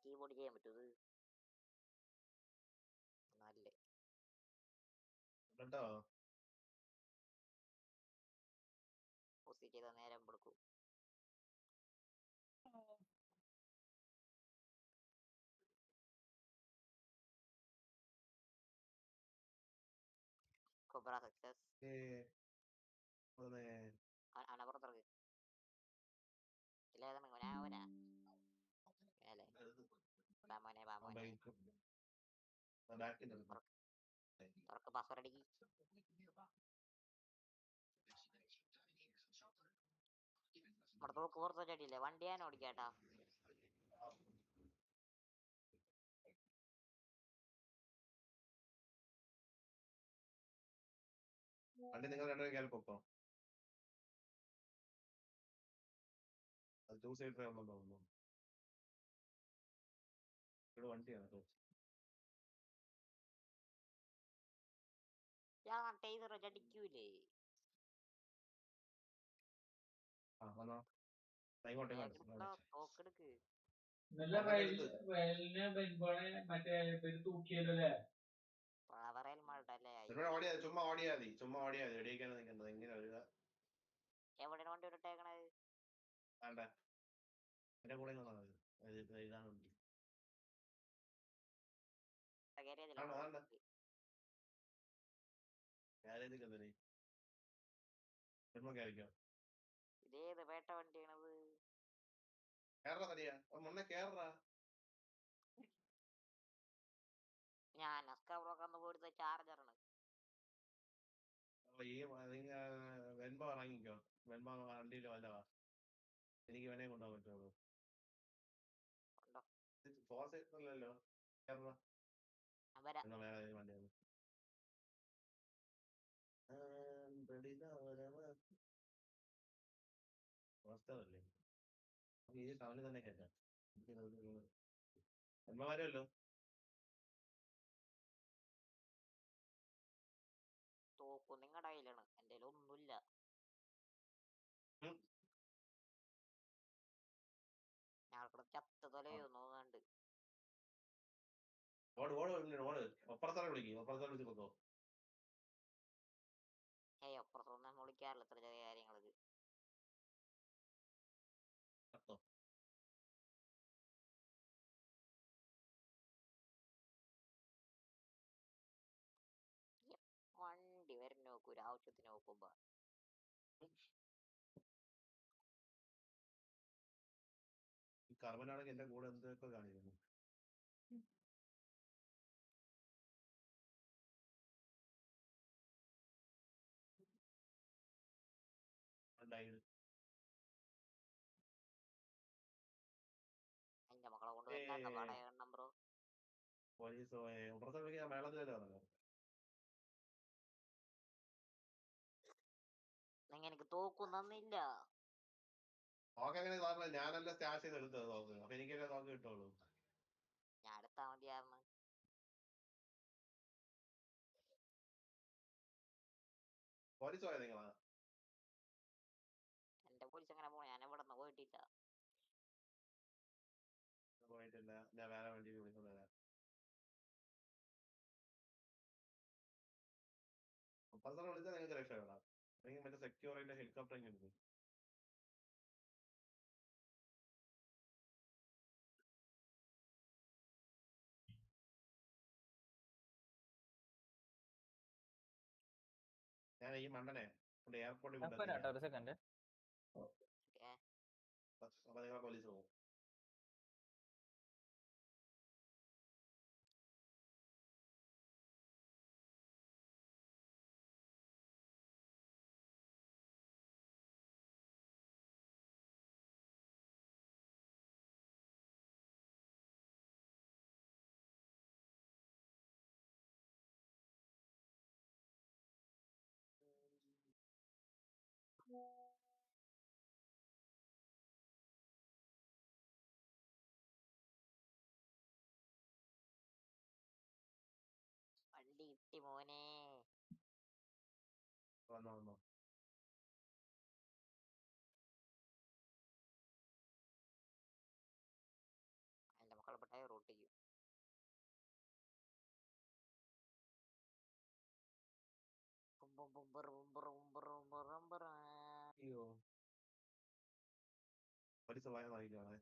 Keyboard ചെയ്യാൻ പറ്റുമോ? നല്ല പോസിറ്റ് ചെയ്ത നേരം കൊടുക്കും. കൊബ്ര സക്സസ്. അനപ്പുറത്തിറക്ക്. ഇല്ലേതാണ് മോനെ മേലെ ബാമോനെ ബാമോനെ തുറക്ക് പാസ്വേഡ് അടിക്കി. നമ്മുടെ തോക്ക് പുറത്ത് ചടിയില്ലേ? വണ്ടി ഞാൻ ഓടിക്കാട്ടാ. വണ്ടി നിങ്ങൾ രണ്ടുപേരും കയറി പൊക്കോ. അത് 2 സൈഡ് ഡ്രൈവ് തോന്നുന്നു. ഇവിടെ വണ്ടിയാണ്. ഞാൻ ടൈസർ ചടിക്കൂലേ? തോക്കെടുക്ക്. ചുമ്മാ ഓടിയാ മതി എടിയിക്കാണ് നിൽക്കുന്നത്. എങ്ങനെ വരിക? എവിടെയാണ് വണ്ടി ഇട്ടേക്കണത്? വേണ്ട എന്റെ കൂടെ ഇതാണ്. ഇതേത് വേട്ട വണ്ടിയാണത്? ഞാൻ അസ്കാബ്രോക്കന്ന് പോയിട്ട് ചാർജറാണ്. വെൻപ ഇറങ്ങിക്കോ. വെൻപ വണ്ടിയിൽ വല്ലവാ. എനിക്ക് വേണേ കൊണ്ടുപോകാൻ പറ്റുള്ളൂ. ഫോസല്ലോ വണ്ടിയാണ്. അവസ്ഥല്ലേ ഈ ടൗണിൽ തന്നെ കേട്ടാ വരുമല്ലോ. തോക്കും നിങ്ങളുടെ കയ്യിലാണ്, എന്റെ ഒന്നുമില്ല. ഞങ്ങൾക്കിടെ ചത്ത തൊലയോ നോക്കാണ്ട്. ഒപ്പറത്തോടെ വിളിച്ച് കൊണ്ടോ. അപ്പുറത്തൊന്നും വിളിക്കാറില്ല ഇത്ര ചെറിയ കാര്യങ്ങൾക്ക്. വണ്ടി വരും നോക്കൂ, ഒരു ആവശ്യത്തിന് നോക്കുമ്പോ. കർമ്മനാണെങ്കിൽ എന്റെ കൂടെ എന്തൊക്കെ കാണിക്കുന്നു. എന്റെ മക്കളെ കൊണ്ട് വല്ലാത്ത പാടണം ബ്രോ. പോലീസ് പുറത്തെ വിളിക്കാൻ മേളത്തിലല്ലേ പറഞ്ഞു. എനിക്ക് തോക്കുന്നന്നില്ല. നോക്കെങ്ങനെ സാറിന് ഞാനല്ല സ്റ്റാഷ് ചെയ്ത് എടുത്തത് തോക്ക്. അപ്പൊ എനിക്കല്ലേ തോക്ക് കിട്ടുള്ളൂ. ഞാൻ എടുത്താ മതിയായിരുന്നു. പോലീസ് പോയാ നിങ്ങളാ? എന്റെ പോലീസ് എങ്ങനെ പോണേ? ഞാൻ ഇവിടെ നിന്ന് പോയിട്ടില്ല. പോയിട്ടില്ല. ഞാൻ വേറെ വണ്ടി വിളിക്കുന്നത്. മുപ്പത്തൊന്ന് വിളിച്ചാൽ നിങ്ങൾക്ക് രക്ഷപ്പെടാം. അല്ലെങ്കിൽ മറ്റേ സെക്യൂറിന്റെ ഹെലികോപ്റ്ററിങ് എടുക്കും. ഞാൻ ഈ മണ്ടനെ കൊണ്ട് എയർപോർട്ടിൽ കൊണ്ടെത്തിക്കാം. ഒരു സെക്കൻഡ്. അപ്പൊ നിങ്ങളെ പോലീസ് പോകും. വണ്ടി കിട്ടി മോനെ. വന്നോ എന്റെ മക്കളെ പെട്ടെ പൊട്ടിക്കും. അയ്യോ പോലീസ് പോയാൽ വാങ്ങിക്കുവാണേ.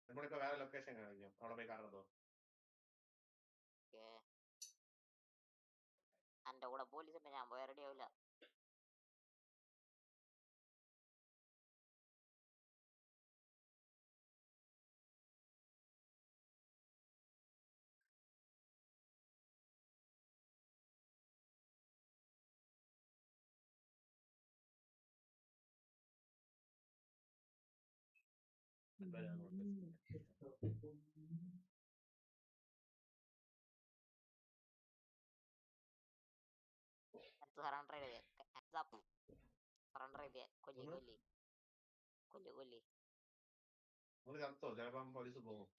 നമ്മളിപ്പോ വേറെ ലൊക്കേഷൻ കാണിക്കാം, അവിടെ പോയി കാണുന്നതോ. എന്റെ കൂടെ പോലീസ് ഉണ്ട്, ഞാൻ പോയാൽ റെഡി ആവില്ല. സറണ്ടർ ചെയ്തേ, സറണ്ടർ ചെയ്തേ. കൊല്ലി കൊല്ലി കൊല്ലി കൊല്ലി. നമ്മള് ചത്തോ, ചിലപ്പം പോലീസ് പോകും.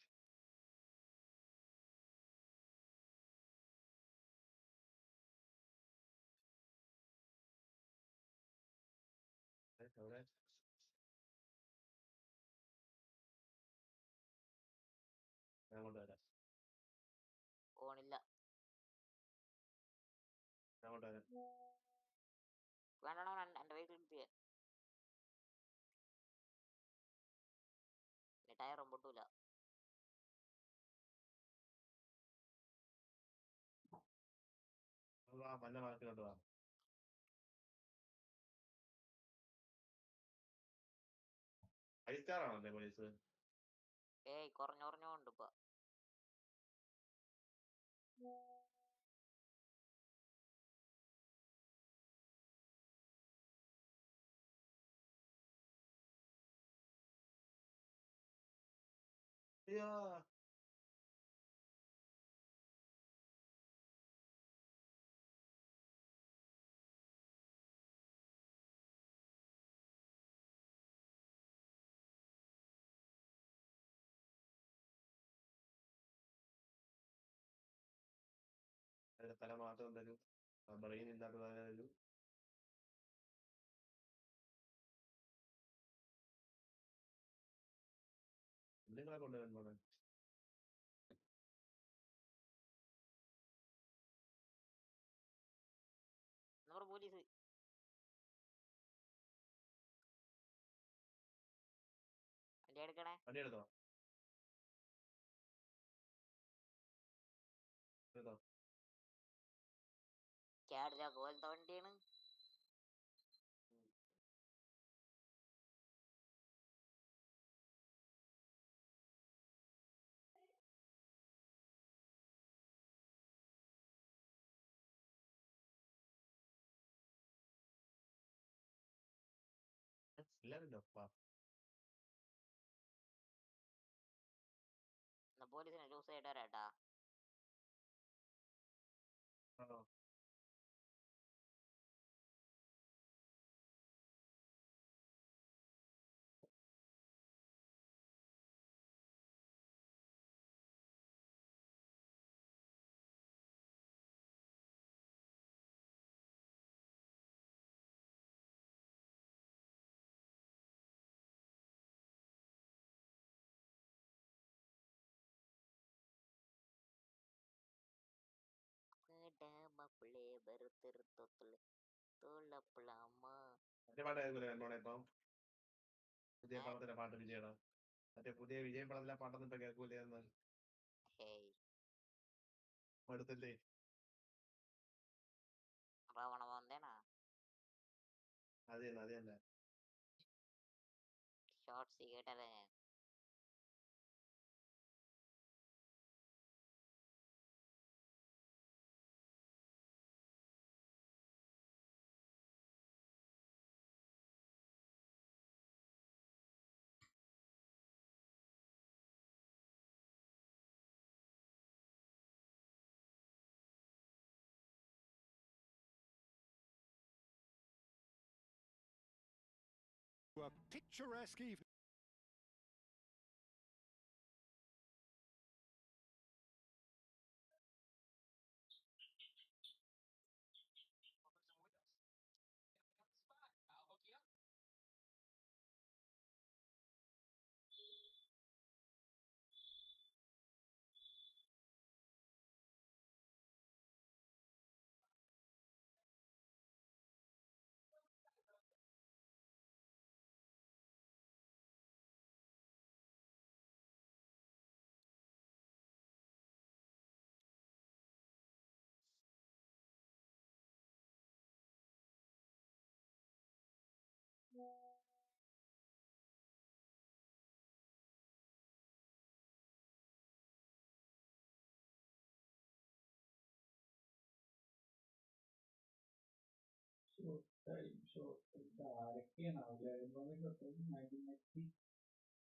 എവിടെ ഞാൻ കൊണ്ടുവരാം, ഫോണില്ല. ഞാൻ കൊണ്ടുവരാം. വേണ്ടോ എന്റെ വെഹിക്കിൾ എടുത്തിയേ. ടയറും പൊട്ടൂല. മഞ്ഞ മാർക്കിലോട്ട് വാ. ഫൈവ് സ്റ്റാർ ആണല്ലേ പോലീസ്? ഏയ് കുറഞ്ഞുണ്ട് ഇപ്പൊ. അയ്യോ അതിന്റെ തല മാത്രം തരൂ, ബ്രെയിൻ ഇല്ലാത്ത തല തരൂ. നിങ്ങളെ കൊണ്ടുവരാൻ പോണേ. നമ്മുടെ പോലീസ് വണ്ടി എടുക്കണേ. വണ്ടി എടുത്തോ, എടുത്തോ. ക്യാഡില പോലത്തെ വണ്ടിയാണ്. എല്ലാവരും പോലീസിനെ ലൂസ് ആയിട്ട് വരാട്ടാ. ആണോ? മറ്റേ പാട്ട് കേൾക്കൂലേ എന്നോടെ ഇപ്പം? പുതിയ പടത്തിന്റെ പാട്ട് വിജയടാ. മറ്റേ പുതിയ വിജയ പടത്തിലെ പാട്ടൊന്നും ഇപ്പൊ കേൾക്കൂലേ എന്ന്? അടുത്തല്ലേ ರಾವಣ ಒಂದೇನಾ അത് തന്നെ അത് തന്നെ. ഷോർട്സ് കേട്ടല്ലേ ഞാൻ. A picturesque evening.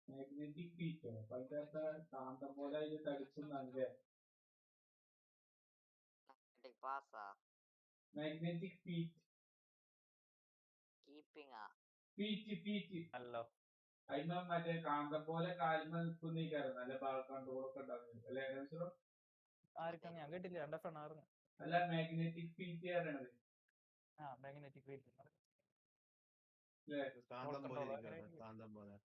മാഗ്നറ്റിക് ഫീറ്റോ പറ്റാത്ത കാന്തം പോലെ അതിൽ തടുക്കുന്നല്ലേ മാഗ്നറ്റിക് ഫീറ്റ് ഫീറ്റ് അല്ലോ അതിന് മറ്റേ കാന്തം പോലെ കാൽമ നിൽക്കുന്നേക്കാരം നല്ല കൺട്രോളൊക്കെ ഉണ്ടാകുന്നത് അല്ലെ ആർക്കാണ് ഞാൻ കേട്ടില്ല എന്റെ ഫ്രണ്ട് അല്ല മാഗ്നറ്റിക് ഫീറ്റ് പറയണത് മാഗ്നറ്റിക് ഫീൽഡ് അല്ലേ കാന്തം പോലെ ഇരിക്കും കാന്തം പോലെ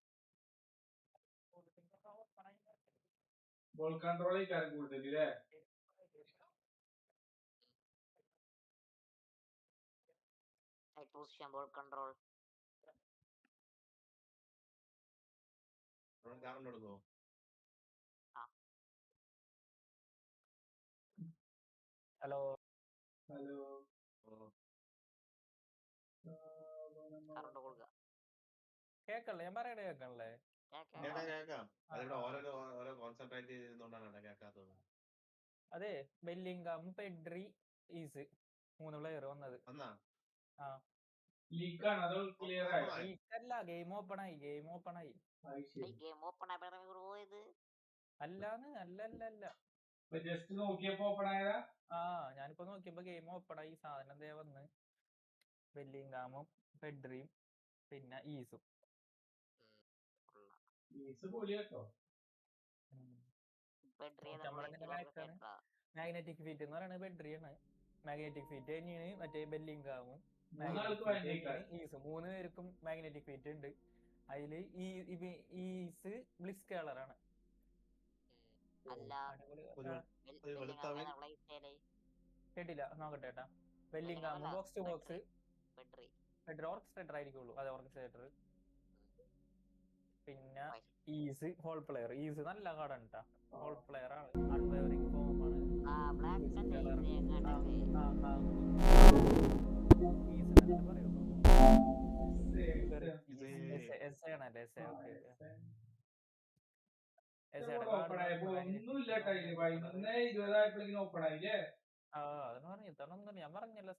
ബോൾ കൺട്രോൾ ആയിക്കാരം കൂടുതൽ അല്ലേ position ball control കാരണം എടുക്കോ ഹലോ ഹലോ കേക്കല്ലേ ഞാൻ പറയണേ കേക്കണല്ലേ കേക്കാം അതിവിടെ ഓരോ കോൺസെൻട്രേറ്റ് ചെയ്തുകൊണ്ടാണ് കേൾക്കാത്തത് അതെ ബെല്ലിംഗം പെഡ്രി ഈസ് 3 പ്ലെയർ വന്നത് ലീക്കാണ് അതോ ക്ലിയർ ആയോ ലീക്കല്ല ഗെയിം ഓപ്പൺ ആയി അല്ല ജസ്റ്റ് നോക്കിയപ്പോ ഓപ്പൺ ആയതാ ഞാനിപ്പോ നോക്കിയപ്പോ ഗെയിം ഓപ്പൺ ആയി സാധനം ദേ വന്ന് ബെല്ലിംഗാമും പെഡ്രിയും പിന്നെ ഈസും പൊളിയാട്ടോ മാഗ്നറ്റിക് ഫീറ്റ് എന്ന് പറയുന്നത് പെഡ്രിയാണ് മാഗ്നറ്റിക് ഫീറ്റ് തന്നെയാണ് മറ്റേ ബെല്ലിംഗാമും ഈസും 3 പേർക്കും മാഗ്നറ്റിക് ഫീറ്റ് ഉണ്ട് അതില് ഈസ് ബ്ലിസ് കളറാണ് കേട്ടില്ല നോക്കട്ടെ ഏട്ടാ ബെല്ലിംഗാമും ബോക്സ് ടു ബോക്സ് ഓർക്കസ്ട്രേറ്റർ ആയിരിക്കുള്ളൂ അതെ ഓർക്കസ്ട്രേറ്റർ പിന്നെ ഈസ് ഹോൾ പ്ലെയർ ഈസ് നല്ല കാർഡാണ് കേട്ടാ ഹോൾ പ്ലെയർ ആണ് അൺവെയറിംഗ് ഫോം ആണ് ഞാൻ പറഞ്ഞല്ലോ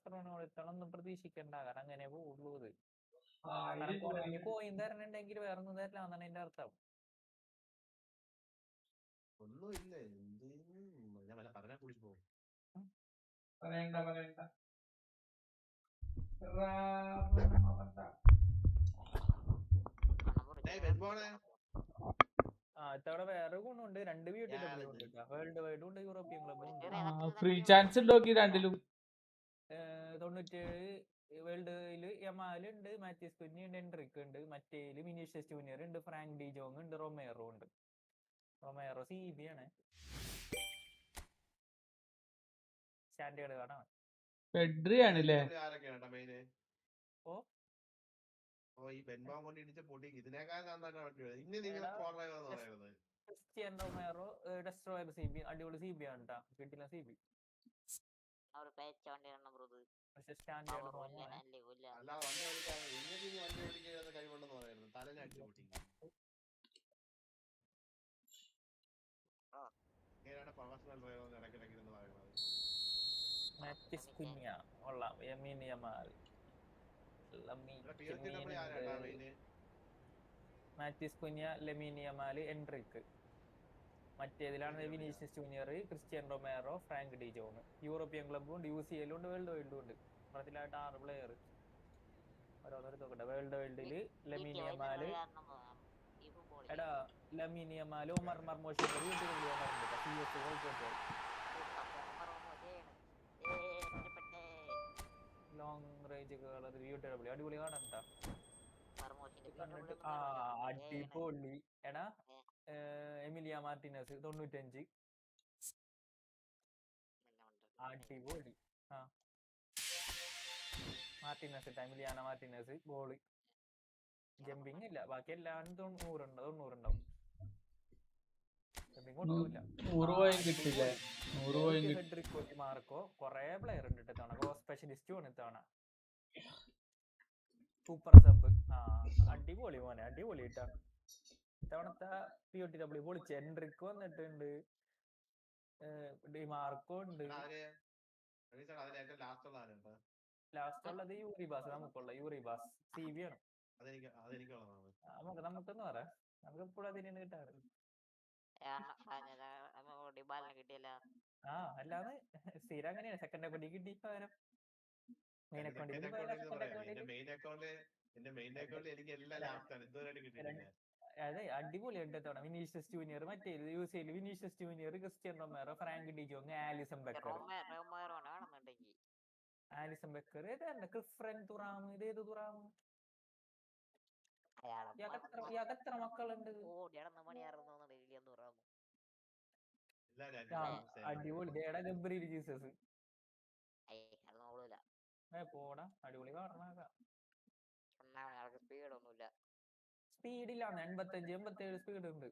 ഇത്തണൊന്നും പ്രതീക്ഷിക്കണ്ട കാരണം അങ്ങനെ പോകുള്ളൂ കോയിൻ തരണുണ്ടെങ്കിൽ വേറെ ഒന്നും തരില്ല എന്നാണ് എന്റെ അർത്ഥം ഒന്നുമില്ല ഞാൻ വല്ല പറഞ്ഞാ കുടിച്ചു പോകും പറയണ്ട ഇത്തവണ വേറെ ഗുണമുണ്ട് 2 ബ്യൂട്ടി ഡബ്ല്യൂ ഉണ്ട് വേൾഡ് വൈഡും ഉണ്ട് യൂറോപ്യൻ ക്ലബും ഉണ്ട് ഫ്രീ ചാൻസ് ഉണ്ടോക്കി രണ്ടിലും 97 വേൾഡില് യമാല് ഉണ്ട് മാത്യൂസ് കുഞ്ഞി ഉണ്ട് എൻട്രിക്ക് ഉണ്ട് മറ്റേല് വിനീഷ്യസ് ജൂനിയർ ഉണ്ട് ഫ്രാങ്ക് ഡി ജോങ് ഉണ്ട് റൊമേറോ ഉണ്ട് റൊമേറോ CB ആണ് സ്റ്റാൻഡേർഡ് കാർഡാണ് ഫെഡ്രി ആണല്ലേ ഈ ബെൻബോം കൊണ്ട് ഇടിച്ച പൊട്ടി ഇതിനേക്കാൾ ക്രിസ്ത്യൻ റൊമേറോ ഡെസ്ട്രോയർ CB അടിപൊളി CB ആണ് കേട്ടാ കിട്ടില്ല CB പക്ഷെ സ്റ്റാൻഡേർഡ് മാറ്റിസ് കുഞ്ഞ കൊള്ളാം യമീൻ യമാൽ മാറ്റിസ് കുഞ്ഞ ലെമീൻ യമാൽ എൻട്രിക്ക് മറ്റേതിലാണ് Vinicius junior Cristian Romero Frank de Jong European ക്ലബും ഉണ്ട് UCL ഉണ്ട് വേൾഡ് വൈൽഡും ഉണ്ട് അതിലായിട്ട് 6 പ്ലെയർ ഓരോന്നോട്ട് വേൾഡ് വൈൽഡില് ലെമീൻ യമാല് എടാ ലെമീൻ യമാല് ഉമർ മർമോഷ് ലോങ് റേഞ്ച് അടിപൊളി കാണണ്ട അടിപൊളി എടാ എമിലിയ മാർട്ടിനസ് 95 അടിപൊളി Martinez Emiliano Martinez goal jumping ഇല്ല ബാക്കി എല്ലാവരും 90 ഉണ്ടാവും മാർക്കോ കൊറേ പ്ലെയർ ഉണ്ട് ഇത്തവണ സ്പെഷ്യലിസ്റ്റും ആണ് ഇത്തവണ സൂപ്പർ സബ് അടിപൊളി മോനെ അടിപൊളി ഇട്ടാ ഇത്തവണത്തെ POTW പൊളിച്ച് എൻട്രിക്ക് വന്നിട്ടുണ്ട് ഡിമാർക്കോ ഉണ്ട് ലാസ്റ്റ് ഉള്ളത് യൂറിബാസ്, നമുക്കുള്ള യൂറിബാസ് CV ആണ്. അതെനിക്കുള്ളതാണ്. നമുക്കെന്ന് പറയാം, നമുക്ക് എപ്പോഴും അതിനാണ് കിട്ടാറ്. ഡിബാലിനെ കിട്ടിയല്ല. അല്ലാതെ സ്ഥിരം അങ്ങനെയാണ്. സെക്കൻഡ് അക്കൗണ്ടിൽ കിട്ടി പകരം മെയിൻ അക്കൗണ്ടിൽ എന്റെ മെയിൻ അക്കൗണ്ടിൽ എനിക്ക് എല്ലാം ലാസ്റ്റാണ്, ഇതുവരെയായിട്ട് കിട്ടിയിട്ടില്ല. അതെ അടിപൊളിയായിട്ട് തവണ വിനീഷ്യസ് ജൂനിയർ, മറ്റേ UCL Vinicius junior, Cristian Romero, Frank de Jong, Alison Baker. Alison Baker ഏതാണ്ട് ക്രിഫ്രൻ തുറാം, ഇതേത് തുറാം? ഇയാൾക്ക് എത്ര മക്കളുണ്ട്? അടിപൊളി. ഗബ്രീൽ ജീസസ് പോടാ, അടിപൊളി കാരണമാക്കാം. സ്പീഡിലാണ് 85-87 സ്പീഡ് ഉണ്ട്.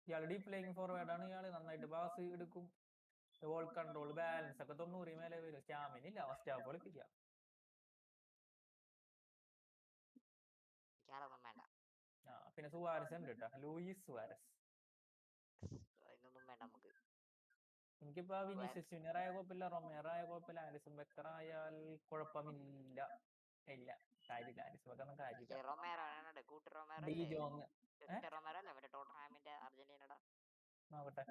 ഇയാൾ ഡീപ് പ്ലേയിങ് ഫോർവേഡ് ആണ്. ഇയാള് നന്നായിട്ട് പാസ് എടുക്കും. ബോൾ കൺട്രോൾ, ബാലൻസ് ഒക്കെ 90 മേലെ വരും. സ്റ്റാമിന ഇല്ല, ഫസ്റ്റ് ഹാഫ് കളിപ്പിക്കാം. പിന്നെ സുവാരസ് ഉണ്ട് കേട്ടോ, ലൂയിസ് സുവാരസ്. എനിക്കിപ്പോ വിനീഷ്യസ് ജൂനിയർ ആയ കുഴപ്പമില്ല, റൊമേറോ ആയ കുഴപ്പമില്ല, ആലിസൺ ബെക്കർ ആയാൽ കുഴപ്പമില്ല. ഇല്ല, കാര്യമില്ല. ആലിസൺ ബെക്കർ കാര്യമില്ല. ഡിജോങ് നോക്കട്ടെ.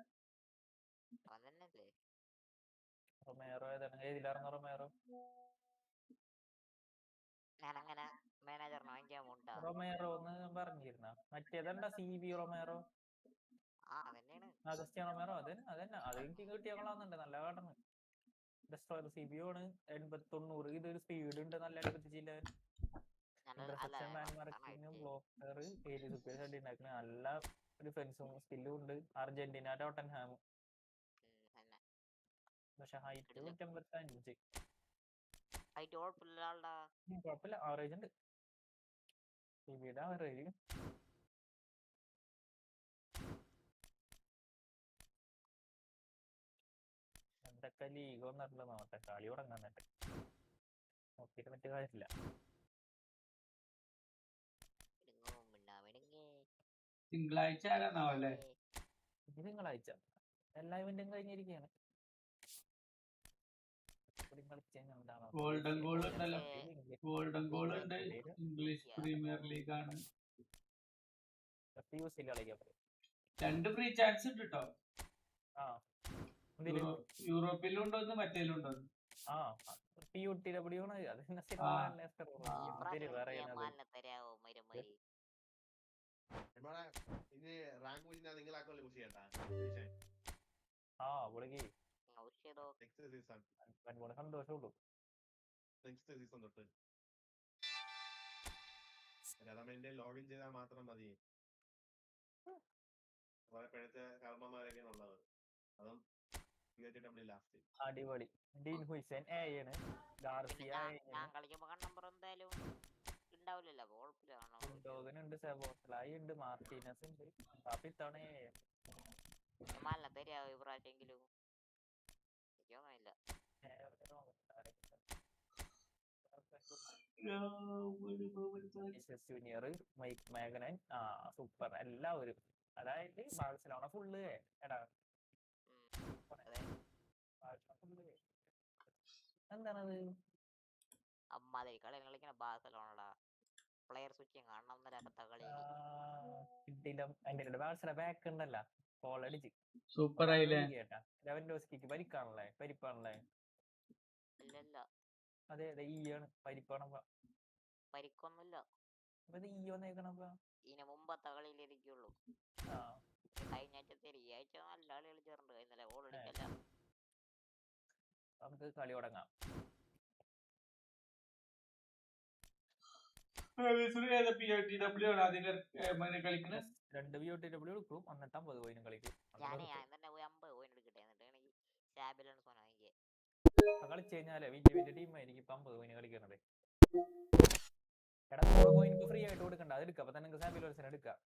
റൊമേറോ ഏതിലിറങ്ങ? റൊമേറോ എന്ന് പറഞ്ഞിരുന്ന മറ്റേതണ്ട CV റൊമേറോ, ക്രിസ്ത്യൻ റൊമേറോ. അതന്നെ അത് എനിക്ക് കിട്ടിയാളാന്നുണ്ട്. നല്ല കാട്ടുന്നു. ഡെസ്ട്രോയർ CB ആണ് 80-90. ഇതൊരു സ്പീഡ് ഉണ്ട്, നല്ല അടുപ്പിച്ചില്ല. Interception, man marking, blocker, area superior head ഉണ്ടാക്കുന്ന നല്ല ഡിഫൻസും സ്കില്ലും ഉണ്ട്. Argentina, Tottenham. പക്ഷെ ഹൈറ്റ് 185. കുഴപ്പമില്ല, ആവറേജ് ഉണ്ട്. CBയുടെ ആവറേജ്. എന്തൊക്കെ ലീഗ് ഒന്നല്ല നോട്ടെ, കളി തുടങ്ങാൻ നോക്കിയിട്ട് മറ്റു കാര്യമില്ല. തിങ്കളാഴ്ച ആരാന്നാവല്ലേ? തിങ്കളാഴ്ച എല്ലാ ഇവന്റും കഴിഞ്ഞിരിക്കുകയാണ്. ഗോൾഡൻ ഗോൾ ഉണ്ടല്ലോ, ഗോൾഡൻ ഗോൾ ഉണ്ട്. ഇംഗ്ലീഷ് പ്രീമിയർ ലീഗ് ആണ്. 2 ഫ്രീ ചാൻസ് ഉണ്ട് കേട്ടോ. യൂറോപ്പിലും ഉണ്ടോ, മറ്റേലും ഉണ്ടോ? PUTW ആണ്. ഇത് റാങ്ക് നിങ്ങൾ അക്കൗണ്ടിൽ പുഷ് ചെയ്യട്ടാ. സന്തോഷമുള്ളൂ. നെക്സ്റ്റ് സീസൺ തൊട്ട് എന്റെ ലോഗിൻ ചെയ്താൽ മാത്രം മതി. ഇപ്പോഴത്തെ കർമ്മമാരൊക്കെ ഉള്ളത് അതും ലാസ്റ്റ്. അടിപൊളി. ഡീൻ ഹുസൈൻ ആണ്, ഗാർസിയ ഉണ്ട്, സെബോസ്ലായി ഉണ്ട്, മാർട്ടീനസ് ഉണ്ട്. ഇത്തവണ ജൂനിയർ, മൈക്ക് മാഗനൻ, സൂപ്പർ എല്ലാവരും. അതായത് ബാഴ്സലോണ ഫുള്ള് എടാ. എന്താണത്? ബാഴ്സല ബാക്ക് ഉണ്ടല്ലോ, കോളടിച്ച് സൂപ്പർ ആയില്ലേ? ലെവൻഡോസ്കിക്ക് പരിക്കാണല്ലേ, പരിപ്പാണല്ലേ? അതെ അതെ, ഈ ആണ് പരിപ്പാണ്. പരിക്കൊന്നുമില്ല. മുമ്പത്തെ കളിയിലിരിക്കുള്ളൂ. കഴിഞ്ഞ ആഴ്ച ഈ ആഴ്ച നല്ല കളി കളിച്ചിട്ടുണ്ട്. ഇന്നലെ ഗോൾ അടിക്കല്ല. നമുക്ക് കളി തുടങ്ങാം. രണ്ട് PUTW എടുക്കും, എന്നിട്ട് 50 പോയിനും കളിക്കും. കളിച്ചു കഴിഞ്ഞാലേ വലിയ വലിയ ടീമായിരിക്കും 50 പോയിന് കളിക്കണത്. എടാ 100 പോയിന്റ് ഫ്രീ ആയിട്ട് കൊടുക്കണ്ട, അത് എടുക്കാം. അപ്പൊ തന്നെ സാമ്പിൾ എടുക്കാം.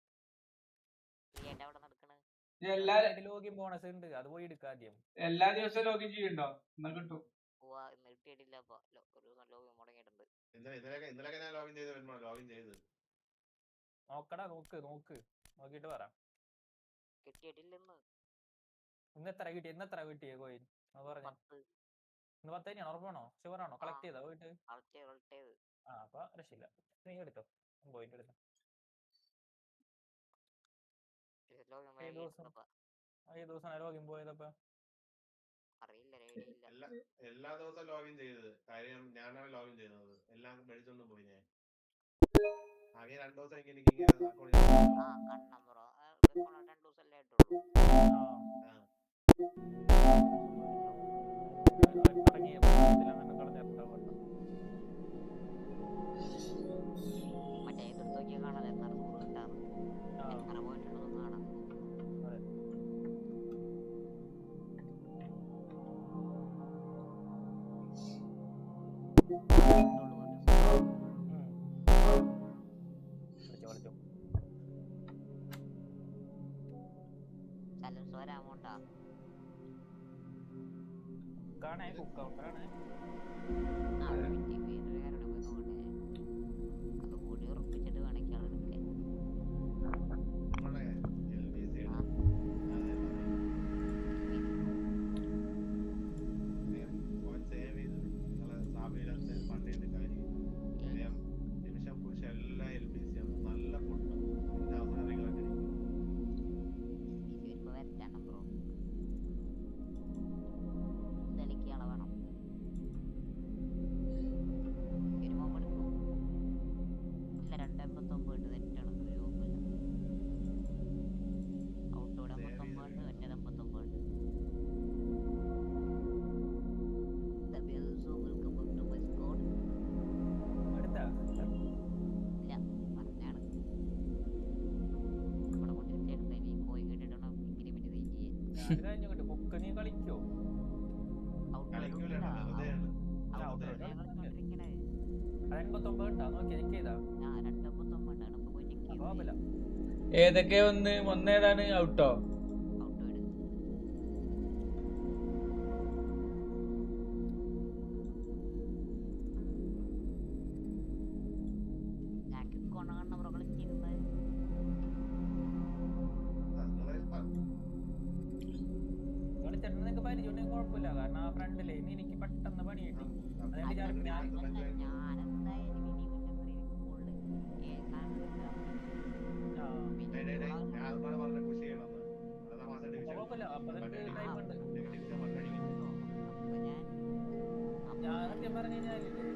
ലോഗിൻ ബോണസ് ഉണ്ട്, അത് പോയി എടുക്കാം ആദ്യം. എല്ലാ ദിവസവും ലോഗിൻ ചെയ്യണ്ടോ? എന്നാ കിട്ടും. നോക്കടാ, നോക്കിട്ട് പറ. കിട്ടിയിട്ടില്ലെന്ന്. ഇന്ന് എത്ര കിട്ടിയ കോയിൻ? ഇന്ന് 10 തന്നെയാണോ? ഉറപ്പാണോ? ഷുവറാണോ? കളക്ട് ചെയ്തോ പോയിട്ട്? ആ അപ്പൊ രക്ഷയില്ല. നീ എടുത്തോ, പോയിന്റ് എടുത്തോ. ഏത് ദിവസം ലോഗിൻ പോയതപ്പോ? എല്ലാ ദിവസവും ലോഗിൻ ചെയ്തത്. കാര്യം ഞാനാണ് ലോഗിൻ ചെയ്യുന്നത്. എല്ലാം മേടിച്ചോണ്ട് പോയി ഞാൻ. ആകെ 2 ദിവസം എനിക്ക് കാണേ കുക്ക് ഔട്ടാണ്. കുക്ക് നീ കളിക്കോ? ഏതൊക്കെ ഒന്നേതാണ് ഔട്ടോ? നിനക്ക് പരിചയമുണ്ടെങ്കിൽ കുഴപ്പമില്ല. കാരണം ആ ഫ്രണ്ടിലെ എനിക്ക് പെട്ടെന്ന് പണി കിട്ടി. കുഴപ്പമില്ല. അപ്പൊ നിനക്ക് ടൈം ഉണ്ട്. ഞാൻ സത്യം പറഞ്ഞു കഴിഞ്ഞാലില്ലേ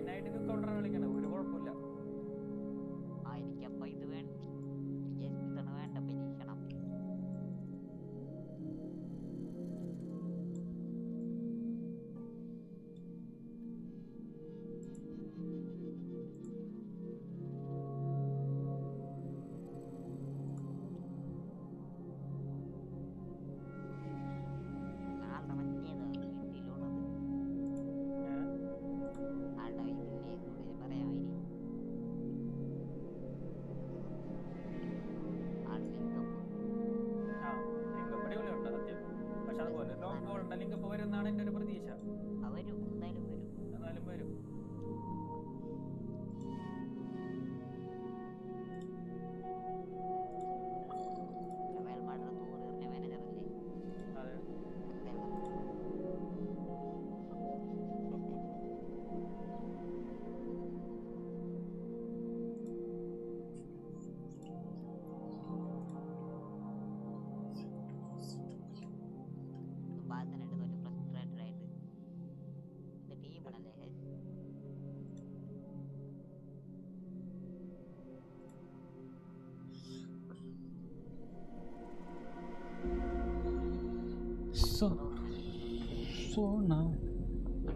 നൈറ്റ് കൗണ്ടർ കളിക്കണ ഒരു കുഴപ്പമില്ല. ലിങ്ക് വരുന്നാണ് എന്റെ ഒരു പ്രതീക്ഷ. എന്നാലും വരും. സോന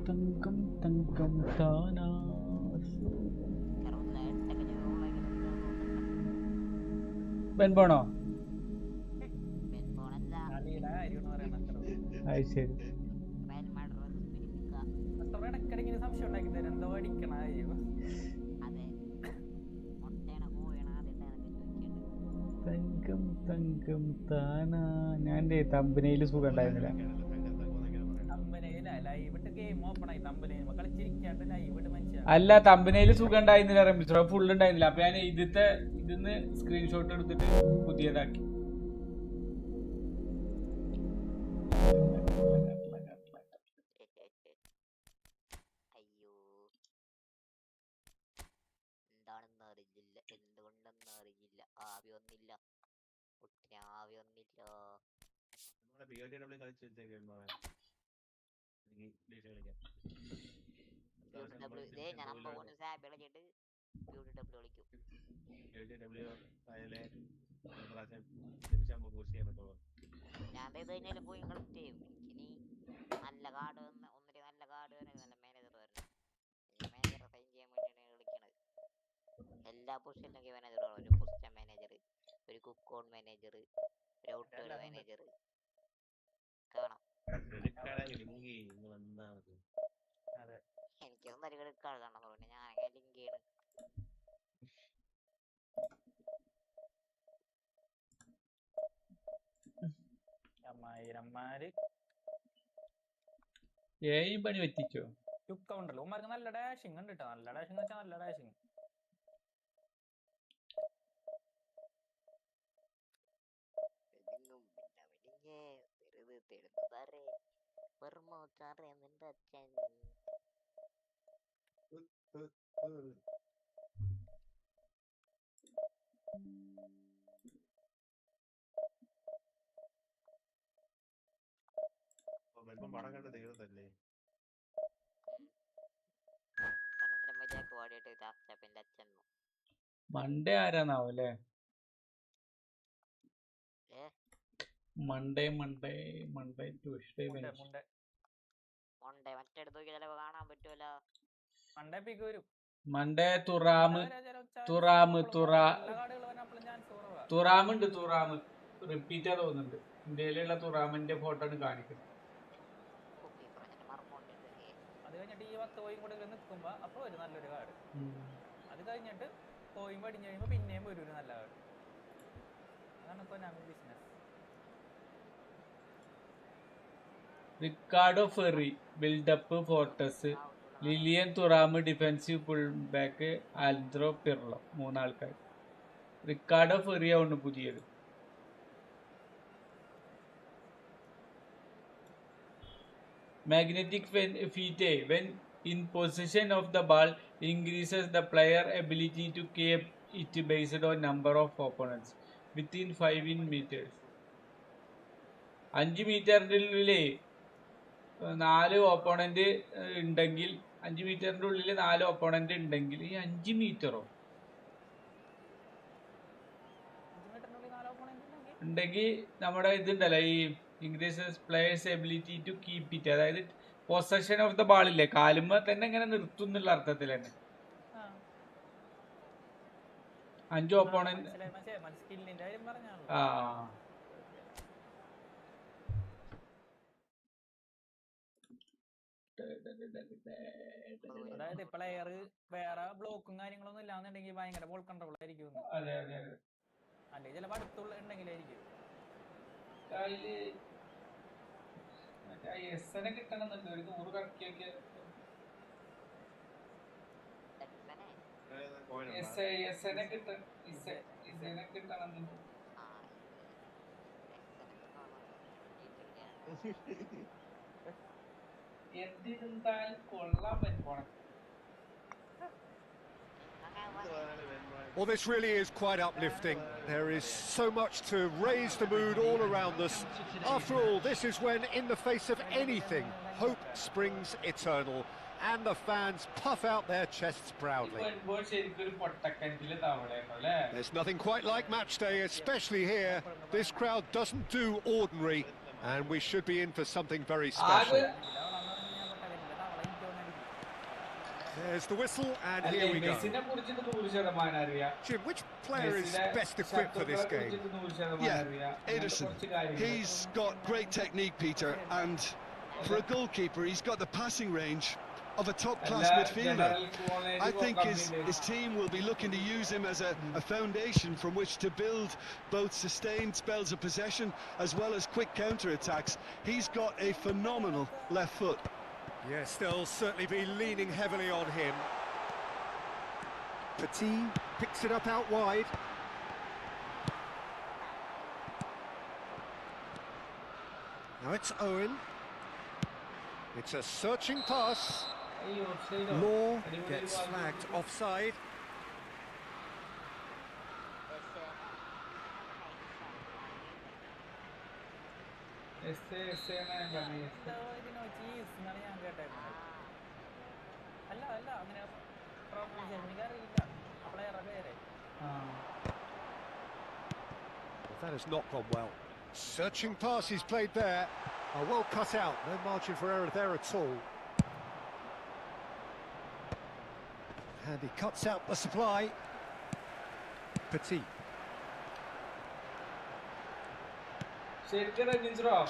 തങ്കം തങ്കം താനാ. ബെൻബോണോ? അത് ശരി. ഇടക്കിടക്കിന് സംശയം ഉണ്ടാക്കി തരും. എന്തോ അടിക്കണ തങ്കം തങ്കം താനാ. ഞാൻ തമ്പനയില് സുഖം ഉണ്ടായിരുന്നില്ല. അല്ല തമ്പനയില് സുഖം ഉണ്ടായിരുന്നില്ല, ഫുൾ ഉണ്ടായിരുന്നില്ല. അപ്പൊ ഞാൻ ഇതിന്ന് സ്ക്രീൻഷോട്ട് എടുത്തിട്ട് പുതിയതാക്കി. ആവിയൊന്നില്ല. ഒട്ടിന് ആവിയൊന്നില്ല. നമ്മളെ BOTW കളിച്ച് വെച്ചേക്കുന്നു ഇതേ ഞാൻ നമ്പർ 1 സാബ് കളിച്ചിട്ട് BOTW കളിക്കും. BOTW അതിലെ ഒരു പ്രാവശ്യം നിമിഷം പുഷ് ചെയ്യാൻ പറ്റുള്ളൂ. ഞാൻ ഇത് കഴിഞ്ഞാലും പോയി കളക്ട് ചെയ്യും. എനിക്കിനി നല്ല കാർഡ് വന്ന് ഒന്നിരി നല്ല കാർഡ് വരണം, നല്ല മാനേജർ വരണം. ഇനി മാനേജറെ സൈൻ ചെയ്യാൻ വേണ്ടിയാണ് കളിക്കണത്. എല്ലാ പൊസിഷനിലും മാനേജർ, ഒരു പൊസിഷൻ മാനേജർ, ഒരു കുക്ക് ഓൺ മാനേജർ, ഒരു ഔട്ട് മാനേജർ കാണാം. എനിക്കൊന്നും ഒരു ക്രെഡിറ്റ് കാർഡ് കാണണം പറഞ്ഞു ഞാൻ ലിങ്ക് ചെയ്യണം. അമ്മായിരന്മാര് പണി പറ്റിച്ചോ? ക്യുക്ക് കൗണ്ടറിൽ ഉമ്മാർക്ക് നല്ല ഡാഷിങ് ഉണ്ട് കേട്ടോ. നല്ല ഡാഷിങ് വെച്ചാൽ നല്ല ഡാഷിങ്. പടം കണ്ട് തീർത്തല്ലേ? മൺഡേ ആരാന്നാവും അല്ലേ? മൺഡേ ട്യൂസ്ഡേ മറ്റെടുത്ത് നോക്കി ചിലപ്പോ കാണാൻ പറ്റുമല്ലോ. മൺഡേ പിക്ക് വരും. മൺഡേ തുറാമുണ്ട്. തുറാമ് റിപ്പീറ്റാ തോന്നുന്നുണ്ട്. ഇന്ത്യയിലുള്ള തുറാമിന്റെ ഫോട്ടോ ആണ് കാണിക്കുന്നത്. അത് കഴിഞ്ഞിട്ട് ഈ 10 കോയിൻ കൂടെ നിൽക്കുമ്പോ അപ്പൊ ഒരു നല്ലൊരു കാർഡ്. അത് കഴിഞ്ഞിട്ട് കോയിൻ പടിഞ്ഞു കഴിയുമ്പോ പിന്നെയും ഒരു നല്ല കാർഡ്. അതാണ് ഇപ്പൊ ഞാൻ ബിസിനസ്. റിക്കാർഡോ ഫെറി ബിൽഡപ്പ് ഫോർട്ടസ്, Lilian Thuram defensive pull back, ആൽദ്രോ പിർലോ 3 ആൾക്കാർ. റിക്കാർഡോ ഫെറി ആവുന്നു പുതിയത്. Magnetic feet, when in possession of the ball, increases the player ability to keep it based on number of opponents within 5 meters. 5 മീറ്ററിന്റെ ഉള്ളില് 4 opponent ഉണ്ടെങ്കിൽ, 5 മീറ്ററിന്റെ ഉള്ളിൽ 4 opponent ഉണ്ടെങ്കിൽ, ഈ 5 മീറ്ററോ ഉണ്ടെങ്കിൽ നമ്മുടെ ഇതുണ്ടല്ലോ, ഈ increases player's ability to keep it, അതായത് പൊസഷൻ ഓഫ് ദ ബാൾ ഇല്ലേ, കാലുമ്പോ തന്നെ ഇങ്ങനെ നിർത്തും എന്നുള്ള അർത്ഥത്തിൽ തന്നെ. 5 ഓപ്പോണന്റ്. അതായത് പ്ലെയർ വേറെ ബ്ലോക്കും കാര്യങ്ങളൊന്നും ഇല്ലാന്നുണ്ടെങ്കിൽ ഭയങ്കര ബോൾ കൺട്രോൾ ആയിരിക്കും. അല്ലെങ്കിൽ ചിലപ്പോൾ അടുത്തുള്ള ഉണ്ടെങ്കിലായിരിക്കും. കിട്ടണമെന്നുണ്ട് ഒരു 100 കറക്കിയൊക്കെ. കിട്ടണമെന്നുണ്ട്. എന്തിരുന്നാലും കൊള്ളാൻ പറ്റും. Well, this really is quite uplifting. There is so much to raise the mood all around us. After all, this is when, in the face of anything, hope springs eternal, and the fans puff out their chests proudly. There's nothing quite like match day, especially here. This crowd doesn't do ordinary, and we should be in for something very special. There's the whistle, and here we go. Jim, which player is best equipped for this game? Yeah, Ederson. He's got great technique, Peter, and for a goalkeeper, he's got the passing range of a top-class midfielder. I think his team will be looking to use him as a foundation from which to build both sustained spells of possession as well as quick counter-attacks. He's got a phenomenal left foot. Yes, they'll certainly be leaning heavily on him. Petit picks it up out wide. Now it's Owen. It's a searching pass. Law gets flagged offside. Cheese എന്നാണ് ഞാൻ കേട്ടേക്കുന്നത്. അല്ല അങ്ങനെ pronunciation എനിക്കറിയില്ല ആ പ്ലെയറുടെ പേര്. That has not gone well. Searching pass he's played there. Well cut out, no margin for error there at all. And he cuts out the supply. Petit.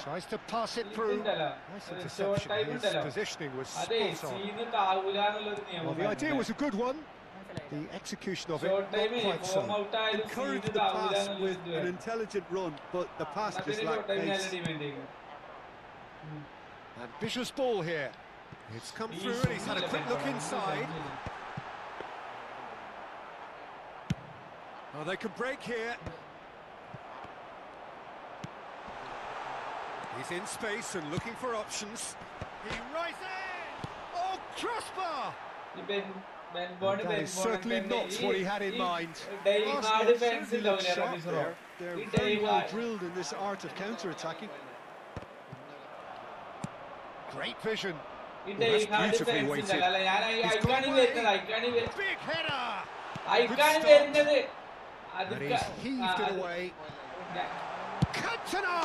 Tries to pass it through. Nice interception. His positioning was spot on. Well, the idea was a good one. The execution of it not quite so. Encouraged the pass with an intelligent run, but the pass just lacked pace. Ambitious ball here. It's come through and he's had a quick look inside. Oh, they could break here. He's in space and looking for options. He rises! Oh, crossbar! That is certainly not what he had in mind. Arsenal certainly look sharp there. They're very well drilled in this art of counter-attacking. Great vision. Oh, that's beautifully weighted. He's gone away. Big header! Good stop. And he's heaved it away. Cantona!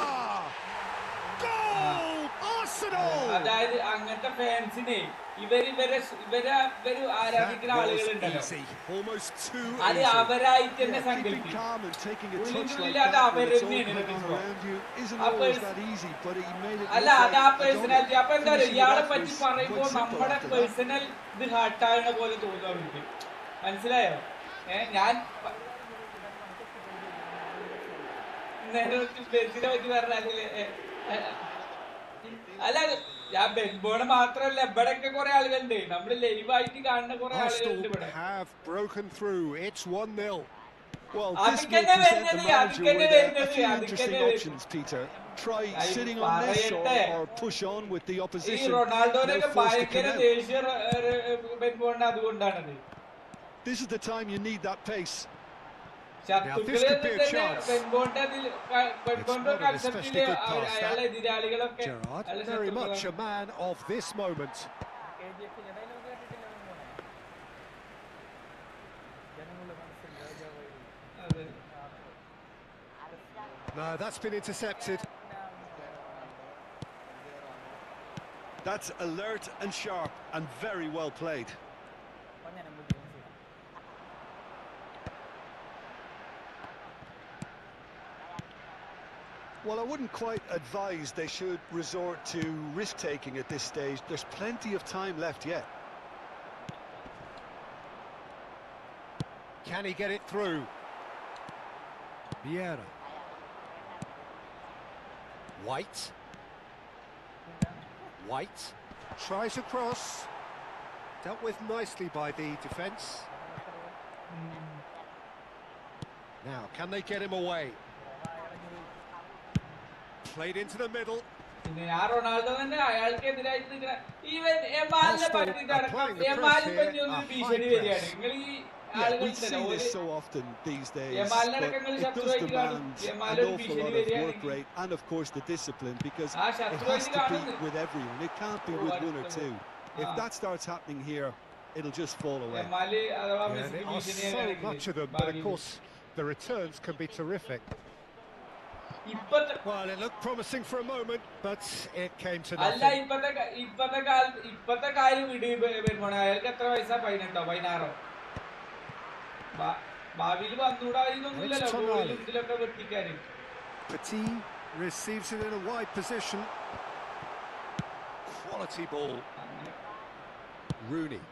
Goal! Arsenal! അതായത് അങ്ങനത്തെ ഫാൻസിനെ ഇവര് ആരാധിക്കുന്ന ആളുകളുണ്ടല്ലോ, അത് അവരായിട്ട് തന്നെ സങ്കല്പിക്കും. അത് അവർ തന്നെയാണ്. അല്ല, അത് ആ പേഴ്സണാലിറ്റി. അപ്പൊ എന്താ പറയുക, ഇയാളെ പറ്റി പറയുമ്പോൾ നമ്മുടെ പേഴ്സണൽ ഇത് ഹർട്ടാകുന്ന പോലെ തോന്നും അവർക്ക്. മനസ്സിലായോ? ഞാൻ ബെൻസിനെ പറ്റി പറഞ്ഞാല് അല്ല, ഞാൻ ബെൻബോണ് മാത്രല്ല, ഇവിടെയൊക്കെ കുറെ ആളുകളുണ്ട്, നമ്മള് ലൈവായിട്ട് കാണുന്ന കുറെ ആളുകളുണ്ട് ഇവിടെ. Well, this will present the manager with a few interesting options, Peter. Try sitting on this or push on with the opposition. This is the time you need that pace. Now this could be a chance. It's not an especially good pass, that. Gerrard, very much a man of this moment. No, that's been intercepted. That's alert and sharp and very well played. Well, I wouldn't quite advise they should resort to risk-taking at this stage. There's plenty of time left yet. Can he get it through? Vieira. White. Tries across. Dealt with nicely by the defence. Now, can they get him away? Played into the middle. Yeah, we see this so often these days, but it does demand an awful lot of work rate and of course the discipline, because it has to be with everyone, it can't be with one or two. If that starts happening here, it'll just fall away. Yeah, there are so much of them, but of course the returns can be terrific. Well, it looked promising for a moment, but it came to nothing. Petit receives it in a wide position. Quality ball. Rooney.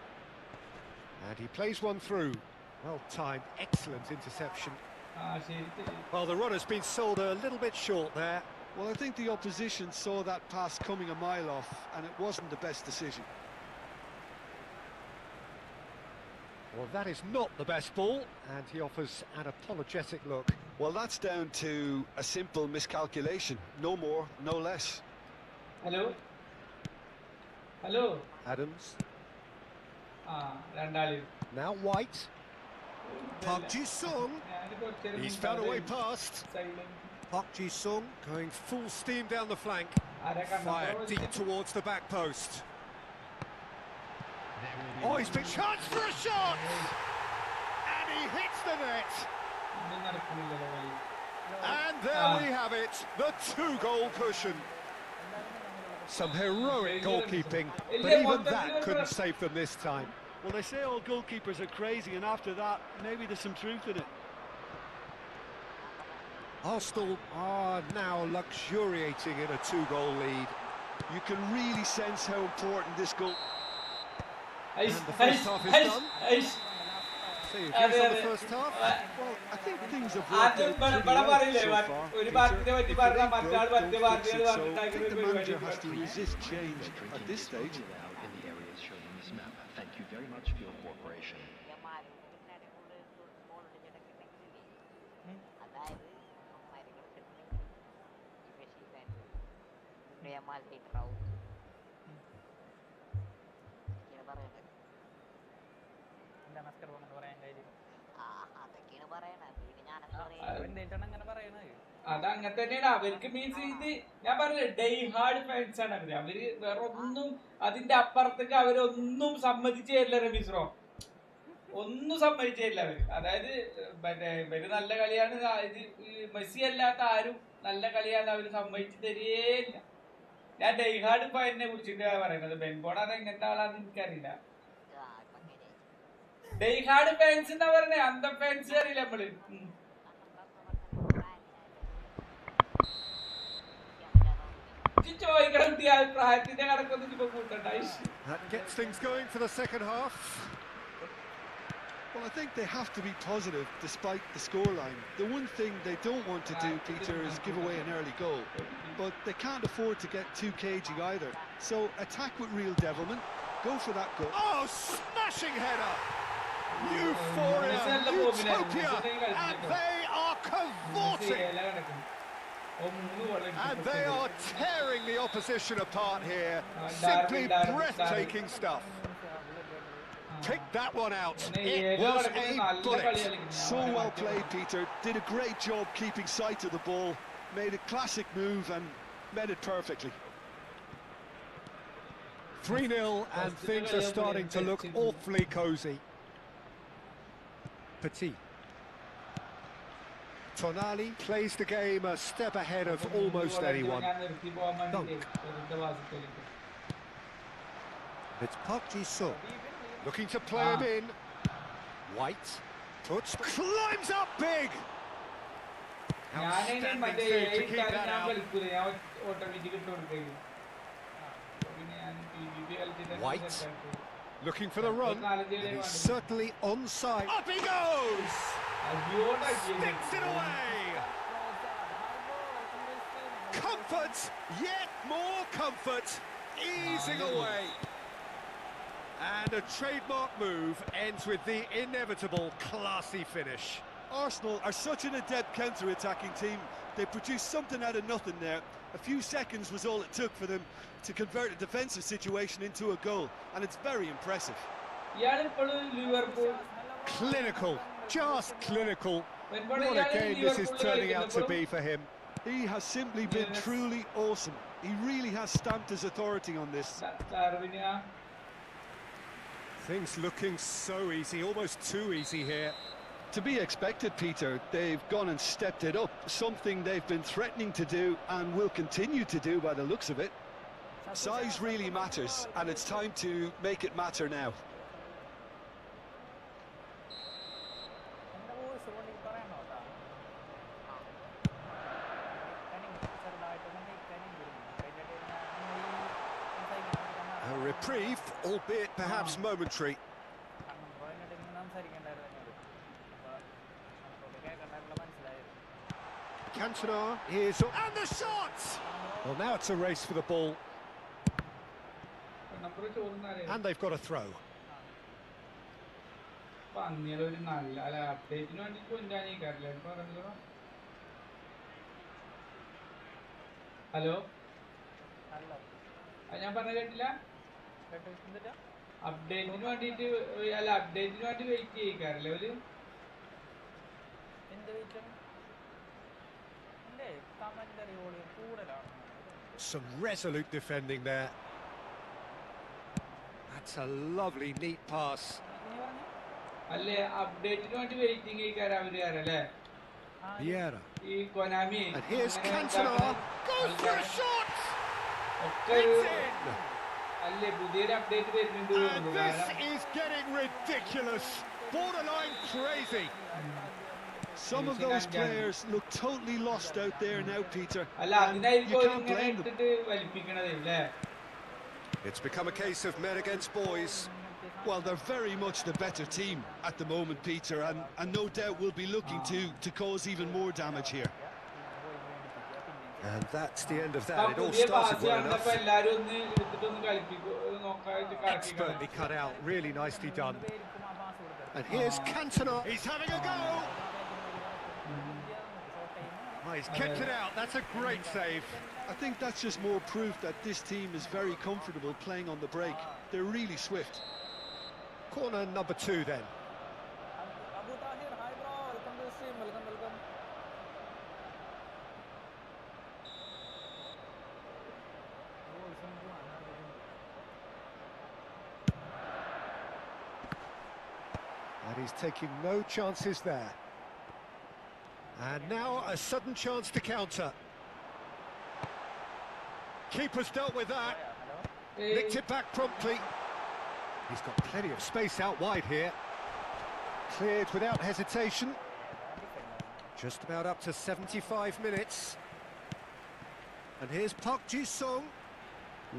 And he plays one through. Well timed, excellent interception. Well, the run has been sold a little bit short there. Well, I think the opposition saw that pass coming a mile off, and it wasn't the best decision. Well, that is not the best ball, and he offers an apologetic look. Well, that's down to a simple miscalculation. No more, no less. Hello. Adams. Now White. Park Ji-sung. He's found a way past. Park Ji-sung going full steam down the flank. Fired deep towards the back post. Oh, he's been charged for a shot! And he hits the net! And there we have it, the 2-goal cushion. Some heroic goalkeeping, but even that couldn't save them this time. Well, they say all goalkeepers are crazy, and after that, maybe there's some truth in it. Arsenal are now luxuriating in a 2-goal lead. You can really sense how important this goal... And the first half is done. So your views on the first half? Well, I think things have worked out pretty well so far, Peter. If they broke, don't fix it, so I think the manager has to resist change at this stage. In the areas shown on this map. Thank you very much for your cooperation. അതങ്ങനെ തന്നെയാണ് അവർക്ക് means ഇത് ഞാൻ പറഞ്ഞില്ലേ die hard fans ആണ് അവര് വേറെ ഒന്നും അതിന്റെ അപ്പുറത്തേക്ക് അവരൊന്നും സമ്മതിച്ചു തരില്ല റമീസ്രോ ഒന്നും സമ്മതിച്ചു തരില്ല അവര് അതായത് മറ്റേ ഇവര് നല്ല കളിയാണ് ഇത് മെസ്സി അല്ലാത്ത ആരും നല്ല കളിയാണ് അവര് സമ്മതിച്ചു തരികയില്ല ഞാൻ ഡൈ ഹാർഡ് ഫാനിനെ കുറിച്ചിട്ടാണ് പറയുന്നത് ബെൻബോൺ അത് എങ്ങനത്തെ ആളാന്ന് എനിക്കറിയില്ല ഡൈ ഹാർഡ് ഫാൻസ് എന്നാ പറഞ്ഞേ അന്ത ഫാൻസ് അറിയില്ല നമ്മള് That gets things going for the second half. Well, I think they have to be positive despite the scoreline. The one thing they don't want to do, Peter, is give away an early goal. But they can't afford to get too cagey either. So attack with real devilment, go for that goal. Oh, smashing header! Euphoria, utopia, and they are cavorting! And they are tearing the opposition apart here. Simply breathtaking stuff. Pick that one out. It was a bullet. So well played, Peter. Did a great job keeping sight of the ball. Made a classic move and met it perfectly. 3-0 and things are starting to look awfully cosy. Petit. Tonali plays the game a step ahead of almost anyone. Dunk. It's Park Ji-sung looking to play him in. White climbs up big. Outstanding save to keep that out. White looking for the run. And he's certainly onside. Up he goes. Sticks it away! Comfort! Yet more comfort! Easing away! And a trademark move ends with the inevitable classy finish. Arsenal are such an adept counter-attacking team. They produced something out of nothing there. A few seconds was all it took for them to convert a defensive situation into a goal, and it's very impressive. Clinical. Just clinical. What a game this is turning out to be for him. He has simply been truly awesome. He really has stamped his authority on this. Things looking so easy, almost too easy here. To be expected, Peter. They've gone and stepped it up, something they've been threatening to do and will continue to do by the looks of it. Size really matters, and it's time to make it matter now. A reprieve, albeit perhaps momentary. Cantona is... And the shot! Well, now it's a race for the ball. And they've got a throw. Hello? ഞാൻ പറഞ്ഞ കേട്ടില്ല അപ്ഡേറ്റിന് വേണ്ടിട്ട് അല്ല അപ്ഡേറ്റിന് വേണ്ടി wait ചെയ്യിക്കാറില്ല അവര് Some resolute defending there. That's a lovely, neat pass. അല്ലേ അപ്ഡേറ്റിന് വേണ്ടി waiting ചെയ്യിക്കാരാ അവര് അല്ലേ Vieira. ഈ Konami And here's Cantona. Goes for a shot. ഒക്കെ It's in. അല്ലേ പുതിയൊരു അപ്ഡേറ്റ് വരുന്നുണ്ട് And this is getting ridiculous. Borderline crazy. Some of those players look totally lost out there now, Peter. അല്ല And അതിനായിരിക്കും you can't ഇങ്ങനെ blame them. ഇട്ടിട്ട് വലിപ്പിക്കണത് അല്ലേ It's become a case of men against boys. Well, they're very much the better team at the moment, Peter, and no doubt will be looking to cause even more damage here. And that's the end of that. It all പുതിയ started pass well കണ്ടപ്പോ enough. എല്ലാരും ഒന്ന് എടുത്തിട്ടൊന്ന് കളിപ്പിക്കും നോക്കായിട്ട് Expertly cut out. Really nicely done. And here's Cantona. He's having a go. Oh, he's kept it out. That's a great save. I think that's just more proof that this team is very comfortable playing on the break. They're really swift. Corner number 2 then. And he's taking no chances there. And now a sudden chance to counter. Keeper's dealt with that. Nicked it back promptly. He's got plenty of space out wide here. Cleared without hesitation. Just about up to 75 minutes. And here's Park Ji-sung.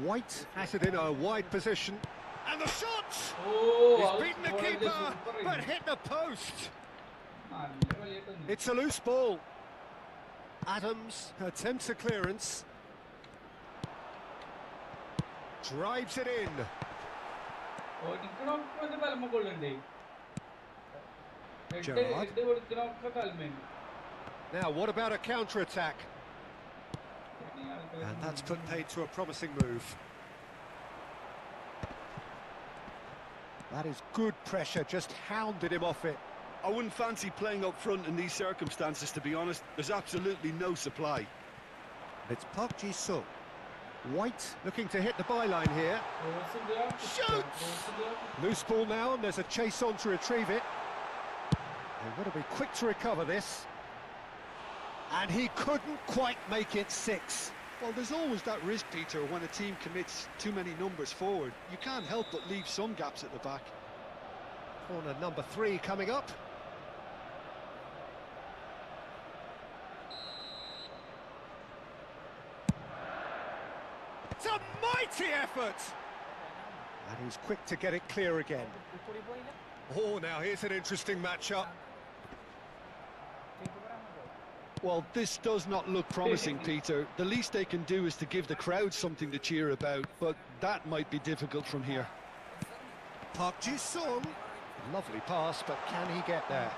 White has it in a wide position. And the shot! He's beaten the keeper, but hit the post. It's a loose ball. Adams attempts a clearance. Drives it in. Gerrard. Now, what about a counter-attack? And that's put paid to a promising move. That is good pressure, just hounded him off it. I wouldn't fancy playing up front in these circumstances, to be honest. There's absolutely no supply. It's Park Ji-sung. White looking to hit the byline here. Shoots! Loose ball now, and there's a chase on to retrieve it. They want to be quick to recover this. And he couldn't quite make it 6. Well, there's always that risk, Peter, when a team commits too many numbers forward. You can't help but leave some gaps at the back. Corner number 3 coming up. It's a mighty effort! And he's quick to get it clear again. Oh, now here's an interesting matchup. Well, this does not look promising, Peter. The least they can do is to give the crowd something to cheer about, but that might be difficult from here. Park Ji-sung. Lovely pass, but can he get there?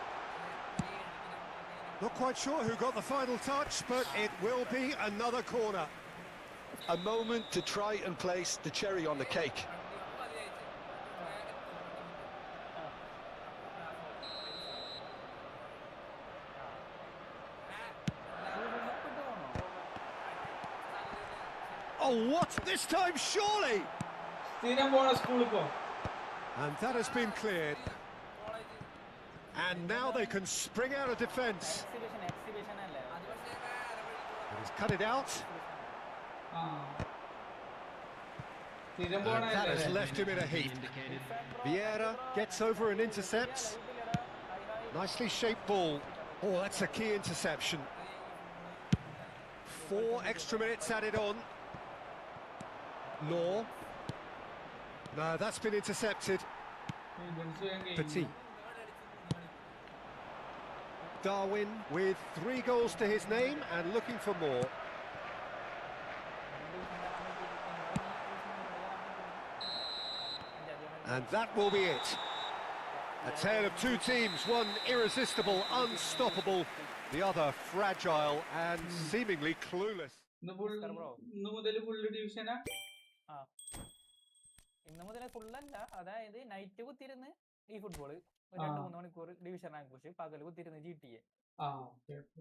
Not quite sure who got the final touch, but it will be another corner. A moment to try and place the cherry on the cake. Oh, what? This time, surely! And that has been cleared. And now they can spring out of defence. And he's cut it out. And that has left him in a heap. Vieira gets over and intercepts. Nicely shaped ball. Oh, that's a key interception. 4 extra minutes added on. Law. No, that's been intercepted. Petit. Darwin with 3 goals to his name and looking for more. And that will be it. A tale of 2 teams, one irresistible, unstoppable, the other fragile and seemingly clueless. ഇന്ന് മുതൽ ഫുള്ളല്ല, അതായത് night കുത്തിരുന്ന് ഈ football 2-3 മണിക്കൂർ division rank push, പകല് കുത്തിരുന്ന് GTA.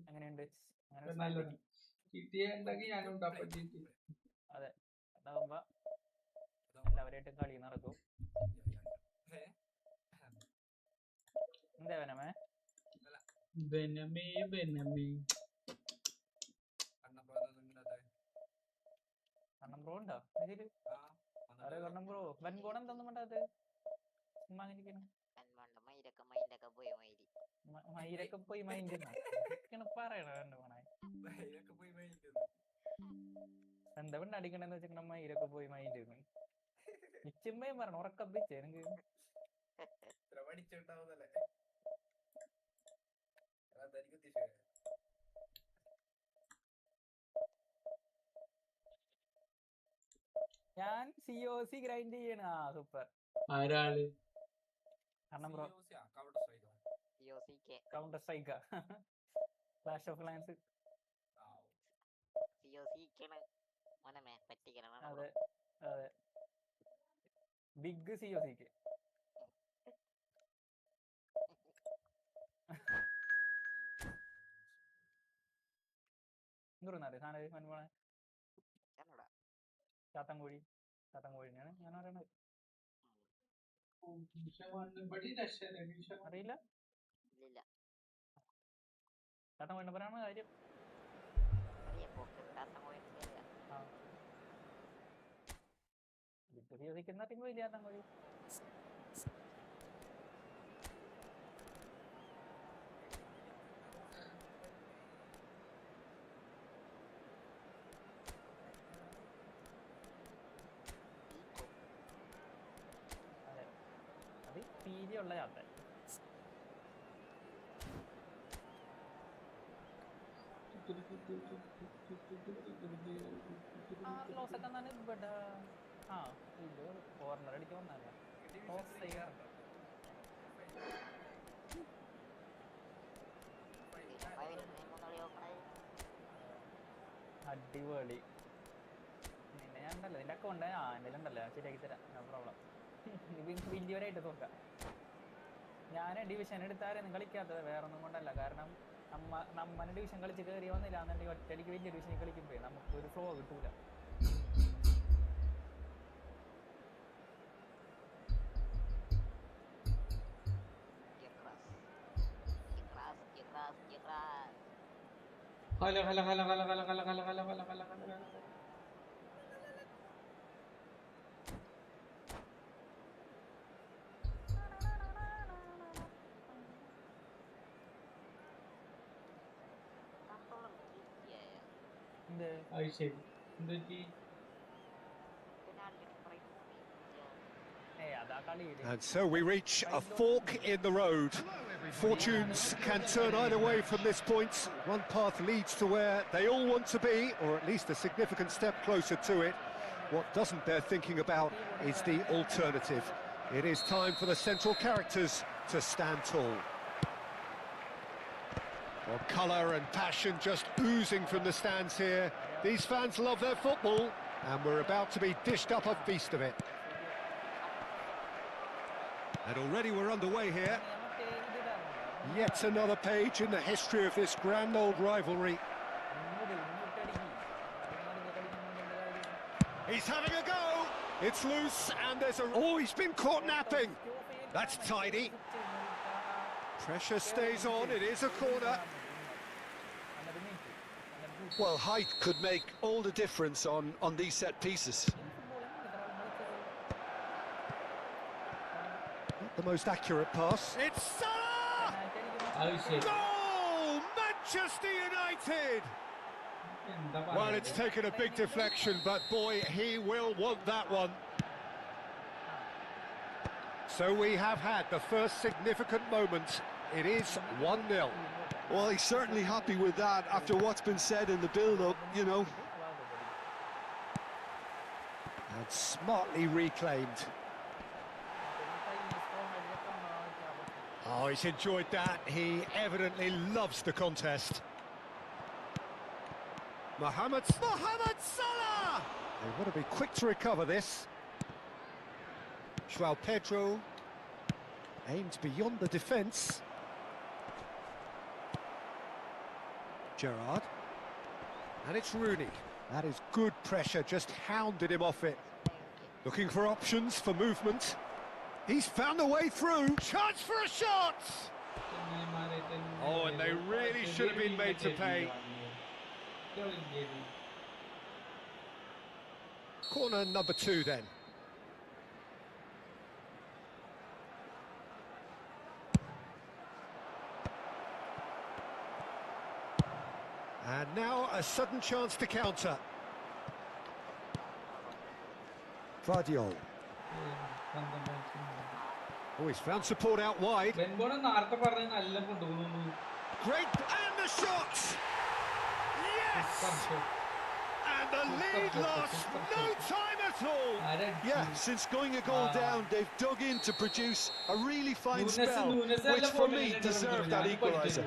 അങ്ങനെയുണ്ട്. കിട്ടിയുണ്ടെങ്കിൽ ഞാനും ഉണ്ടാപ്പറ്റിട്ട്. അതെ, അതാവുമ്പോ എല്ലാവരായിട്ടും കളി നടക്കും. എന്താ വനമേ ബെനമേ ബെനമേ കണ്ണം ബ്രോ ഉണ്ടോ ഇതില്? അതെ കണ്ണം ബ്രോ വൻ ഗുണം എന്തൊന്നും വേണ്ടത് ചുമ്മാ അങ്ങനെ ഇരിക്കണം. മയിലൊക്കെ പോയി മയില് മയിലൊക്കെ പോയി മൈൻഡ് പറയണ എന്റെ മോണെ എന്താ പിന്നെ അടിക്കണെന്ന് വെച്ചിട്ടുണ്ടെ മയിലൊക്കെ പോയി മൈൻഡ് നിച്ചുമ്പയും പറഞ്ഞു ഉറക്കപ്പിച്ചേ എനിക്ക്. ഞാൻ COC ഗ്രൈൻഡ് ചെയ്യണ. സൂപ്പർ. ആരാള്? കാരണം ബ്രോ കൗണ്ടർ സ്ട്രൈക്കാ ക്ലാഷ് ഓഫ് ക്ലാൻസ്. അതെ അതെ ബിഗ് COCക്ക്. എന്തുറന്നാല് സാധനം മൻപോണെ ചാത്തൻകോഴി. ചാത്തൻകോഴിനെയാണ് ഞാൻ പറയണത്. അറിയില്ല ചാത്തൻകോഴിനെ പറയാണ് കാര്യം. COCക്കുന്ന അറിയുമ്പോ ഇല്ല ചാത്തൻകോഴി. അതെ അത് പീലിയുള്ള ചാത്തൻ. ലോസ് ഒക്കെ എന്താണ് ഇവിടെ? ആ ഇത് കോർണർ അടിച്ച് വന്നല്ല. അടിപൊളി. നിന്നെ ഞാൻ ഉണ്ടല്ലോ നിന്റെ അക്കൗണ്ട് എൻ്റെ ഉണ്ടല്ലോ ശരിയാക്കി തരാം. No problem. വലിയവരായിട്ട് നോക്കാം. ഞാൻ ഡിവിഷൻ എടുത്താലും കളിക്കാത്തത് വേറെ ഒന്നും കൊണ്ടല്ല. കാരണം നമ്മനെ ഡിവിഷൻ കളിച്ച് കയറി വന്നില്ല എന്നുണ്ടെങ്കിൽ ഒറ്റയ്ക്ക് വലിയ ഡിവിഷനിൽ കളിക്കുമ്പോഴേ നമുക്ക് ഒരു ഫ്ലോ കിട്ടൂല. Hello hello hello hello hello hello hello hello hello hello hello. ശരി എന്തൊക്കെ And so we reach a fork in the road. Fortunes can turn either way from this point. One path leads to where they all want to be, or at least a significant step closer to it. What doesn't bear thinking about is the alternative. It is time for the central characters to stand tall. Well, colour and passion just oozing from the stands here. These fans love their football, and we're about to be dished up a feast of it. And already we're underway here. Yet another page in the history of this grand old rivalry. He's having a go! It's loose, and there's a... Oh, he's been caught napping! That's tidy. Pressure stays on, it is a corner. Well, height could make all the difference on these set pieces. Not the most accurate pass. It's Salah! Goal! Manchester United! Well, it's taken a big deflection, but boy, he will want that one. So we have had the first significant moment. It is 1-0. Well, he's certainly happy with that after what's been said in the build-up, you know. And smartly reclaimed. Oh, he's enjoyed that. He evidently loves the contest. Mohamed Salah! They've got to be quick to recover this. João Pedro aimed beyond the defence. Gerrard. And it's Rooney. That is good pressure, just hounded him off it. Looking for options for movement. He's found a way through. Chance for a shot! Oh, and they really should have been made to pay. Corner number 2 then. And now a sudden chance to counter. Vardiol. Oh, he's found support out wide. Great, and the shot! Yes! And the lead lost, no time at all! Yeah, since going a goal down, they've dug in to produce a really fine spell, which for me deserved that equaliser.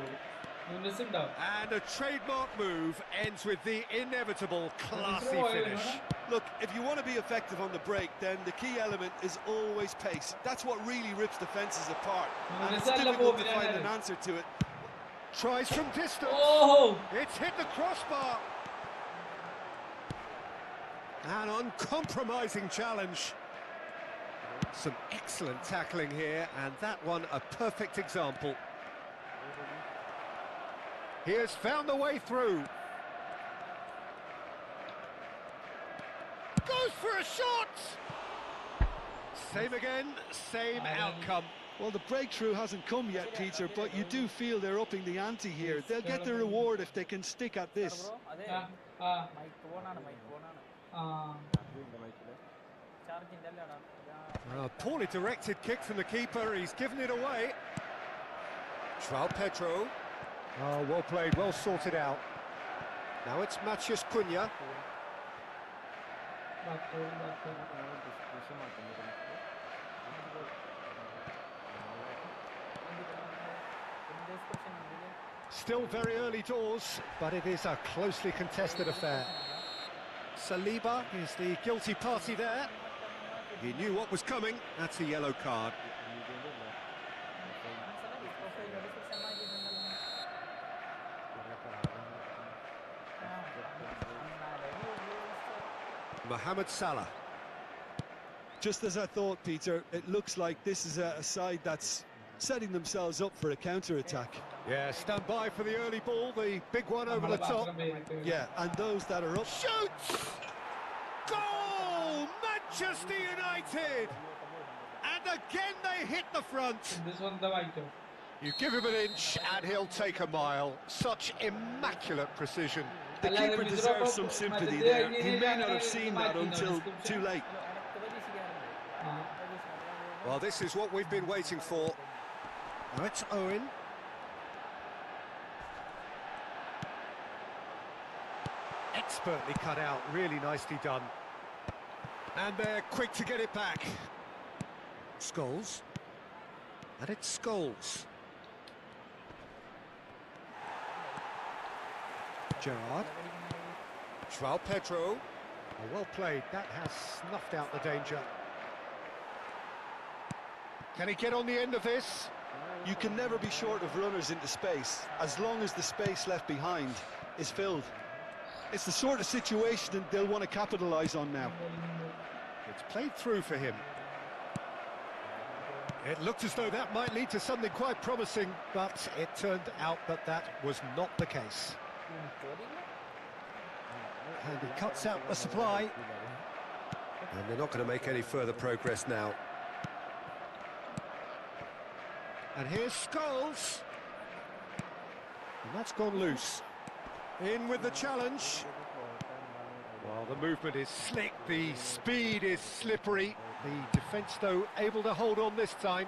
And a trademark move ends with the inevitable classy finish. Look, if you want to be effective on the break, then the key element is always pace. That's what really rips defences apart. And it's difficult to find an answer to it. Tries from distance. Oh! It's hit the crossbar. An uncompromising challenge. Some excellent tackling here, and that one a perfect example. He has found the way through. Goes for a shot! Same again, same outcome. Well, the breakthrough hasn't come yet, Peter, but you do feel they're upping the ante here. They'll get the reward if they can stick at this. A poorly directed kick from the keeper, he's given it away. João Pedro. Oh, well played, well sorted out. Now it's Matheus Cunha. Still very early doors, but it is a closely contested affair. Saliba is the guilty party there. He knew what was coming. That's a yellow card. Mohamed Salah. Just as I thought, Peter, it looks like this is a side that's setting themselves up for a counter-attack. Yeah, stand by for the early ball, the big one over the top. Yeah, and those that are up. Shoots! Goal! Manchester United! And again they hit the front. You give him an inch and he'll take a mile. Such immaculate precision. The keeper deserves some sympathy there. He may not have seen that until too late. Well, this is what we've been waiting for. Now it's Owen. Expertly cut out, really nicely done. And they're quick to get it back. Scholes. And it's Scholes. Gerrard. João Pedro. Oh, well played, that has snuffed out the danger. Can he get on the end of this? You can never be short of runners into space, as long as the space left behind is filled. It's the sort of situation that they'll want to capitalise on now. It's played through for him. It looked as though that might lead to something quite promising, but it turned out that that was not the case. And he cuts out the supply. And they're not going to make any further progress now. And here's Scholes. And that's gone loose. In with the challenge. Well, the movement is slick, the speed is slippery. The defence, though, able to hold on this time.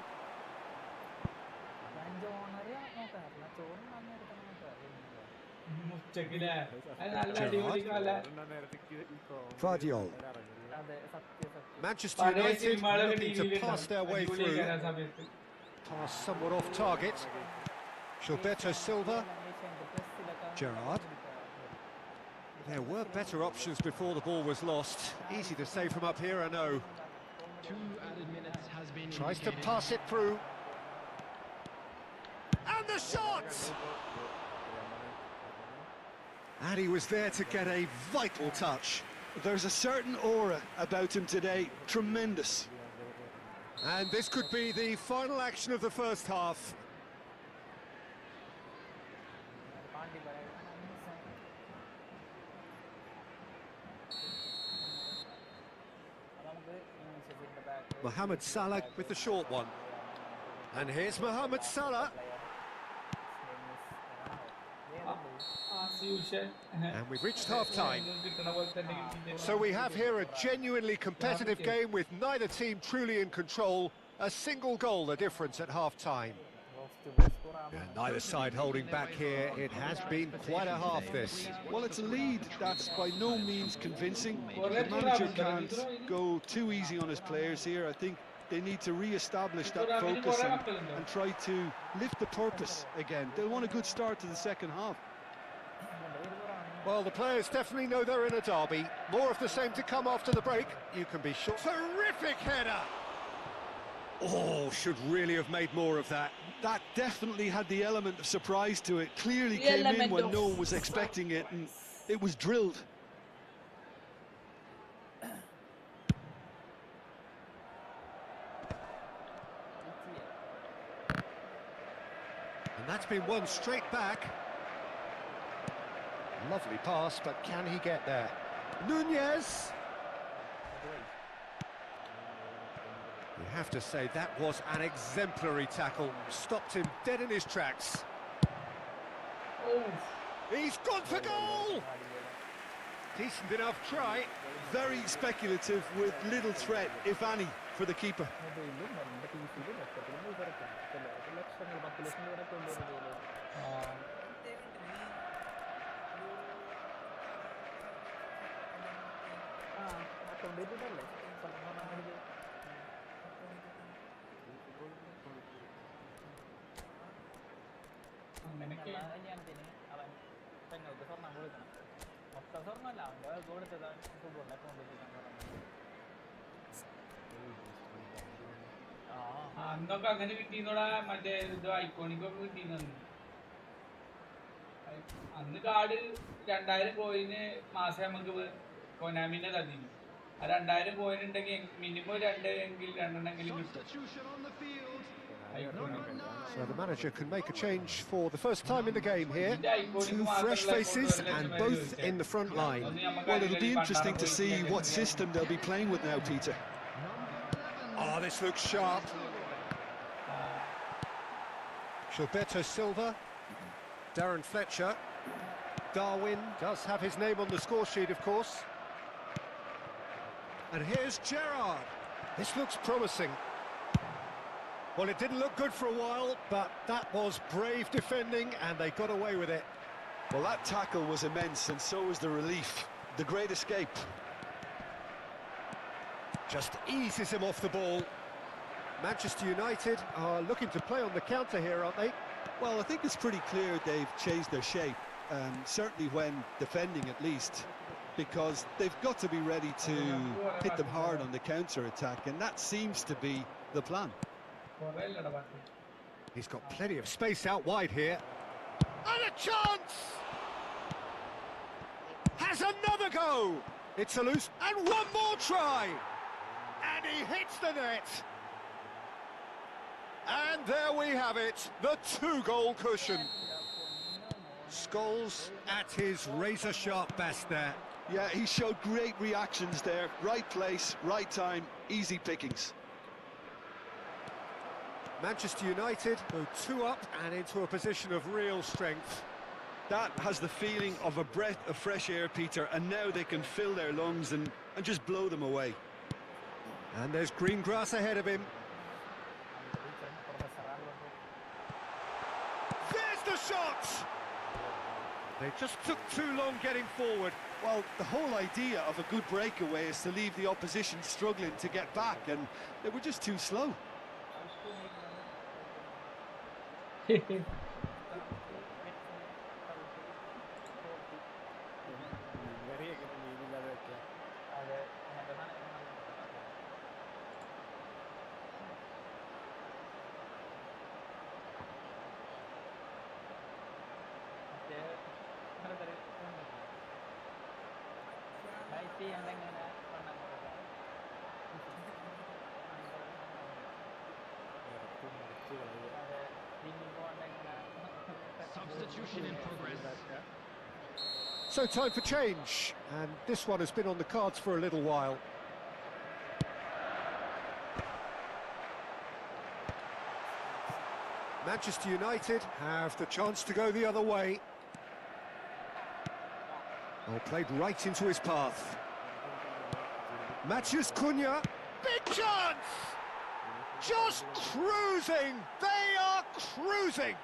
Vardiol. Manchester United looking to pass their way through. Pass somewhat off target. Gilberto Silva. Gerrard. There were better options before the ball was lost. Easy to say from up here, I know. 2 added minutes has been Tries to pass it through. And the shot! And he was there to get a vital touch. There's a certain aura about him today. Tremendous. And this could be the final action of the first half. Mohamed Salah with the short one. And here's Mohamed Salah. As usual. And we've reached half-time. So we have here a genuinely competitive game with neither team truly in control. A single goal the difference at half-time. And neither side holding back here. It has been quite a half, this. Well, it's a lead that's by no means convincing. The manager can't go too easy on his players here. I think they need to re-establish that focus and try to lift the purpose again. They'll want a good start to the second half. Well, the players definitely know they're in a derby. More of the same to come after the break. You can be sure. Terrific header! Oh, should really have made more of that. That definitely had the element of surprise to it. Clearly came in when no one was expecting it, and it was drilled. And that's been won straight back. Lovely pass, but can he get there? Nunez! You have to say that was an exemplary tackle. Stopped him dead in his tracks. Oh. He's gone for goal! Decent enough try. Very speculative with little threat, if any, for the keeper. അന്നൊക്കെ അങ്ങനെ കിട്ടിയെന്നോടാ മറ്റേ ഇത് ഐക്കോണിക്കൊക്കെ കിട്ടിയെന്നു അന്ന് card 2000 കോയിന് മാസം നമുക്ക് കൊനാമിനെ തന്നിരുന്നു ആ 2000 coin ഉണ്ടെങ്കിൽ മിനിമം 2 എങ്കിൽ 2 എങ്കിലും കിട്ടും. So the manager can make a change for the first time in the game here. Two fresh faces and both in the front line. Well, it'll be interesting to see what system they'll be playing with now, Peter. Oh, this looks sharp. Gilberto Silva, Darren Fletcher, Darwin does have his name on the score sheet, of course. And here's Gerrard. This looks promising. Well, it didn't look good for a while, but that was brave defending and they got away with it. Well, that tackle was immense, and so was the relief. The great escape. Just eases him off the ball. Manchester United are looking to play on the counter here, aren't they? Well, I think it's pretty clear they've changed their shape, certainly when defending at least, because they've got to be ready to hit them hard on the counter-attack, and that seems to be the plan. He's got plenty of space out wide here. And a chance! Has another go! It's a loose, and one more try! And he hits the net! And there we have it, the 2-goal cushion. Scholes at his razor-sharp best there. Yeah, he showed great reactions there. Right place, right time, easy pickings. Manchester United go 2 up and into a position of real strength. That has the feeling of a breath of fresh air, Peter, and now they can fill their lungs and just blow them away. And there's green grass ahead of him. There's the shot! They just took too long getting forward. Well, the whole idea of a good breakaway is to leave the opposition struggling to get back, and they were just too slow. Substitution in progress. So time for change, and this one has been on the cards for a little while. Manchester United have the chance to go the other way. Oh, played right into his path. Matheus Cunha, big chance! Just cruising, they are cruising!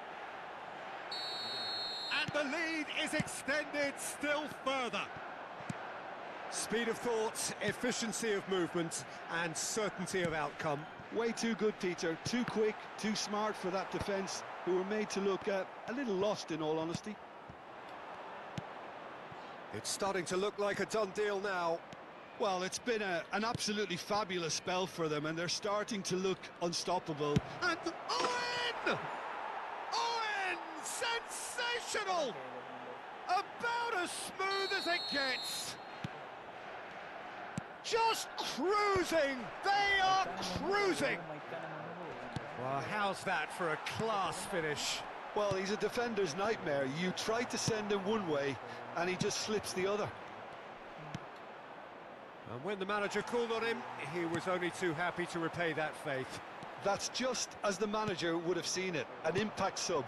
And the lead is extended still further. Speed of thought, efficiency of movement, and certainty of outcome. Way too good, Peter. Too quick, too smart for that defence, who were made to look a little lost, in all honesty. It's starting to look like a done deal now. Well, it's been an absolutely fabulous spell for them, and they're starting to look unstoppable. And Owen! Owen! Sensational! About as smooth as it gets. Just cruising! They are cruising! Well, how's that for a class finish? Well, he's a defender's nightmare. You try to send him one way, and he just slips the other. And when the manager called on him, he was only too happy to repay that faith. That's just as the manager would have seen it, an impact sub.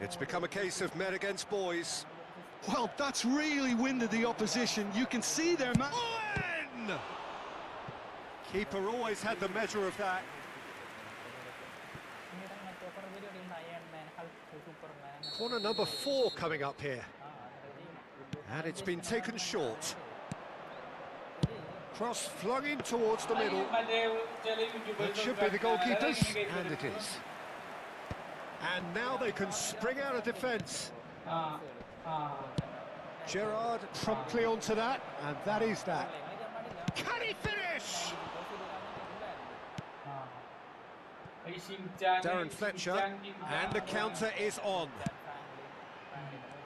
It's become a case of men against boys. Well, that's really winded the opposition. You can see their man. Owen! Keeper always had the measure of that. Corner number 4 coming up here. And it's been taken short. Cross flung in towards the middle. That should be the goalkeepers, and it is. And now they can spring out of defence. Gerrard promptly onto that, and that is that. Can he finish? Darren Fletcher, and the counter is on.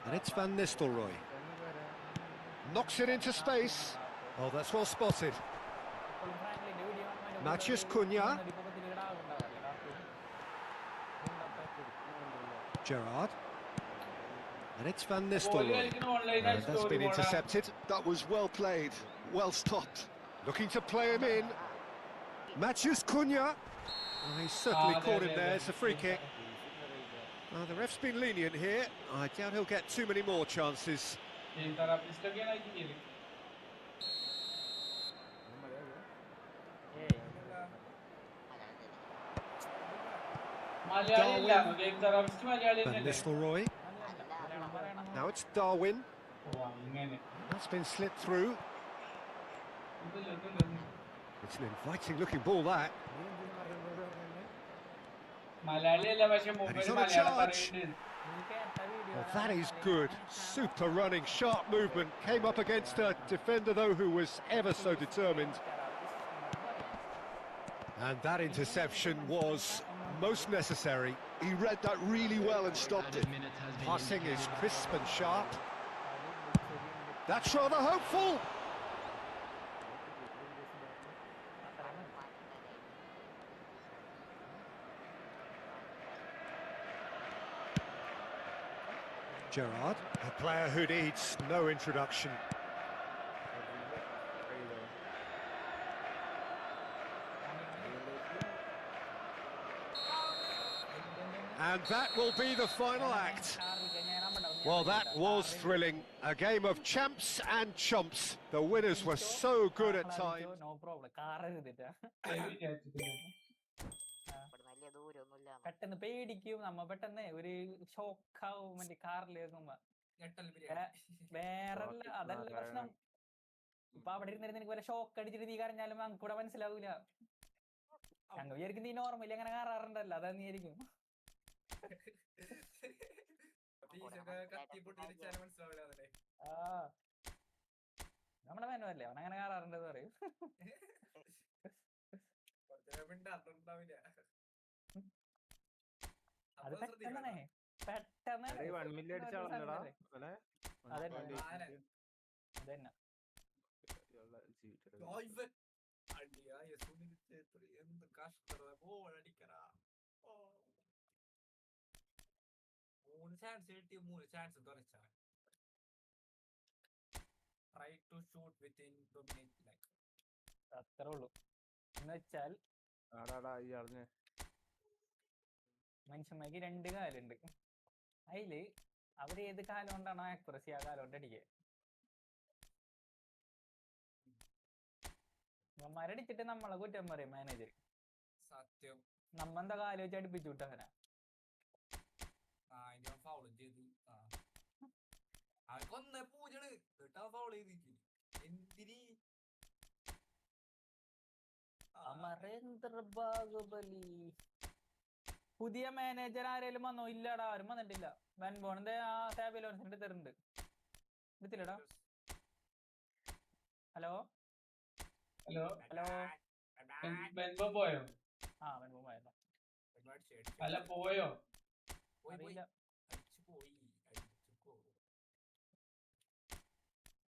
And it's Van Nistelrooy. Knocks it into space. Oh, that's well spotted. Matheus Cunha. Gerrard. And it's Van Nistelrooy. And that's been intercepted. That was well played, well stopped. Looking to play him in. Matheus Cunha. Oh, he's certainly caught him there. It's a free kick. The ref's been lenient here. I doubt he'll get too many more chances. Van Nistelrooy. Now it's Darwin. That's been slipped through. It's an inviting looking ball, that. And he's on a charge. Well, that is good. Super running, sharp movement. Came up against a defender, though, who was ever so determined. And that interception was most necessary. He read that really well and stopped it. Passing is crisp and sharp. That's rather hopeful. Gerrard, a player who needs no introduction. And that will be the final act. Well, that was thrilling. A game of champs and chumps. The winners were so good at times. പെട്ടെന്ന് പേടിക്കും നമ്മ പെട്ടെന്ന് ഒരു ഷോക്കാവും മറ്റേ കാറിൽ കേൾക്കുമ്പോ വേറെ അതല്ല പ്രശ്നം. ഇപ്പൊ അവിടെ ഇരുന്നിരുന്ന് എനിക്ക് വല്ല ഷോക്ക് അടിച്ചിട്ട് നീ കരഞ്ഞാലും നമുക്ക് കൂടെ മനസ്സിലാവൂല. ഞങ്ങൾ വിചാരിക്കും നീ നോർമലി അങ്ങനെ കാറാറുണ്ടല്ലോ, അതാ നീ ആയിരിക്കും. നമ്മളെ മേനല്ലേ അവൻ അങ്ങനെ കാറാറുണ്ടെന്ന് പറയും. അത് പെട്ടെന്നേ പെട്ടെന്ന് അതന്നെ എന്ത് കഷ്ട ബോളടിക്കടാ. 3 ചാൻസ് കിട്ടി, 3 ചാൻസ് തുറച്ച. Try to shoot within dominate like. അത്രേ ഉള്ളൂ. എന്ന് വെച്ചാൽ മനുഷ്യന്മാർക്ക് 2 കാലുണ്ട്. അതില് അവര് ഏത് കാലം കൊണ്ടാണോ ആക്യുറസി ആ കാലം കൊണ്ട് അടിക്കുക. മരടിച്ചിട്ട് നമ്മളെ കുറ്റം പറയും മാനേജർ. സത്യം. നമ്മെന്താ കാലം വെച്ച് അടുപ്പിച്ചു വിട്ടവനാ. ഫൗളും ചെയ്തു. അവർക്ക് 1-0 കേട്ടാ ഫൗൾ ചെയ്തിരിക്കും. എന്തിന് അമരേന്ദ്ര ബാഹുബലി. പുതിയ മാനേജർ ആരേലും വന്നോ? ഇല്ലടാ, ആരും വന്നിട്ടില്ല. വെൻബോണിന്റെ ആ സാബിലോൻസിന്റെ തെറുണ്ട് എടുത്തില്ലടാ. ഹലോ ഹലോ ഹലോ വെൻബോ പോയോ? ആ വെൻബോ പോയല്ലോ. അല്ല പോയോ? അറിയില്ല.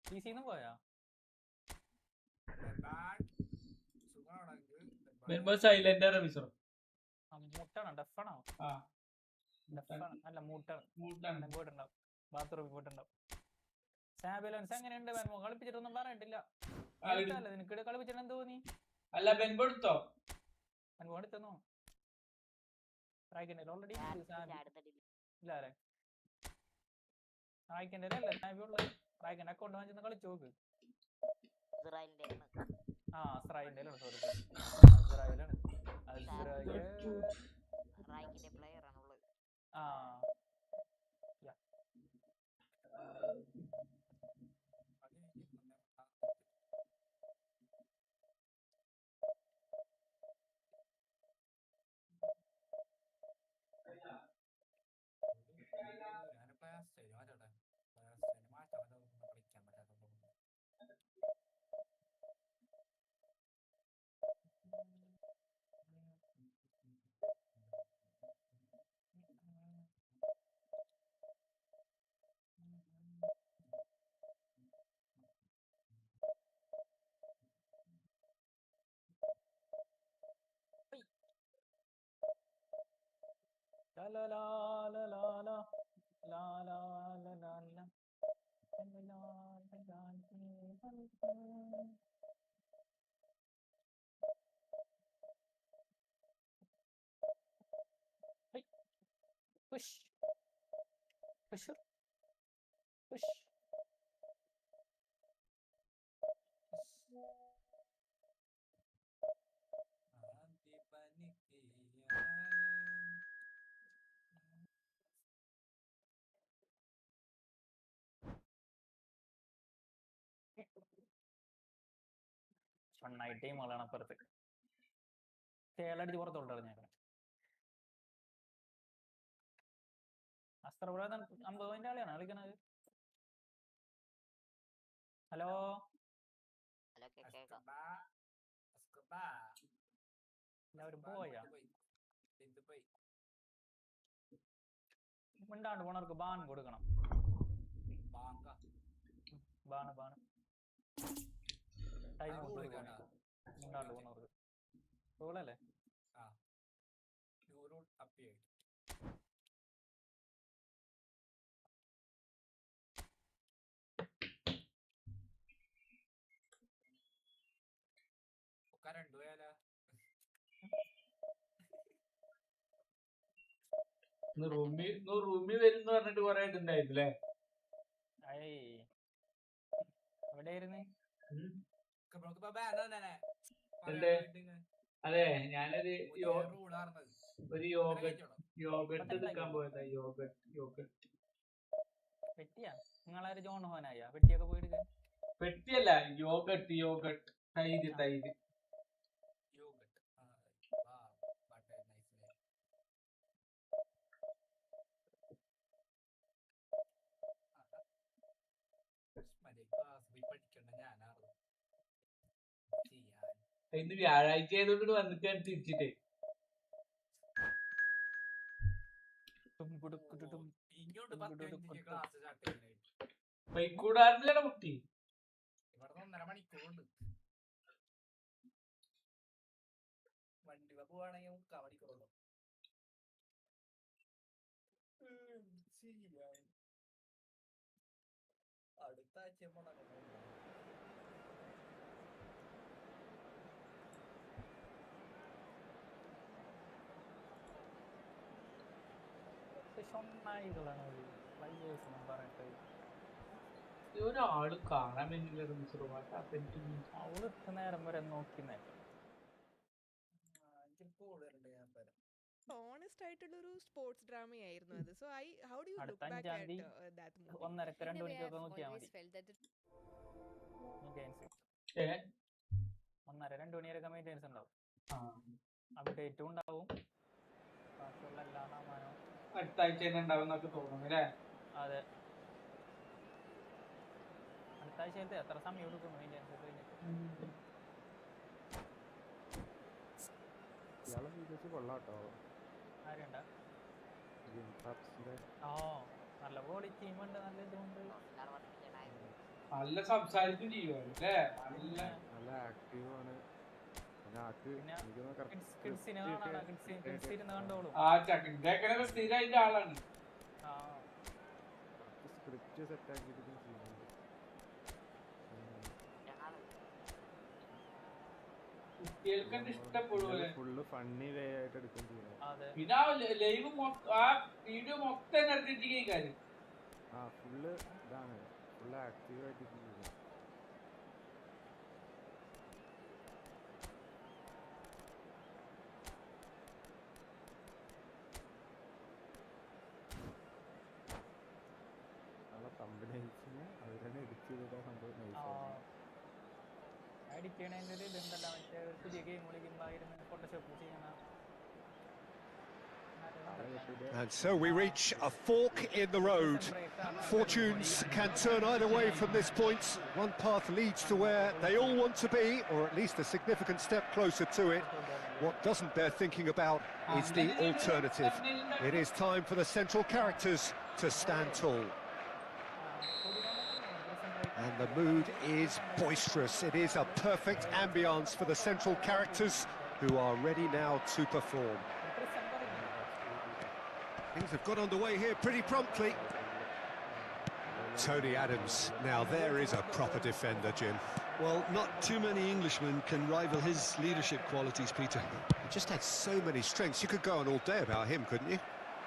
PC-ന്ന് പോയാ? വെൻബോ സൈലന്റ് ആണ് മിസ്റ്റർ. മൂട്ടാണോ ഡെഫാണോ? അല്ല മൂട്ടാണ്. പോയിട്ടുണ്ടാവും, ബാത്റൂമിൽ പോയിട്ടുണ്ടാവും. സാബിലോൻസ് എങ്ങനെയുണ്ട്? വെൻബോ കളിപ്പിച്ചിട്ടൊന്നും പറഞ്ഞിട്ടില്ല. നിനക്ക് കളിപ്പിച്ചിട്ട് തോന്നി? അല്ല വെൻബോ എടുത്തോ? വെൻബോ എടുത്തോ? ഓൾറെഡി ഇല്ല അല്ലേ? റായിക്കൻ്റെ അല്ലേ സാബി ഉള്ളത്? റായിക്കൻ്റെ അക്കൗണ്ട് വാങ്ങിച്ചൊന്ന് കളിച്ചു നോക്ക്. ആ അസ്രായിൻ്റെ സോറി അസ്രായിലാണ്. ആ la la la la la la la la la la. Push push push. ഫണ്ണായി ടീമുകളാണ് അപ്പുറത്ത്. തേളടിച്ച് പുറത്തോട്ട് ഞാൻ അസ്ത്രപ്രേതം 50 ആളെയാണ് കളിക്കണത്. ഹലോ എല്ലാവരും പോയാ? മിണ്ടാണ്ട് പോണവർക്ക് ബാൻ കൊടുക്കണം. ബാണ് ടൈം മിണ്ടാണ്ട് പോണവർക്ക് റൂളല്ലേ? റൂമിൽ വരുന്ന പറഞ്ഞിട്ട് കൊറേ ഇതുണ്ടായിരുന്നില്ലേ? എവിടെയായിരുന്നു? അതെ ഞാനൊരു യോഗട്ട് എടുക്കാൻ പോയതാ. യോഗട്ട് പെട്ടിയാ? നിങ്ങളാര് ജോൺ ഹോനായ പെട്ടിയൊക്കെ പോയെടുക്കാൻ? പെട്ടിയല്ല, യോഗട്ട് തൈര്. ഇന്ന് വ്യാഴാഴ്ച ആയതുകൊണ്ട് വന്നിട്ടാണ് തിരിച്ചിട്ടേ. കൂടാറില്ലട കുട്ടി. 1.5 മണിക്കൂറുണ്ട്. വണ്ടി പോവാണെങ്കിൽ 3/4 മണിക്കൂറുള്ളൂ. അടുത്ത ആഴ്ച ഒരാള് കാണാൻ വേണ്ടിയില്ല അവള് ഇത്ര നേരം വരെ നോക്കി ഓണസ്റ്റ് ആയിട്ടുള്ള ഒരു സ്പോർട്സ് ഡ്രാമ ആയിരുന്നു അത്. So how do you look back അടുത്ത 5 അറ്റ് ദാറ്റ് മൂവി? 1:30-2 മണിക്കൊക്കെ നോക്കിയാൽ മതി. 1:30-2 മണി വരെയൊക്കെ മെയിൻ്റെനൻസ് ഉണ്ടാവും. അപ്ഡേറ്റും ഉണ്ടാവും. ബാക്കിയുള്ള എല്ലാ സാമാനവും അടുത്ത ആഴ്ച തന്നെ ഉണ്ടാവും എന്നൊക്കെ തോന്നുന്നു അല്ലേ? അതെ, അടുത്ത ആഴ്ച എത്ര സമയം എടുക്കും മെയിൻ്റെനൻസ് കഴിഞ്ഞിട്ട്? ആരുണ്ടാ? നല്ല ക്വാളിറ്റി ഉണ്ട്, നല്ല ഇതുണ്ട്. നല്ല സംസാരിക്കും ചെയ്യുവാണ് അല്ലേ? നല്ല കിഡ്സിന് കാണാനാ, കിഡ്സ് ഇരുന്ന് കണ്ടോളും. ആ ചക്കിന്റെ സ്ഥിരമായിട്ട് ആളാണ്. കുട്ടികൾക്ക് ഇഷ്ടപ്പെടും. പിന്നെ ആ ലൈവ് ആ വീഡിയോ മൊത്തം എനർജറ്റിക് കാര്യം. And so we reach a fork in the road. Fortunes can turn either way from this point. One path leads to where they all want to be, or at least a significant step closer to it. What doesn't bear thinking about is the alternative. It is time for the central characters to stand tall. And the mood is boisterous. It is a perfect ambience for the central characters who are ready now to perform. Things have got underway here pretty promptly. Tony Adams, now there is a proper defender, Jim. Well, not too many Englishmen can rival his leadership qualities, Peter. He just had so many strengths. You could go on all day about him, couldn't you?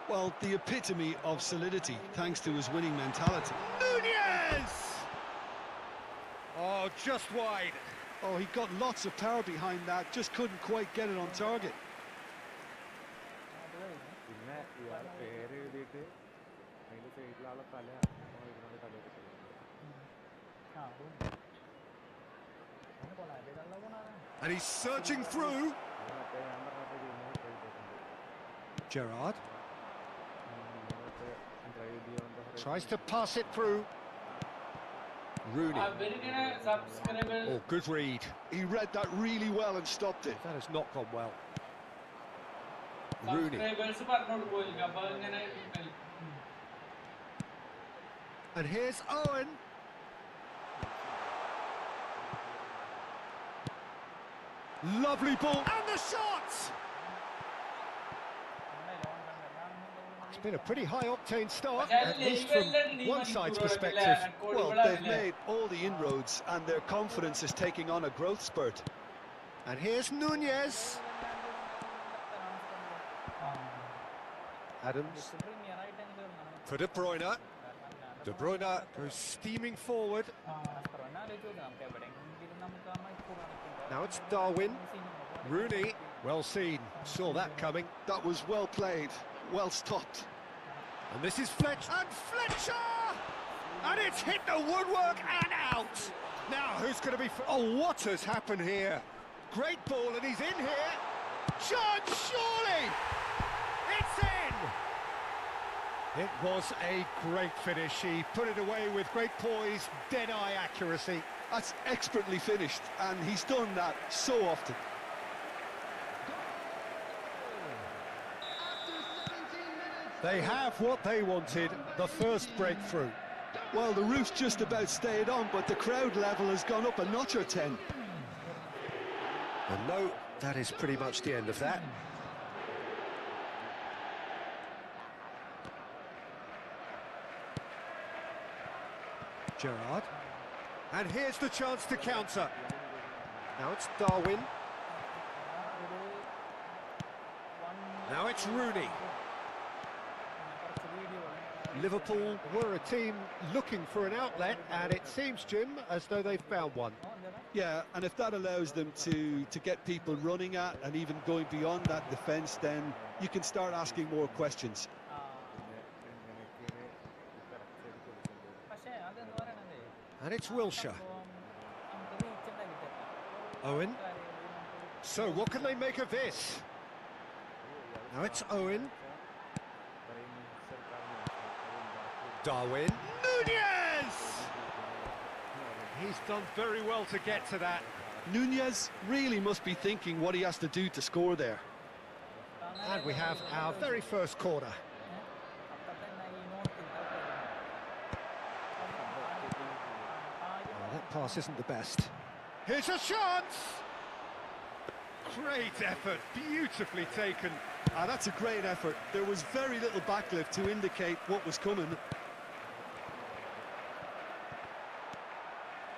Well, the epitome of solidity, thanks to his winning mentality. Nunez! Oh, just wide. Oh, he got lots of power behind that, just couldn't quite get it on target. And he's surging through. Gerrard tries to pass it through. Rooney. Oh, good read. He read that really well and stopped it. That has not gone well. Rooney. And here's Owen. Lovely ball. And the shot! It's been a pretty high-octane start, at least from one side's perspective. Well, they've made all the inroads and their confidence is taking on a growth spurt. And here's Nunez. Adams. For De Bruyne. De Bruyne goes steaming forward. Now it's Darwin. Rooney, well seen, saw that coming. That was well played, well stopped. And this is Fletcher. And Fletcher! And it's hit the woodwork and out. Now, who's going to be... Oh, what has happened here? Great ball, and he's in here. John, surely! It's in! It was a great finish. He put it away with great poise, dead-eye accuracy. That's expertly finished, and he's done that so often. They have what they wanted, the first breakthrough. Well, the roof's just about stayed on, but the crowd level has gone up a notch or 10. And no, that is pretty much the end of that. Gerrard. And here's the chance to counter. Now it's Darwin. Now it's Rooney. Liverpool were a team looking for an outlet, and it seems, Jim, as though they've found one. Yeah, and if that allows them to get people running at and even going beyond that defence, then you can start asking more questions. And it's Wilshere. Owen. So what can they make of this? Now it's Owen. Darwin. Nunez! He's done very well to get to that. Nunez really must be thinking what he has to do to score there. And we have our very first corner. Well, that pass isn't the best. Here's a chance! Great effort, beautifully taken. That's a great effort. There was very little backlift to indicate what was coming.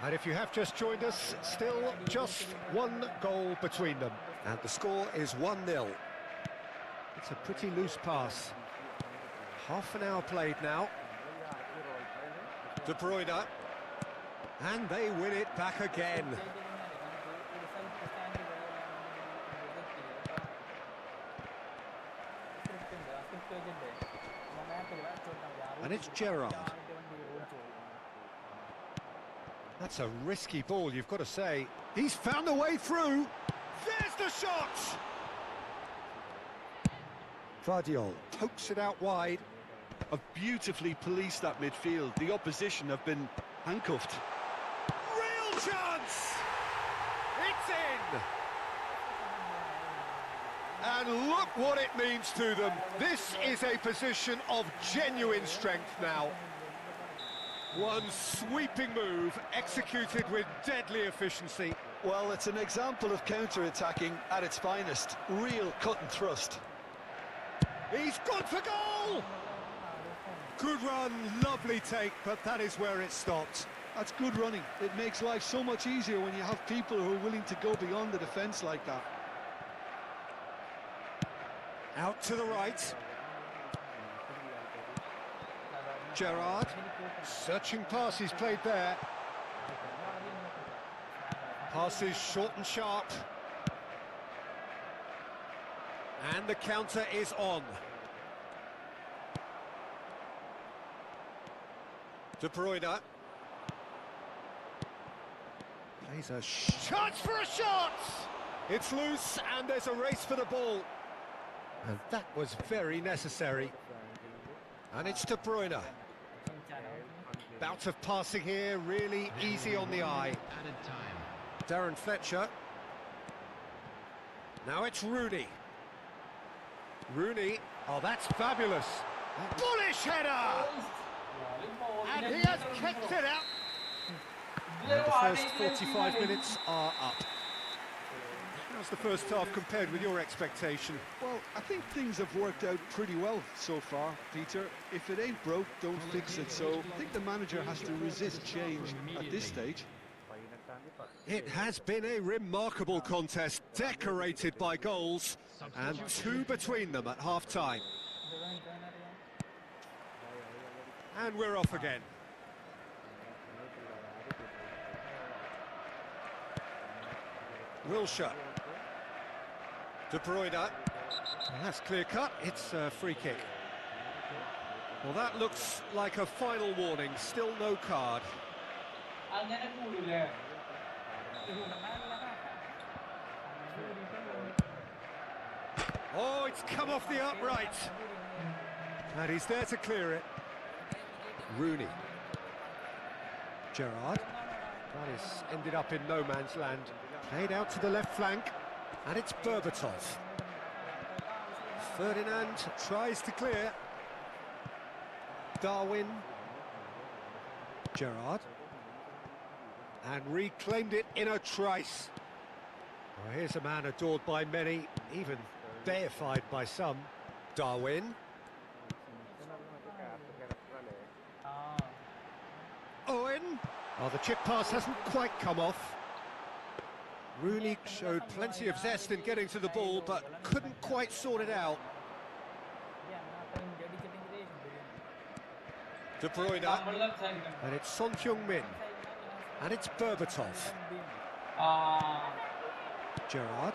And if you have just joined us, still just one goal between them. And the score is 1-0. It's a pretty loose pass. Half an hour played now. De Bruyne. And they win it back again. And it's Gerrard. That's a risky ball, you've got to say. He's found a way through. There's the shot! Vardiol pokes it out wide. Have beautifully policed that midfield. The opposition have been handcuffed. Real chance! It's in! And look what it means to them. This is a position of genuine strength now. One sweeping move, executed with deadly efficiency. Well, it's an example of counter-attacking at its finest. Real cut and thrust. He's gone for goal! Good run, lovely take, but that is where it stopped. That's good running. It makes life so much easier when you have people who are willing to go beyond the defence like that. Out to the right. Gerrard. Searching pass he's played there. Passes short and sharp. And the counter is on. De Bruyne. Plays a chance for a shot! It's loose and there's a race for the ball. And that was very necessary. And it's De Bruyne. Bout of passing here, really easy on the eye. Darren Fletcher. Now it's Rooney. Rooney, oh that's fabulous. Bullish header! And he has kicked it out. And the first 45 minutes are up. How's the first half compared with your expectation? Well, I think things have worked out pretty well so far, Peter. If it ain't broke, don't fix it. So I think the manager has to resist change at this stage. It has been a remarkable contest, decorated by goals, and two between them at half-time. And we're off again. Wilshere. De Bruyne. Well, that's clear cut. It's a free kick. Well, that looks like a final warning. Still no card. Oh, it's come off the upright. And he's there to clear it. Rooney. Gerrard. That is ended up in no man's land. Played out to the left flank. And it's Berbatov. Ferdinand tries to clear. Darwin. Gerrard. And reclaimed it in a trice. Well, here's a man adored by many, even deified by some. Darwin. Owen. Oh, the chip pass hasn't quite come off. Rooney showed plenty of zest in getting to the ball, but couldn't quite sort it out. De Bruyne. And it's Son Heung-min. And it's Berbatov. Gerrard.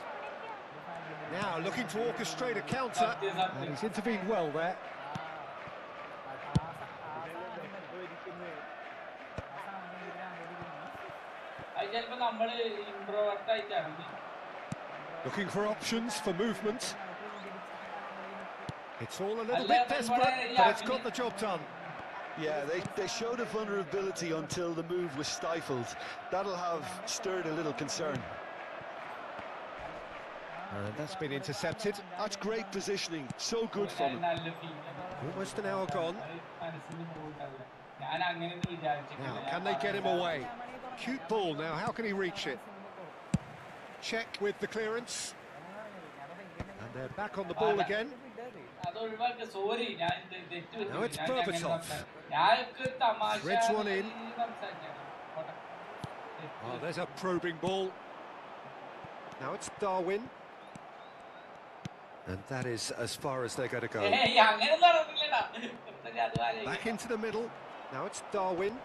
Now looking to orchestrate a counter. And he's intervened well there. Looking for options for movement. It's all a little bit desperate, but it's got the job done. Yeah, they showed a vulnerability until the move was stifled. That'll have stirred a little concern. And that's been intercepted. That's great positioning, so good from him. Almost an hour gone. Now, can they get him away? Cute ball now, how can he reach it? Check with the clearance. And they're back on the ball again. Now it's Berbatov. Threads one in. Oh, there's a probing ball. Now it's Darwin. And that is as far as they're going to go. Back into the middle. Now it's Darwin.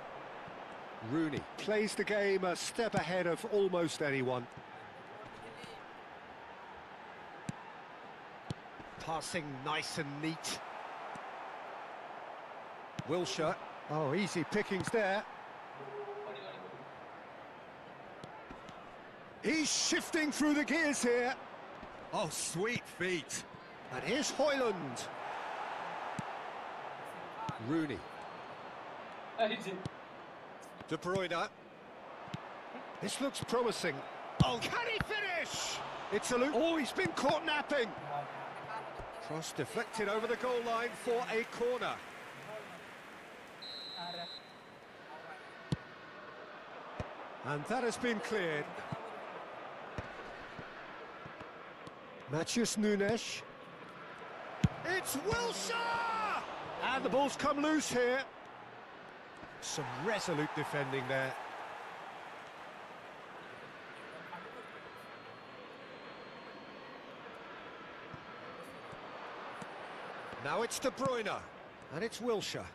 Rooney plays the game a step ahead of almost anyone. Passing nice and neat. Wilshere. Oh, easy pickings there. He's shifting through the gears here. Oh, sweet feet. And here's Højlund. Rooney. De Bruyne. This looks promising. Oh, can he finish? It's a loop. Oh, he's been caught napping. Cross deflected over the goal line for a corner. And that has been cleared. Matheus Nunes. It's Wilshere! And the ball's come loose here. Some resolute defending there. Now it's De Bruyne, and it's Wilshere.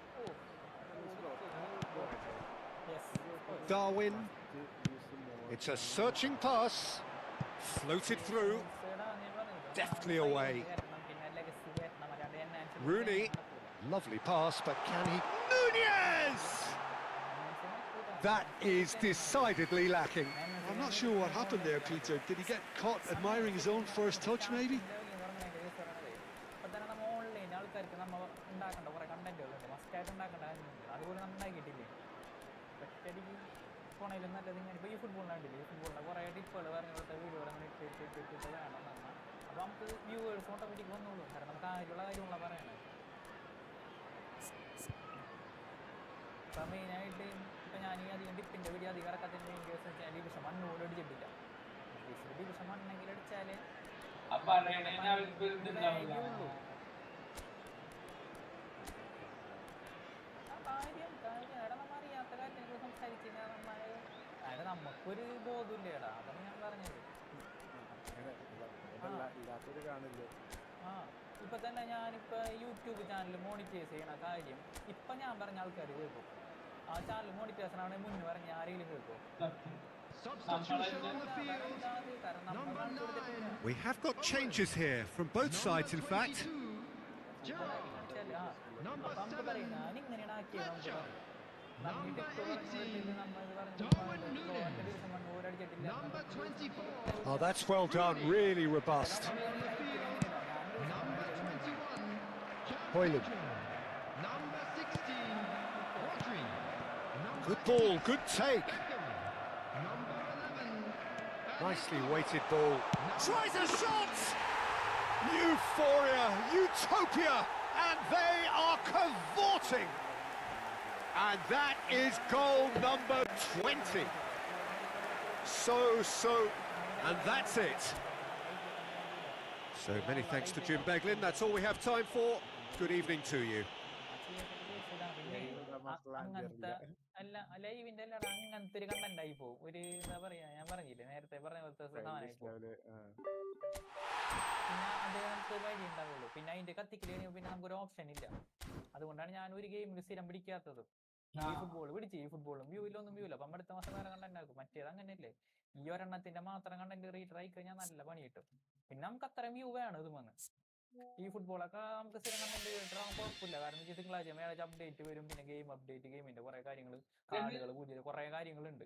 Darwin. It's a searching pass. Floated through. Deftly away. Rooney. Lovely pass, but can he... Nunez! That is decidedly lacking. I'm not sure what happened there, Peter. Did he get caught admiring his own first touch, maybe? YouTube channel monetize ചെയ്യണ കാര്യം ഇപ്പൊ ഞാൻ പറഞ്ഞ ആൾക്കാർ കേൾക്കും ആ channel monetisation ആണ് മുന്നേ പറഞ്ഞ ആരെങ്കിലും കേൾക്കും We have got changes here from both sides, in fact. Oh, that's well done, really robust. Højlund. Good ball, good take. Nicely weighted ball. Tries a shot! Euphoria, utopia, and they are cavorting. And that is goal number 20. And that's it. So many thanks to Jim Beglin. That's all we have time for. Good evening to you. അങ്ങനത്തെ ലൈവിന്റെ അങ്ങനത്തെ ഒരു content ആയി പോകും. ഒരു എന്താ പറയാ, ഞാൻ പറഞ്ഞില്ലേ നേരത്തെ പറഞ്ഞ പോലത്തെ സാധനമായി പോകും. പിന്നെ അതേപോലത്തെ വഴി ഉണ്ടാവുള്ളൂ. പിന്നെ അതിന്റെ കത്തിക്കല് കഴിഞ്ഞാൽ പിന്നെ നമുക്കൊരു ഓപ്ഷൻ ഇല്ല. അതുകൊണ്ടാണ് ഞാൻ ഒരു ഗെയിമിൽ സ്ഥിരം പിടിക്കാത്തത്. ഈ ഫുട്ബോൾ പിടിച്ച് ഈ ഫുട്ബോളും വ്യൂവിലൊന്നും വ്യൂല. അപ്പം അടുത്ത മാസം വേറെ കണ്ടന്റ് ആക്കും. മറ്റേത് അങ്ങനെയല്ലേ, ഈ ഒരെണ്ണത്തിന്റെ മാത്രം കണ്ടന്റ് റീഡർ ആയി കഴിഞ്ഞാൽ നല്ല പണി കിട്ടും. പിന്നെ നമുക്ക് അത്രയും വ്യൂ വേണം ഇത് വന്ന്. ഈ ഫുട്ബോളൊക്കെ നമുക്ക് സ്ഥിരം കണ്ടന്റ് കുഴപ്പമില്ല. കാരണം ഈ തിങ്കളാഴ്ച മേളാഴ്ച അപ്ഡേറ്റ് വരും. പിന്നെ ഗെയിം അപ്ഡേറ്റ്, ഗെയിമിന്റെ കുറെ കാര്യങ്ങൾ, കാർഡുകൾ, പുതിയ കുറെ കാര്യങ്ങളുണ്ട്.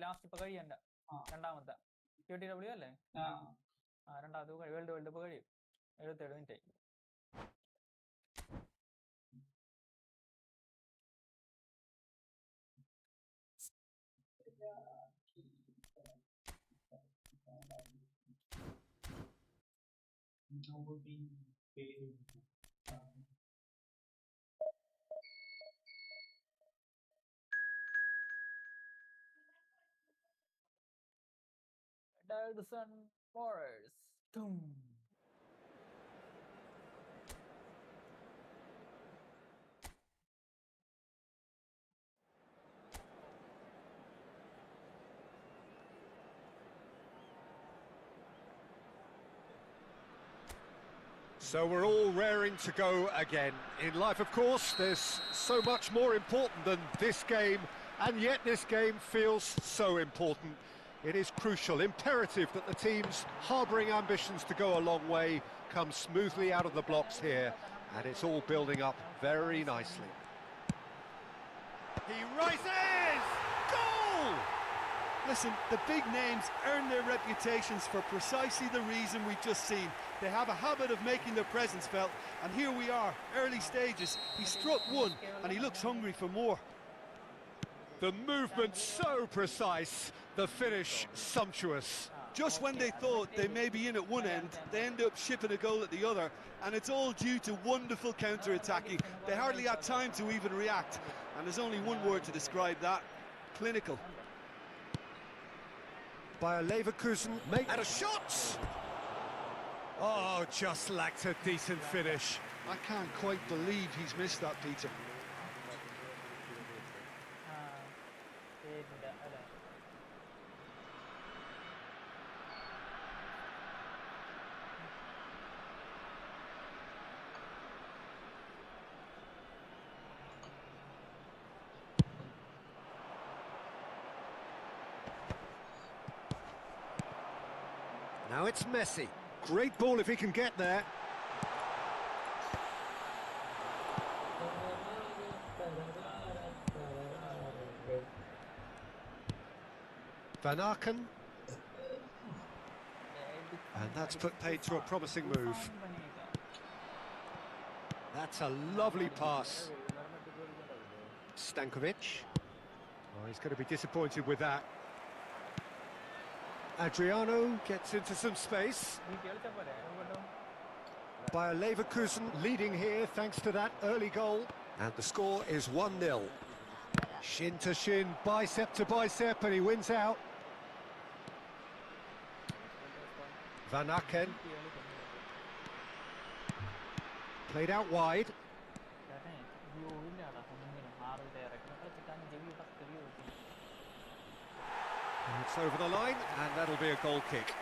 ലാസ്റ്റ് ഇപ്പൊ കഴിയണ്ട, രണ്ടാമത്തെ QTW അല്ലേ? രണ്ടാമത്തെ വേൾഡ് ഇപ്പൊ കഴിയും. 77 minute. Sun Forest. So we're all raring to go again. In life, of course, there's so much more important than this game, and yet this game feels so important. It is crucial, imperative that the teams harbouring ambitions to go a long way come smoothly out of the blocks here, and it's all building up very nicely. He rises! Goal! Listen, the big names earn their reputations for precisely the reason we've just seen. They have a habit of making their presence felt, and here we are, early stages. He struck one, and he looks hungry for more. The movement so precise, the finish sumptuous. Just when they thought they may be in at one end, they end up shipping a goal at the other, and it's all due to wonderful counter-attacking. They hardly had time to even react, and there's only one word to describe that: clinical. Bayer Leverkusen make and a shot! Oh, just lacked a decent finish. I can't quite believe he's missed that, Peter. Now it's Messi. Great ball if he can get there. Van Aken. And that's put paid to a promising move. That's a lovely pass. Stankovic. Oh, he's going to be disappointed with that. Adriano gets into some space. Bayer Leverkusen leading here thanks to that early goal. And the score is 1-0. Shin to shin, bicep to bicep, and he wins out. Van Aken. Played out wide. It's over the line, and that'll be a goal kick.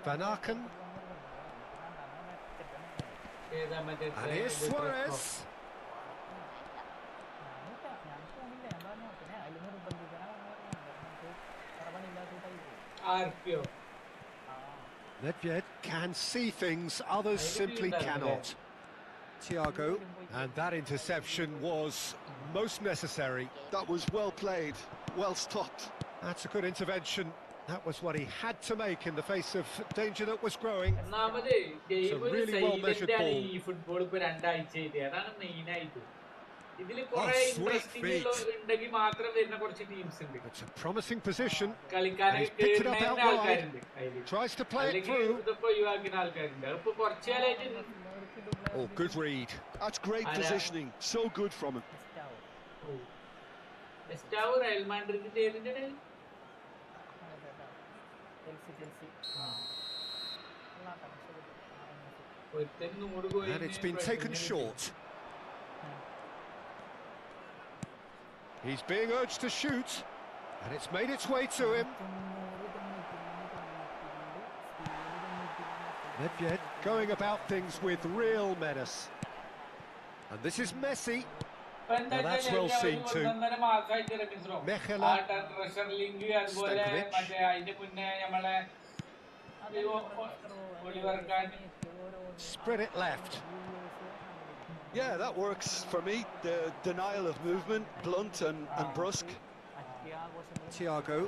Van Aken. And here's Suarez. Nedved can see things others simply cannot. Thiago, and that interception was most necessary. That was well played, well stopped. That's a good intervention. That was what he had to make in the face of danger that was growing. It's a really well measured ball. ഇതില് കുറെ interesting ഉണ്ടെങ്കിൽ മാത്രം വരുന്ന കുറച്ച് teams ഉണ്ട്. It's a promising position. കളിക്കാനൊക്കെ കേറുന്ന ആൾക്കാരുണ്ട് അതില്. Tries to play it അല്ലെങ്കിൽ through. ഇതൊക്കെ ഒഴിവാക്കുന്ന ആൾക്കാരുണ്ട്. ഇപ്പൊ കുറച്ചു കാലമായിട്ട്. Oh, good read. That's great positioning. So good from him. Estevao Real മാഡ്രിഡിന്റെ ഏതിന്റെ ഇടയിൽ? And it's been taken short. He's being urged to shoot, and it's made its way to him. Nedved going about things with real menace. And this is Messi. Now that's well seen too. Mechela. Spread it left. Yeah, that works for me. The denial of movement, blunt and brusque. Thiago.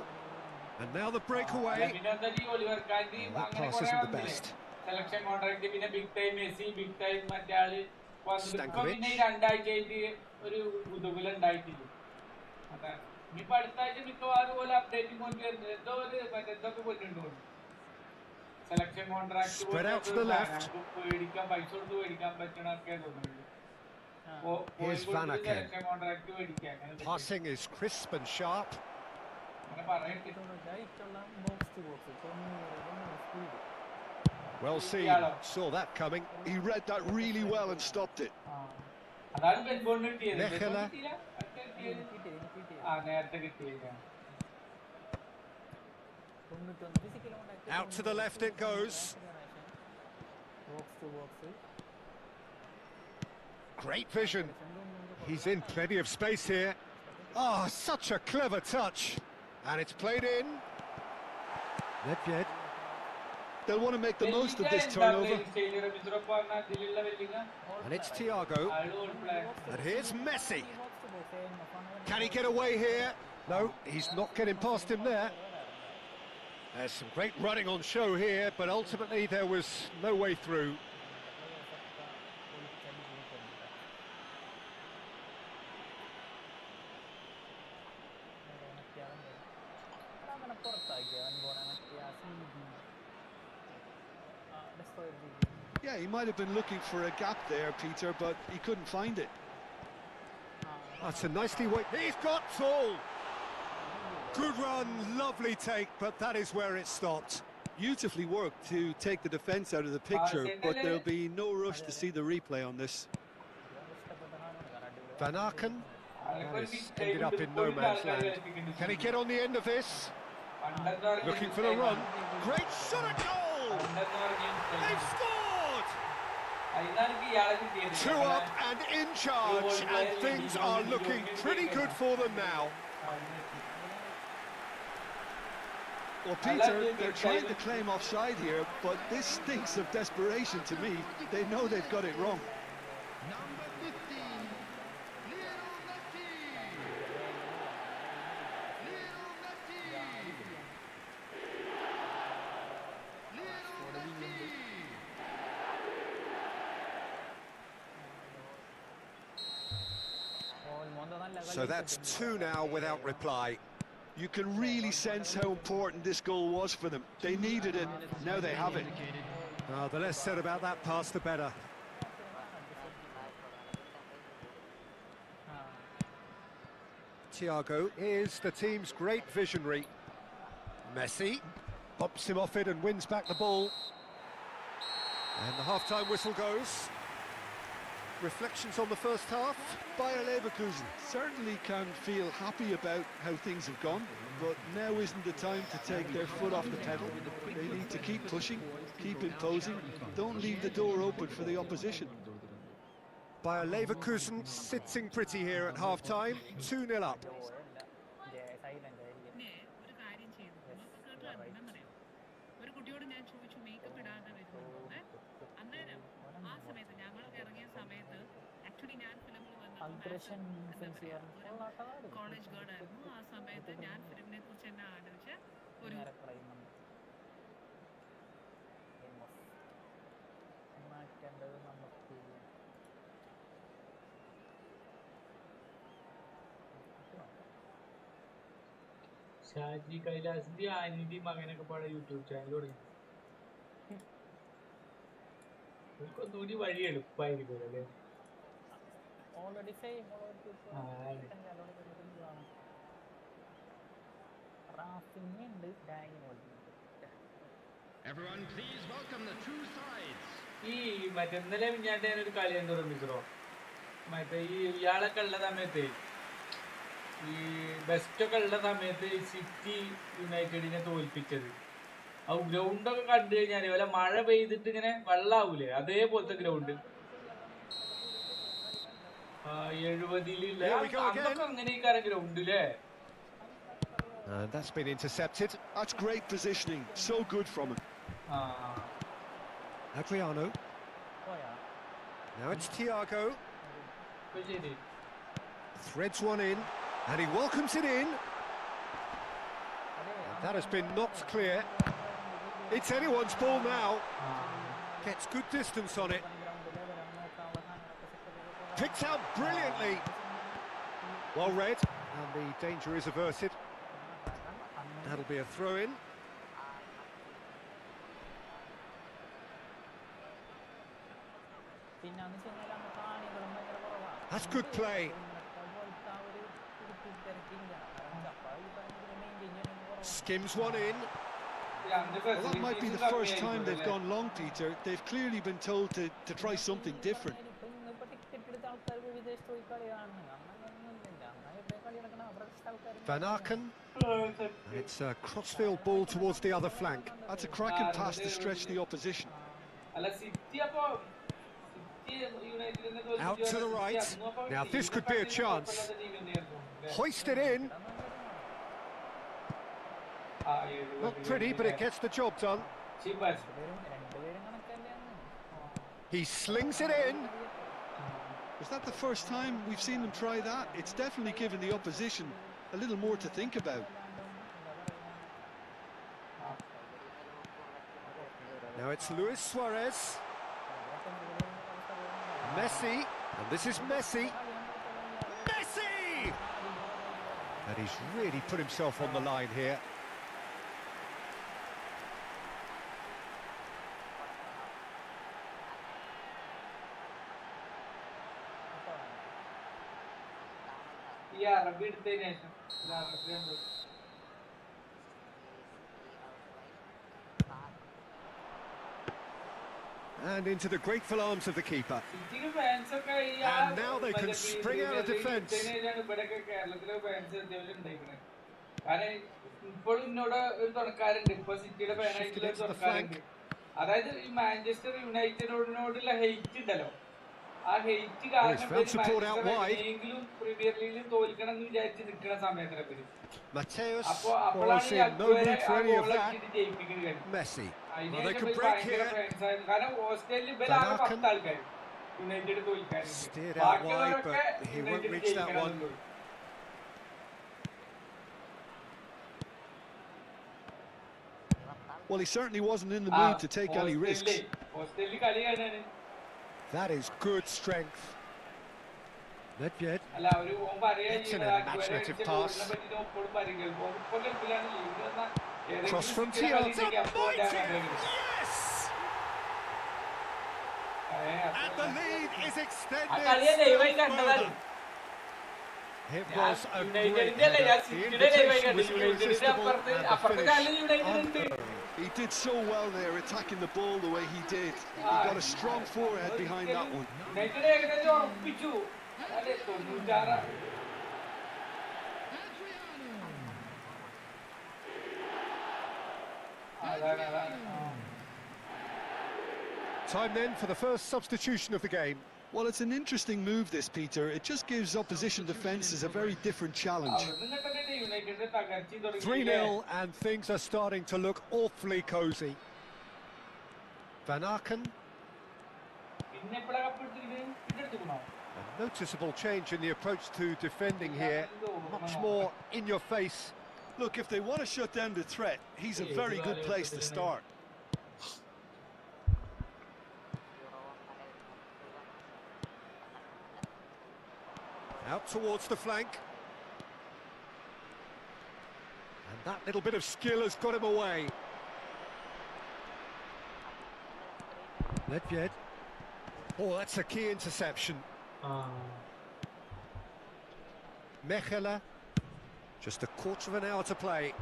And now the breakaway. That pass isn't the best. Selection contract, big time Messi, big time Stankovic. ഒരു ഉദുകുലം ഉണ്ടായിട്ടില്ല. ഇനിയിപ്പോ അടുത്ത ആഴ്ച മിക്കവാറും പോലെ updating കൊണ്ട് എന്തോ ഒരു മറ്റെന്തൊക്കെ പോയിട്ടുണ്ടോ സെലക്ഷൻ കോൺട്രാക്ട് പേടിക്കാൻ പൈസ കൊടുത്ത് പേടിക്കാൻ പറ്റണൊക്കെ തോന്നുന്നുണ്ട്. സെലക്ഷൻ കോൺട്രാക്ട് പേടിക്കാൻ Passing is crisp and sharp. അങ്ങനെ പറയട്ടെ. Well seen. Saw that coming. He read that really well and stopped it. Mechela. Out to the left it goes. Great vision. He's in plenty of space here. Oh, such a clever touch. And it's played in. Nedved. They'll want to make the most of this turnover. And it's Thiago. And here's Messi. Can he get away here? No, he's not getting past him there. There's some great running on show here, but ultimately there was no way through. Yeah, he might have been looking for a gap there, Peter, but he couldn't find it. That's a nicely he's got full. Good run, lovely take, but that is where it stopped. Beautifully worked to take the defence out of the picture, but there'll be no rush to see the replay on this. Van Aken. That has ended up in no man's land. Can he get on the end of this? Looking for the run. Great shot at goal! They've scored! 2 up and in charge, and things are looking pretty good for them now. Well, Peter, they're trying to claim offside here, but this stinks of desperation to me. They know they've got it wrong. So that's 2 now without reply. You can really sense how important this goal was for them. They needed it, now they have it. The less said about that pass, the better. Thiago is the team's great visionary. Messi pops him off it and wins back the ball. And the half-time whistle goes. Reflections on the first half? Bayer Leverkusen certainly can feel happy about how things have gone, but now isn't the time to take their foot off the pedal. They need to keep pushing, keep imposing, don't leave the door open for the opposition. Bayer Leverkusen sitting pretty here at half-time, 2-0 up. College Gerd ആയിരുന്നു ആ സമയത്ത് ഞാൻ ഫിലിമിനെ കുറിച്ച് എന്നെ ആലോചിച്ച ഒരു ഷാജി കൈലാസിന്റെ ആനിന്റെ മകനൊക്കെ പാടെ YouTube channel തുടങ്ങി. ഒന്നുകൂടി വഴി എളുപ്പമായിരിക്കും അല്ലേ? ഓൾറെഡി ഫെയിം ഉണ്ട്. ഈ മറ്റേ ഇന്നലെ മിഞ്ഞാണ്ട് ഞാനൊരു കളി കണ്ടു മിസ്രോ. മറ്റേ ഈ ഇയാളൊക്കെ ഉള്ള സമയത്ത്, ഈ ബെസ്റ്റൊക്കെ ഉള്ള സമയത്ത് സിറ്റി യുണൈറ്റഡിനെ തോൽപ്പിച്ചത്. ആ ഗ്രൗണ്ടൊക്കെ കണ്ടു കഴിഞ്ഞാല് വല്ല മഴ പെയ്തിട്ട് ഇങ്ങനെ വെള്ളാവൂലേ, അതേപോലത്തെ ഗ്രൗണ്ട്. 70-ലുള്ള അതൊക്കെ അങ്ങനെയൊക്കെ ഗ്രൗണ്ട് അല്ലേ? And that's been intercepted. That's great positioning. So good from him. Adriano. Now it's Thiago. Threads one in, and he welcomes it in. And that has been knocked clear. It's anyone's ball now. Gets good distance on it. Picked out brilliantly. Well read, and the danger is averted. That'll be a throw-in. That's good play. Skims one in. Well, that might be the first time they've gone long, Peter. They've clearly been told to try something different. Van Aken. And it's a crossfield ball towards the other flank. That's a cracking pass to stretch the opposition. Out to the right. Now this could be a chance. Hoisted in. Not pretty, but it gets the job done. He slings it in. Was that the first time we've seen them try that? It's definitely given the opposition a little more to think about. Now it's Luis Suarez. Messi, and this is Messi. Messi! And he's really put himself on the line here. And into the grateful arms of the keeper. And now they can spring out of defence. Shifted it to the flank. അതായത് ഈ Manchester യുണൈറ്റഡിനോടുള്ള hate ഉണ്ടല്ലോ, ആ hate കാരണം എങ്ങനെയെങ്കിലും premier ലീഗിൽ തോൽക്കണം എന്ന് വിചാരിച്ച് നിൽക്കുന്ന സമയത്ത് അപ്പൊ അപ്പോഴാണ് ഈ അക്വരെ ആ ഗോളടിച്ചിട്ട് ജയിപ്പിക്കുന്നത് അതിനുശേഷം ഭയങ്കര ഫാൻസ് ആയിരുന്നു. കാരണം ഓസ്ട്രേലിയ ഇവരാകെ 10 ആൾക്കാർ യുണൈറ്റഡ് തോൽക്കാൻ, ബാക്കിയുള്ളവരൊക്കെ യുണൈറ്റഡ് ജയിക്കണം. Well, he certainly wasn't in the mood to take any risks. That is good strength. Nedved. It's an imaginative pass. Cross from Thiago. Yes! And the lead is extended. It was a great header. The invitation was irresistible and the finish. He did so well there, attacking the ball the way he did. He got a strong forehead behind that one. Time then for the first substitution of the game. Well, it's an interesting move, this, Peter. It just gives opposition defences a very different challenge. 3-0 and things are starting to look awfully cosy. Van Aken. A noticeable change in the approach to defending here. Much more in your face. Look, if they want to shut down the threat, he's a very good place to start. Out towards the flank. And That little bit of skill has got him away. Ledved. Oh, that's a key interception. Mechela. Just a quarter of an hour to play.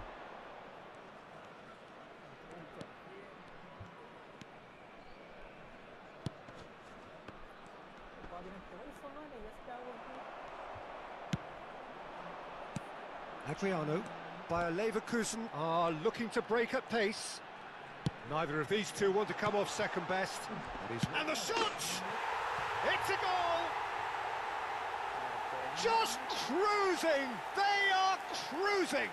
Adriano. Bayer Leverkusen are looking to break at pace. Neither of these two want to come off second best. And the shot! It's a goal! Just cruising! They are cruising!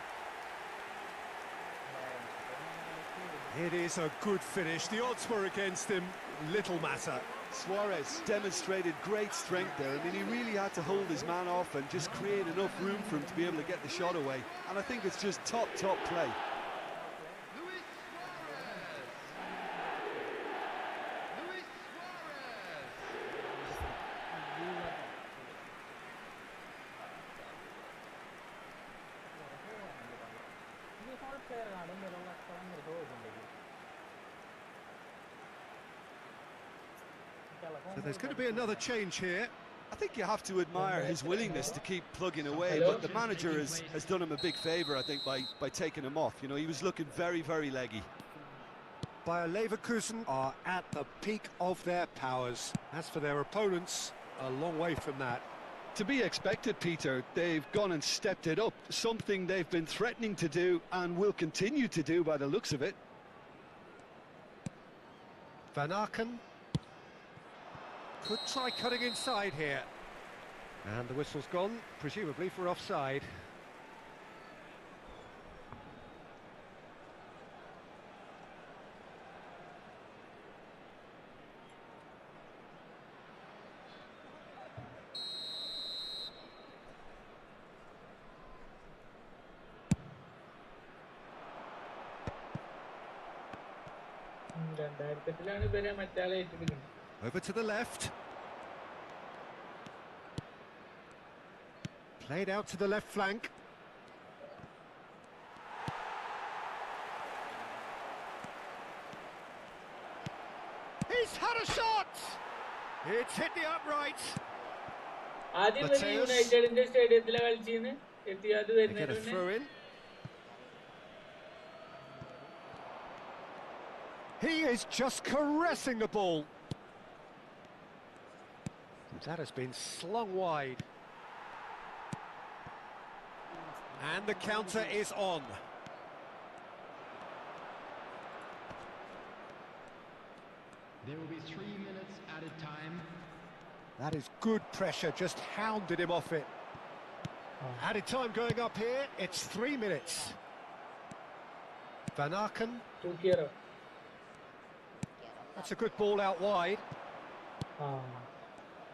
It is a good finish. The odds were against him. Little matter. Suarez demonstrated great strength there. I mean, he really had to hold his man off and just create enough room for him to be able to get the shot away. And I think it's just top play. So there's going to be another change here. I think you have to admire his willingness to keep plugging away, but the manager has done him a big favour, I think, by taking him off. You know, he was looking very, very leggy. Bayer Leverkusen are at the peak of their powers. As for their opponents, a long way from that. To be expected, Peter. They've gone and stepped it up, something they've been threatening to do and will continue to do by the looks of it. Van Aken could try cutting inside here. And the whistle's gone, presumably for offside. Over to the left. Played out to the left flank. He's had a shot! It's hit the upright. They get a throw in. He is just caressing the ball. That has been slung wide. And the counter is on. There will be 3 minutes added time. That is good pressure, just hounded him off it. Added time going up here, it's 3 minutes. Van Aken. That's a good ball out wide.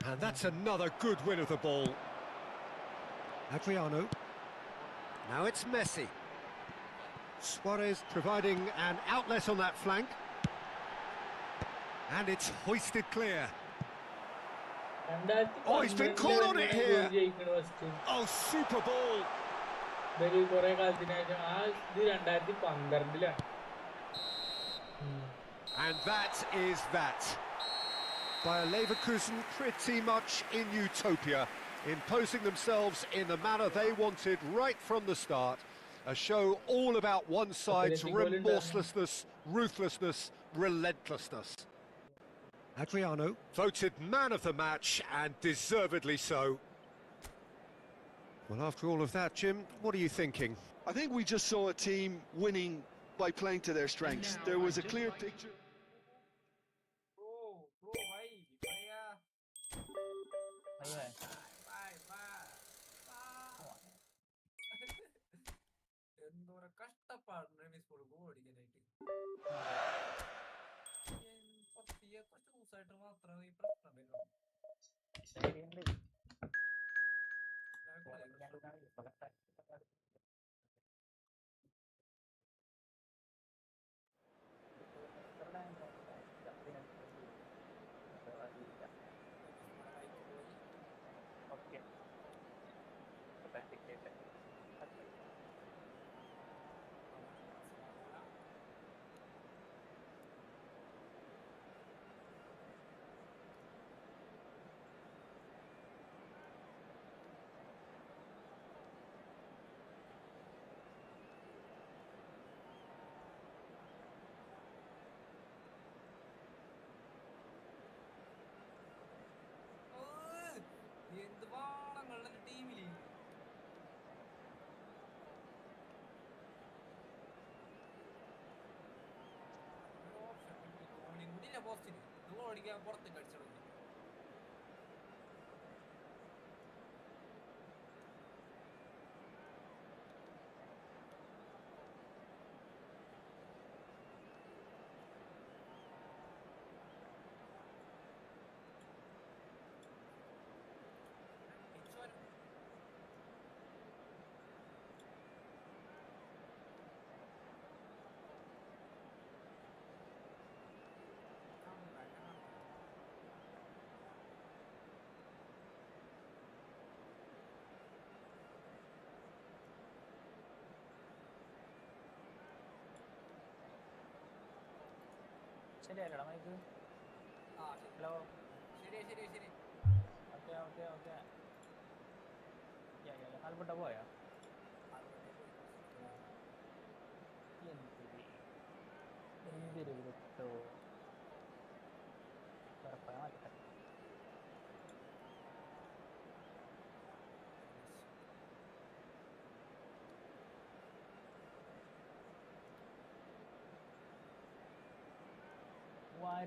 And that's another good win of the ball. Adriano. Now it's Messi. Suarez providing an outlet on that flank. And it's hoisted clear. Oh, he's been caught on it here. Oh, super ball. And that is that. Bayer Leverkusen pretty much in utopia, imposing themselves in the manner they wanted right from the start. A show all about one side's remorselessness, ruthlessness, relentlessness. Adriano voted man of the match, and deservedly so. Well, after all of that, Jim, what are you thinking? I think we just saw a team winning by playing to their strengths. There was a clear picture. ഇല്ല പോസ്റ്റിന് goal അടിക്കാൻ പുറത്തേക്ക് അടിച്ചു തുടങ്ങി. ശരിയല്ലടാ mic. ആ ശരി hello. ശരി ശരി ശരി. Okay okay okay. ആൽബട്ട പോയാ എന്തൊരു വിട്ടോ ഉറപ്പായ മാറ്റട്ടെ. Why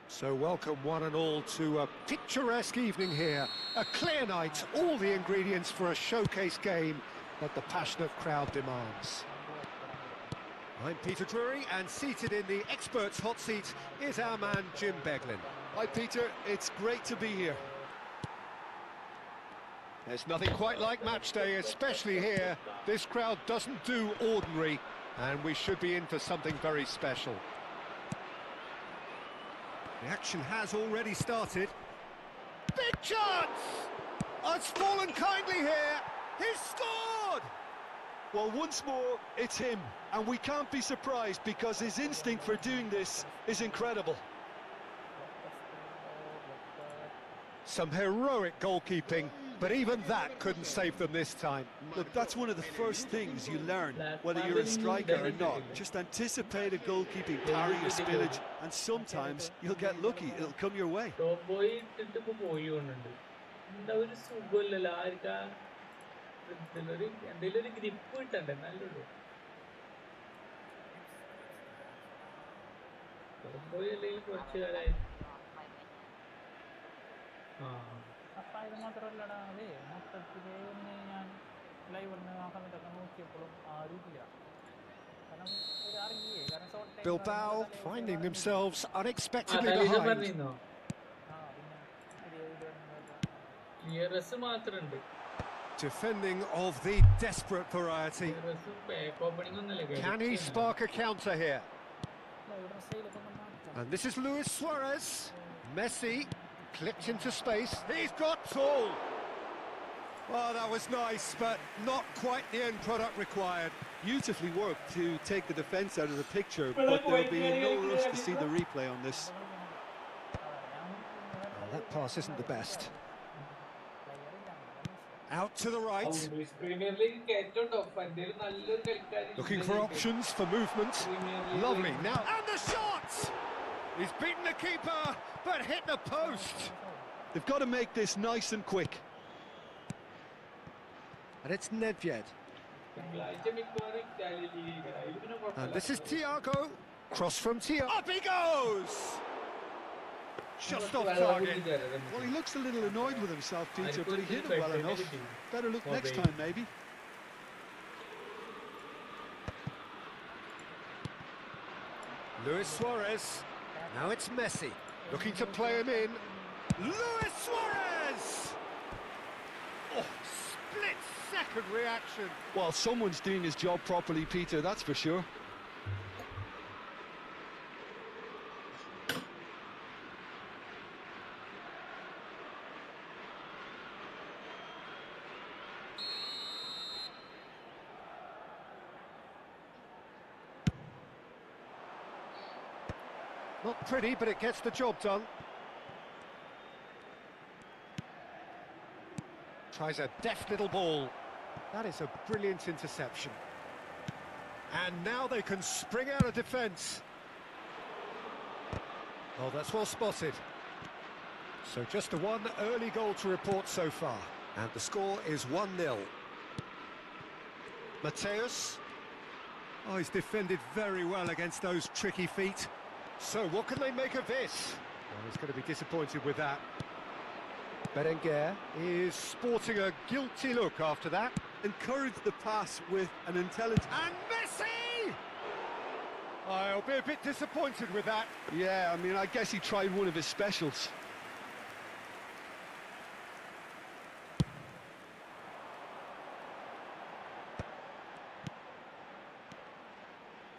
So welcome one and all to a picturesque evening here. A clear night, all the ingredients for a showcase game that the passionate crowd demands. I'm Peter Drury, and seated in the experts' hot seat is our man Jim Beglin. Hi Peter, it's great to be here. There's nothing quite like match day, especially here. This crowd doesn't do ordinary, and we should be in for something very special. The action has already started. Big chance! Oh, it's fallen kindly here. He's scored! Well, once more, it's him. And we can't be surprised because his instinct for doing this is incredible. Some heroic goalkeeping, but even that couldn't save them this time. Look, that's one of the first things you learn, whether you're a striker or not. Just anticipate a goalkeeping parry or spillage, and sometimes you'll get lucky, it'll come your way. എന്തെങ്കിലും ഒരു grip കിട്ടണ്ടേ നല്ലൊരു പോയി അല്ലെങ്കിൽ കുറച്ച് കാലമായി. അപ്പൊ ഇത് മാത്രല്ലടാ, അതെ മൊത്തത്തില് ഒന്ന് ഞാൻ ലൈവിടുന്ന് ആ സമയത്തൊക്കെ നോക്കിയപ്പോഴും ആരുമില്ല. കാരണം ഒരു അറിയേ കാരണം Bilbao finding themselves unexpectedly തലീന behind. പറഞ്ഞിരുന്നോ ക്ലിയറസ് മാത്രണ്ട്. Defending of the desperate variety. Can he spark a counter here? And this is Luis Suarez. Messi clipped into space. He's got tall. Well, that was nice, but not quite the end product required. Beautifully worked to take the defence out of the picture, but there'll be no rush to see the replay on this. Well, that pass isn't the best. Out to the right. Looking for options for movement. Lovely. Now, and the shot! He's beaten the keeper, but hit the post. They've got to make this nice and quick. And it's Nedved. And this is Thiago. Cross from Thiago. Up he goes! Just off target. Well, he looks a little annoyed with himself, Peter, but he hit it well enough. Better look next time, maybe. Luis Suarez. Now it's Messi. Looking to play him in. Luis Suarez! Oh, split-second reaction. Well, someone's doing his job properly, Peter, that's for sure. Not pretty, but it gets the job done. Tries a deft little ball. That is a brilliant interception. And now they can spring out of defence. Oh, that's well spotted. So just a one early goal to report so far. And the score is 1-0. Mateus. Oh, he's defended very well against those tricky feet. So what can they make of this? Well, he's going to be disappointed with that. Berenguer is sporting a guilty look after that. Encourage the pass with an intelligent... And Messi! I'll be a bit disappointed with that. Yeah, I mean, I guess he tried one of his specials.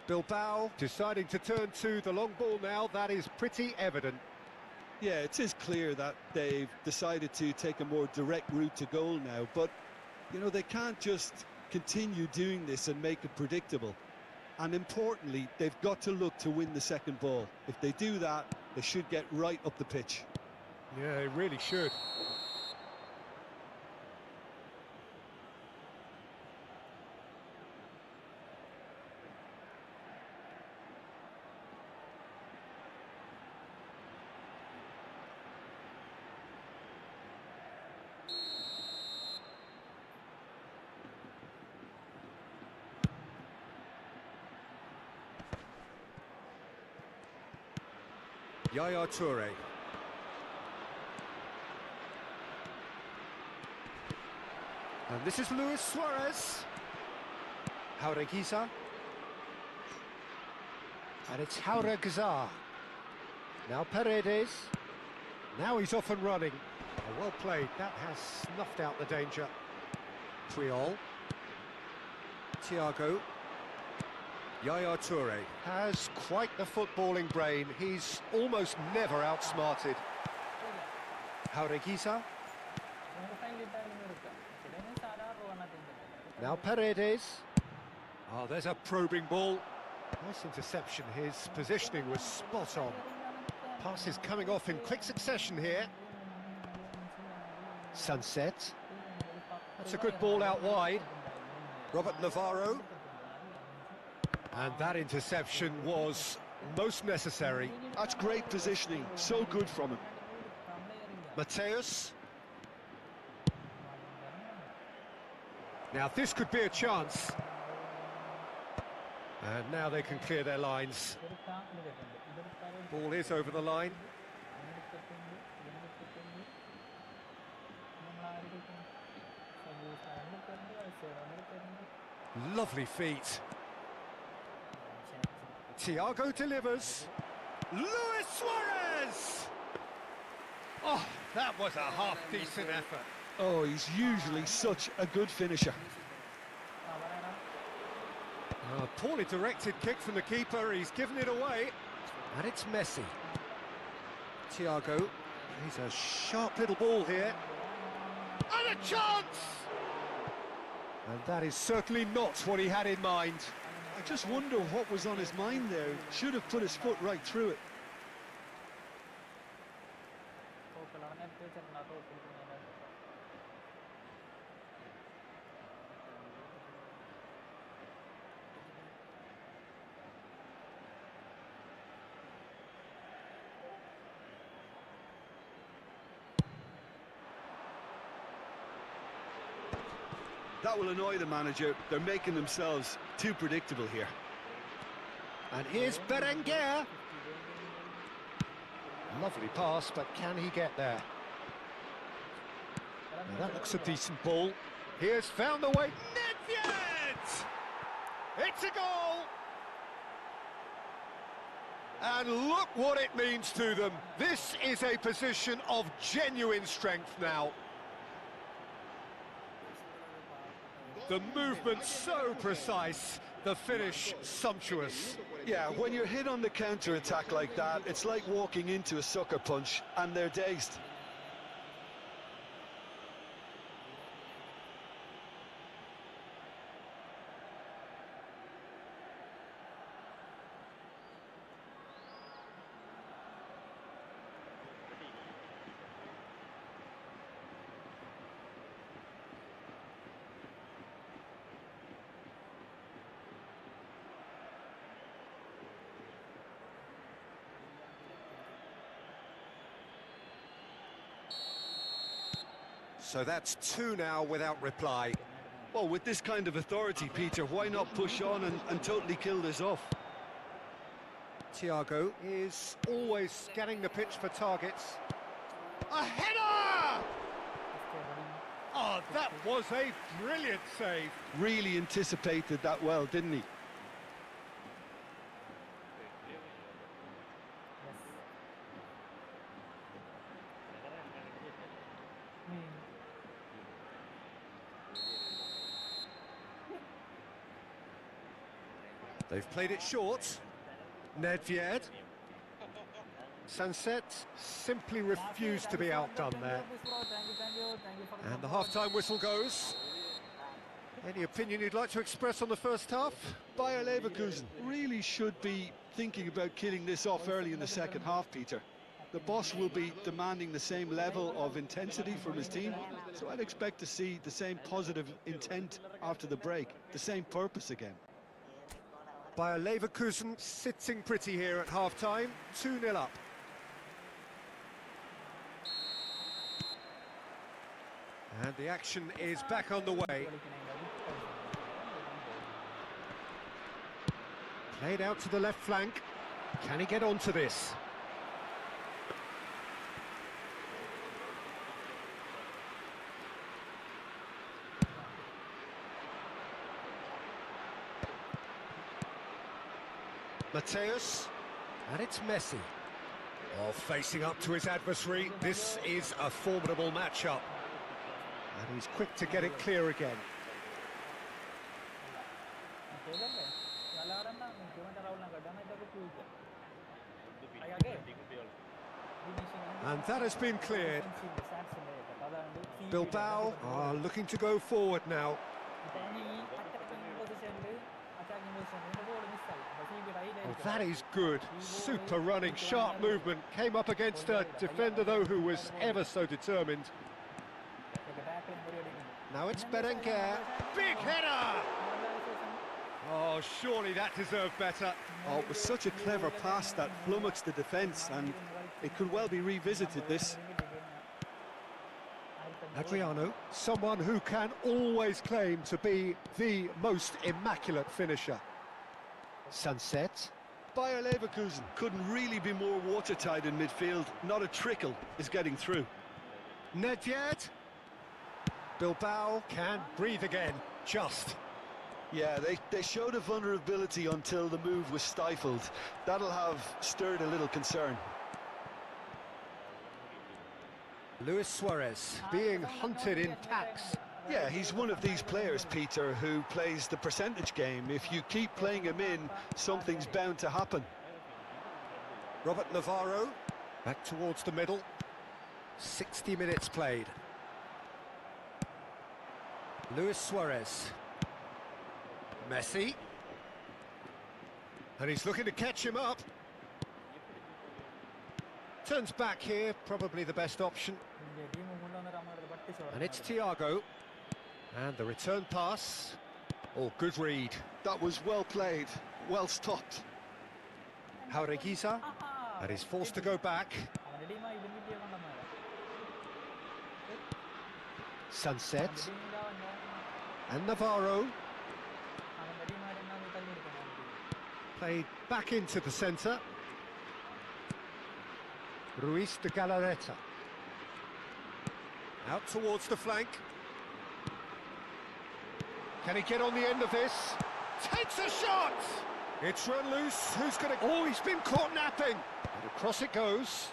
Bilbao deciding to turn to the long ball now. That is pretty evident. Yeah, it is clear that they've decided to take a more direct route to goal now, but, you know, they can't just continue doing this and make it predictable. And importantly, they've got to look to win the second ball. If they do that, they should get right up the pitch. Yeah, they really should. Yaya Toure. And this is Luis Suarez. Jaureguiza. And it's Jaureguiza. Now Paredes. Now he's off and running. Oh, well played. That has snuffed out the danger. Puyol. Thiago. Yaya Toure has quite the footballing brain. He's almost never outsmarted. Jaureguiza. Now Paredes. Oh, there's a probing ball. Nice interception. His positioning was spot on. Passes coming off in quick succession here. Sunset. That's a good ball out wide. Robert Navarro. And that interception was most necessary. That's great positioning, so good from him. Mateus. Now this could be a chance. And now they can clear their lines. Ball is over the line. Lovely feet. Thiago delivers. Luis Suarez! Oh, that was a half-decent effort. Oh, he's usually such a good finisher. A poorly directed kick from the keeper. He's given it away. And it's Messi. Thiago. He's a sharp little ball here. And a chance! And that is certainly not what he had in mind. I just wonder what was on his mind there. Should have put his foot right through it. That will annoy the manager. They're making themselves too predictable here. And here's Berenguer. Lovely pass, but can he get there? Now that looks a decent ball. Here's found the way. Nedved! It's a goal! And look what it means to them. This is a position of genuine strength now. The movement so precise, the finish sumptuous. Yeah, when you're hit on the counter-attack like that, it's like walking into a sucker punch and they're dazed. So that's 2 now without reply. Well, with this kind of authority, Peter, why not push on and totally kill this off? Thiago is always scanning the pitch for targets. A header! Oh, that was a brilliant save. Really anticipated that well, didn't he? They've played it short. Nedved. Sunset simply refused to be outdone there. And the half-time whistle goes. Any opinion you'd like to express on the first half? Bayer Leverkusen really should be thinking about killing this off early in the second half, Peter. The boss will be demanding the same level of intensity from his team, so I'd expect to see the same positive intent after the break, the same purpose again. Bayer Leverkusen sitting pretty here at half-time, 2-0 up. And the action is back on the way. Played out to the left flank. Can he get onto this? Mateus, and it's Messi. Oh, facing up to his adversary, this is a formidable matchup. And he's quick to get it clear again. And that has been cleared. Bilbao are looking to go forward now. Oh, that is good. Super running, sharp movement. Came up against a defender, though, who was ever so determined. Now it's Berenguer. Big header! Oh, surely that deserved better. Oh, it was such a clever pass that flummoxed the defence, and it could well be revisited, this. Adriano, someone who can always claim to be the most immaculate finisher. Sunset. Bayer Leverkusen couldn't really be more watertight in midfield. Not a trickle is getting through. Nedved. Bilbao can breathe again, just. Yeah, they showed a vulnerability until the move was stifled. That'll have stirred a little concern. Luis Suarez being hunted in packs. Yeah, he's one of these players, Peter, who plays the percentage game. If you keep playing him in, something's bound to happen. Robert Navarro back towards the middle. 60 minutes played. Luis Suarez. Messi. And he's looking to catch him up. Turns back here, probably the best option. And it's Thiago. And the return pass. Oh, good read. That was well played, well stopped. Jaureguiza. And he's forced to go back. Sunset. And Navarro. Played back into the centre. Ruiz de Galarreta. Out towards the flank. Can he get on the end of this? Takes a shot! It's run loose. Who's going to... Oh, he's been caught napping. And across it goes.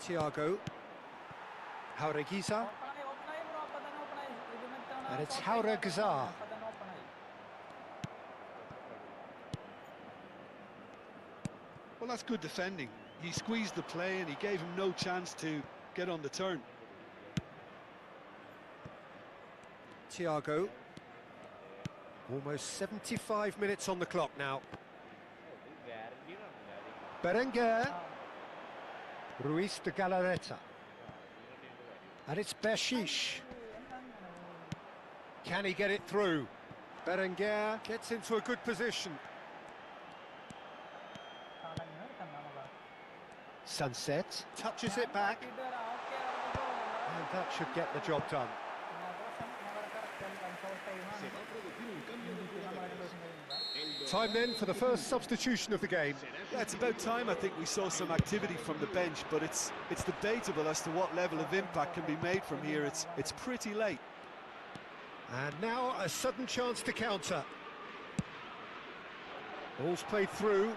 Thiago. Jaureguiza. And it's Jaureguiza. Well, that's good defending. He squeezed the play and he gave him no chance to get on the turn. Thiago. Almost 75 minutes on the clock now. Berenguer. Ruiz de Galarreta. And it's Bershish. Can he get it through? Berenguer gets into a good position. Sunset touches it back, and that should get the job done. Time then for the first substitution of the game. Yeah, it's about time I think we saw some activity from the bench, but it's debatable as to what level of impact can be made from here. It's pretty late. And now a sudden chance to counter. Ball's played through.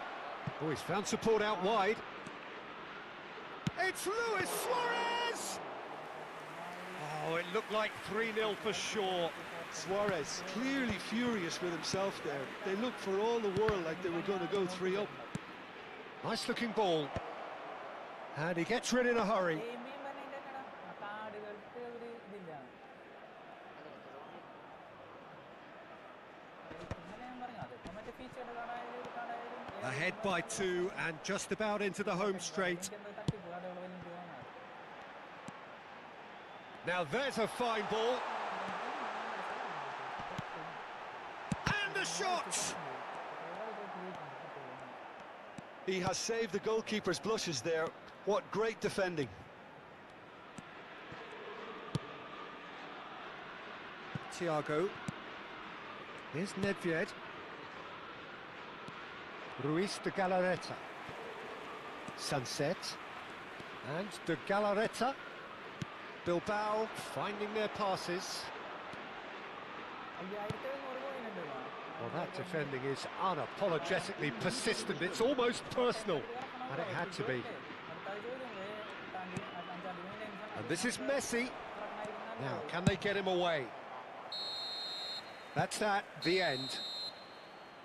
Oh, he's found support out wide. It's Luis Suarez! Oh, it looked like 3-0 for sure. Suarez clearly furious with himself there. They looked for all the world like they were going to go 3-up. Nice looking ball. And he gets rid in a hurry. Ahead by 2 and just about into the home straight. Now there's a fine ball. And the shot! He has saved the goalkeeper's blushes there. What great defending. Thiago. Here's Nedved. Ruiz de Galarreta. Sunset. And de Galarreta. Bilbao finding their passes. Well, that defending is unapologetically persistent. It's almost personal, and it had to be. And this is Messi. Now, can they get him away? That's the end.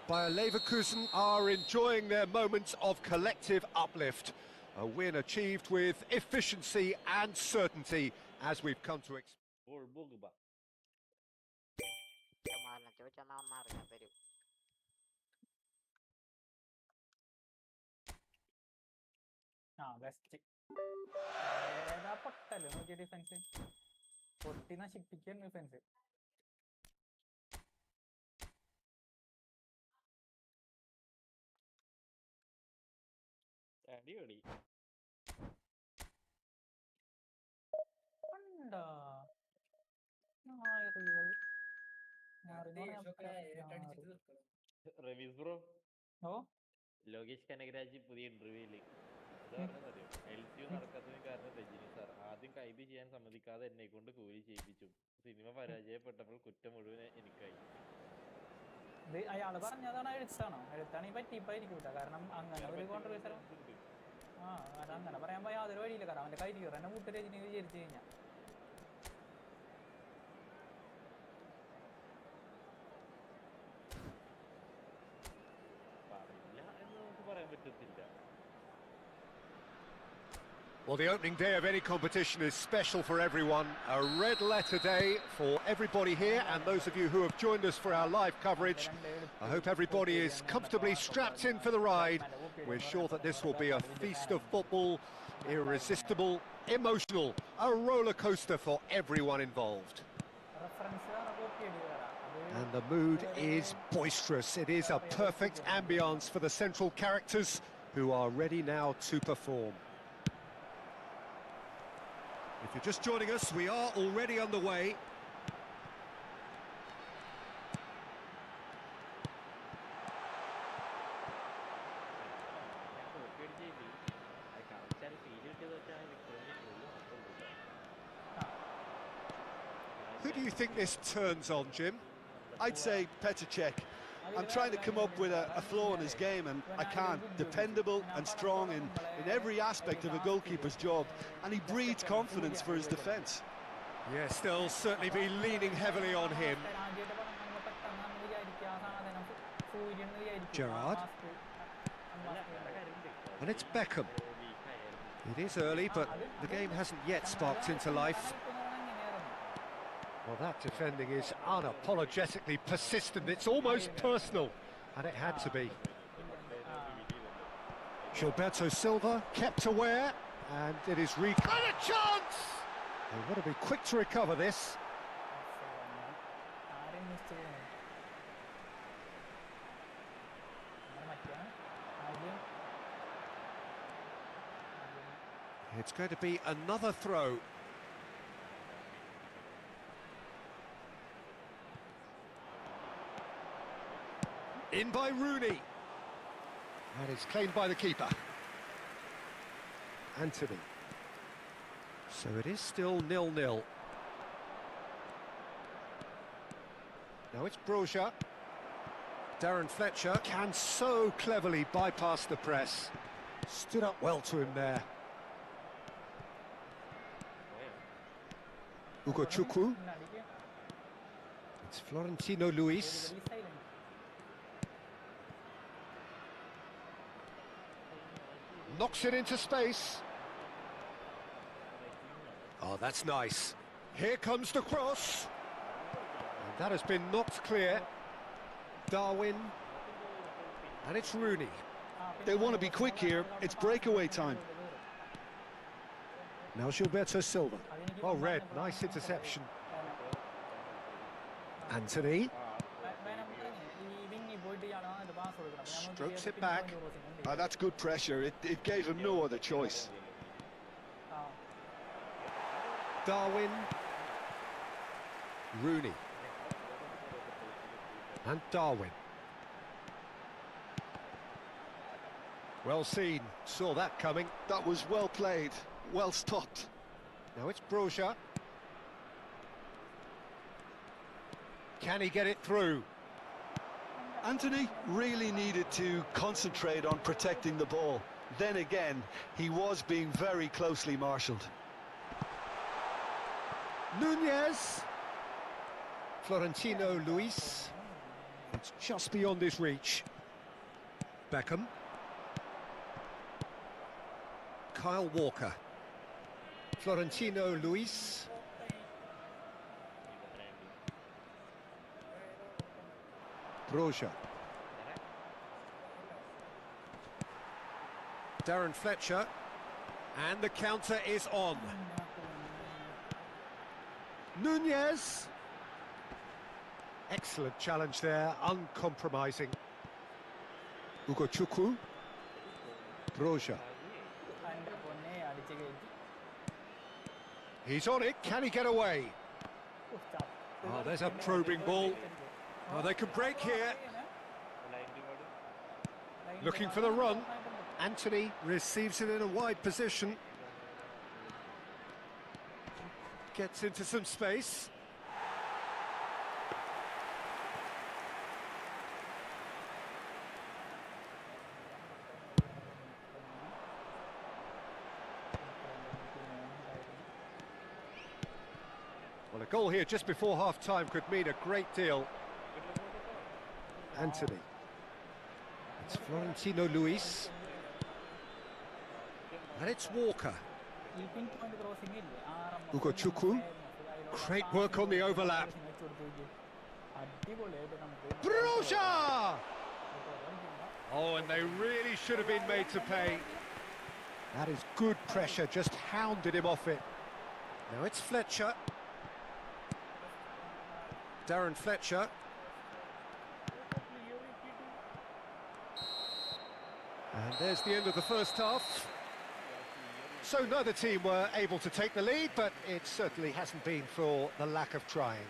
Bayer Leverkusen are enjoying their moments of collective uplift. A win achieved with efficiency and certainty, as we've come to expect. Rameez bro Lokesh Kanagaraj പുതിയ ഇന്റർവ്യൂല് പറഞ്ഞറിയോ LCU നടക്കാത്തതിന് കാരണം Rajani sir ആദ്യം കൈബി ചെയ്യാൻ സമ്മതിക്കാതെ എന്നെ കൊണ്ട് കൂലി ചെയ്യിപ്പിച്ചു. Cinema പരാജയപ്പെട്ടപ്പോൾ കുറ്റം മുഴുവൻ എനിക്കായി. അയാള് പറഞ്ഞതാണ് എഴുത്താണോ? എഴുത്താണെങ്കിൽ പറ്റിപ്പായിരിക്കൂല. കാരണം അങ്ങനെ ഒരു കോൺട്രവേഴ്സൽ അങ്ങനെ പറയാൻ പോയാൽ യാതൊരു വഴിയില്ല. കാരണം അവന്റെ കരിയർ തന്നെ കൂട്ട് രജനി വിചാരിച്ചു കഴിഞ്ഞാൽ Well, the opening day of any competition is special for everyone. A red letter day for everybody here and those of you who have joined us for our live coverage. I hope everybody is comfortably strapped in for the ride. We're sure that this will be a feast of football, irresistible, emotional, a roller coaster for everyone involved. And the mood is boisterous. It is a perfect ambience for the central characters who are ready now to perform. If you're just joining us, we are already underway. Who do you think this turns on, Jim? I'd say Petr Cech. I'm trying to come up with a flaw in his game, and I can't. Dependable and strong in every aspect of a goalkeeper's job, and he breeds confidence for his defence. Yes, they'll certainly be leaning heavily on him. Gerrard. And it's Beckham. It is early, but the game hasn't yet sparked into life. Well, that defending is unapologetically persistent. It's almost personal, and it had to be. Gilberto Silva kept aware, and it is and a chance! They've got to be quick to recover this. It's going to be another throw. In by Rooney. And it's claimed by the keeper. Anthony. So it is still 0-0. Now it's Broja. Darren Fletcher can so cleverly bypass the press. Stood up well to him there. Ugo Chukwu. It's Florentino Luis. Knocks it into space. Oh, that's nice. Here comes the cross. And that has been knocked clear. Darwin. And it's Rooney. They want to be quick here. It's breakaway time. Now Gilberto Silva. Well read, nice interception. Anthony. Strokes it back. That's good pressure. It gave him no other choice. Darwin. Rooney. And Darwin. Well seen, saw that coming. That was well played, well stopped. Now it's Broja. Can he get it through? Anthony really needed to concentrate on protecting the ball. Then again, he was being very closely marshalled. Nunez. Florentino Luis. It's just beyond his reach. Beckham. Kyle Walker. Florentino Luis. Broja. Darren Fletcher. And the counter is on. Nunez. Excellent challenge there, uncompromising. Ugo Chukwu. Broja. He's on it, can he get away? Oh, there's a probing ball. Oh, they can break here. Looking for the run. Anthony receives it in a wide position. Gets into some space. Well, a goal here just before half-time could mean a great deal. Anthony. It's Florentino Luis. And it's Walker. Ugo Chukwu. Great work on the overlap. Broja! Oh, and they really should have been made to pay. That is good pressure, just hounded him off it. Now it's Fletcher. Darren Fletcher. And there's the end of the first half. So neither team were able to take the lead, but it certainly hasn't been for the lack of trying.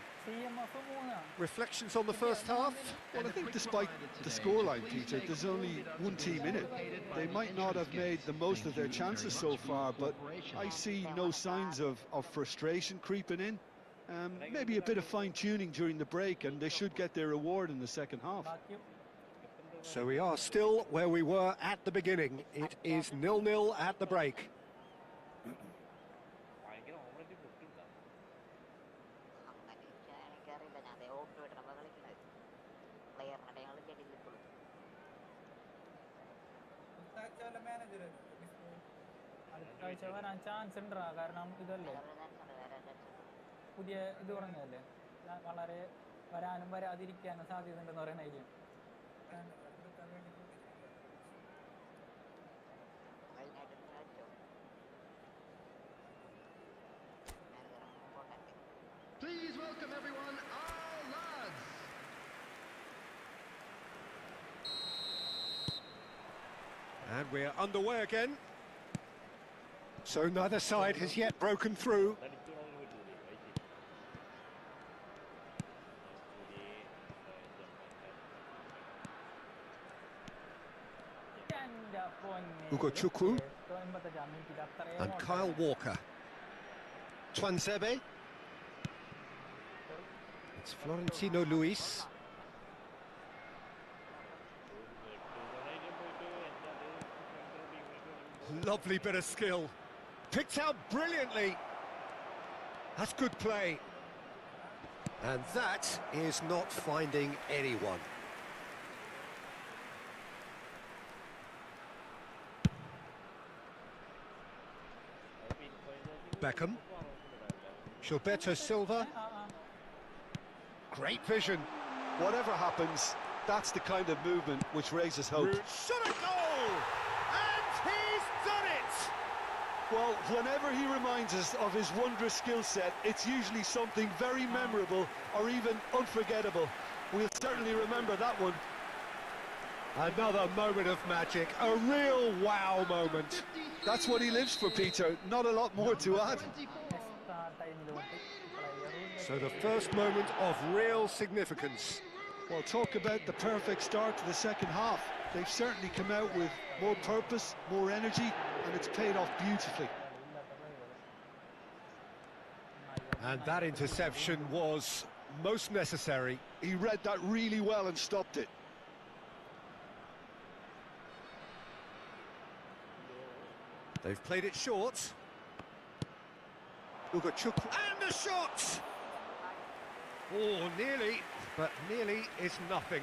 Reflections on the first half? Well, I think despite the scoreline, Peter, there's only one team in it. They might not have made the most of their chances so far, but I see no signs of frustration creeping in. Maybe a bit of fine-tuning during the break, and they should get their reward in the second half. So we are still where we were at the beginning. It is 0-0 at the break. വരാൻ chance ഉണ്ടാ കാരണം ഇതല്ലേ പുതിയ ഇത് തുടങ്ങിയല്ലേ വളരെ വരാനും വരാതിരിക്കാനും സാധ്യത ഉണ്ടെന്ന് പറയുന്ന idea Please welcome everyone, our lads. And we're underway again. So neither side has yet broken through. Ugo Chukwu and Kyle Walker. Twansebe. It's Florentino Luis. Lovely bit of skill. Picked out brilliantly. That's good play. And that is not finding anyone. Beckham. Gilberto Silva. Great vision. Whatever happens, that's the kind of movement which raises hope. Shot a goal! And he's done it! Well, whenever he reminds us of his wondrous skill set, it's usually something very memorable or even unforgettable. We'll certainly remember that one. Another moment of magic, a real wow moment. That's what he lives for, Peter. Not a lot more to add. So the first moment of real significance. Well, talk about the perfect start to the second half. They've certainly come out with more purpose, more energy, and it's paid off beautifully. And that interception was most necessary. He read that really well and stopped it. They've played it short. Ugo Chukwu, and the shot! Oh, nearly, but nearly is nothing.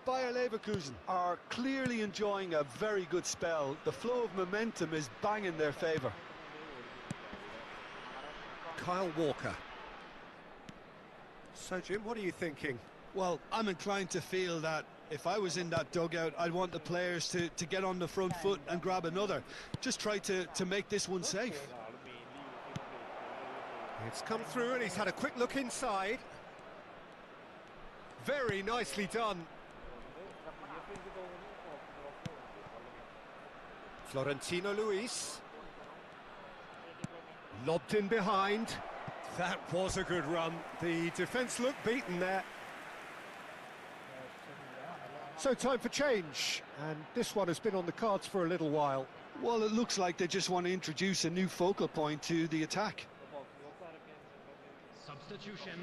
Bayer Leverkusen are clearly enjoying a very good spell. The flow of momentum is bang in their favour. Kyle Walker. So, Jim, what are you thinking? Well, I'm inclined to feel that if I was in that dugout, I'd want the players to get on the front foot and grab another. Just try to make this one safe. It's come through and he's had a quick look inside. Very nicely done. Florentino Luis. Lobbed in behind. That was a good run. The defence looked beaten there. So time for change, and this one has been on the cards for a little while. Well, it looks like they just want to introduce a new focal point to the attack. Substitution.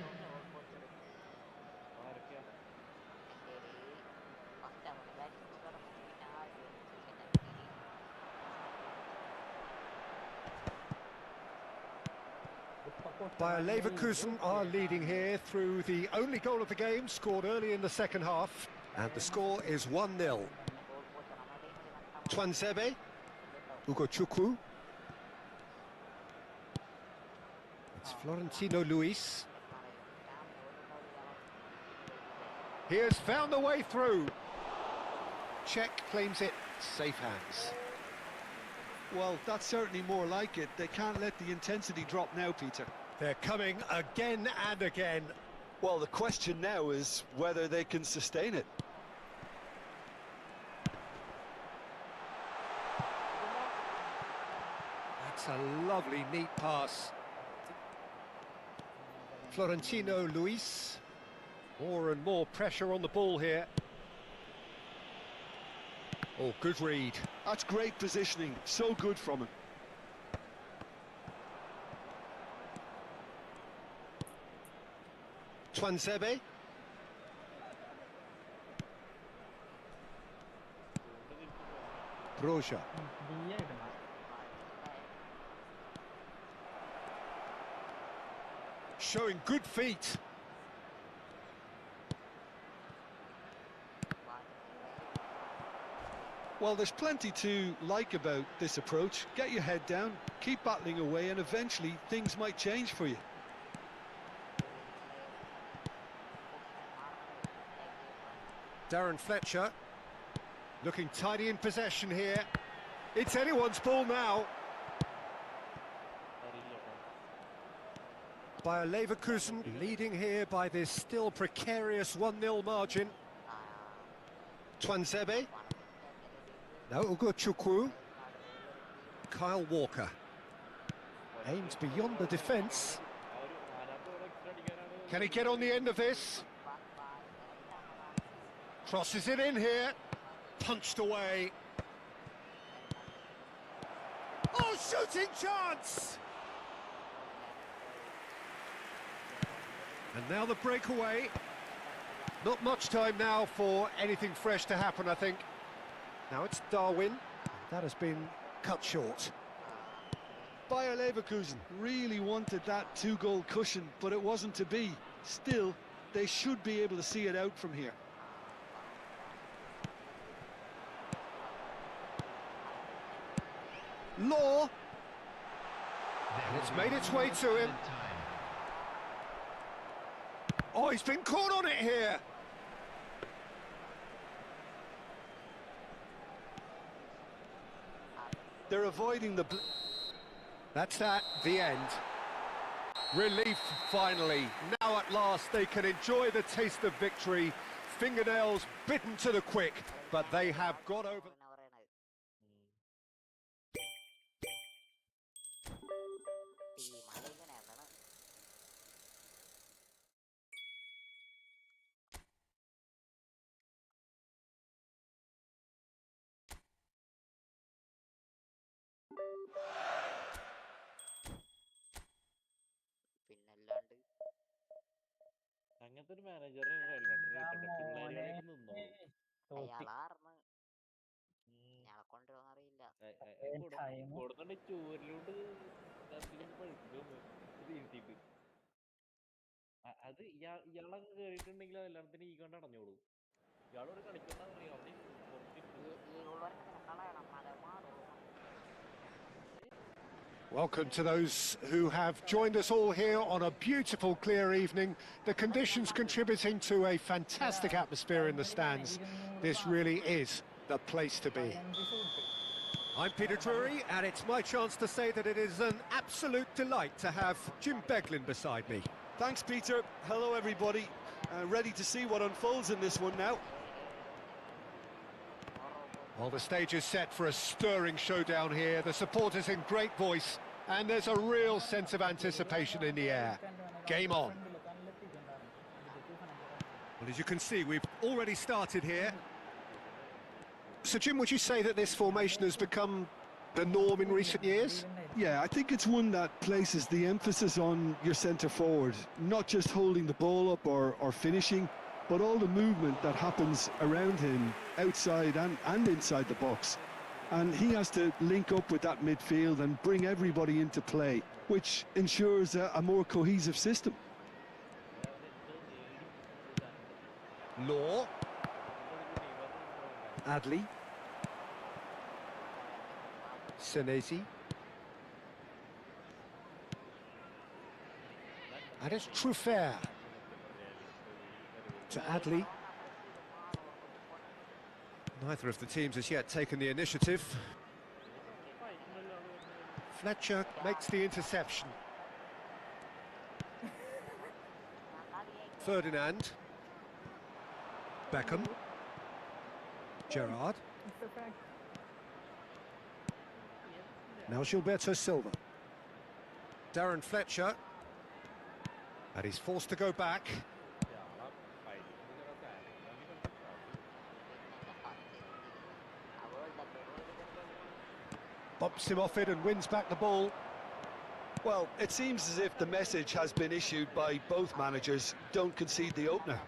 Bayer Leverkusen are leading here through the only goal of the game, scored early in the second half. And the score is 1-0. Twansebe. Ugo Chukwu. It's Florentino Luis. He has found the way through. Czech claims it, safe hands. Well, that's certainly more like it. They can't let the intensity drop now, Peter. They're coming again and again. Well, the question now is whether they can sustain it. That's a lovely, neat pass. Florentino Luis. More and more pressure on the ball here. Oh, good read. That's great positioning. So good from him. Twansebe. Broja. Showing good feet. Well, there's plenty to like about this approach. Get your head down, keep battling away, and eventually things might change for you. Darren Fletcher looking tidy in possession here. It's anyone's ball now. Bayer Leverkusen leading here by this still precarious 1-0 margin. Twanzebe. No, Ugochukwu. Kyle Walker. Aims beyond the defence. Can he get on the end of this? Crosses it in here. Punched away. Oh, shooting chance! And now the breakaway. Not much time now for anything fresh to happen, I think. Now it's Darwin. That has been cut short. Bayer Leverkusen really wanted that 2-goal cushion, but it wasn't to be. Still, they should be able to see it out from here. Law. And it's made its way to him. Oh, he's been caught on it here. They're avoiding the... That's that, the end. Relief, finally. Now at last they can enjoy the taste of victory. Fingernails bitten to the quick, but they have got over... അങ്ങനത്തെ ഒരു മാനേജറെ Real Madrid കിട്ടട്ടെ. പിള്ളേരുകളെയൊക്കെ നിന്നോളൂ. കൊടുത്തോണ്ട് ചൂരിലോട്ട് പഴുപ്പിച്ചോന്ന് തീർത്തിട്ട്. അത് ഇയാളൊക്കെ കേറിയിട്ടുണ്ടെങ്കിൽ അതെല്ലാത്തിനും ഈ കണ്ട് അടഞ്ഞോളൂ. ഇയാളൊരു കളിക്കണ്ടെന്ന് പറയും. അവിടെ Welcome to those who have joined us all here on a beautiful, clear evening. The conditions contributing to a fantastic atmosphere in the stands. This really is the place to be. I'm Peter Drury, and it's my chance to say that it is an absolute delight to have Jim Beglin beside me. Thanks, Peter. Hello, everybody. Ready to see what unfolds in this one now. Well, the stage is set for a stirring showdown here. The supporters in great voice, and there's a real sense of anticipation in the air. Game on. Well, as you can see, we've already started here. So, Jim, would you say that this formation has become the norm in recent years? Yeah, I think it's one that places the emphasis on your centre forward, not just holding the ball up or finishing, but all the movement that happens around him, outside and inside the box. And he has to link up with that midfield and bring everybody into play, which ensures a more cohesive system. Law. Adley. Senesi. And it's Truffert. To Adley. Neither of the teams has yet taken the initiative. Fletcher makes the interception. Ferdinand. Beckham. Gerrard. Now Gilberto Silva. Darren Fletcher. And he's forced to go back. Bumps him off it and wins back the ball. Well, it seems as if the message has been issued by both managers. Don't concede the opener.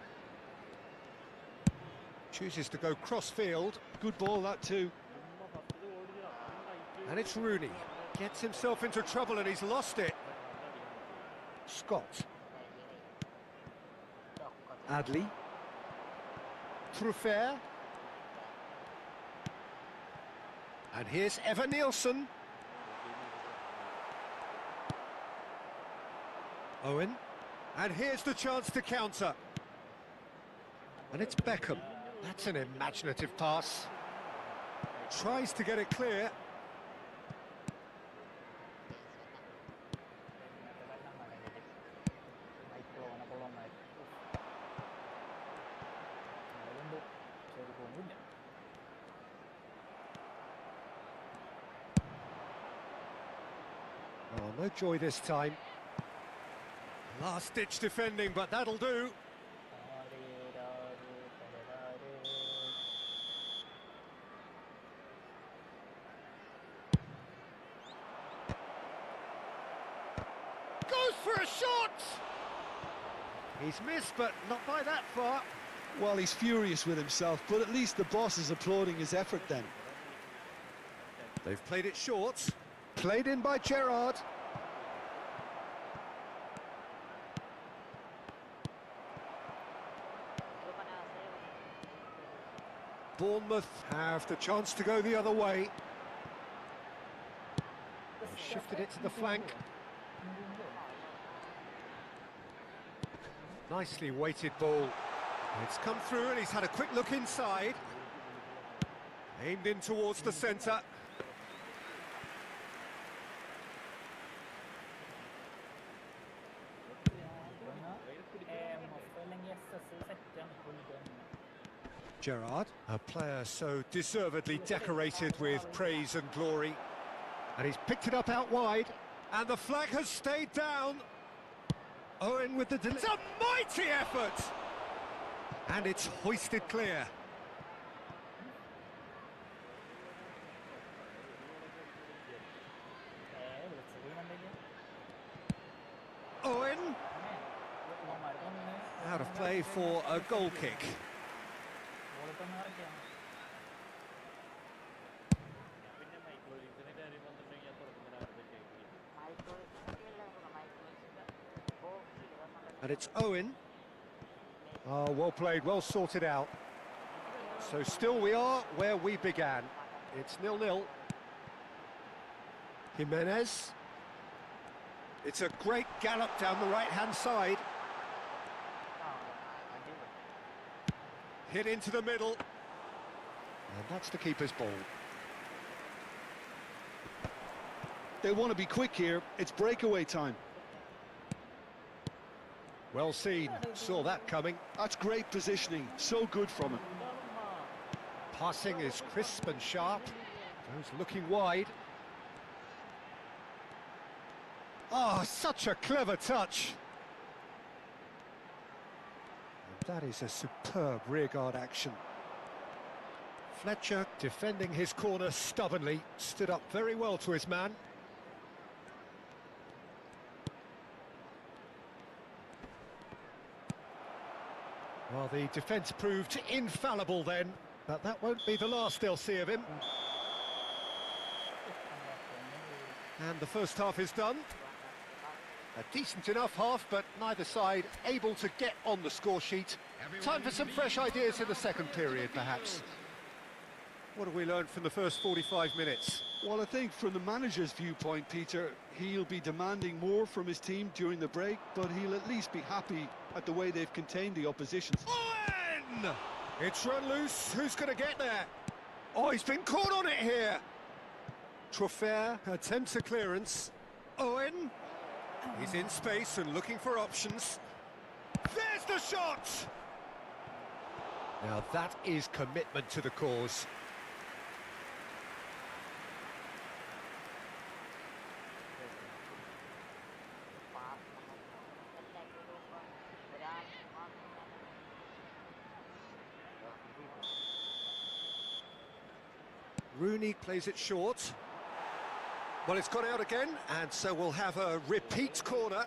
Chooses to go cross-field. Good ball, that too. And it's Rooney. Gets himself into trouble and he's lost it. Scott. Adley. Truffert. And here's Evan Nielsen. Owen. And here's the chance to counter. And it's Beckham. That's an imaginative pass. Tries to get it clear. Oh, no joy this time. Last-ditch defending, but that'll do. Goes for a shot! He's missed, but not by that far. Well, he's furious with himself, but at least the boss is applauding his effort then. They've played it short. Played in by Gerrard. Bournemouth have the chance to go the other way. They've shifted it to the flank. Nicely weighted ball. It's come through and he's had a quick look inside. Aimed in towards the centre. Gerrard, a player so deservedly decorated with praise and glory. And he's picked it up out wide. And the flag has stayed down. Owen with the it's a mighty effort! And it's hoisted clear. Owen. Out of play for a goal kick. And it's Owen. Oh, well played, well sorted out. So still we are where we began. It's 0-0. Jimenez. It's a great gallop down the right-hand side. Hit into the middle. And that's the keeper's ball. They want to be quick here. It's breakaway time. Well seen, saw that coming. That's great positioning, so good from him. Passing is crisp and sharp. Goes looking wide. Oh, such a clever touch. And that is a superb rearguard action. Fletcher, defending his corner stubbornly, stood up very well to his man. Well, the defence proved infallible then, but that won't be the last they'll see of him. And the first half is done. A decent enough half, but neither side able to get on the score sheet. Time for some fresh ideas in the second period, perhaps. What have we learned from the first 45 minutes? Well, I think from the manager's viewpoint, Peter, he'll be demanding more from his team during the break, but he'll at least be happy at the way they've contained the opposition. Owen! It's run loose. Who's going to get there? Oh, he's been caught on it here. Trofair attempts a clearance. Owen. He's in space and looking for options. There's the shot! Now that is commitment to the cause. Rooney plays it short. Well, it's gone out again, and so we'll have a repeat corner.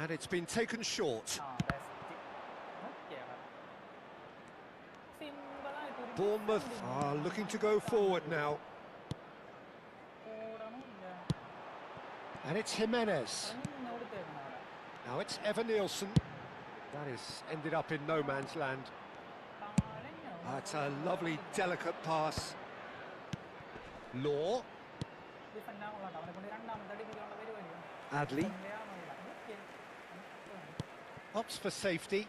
And it's been taken short. Bournemouth are looking to go forward now. And it's Jimenez. Now it's Evan Nielsen. That has ended up in no man's land. That's a lovely, delicate pass. Law. Adley. Opts for safety.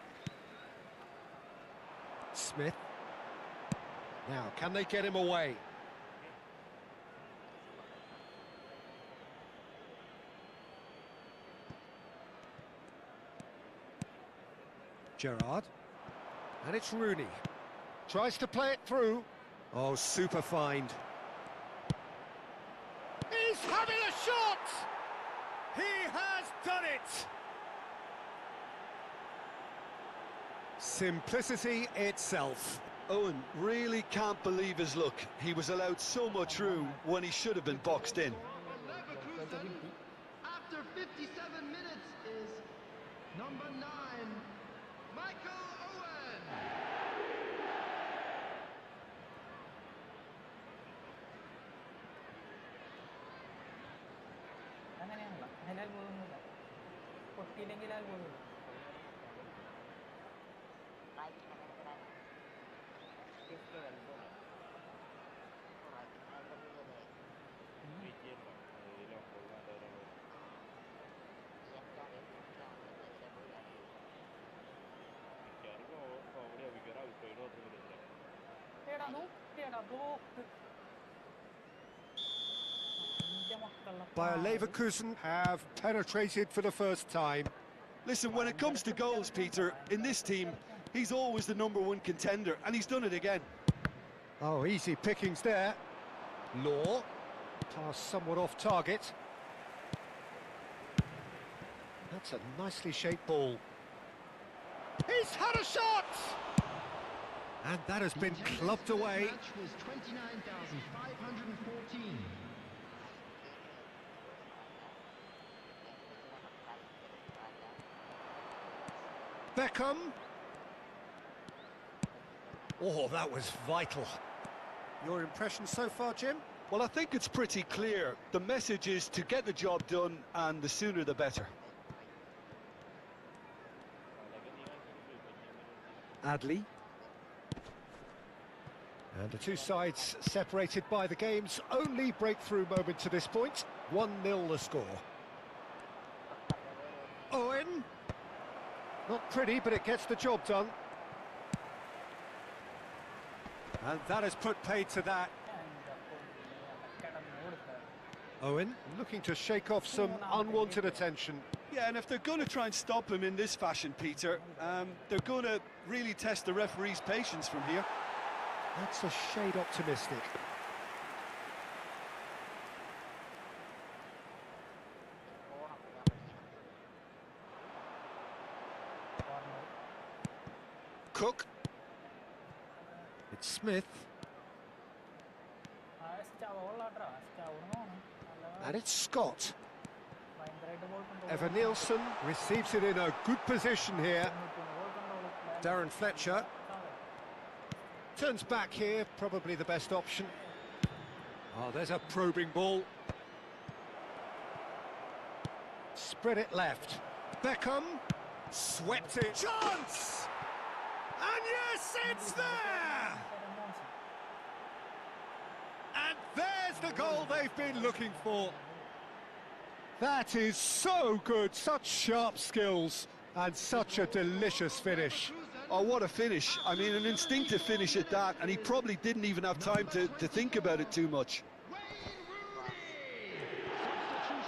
Smith. Now, can they get him away? Gerrard. And it's Rooney. Tries to play it through. Oh, super find. He's having a shot! He has done it! Simplicity itself. Owen really can't believe his luck. He was allowed so much room when he should have been boxed in. After 57 minutes is number 9, Michael Owen. അങ്ങനെയാണല്ലോ അതിൽ അത്ഭുതമൊന്നുമില്ല പൊട്ടിയില്ലെങ്കിൽ അത്ഭുതമില്ല Bayer Leverkusen have penetrated for the first time. Listen, when it comes to goals, Peter, in this team, he's always the #1 contender, and he's done it again. Oh, easy pickings there. Law. Pass somewhat off target. That's a nicely shaped ball. He's had a shot! And that has been clubbed away. The match was 29,514. Beckham. Oh, that was vital. Your impression so far, Jim? Well, I think it's pretty clear. The message is to get the job done, and the sooner the better. Adley. And the two sides separated by the game's only breakthrough moment to this point. 1-0 the score. Owen. Not pretty, but it gets the job done. And that has put paid to that. Owen looking to shake off some unwanted attention. Yeah, and if they're going to try and stop him in this fashion, Peter, they're going to really test the referee's patience from here. That's a shade optimistic. Cook. It's Smith. And it's Scott. Evan Nielsen receives it in a good position here. Darren Fletcher. Turns back here, probably the best option. Oh, there's a probing ball. Spread it left. Beckham. Swept it. Chance! And yes, it's there! And there's the goal they've been looking for. That is so good, such sharp skills, and such a delicious finish. Oh, what a finish. I mean, an instinctive finish at that, and he probably didn't even have time to think about it too much.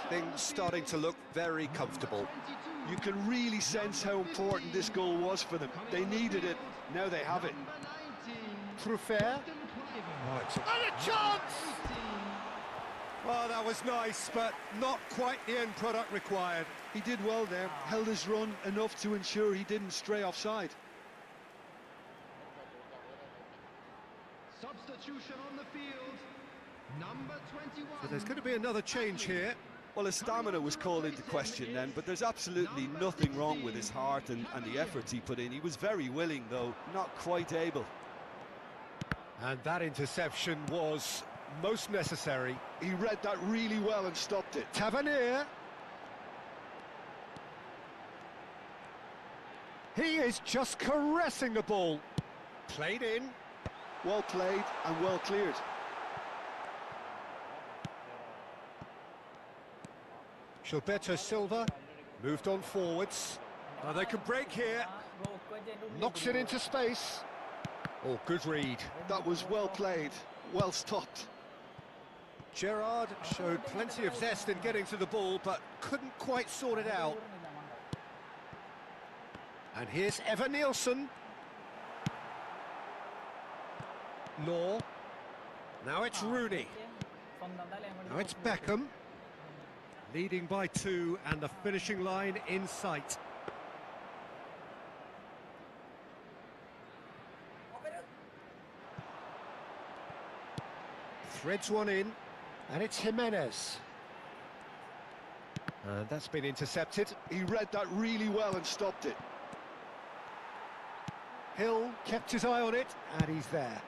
Things starting to look very comfortable. You can really sense how important this goal was for them. They needed it, now they have it. Truffert. And a chance! Oh, that was nice, but not quite the end product required. He did well there, held his run enough to ensure he didn't stray offside. Substitution on the field, number 21. So there's going to be another change here. Well, his stamina was called into question then, but there's absolutely nothing wrong with his heart and the efforts he put in. He was very willing, though, not quite able. And that interception was most necessary. He read that really well and stopped it. Tavernier. He is just caressing the ball. Played in. Well played and well cleared. Gilberto Silva moved on forwards. Now they can break here. Knocks it into space. Oh, good read. That was well played, well stopped. Gerrard showed plenty of zest in getting to the ball, but couldn't quite sort it out. And here's Evan Nielsen. Law. Now it's Rooney. Now it's Beckham. Leading by 2 and the finishing line in sight. Threads one in, and it's Jimenez. And that's been intercepted. He read that really well and stopped it. Hill kept his eye on it, and he's there.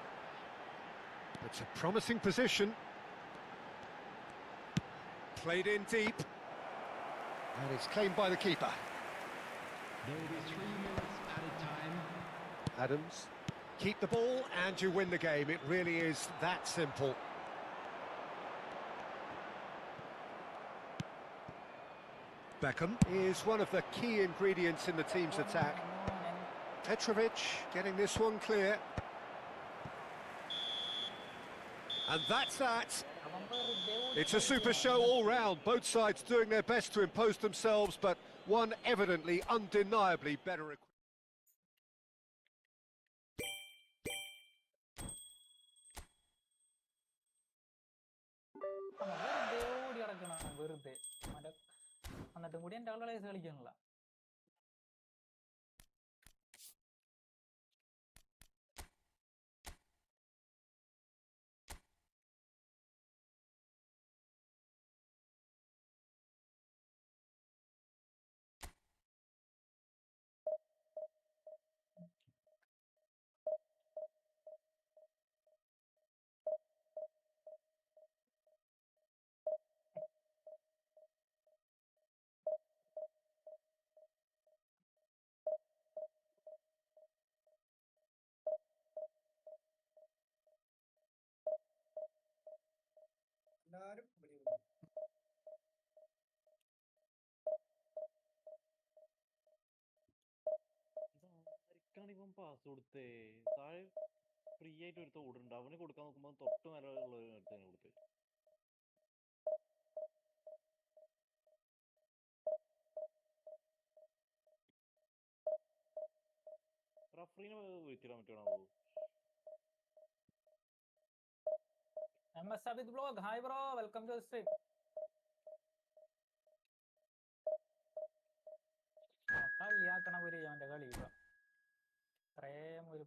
It's a promising position. Played in deep. And it's claimed by the keeper. There will be 3 minutes at a time. Adams, keep the ball and you win the game. It really is that simple. Beckham is one of the key ingredients in the team's attack. Petrovic getting this one clear. And that's that. It's a super show all round. Both sides doing their best to impose themselves, but one evidently, undeniably better equipped. എന്നിട്ടും കൂടി എൻ്റെ ആളുകളെ കളിക്കാനുള്ള ഇവൻ pass കൊടുത്തേ താഴെ free ആയിട്ട് എടുത്ത ഓടുണ്ട് അവന് കൊടുക്കാൻ നോക്കുമ്പോൾ തൊട്ട് മേലുള്ള എടുത്തതിന് കൊടുത്ത് റഫറിനെ വിളിച്ചിടാൻ പറ്റണോ MS Abid Vlog, hi bro, welcome to the stream. കളിയാക്കണ ഒരു അവന്റെ കളി ഇത്രയും ഒരു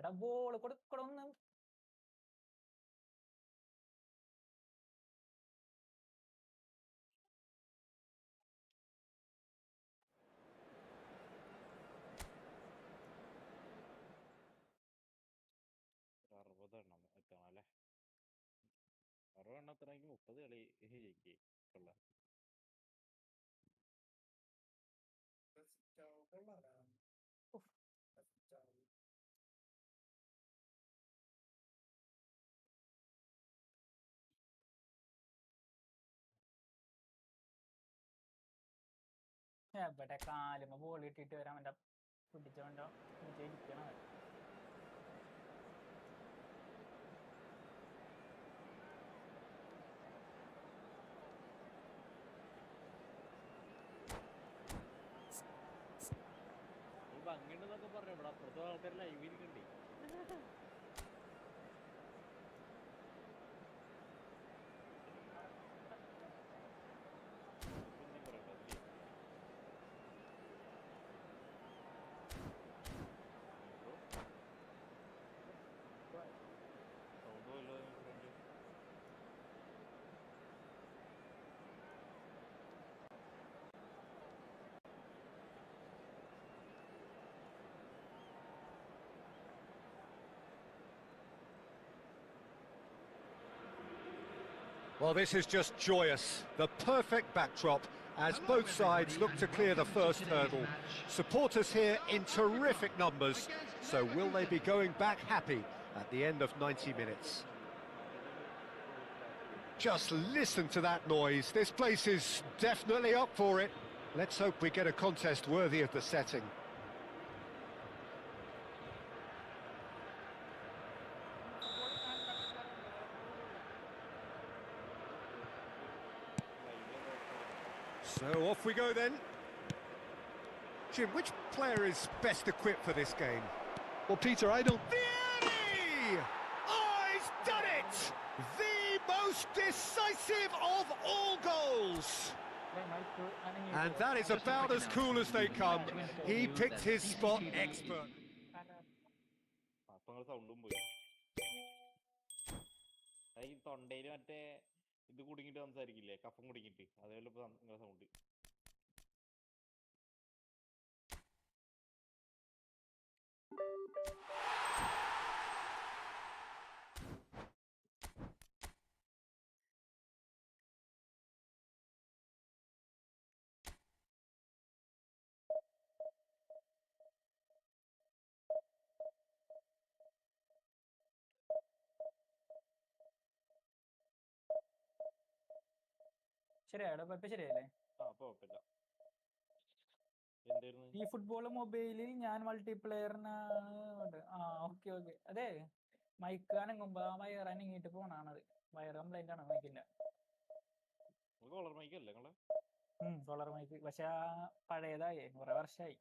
എടാ ബോൾ കൊടുക്കണം എത്തണല്ലേ 60 എത്തണമെങ്കിൽ 30 കളി ജയിക്കേ കൊള്ളാം എവിടെ കാലുമ്പോ ബോൾ ഇട്ടിട്ട് വരാൻ വേണ്ട പിടിച്ചോണ്ടോ ജയിക്കണം ഭംഗിണ്ടെന്നൊക്കെ പറഞ്ഞു ഇവിടെ അപ്പുറത്തെ ആൾക്കാർ live ഇരിക്കണ്ടേ Well, this is just joyous. The perfect backdrop as both sides look to clear the first hurdle. Supporters here in terrific numbers. So will they be going back happy at the end of 90 minutes? Just listen to that noise. This place is definitely up for it. Let's hope we get a contest worthy of the setting. So off we go then. Jim, which player is best equipped for this game? Well, Peter, I don't... Vieri! Oh, he's done it! The most decisive of all goals! And that is about as cool as they come. He picked his spot expert. അപ്പൊ സൗണ്ടും പോയി. ഈ തൊണ്ടയില് മറ്റേ ഇത് കുടുങ്ങിട്ട് സംസാരിക്കില്ലേ, കഫം കുടുങ്ങിട്ട്, അതേപോലെ ഇപ്പൊ sound. ശരിയായോ? ഇപ്പൊ ശരിയല്ലേ? ഈ ഫുട്ബോൾ മൊബൈലിൽ ഞാൻ മൾട്ടിപ്ലെയറിനാണ്. ഓക്കെ. അതെ, മൈക്ക് അനങ്ങുമ്പോ ആ വയർ അനങ്ങിയിട്ട് പോണാണത്. വയർ കംപ്ലൈന്റ് ആണ് മൈക്കിന്റെ. സോളർ മൈക്ക് അല്ലേ നിങ്ങളെ? സോളർ മൈക്ക്. പക്ഷെ ആ പഴയതായേ, കുറെ വർഷമായി.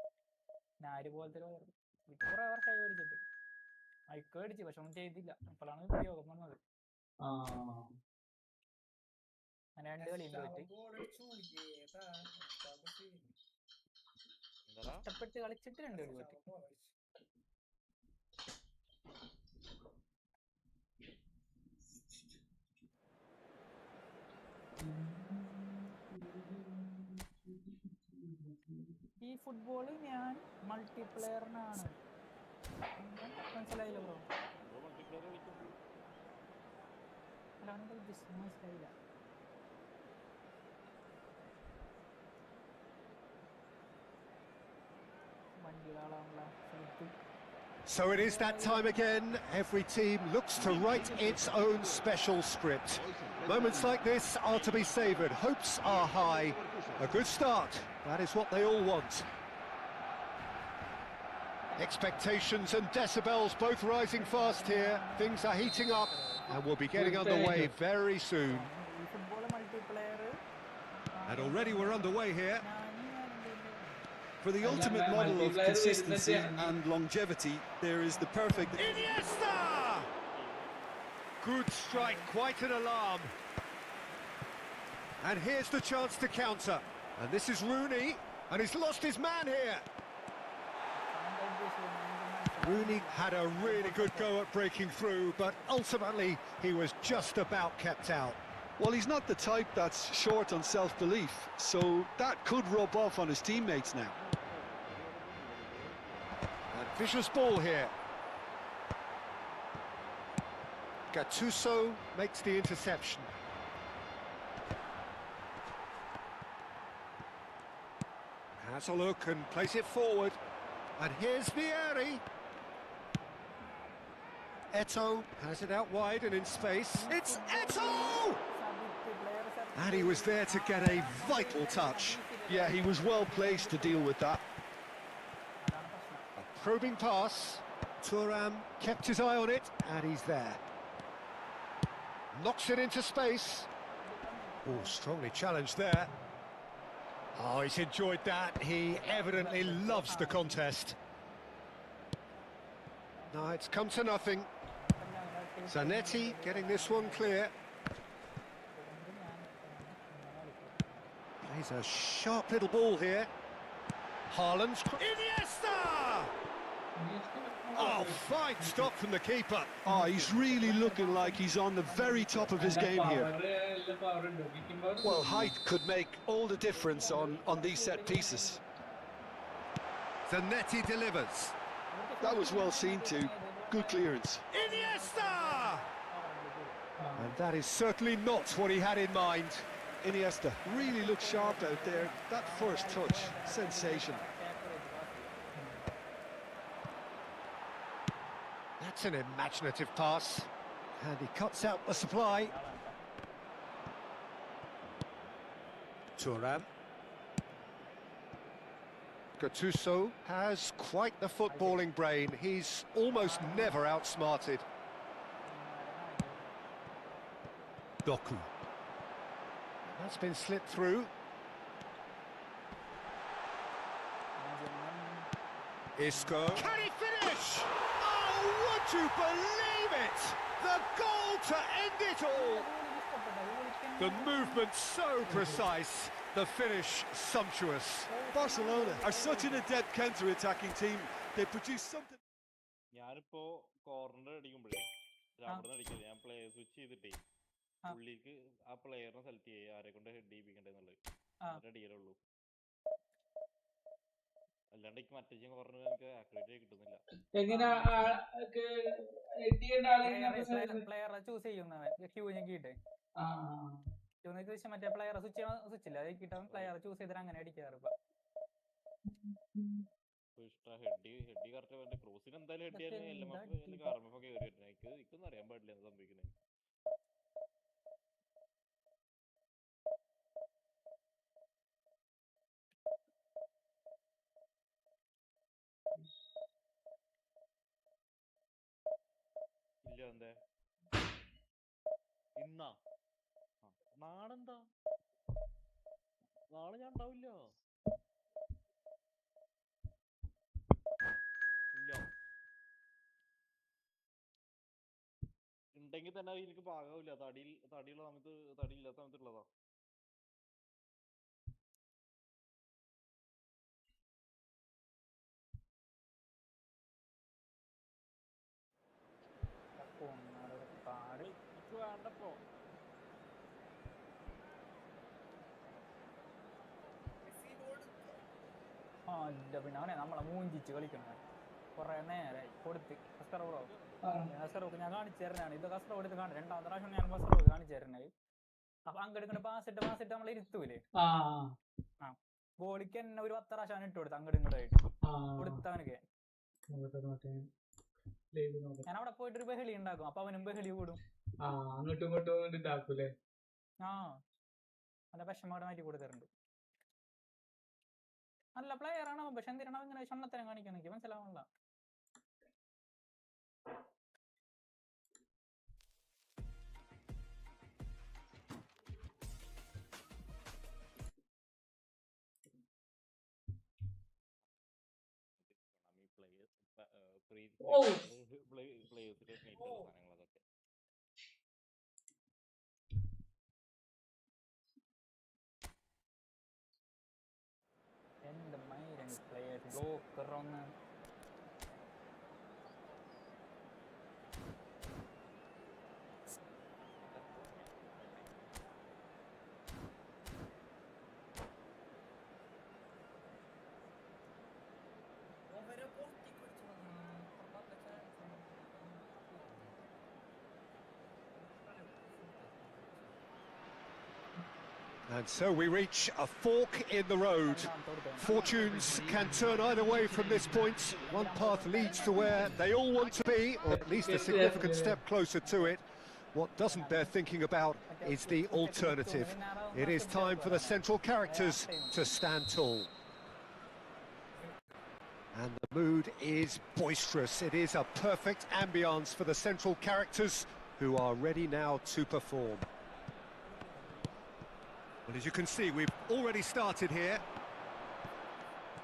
ഞാര് പോലത്തെ വയർ കുറെ വർഷമായി മേടിച്ചിട്ട്. മൈക്ക് മേടിച്ചു, പക്ഷെ ഒന്നും ചെയ്തില്ല. അപ്പോഴാണ് ഉപയോഗം വന്നത്. അങ്ങനെ 2 കളിയും കഷ്ടപ്പെട്ട് കളിച്ചിട്ട് 2 കളി പറ്റി. ഈ ഫുട്ബോള് ഞാൻ മൾട്ടിപ്ലെയറിനാണ്. മനസ്സിലായില്ല ബ്രോ? മനസ്സിലായില്ല. So it is that time again. Every team looks to write its own special script. Moments like this are to be savoured. Hopes are high. A good start. That is what they all want. Expectations and decibels both rising fast here. Things are heating up and we'll be getting underway very soon. And already we're underway here. For the ultimate model of consistency and longevity, there is the perfect... Iniesta! Good strike, quite an alarm. And here's the chance to counter. And this is Rooney, and he's lost his man here. Rooney had a really good go at breaking through, but ultimately he was just about kept out. Well, he's not the type that's short on self-belief, so that could rub off on his teammates now. And vicious ball here. Gattuso makes the interception. Has a look and plays it forward. And here's Vieri. Eto has it out wide and in space. It's Eto! And he was there to get a vital touch. Yeah, he was well placed to deal with that. A probing pass. Thuram kept his eye on it, and he's there. Knocks it into space. Oh, strongly challenged there. Oh, he's enjoyed that. He evidently loves the contest. No, it's come to nothing. Zanetti getting this one clear. Plays a sharp little ball here. Haaland's... Iniesta! Oh, fine stop from the keeper. Oh, he's really looking like he's on the very top of his game here. Well, height could make all the difference on these set pieces. Zanetti delivers. That was well seen too. Good clearance. Iniesta! And that is certainly not what he had in mind. Iniesta really looked sharp out there. That first touch, sensation. That's an imaginative pass. And he cuts out the supply. Thuram. Gattuso has quite the footballing brain. He's almost never outsmarted. Doku. That's been slipped through. Isco. Can he finish? Oh, would you believe it? The goal to end it all. The movement so precise, the finish sumptuous. Barcelona are such an adept counter-attacking team. They produce something. ഞാനിപ്പോ corner അടിക്കുമ്പോഴേ അവിടെ അടിക്കില്ല, ഞാൻ player switch ചെയ്തിട്ടേ പുള്ളിക്ക് ആ പ്ലെയറിനെ select ചെയ്യുക ആരെ കൊണ്ട് ഹെഡ് ചെയ്യിപ്പിക്കണ്ടെന്നുള്ളത്, എന്നിട്ട് അടിക്കലുള്ളൂ. അല്ലാണ്ട് എനിക്ക് മറ്റേ കോർണർ എനിക്ക് ആക്യുറേറ്റ് കിട്ടുന്നില്ല. പ്ലെയറെ ചൂസ് ചെയ്യുന്നവൻ ക്യൂ ഞെക്കിയിട്ട് മറ്റേ പ്ലെയറെ സ്വിച്ചില്ല അതൊക്കെ പ്ലെയറെ ചൂസ് ചെയ്തിട്ട് അങ്ങനെ അടിക്കാറ്. ഹെഡ് കറക്റ്റ് ക്രോസിന് എന്തായാലും ഹെഡ് ചെയ്യാൻ RMF ഒക്കെ കയറി വരുന്നത് എനിക്കൊന്നും അറിയാൻ പാടില്ല എന്താ സംഭവിക്കുന്നത്. ഇല്ല എന്തേ ഇന്നാ നാളെന്താ, നാളെ ഞാൻ ഉണ്ടാവില്ല. ഇല്ല ഉണ്ടെങ്കിൽ തന്നെ എനിക്ക് പാകാവില്ല. തടിയുള്ള സമയത്ത് തടിയില്ലാത്ത സമയത്തുള്ളതാ. എനിക്ക് വേണ്ടപ്പോ അല്ല പിന്നെ അവനെ നമ്മളെ മൂഞ്ചിച്ച് കളിക്കണം കുറെ നേരമായി കൊടുത്ത് കസ്റ്ററോക്ക് ഞാൻ കാണിച്ചു തരണാണ്. ഇത് കസ്റ്ററോട് എടുത്ത് കാണും. രണ്ടാമത്തെ പ്രാവശ്യം ഞാൻ കസ്റ്ററോട് കാണിച്ചു തരണത്. അപ്പൊ അങ്ങോട്ട് പാസിട്ട് നമ്മൾ ഇരുത്തൂലേ, ഗോളിക്ക് തന്നെ ഒരു 10 പ്രാവശ്യം ഇട്ട് കൊടുത്ത് അങ്ങോട്ട് ഇങ്ങോട്ടായിട്ട് കൊടുത്തവനൊക്കെ. ഞാൻ അവിടെ പോയിട്ട് ഒരു ബഹളി ഉണ്ടാക്കും, അപ്പൊ അവനും ബഹളി കൂടും. അങ്ങോട്ടും ഇങ്ങോട്ടും ഇതാക്കൂലേ. നല്ല വിഷമോടെ മാറ്റി കൊടുത്തിട്ടുണ്ട്. നല്ല പ്ലെയർ ആണ് പക്ഷെ എന്തിനാണ് ഇങ്ങനെ ക്ഷണത്തരം കാണിക്കാൻ എനിക്ക് മനസ്സിലാവണില്ല. സാധനങ്ങളൊക്കെ എന്ത് മൈരൻ പ്ലേയേഴ്സ് ബ്ലോക്കർ ഒന്ന് And so we reach a fork in the road. Fortunes can turn either way from this point. One path leads to where they all want to be, or at least a significant step closer to it. What doesn't bear thinking about is the alternative. It is time for the central characters to stand tall. And the mood is boisterous. It is a perfect ambience for the central characters who are ready now to perform. Well, as you can see, we've already started here.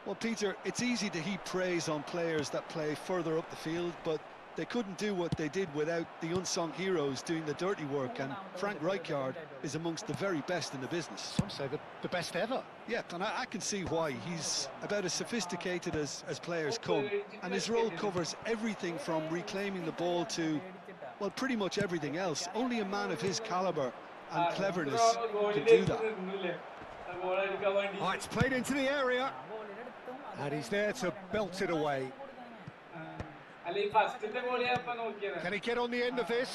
Well, Peter, it's easy to heap praise on players that play further up the field, but they couldn't do what they did without the unsung heroes doing the dirty work, and Frank Rijkaard is amongst the very best in the business. Some say the best ever. Yeah, and I can see why. He's about as sophisticated as players come, and his role covers everything from reclaiming the ball to, well, pretty much everything else. Only a man of his calibre and cleverness can do that. Oh, it's played into the area, and he's there to belt it away. Can he get on the end of this?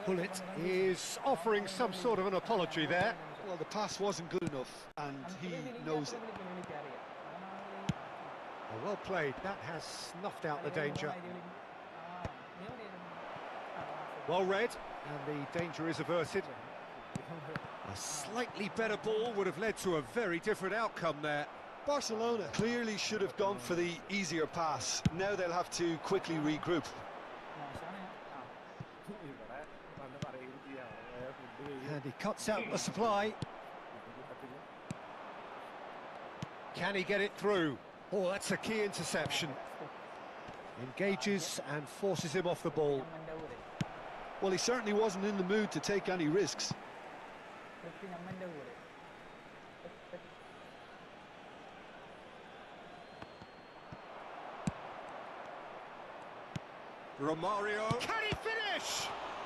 Bullet is offering some sort of an apology there. Well, the pass wasn't good enough, and he knows it. Oh, well played. That has snuffed out the danger. Well read, and the danger is averted. A slightly better ball would have led to a very different outcome there. Barcelona clearly should have gone for the easier pass. Now they'll have to quickly regroup. And he cuts out the supply. Can he get it through? Oh, that's a key interception. Engages and forces him off the ball. Well, he certainly wasn't in the mood to take any risks. Romario. Can he finish?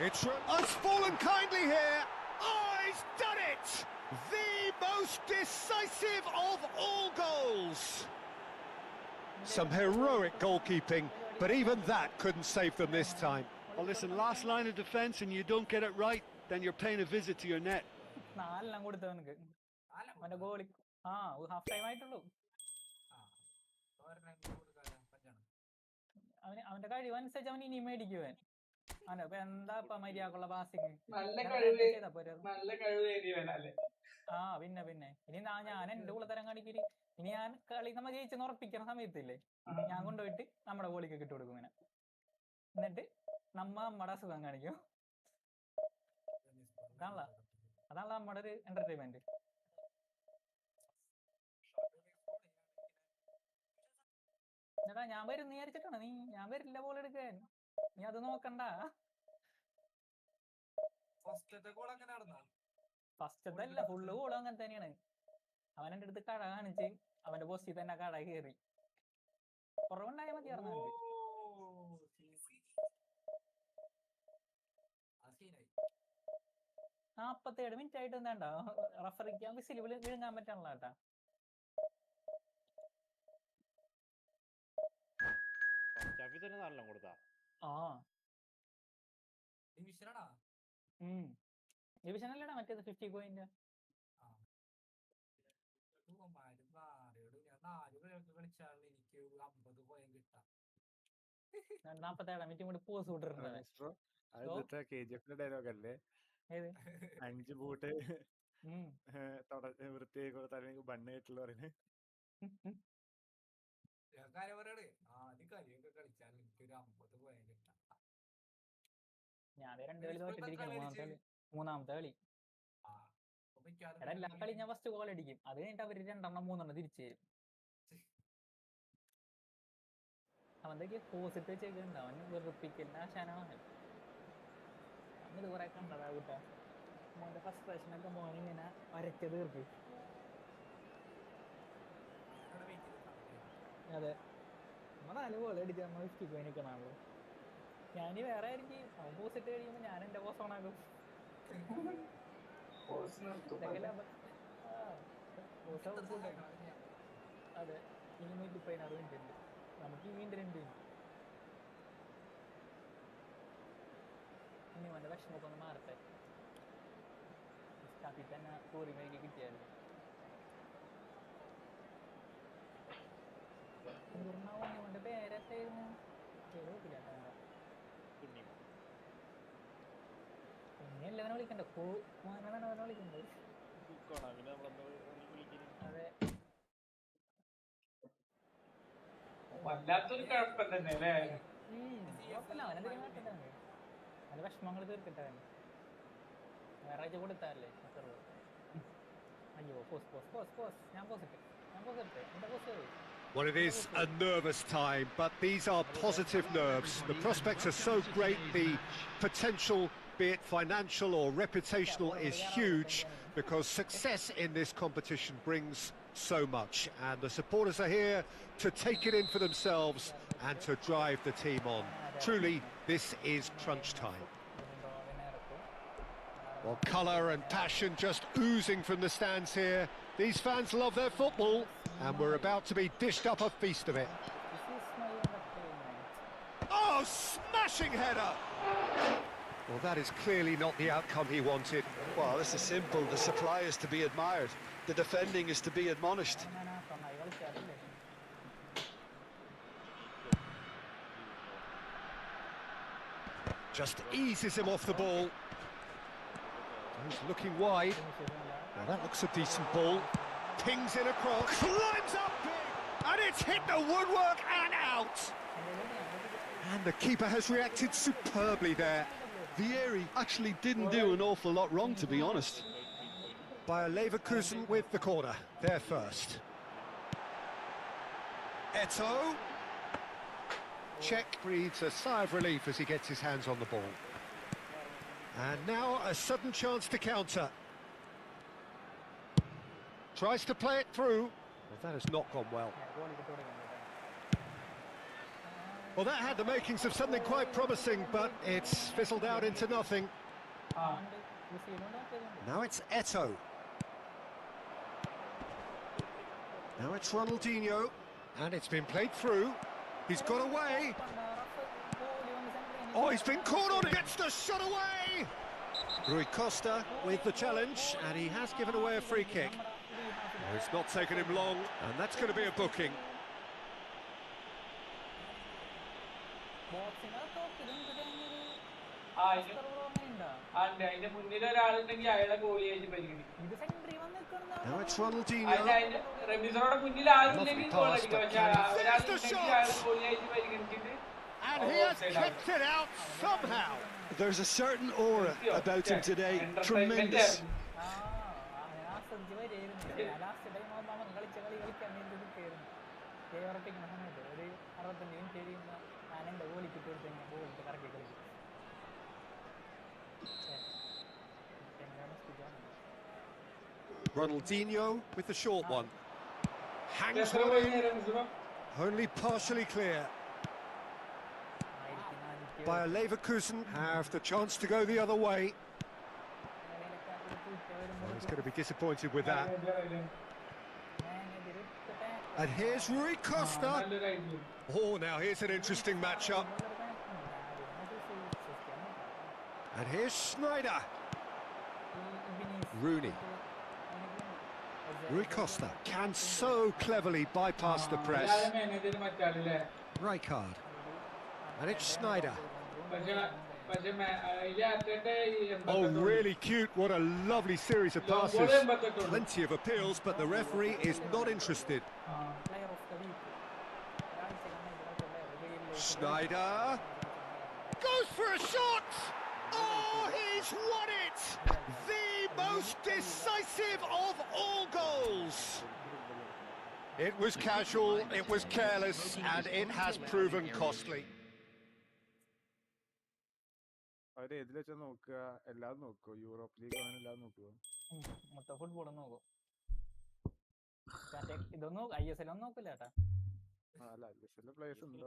It's fallen kindly here. Oh, he's done it! The most decisive of all goals. Some heroic goalkeeping, but even that couldn't save them this time. Well, listen, last line of defence and you don't get it right, then you're paying a visit to your net. half time ആയിട്ടുള്ളൂ. അവന്റെ കഴിവനുസരിച്ച് അവൻ ഇനി മേടിക്കുവൻ. അവനപ്പൊ എന്താ മര്യാദക്കുള്ള passing. പിന്നെ ഇനി ഞാൻ എന്റെ ഉള്ളതരം കാണിക്കല്. ഇനി ഞാൻ കളി നമ്മ ജയിച്ചെന്ന് ഉറപ്പിക്കുന്ന സമയത്തില്ലേ, ഞാൻ കൊണ്ടുപോയിട്ട് നമ്മുടെ ഗോളിക്ക് ഇട്ട് കൊടുക്കും ഇങ്ങനെ. എന്നിട്ട് നമ്മുടെ സുഖം കാണിക്കും. അതാണല്ലോ നമ്മുടെ ഒരു എന്റർടൈൻമെന്റ്. ചേട്ടാ ഞാൻ വരും വിചാരിച്ചിട്ടാണ് നീ. ഞാൻ വരില്ല ബോൾ എടുക്കാൻ, നീ അത് നോക്കണ്ട. ഫസ്റ്റത്തെ അല്ല, ഫുള്ള് ഗോളും അങ്ങനെ തന്നെയാണ്. അവൻ എന്റെ അടുത്ത് കട കാണിച്ച് അവന്റെ പോസ്റ്റിൽ തന്നെ കട കയറി. കുറവുണ്ടായ മതിയായിരുന്നു. 47 മിനിറ്റ് ആയിട്ട് എന്താ റഫറിക്ക് വിസിൽ വിഴുങ്ങാൻ പറ്റാനുള്ള കേട്ടാ. ഡിവിഷൻ അല്ലടാ മറ്റേത് 50 പോയിന്റ്. 47 മിനിറ്റ് കൂടി പോസ് വിട്ടിട്ടുണ്ട്. ഡയലോഗ് അല്ലേ 5 ബൂട്ട് വൃത്തിയായി കൊടുത്താൽ ബണ്ണ് കേട്ടുള്ള പറയുന്നത്. ഞാൻ 2 കളി തോറ്റിട്ടിരിക്കുന്നു. മൂന്നാമത്തെ കളി എല്ലാ കളി ഞാൻ ഫസ്റ്റ് ഗോൾ അടിക്കും. അത് കഴിഞ്ഞിട്ട് അവര് 2-3 തിരിച്ചു തരും. അവന്തൊക്കെ പോസിറ്റ് വെച്ചേക്കുന്നുണ്ട്. അവൻ വെറുപ്പിക്കലിന് ആശാനാണ്. ഇത് കുറെ കണ്ടതാ കൂട്ടാ. മോന്റെ ഫ്രസ്ട്രേഷനൊക്കെ മോനിങ്ങനെ വരച്ച് തീർക്കും. അതെ, 4 ഗോൾ അടിച്ച് 50 പോയി നിൽക്കണല്ലോ. ഞാനീ വേറെ ആയിരിക്കും. അവൻ പോസിറ്റ് കഴിയുമ്പോ ഞാൻ എന്റെ പോസ് ഓണാക്കും. അതെ, 216 മിനിറ്റ് ഉണ്ട് നമുക്ക്. ഈ വീണ്ടും 2 മിനിറ്റ് ഇനി അവന്റെ വിഷമൊക്കെ ഒന്ന് മാറട്ടെ. സ്റ്റാഫിൽ തന്നെ കോറി മേക്ക് കിട്ടിയാലും അവന്റെ പേരെത്തായിരുന്നു. പേര് പിന്നെ എല്ലാവരും വിളിക്കണ്ട. മോനാണ് അവനെ വിളിക്കുന്നത്. അതെ, വല്ലാത്തൊരു കുഴപ്പം തന്നെ അല്ലേ. കുഴപ്പമില്ല, അവനെന്തെങ്കിലും കാട്ടണ്ടാണ്. അവന്റെ വിഷമങ്ങൾ തീർക്കട്ടെ. ഞായറാഴ്ച കൊടുത്താലേ. അയ്യോ ഞാൻ പോസിറ്റ് എന്റെ pose. Well, it is a nervous time, but these are positive nerves. The prospects are so great, the potential, be it financial or reputational, is huge because success in this competition brings so much, and the supporters are here to take it in for themselves and to drive the team on. Truly, this is crunch time. Well, colour and passion just oozing from the stands here. These fans love their football, and we're about to be dished up a feast of it. Oh, smashing header! Well, that is clearly not the outcome he wanted. Well, this is simple. The supply is to be admired. The defending is to be admonished. Just eases him off the ball. He's looking wide. Now that looks a decent ball. Pings in across. Climbs up big. And it's hit the woodwork and out. And the keeper has reacted superbly there. Vieri actually didn't do an awful lot wrong, to be honest. Bayer Leverkusen with the corner. They're first. Eto'o. Czech breathes a sigh of relief as he gets his hands on the ball. And now a sudden chance to counter. Tries to play it through. Well, that has not gone well. Well, that had the makings of something quite promising, but it's fizzled out into nothing. Now it's Eto'o. Now it's Ronaldinho. And it's been played through. He's got away. Oh, he's been caught on, gets the shot away! Rui Costa with the challenge, and he has given away a free kick. Oh, it's not taken him long, and that's going to be a booking. Now it's Ronaldinho. Lovely pass, but there's the shot! And he has kept it out somehow. There's a certain aura about him today. Tremendous. Ronaldinho with the short one. Hangs one in. Only partially clear. Bayer Leverkusen have the chance to go the other way. Oh, he's going to be disappointed with that. And here's Rui Costa. Oh, now here's an interesting matchup. And here's Schneider. Rooney. Rui Costa can so cleverly bypass the press. Rijkaard. And it's Schneider. Oh, really cute. What a lovely series of passes. Plenty of appeals, but the referee is not interested. Schneider goes for a shot! Oh, he's won it! The most decisive of all goals! It was casual, it was careless, and it has proven costly. അവര് ഏതിൽ വെച്ചാ നോക്കുക എല്ലാം നോക്കുവോ Europe league അങ്ങനെ എല്ലാം നോക്കുവോ മൊത്തം football നോക്കും ഇതൊന്നും ISL ഒന്നും നോക്കില്ല ചേട്ടാ അല്ല ISL പ്ലേയേഴ്സ് ഉണ്ടോ ഞാൻ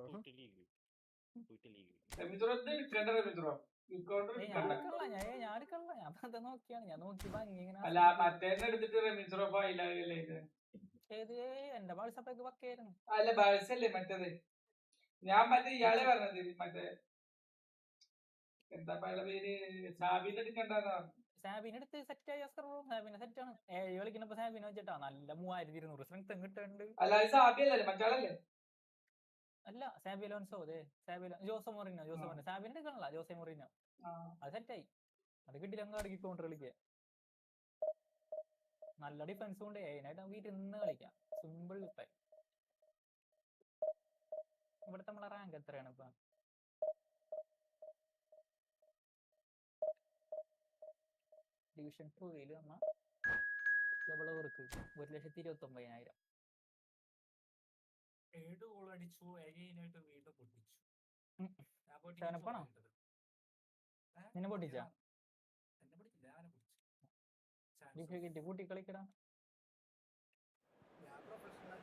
നോക്കി എന്റെ വാട്സാപ്പൊക്കെ പക്കായിരുന്നു അല്ല ബാഴ്സല്ലേ മറ്റേത് ഞാൻ മറ്റേ ഇയാളെ പറഞ്ഞത് മറ്റേ എന്താ പേര് സാബിന്റെ എടുക്കണ്ടെന്നാ സാബിനെ എടുത്ത് സെറ്റ് ആയി സാബിനെ സെറ്റ് ആണ് കളിക്കുന്നപ്പോ സാബിനെ വെച്ചിട്ടാ നല്ല 3200 സ്ട്രെങ്ത് കിട്ടുന്നുണ്ട് അല്ല സാബിയല്ലേ മറ്റാളല്ലേ അല്ല സാബി അലോൺസോ അതെ ജോസെ മൊറീനോ സാബിനെ എടുക്കണല്ല ജോസെ മൊറീനോ അത് സെറ്റായി അത് കിട്ടിയില്ല അടക്കി കൗണ്ടർ കളിക്കുക നല്ല ഡിഫൻസ് കൊണ്ട് അതിനായിട്ട് വീട്ടിൽ നിന്ന് കളിക്കാം സിമ്പിൾ ടൈം ഇവിടുത്തെ നമ്മളെ റാങ്ക് എത്രയാണ് ഇപ്പൊ ഡിവിഷൻ 2 വന്ന ഡബിൾ ഓവർക്ക് 1,29,000 7 ഗോൾ അടിച്ചു ഏകയിനായിട്ട് വീണ്ടും പൊട്ടിച്ചു നിന്നെ പൊട്ടിച്ച എന്നെ പൊട്ടിച്ചില്ല ആനെ പൊട്ടിച്ചു കൂട്ടി കളിക്കടാ ഞാൻ പ്രൊഫഷണൽ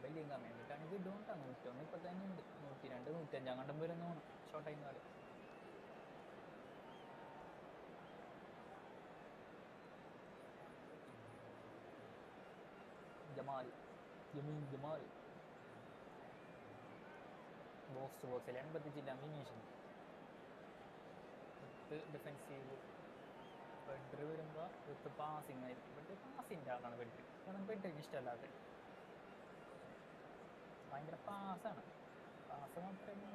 വലിയ കമ്മ്യൂണിറ്റാണെങ്കിൽ ഇതുകൊണ്ടാണ് 101 ഇപ്പൊ തന്നെ ഉണ്ട് 102 105 കണ്ടം വരുന്ന ഷോർട്ട് ടൈം കാലം ജമാൽ ബോക്സ് ടു ബോക്സിൽ 85 ഫിനിഷിംഗ് ഡിഫൻസീവ് ബെഡർ വരുമ്പോൾ വിത്ത് പാസിംഗ് ആയിരിക്കും ബെഡ് പാസിൻ്റെ ആളാണ് ബെഡ് കാരണം ബെഡിന് ഇഷ്ടമല്ലാതെ ഭയങ്കര പാസ്സാണ് പാസ് മാത്രമേ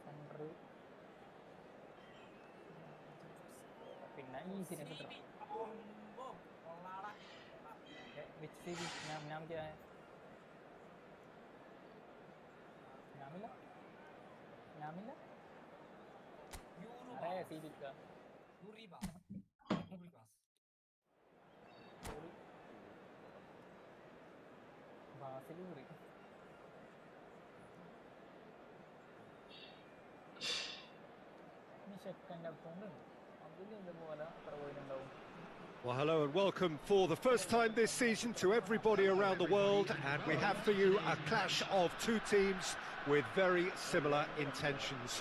സെൻറ്റർ പിന്നെ easy नहीं पता which CB नाम क्या है नाम मिला अरे CB का ബാസിലൂറി സെക്കൻഡ് അക്കൗണ്ട് അതിന് ഇതുപോലെ അത്ര പോയിട്ടുണ്ടാവും. Well, hello and welcome for the first time this season to everybody around the world, and we have for you a clash of two teams with very similar intentions.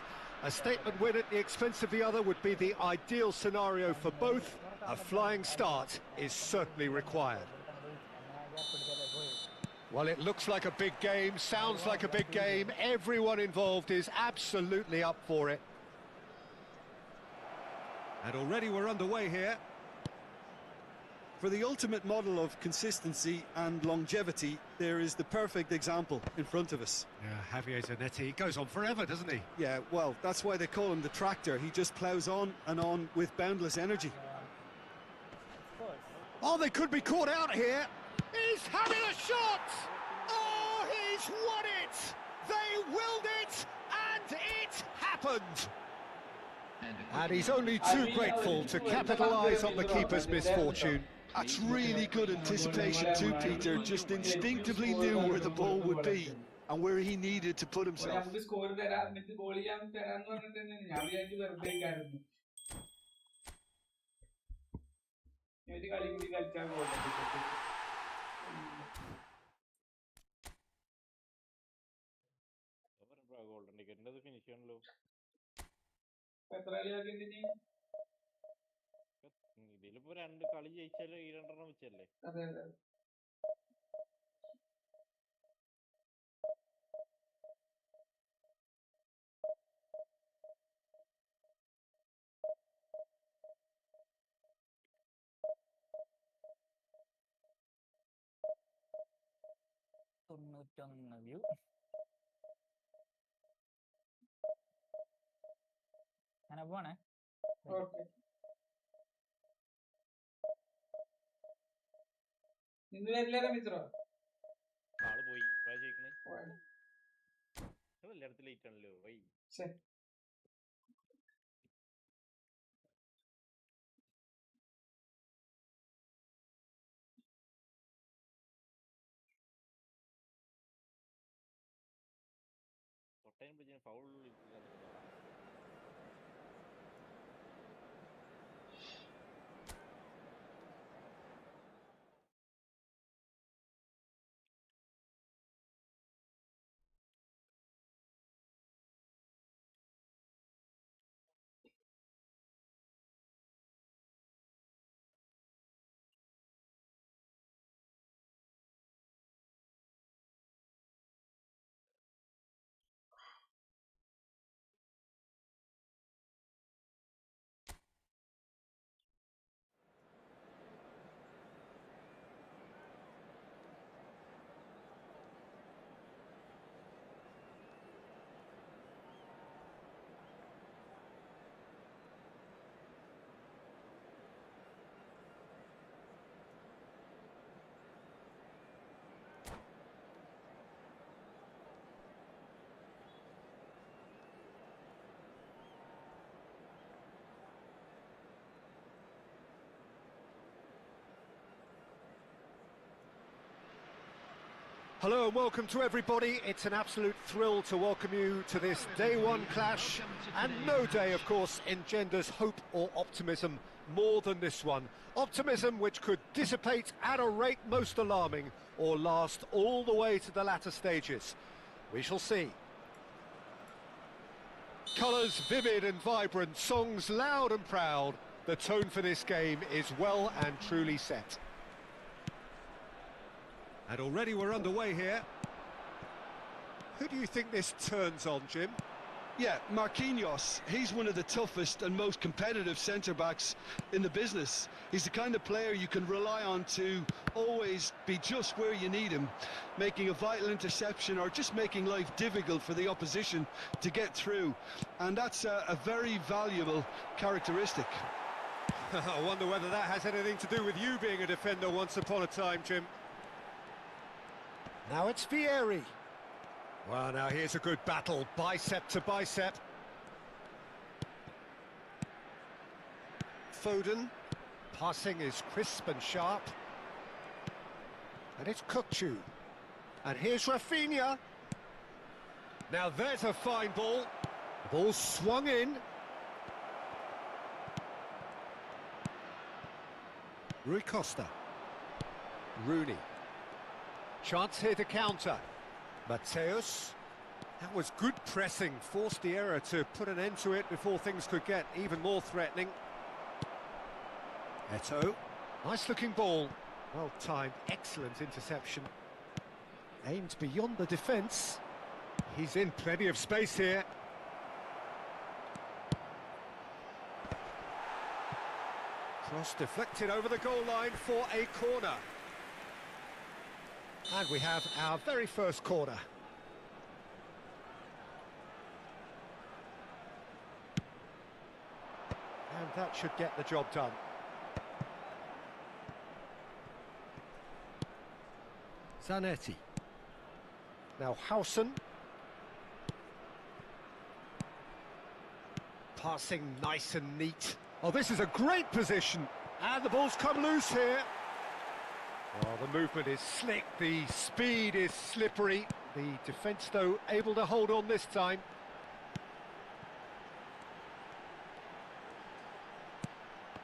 A statement win at the expense of the other would be the ideal scenario for both. A flying start is certainly required. Well, it looks like a big game, sounds like a big game. Everyone involved is absolutely up for it. And already we're underway here. For the ultimate model of consistency and longevity, there is the perfect example in front of us. Yeah, Javier Zanetti, he goes on forever, doesn't he? Yeah, well, that's why they call him the tractor. He just ploughs on and on with boundless energy. Oh, they could be caught out here. He's having a shot! Oh, he's won it! They willed it, and it happened! And he's only too grateful to capitalise on the keeper's misfortune. That's really good anticipation too, Peter. Just instinctively knew where the ball would be and where he needed to put himself. Golden ടിക്കറ്റിന്റെ finish ആണല്ലോ. ഇതിലിപ്പോ 2 കളി ജയിച്ചാലും ഈ 2 വെച്ചല്ലേ. View അങ്ങനെ പോണേ. ഇന്ന് വരില്ല മിത്രോ ആള് പോയി ജയിക്കണേ എല്ലായിടത്തും ലേറ്റ് ആണല്ലോ വൈ തൊട്ടതിന് foul Hello and welcome to everybody. It's an absolute thrill to welcome you to this day one clash, and no day, of course, engenders hope or optimism more than this one. Optimism which could dissipate at a rate most alarming or last all the way to the latter stages. We shall see. Colours vivid and vibrant, songs loud and proud. The tone for this game is well and truly set. And already we're underway here. Who do you think this turns on, Jim? Yeah, Marquinhos. He's one of the toughest and most competitive centre-backs in the business. He's the kind of player you can rely on to always be just where you need him, making a vital interception or just making life difficult for the opposition to get through. And that's a very valuable characteristic. I wonder whether that has anything to do with you being a defender once upon a time, Jim. Now it's Vieri. Well, now here's a good battle, bicep to bicep. Foden. Passing is crisp and sharp. And it's Kukçu. And here's Rafinha. Now there's a fine ball. The ball swung in. Rui Costa. Rooney. Chance here to counter. Mateus. That was good pressing, forced the error to put an end to it before things could get even more threatening. Eto'o. Nice looking ball. Well timed, excellent interception. Aimed beyond the defence. He's in plenty of space here. Cross deflected over the goal line for a corner. And we have our very first corner. And that should get the job done. Zanetti. Now Howson. Passing nice and neat. Oh, this is a great position. And the ball's come loose here. Oh, the movement is slick, the speed is slippery. The defence, though, able to hold on this time.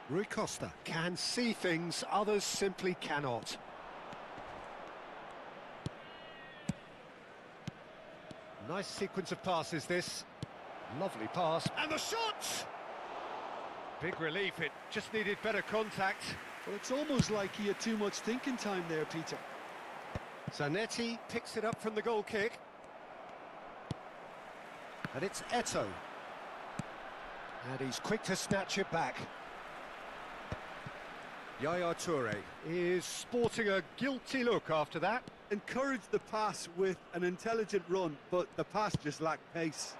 Rui Costa can see things others simply cannot. Nice sequence of passes, this. Lovely pass. And the shot! Big relief, it just needed better contact. Well, it's almost like he had too much thinking time there, Peter. Zanetti picks it up from the goal kick. And it's Eto'o. And he's quick to snatch it back. Yaya Toure is sporting a guilty look after that. Encouraged the pass with an intelligent run, but the pass just lacked pace.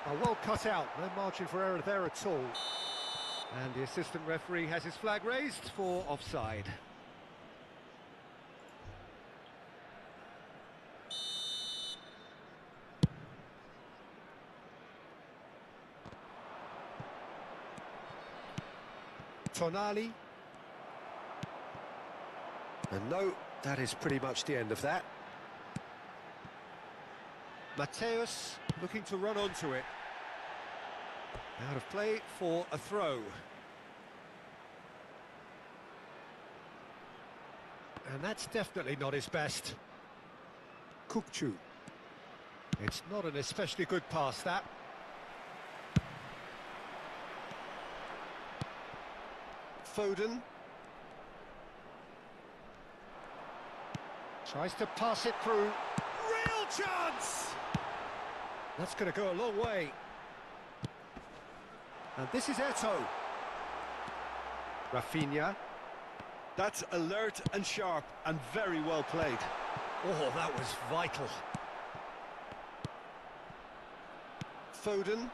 Oh, well cut out, no margin for error there at all. And the assistant referee has his flag raised for offside. Tonali. And no, that is pretty much the end of that. Mateus looking to run onto it. Out of play for a throw. And that's definitely not his best. Kukçu. It's not an especially good pass, that. Foden. Tries to pass it through. Real chance! That's going to go a long way. And this is Eto'o. Rafinha. That's alert and sharp and very well played. Oh, that was vital. Foden.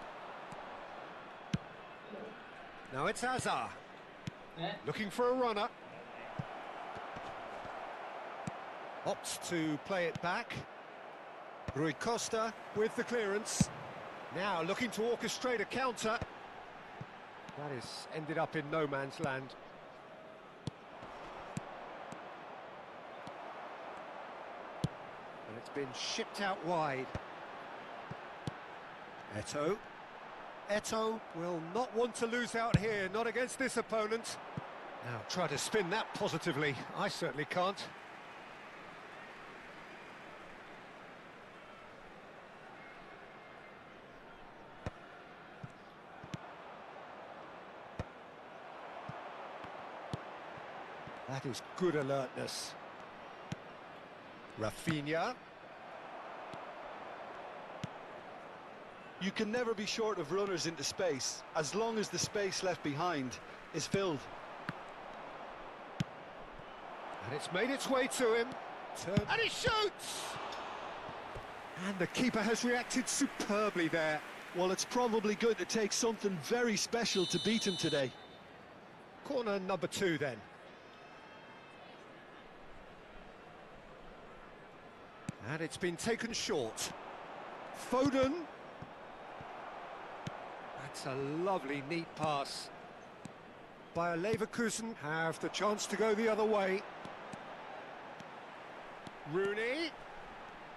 Now it's Hazard. Looking for a runner. Opts to play it back. Rui Costa with the clearance. Now looking to orchestrate a counter. That is ended up in no man's land. And it's been shipped out wide. Eto'o. Eto'o will not want to lose out here, not against this opponent. Now try to spin that positively. I certainly can't. That is good alertness. Rafinha. You can never be short of runners into space, as long as the space left behind is filled. And it's made its way to him. And he shoots! And the keeper has reacted superbly there. Well, it's probably going to take something very special to beat him today. Corner number 2 then. And it's been taken short. Foden. That's a lovely, neat pass. Bayer Leverkusen have the chance to go the other way. Rooney.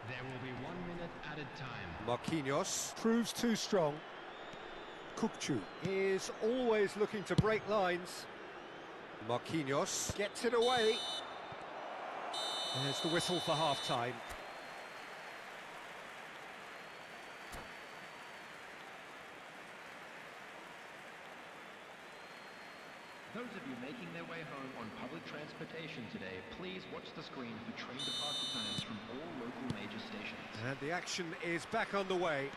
There will be 1 minute added time. Marquinhos proves too strong. Kukçu is always looking to break lines. Marquinhos gets it away. There's the whistle for half-time. Those of you making their way home on public transportation today, please watch the screen for train departure times from all local major stations. And the action is back on the way.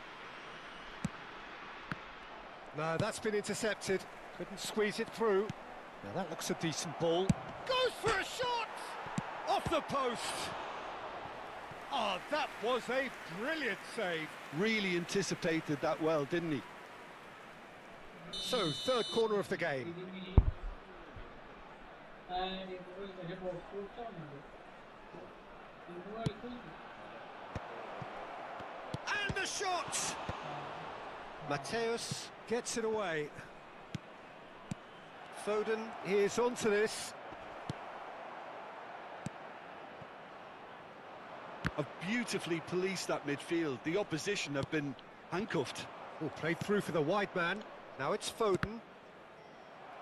No, that's been intercepted. Couldn't squeeze it through. Now that looks a decent ball. Goes for a shot! Off the post! Oh, that was a brilliant save. Really anticipated that well, didn't he? So, third corner of the game. And the shot! Mateus gets it away. Foden is onto this. Have beautifully policed that midfield. The opposition have been handcuffed. Oh, played through for the wide man. Now it's Foden.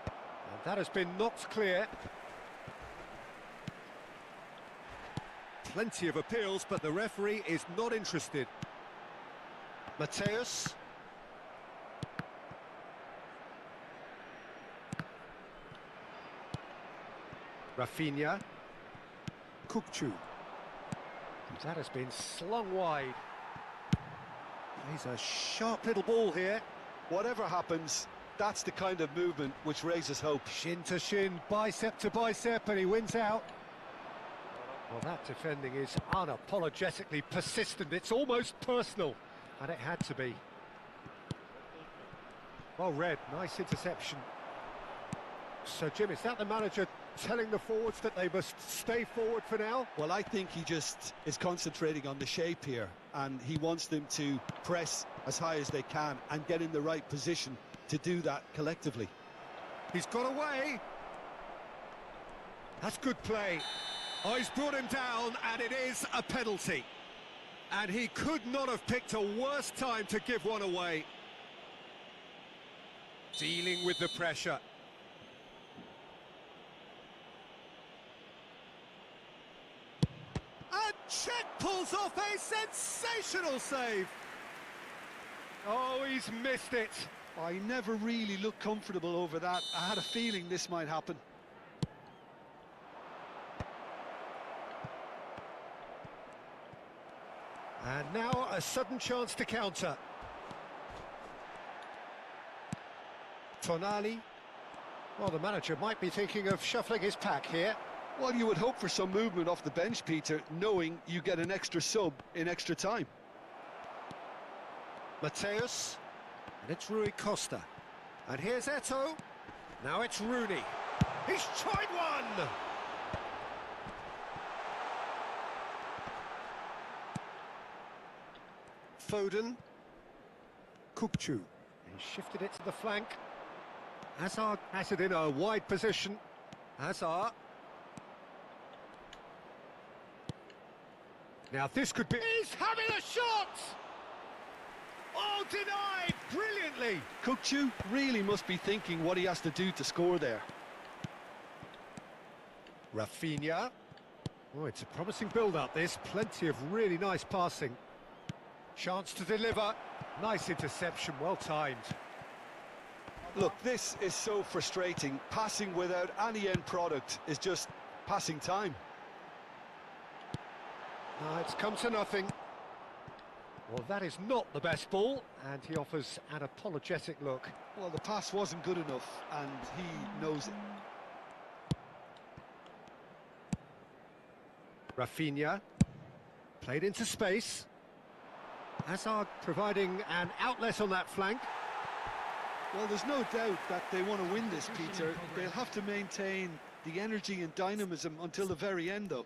And that has been knocked clear. Plenty of appeals, but the referee is not interested. Mateus. Rafinha. Kukçu. That has been slung wide. He's a sharp little ball here. Whatever happens, that's the kind of movement which raises hope. Shin to shin, bicep to bicep, and he wins out. Well, that defending is unapologetically persistent. It's almost personal, and it had to be. Well read, nice interception. So, Jim, is that the manager telling the forwards that they must stay forward for now? Well, I think he just is concentrating on the shape here, and he wants them to press as high as they can and get in the right position to do that collectively. He's got away. That's good play. Oh, he's brought him down, and it is a penalty. And he could not have picked a worse time to give one away. Dealing with the pressure. And Czech pulls off a sensational save. Oh, he's missed it. I never really looked comfortable over that. I had a feeling this might happen. And now a sudden chance to counter. Tonali. Well, the manager might be thinking of shuffling his pack here. Well, you would hope for some movement off the bench, Peter, knowing you get an extra sub in extra time. Mateus. And it's Rui Costa. And here's Eto'o. Now it's Rooney. He's tried one! Foden. Kukçu. He shifted it to the flank. Hazard has it in a wide position. Hazard. Now this could be... He's having a shot! Oh, denied brilliantly! Kukçu really must be thinking what he has to do to score there. Rafinha. Oh, it's a promising build-up, this. Plenty of really nice passing. Chance to deliver. Nice interception, well timed. Look, this is so frustrating. Passing without any end product is just passing time. It's come to nothing. Well, that is not the best ball, and he offers an apologetic look. Well, the pass wasn't good enough, and he knows it. Rafinha. Played into space. Hazard providing an outlet on that flank. Well, there's no doubt that they want to win this, Peter. They'll have to maintain the energy and dynamism until the very end, though.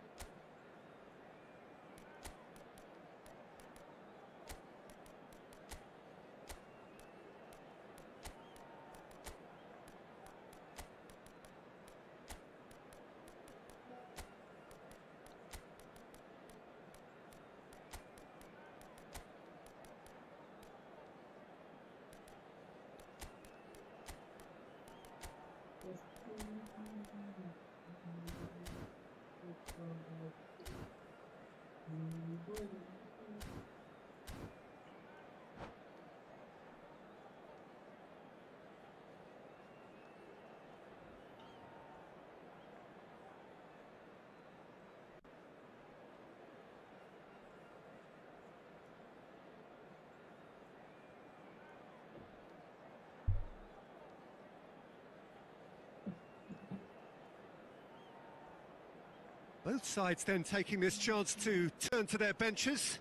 Both sides then taking this chance to turn to their benches.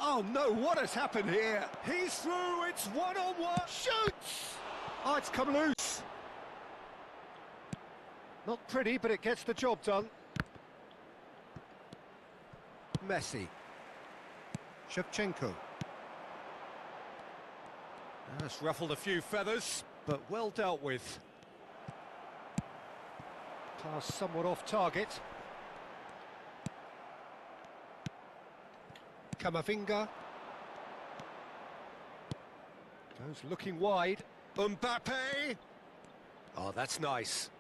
Oh no, what has happened here? He's through, it's one-on-one, shoots! Oh, it's come loose. Not pretty, but it gets the job done. Messi. Shevchenko. That's ruffled a few feathers, but well dealt with. Pass somewhat off target. Camavinga. Goes looking wide. Mbappe! Oh, that's nice.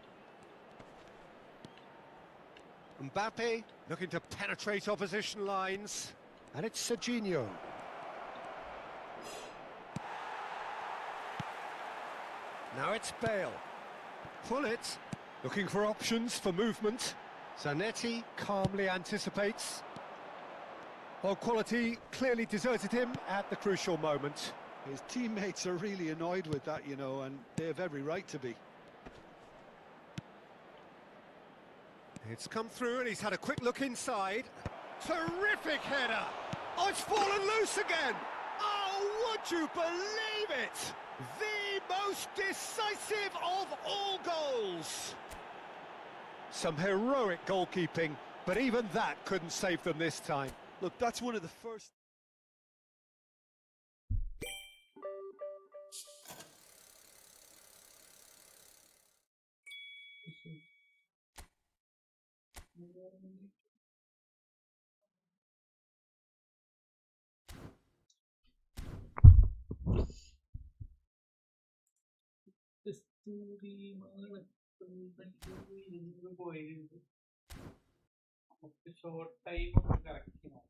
Mbappe looking to penetrate opposition lines. And it's Serginho. Now it's Bale. Pull it. Looking for options for movement. Zanetti calmly anticipates. Well, quality clearly deserted him at the crucial moment. His teammates are really annoyed with that, you know, and they have every right to be. It's come through and he's had a quick look inside. Terrific header! Oh, it's fallen loose again! Oh, would you believe it? The most decisive of all goals! Some heroic goalkeeping, but even that couldn't save them this time. Look, that's one of the first... short time ഒക്കെ correct ചെയ്യണം.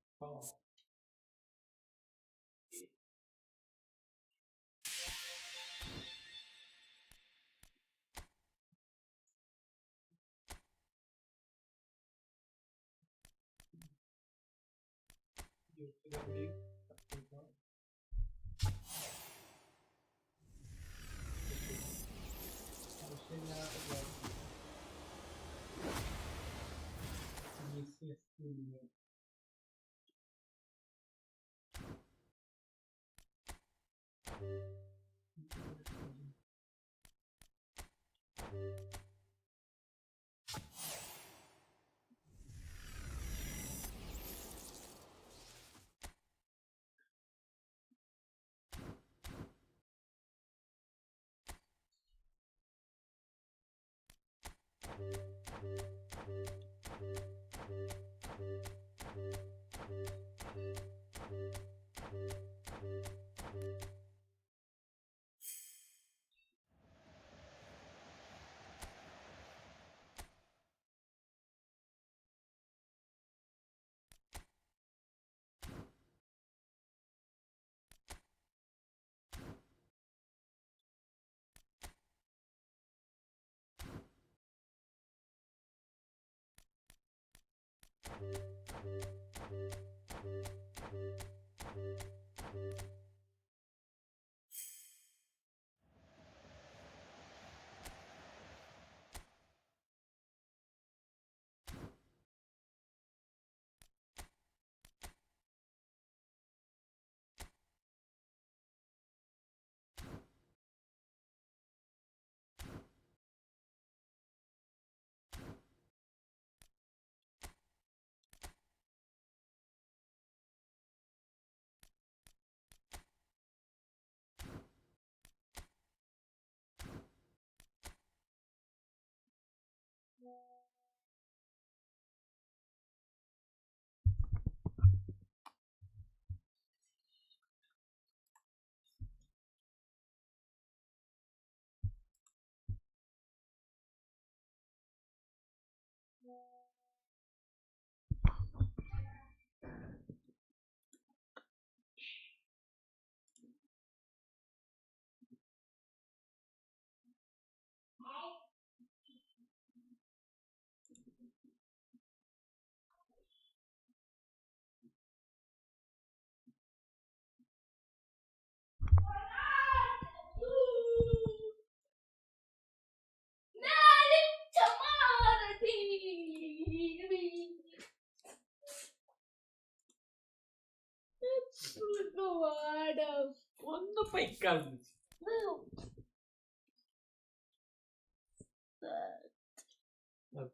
ഒന്ന് പൈക്കാം.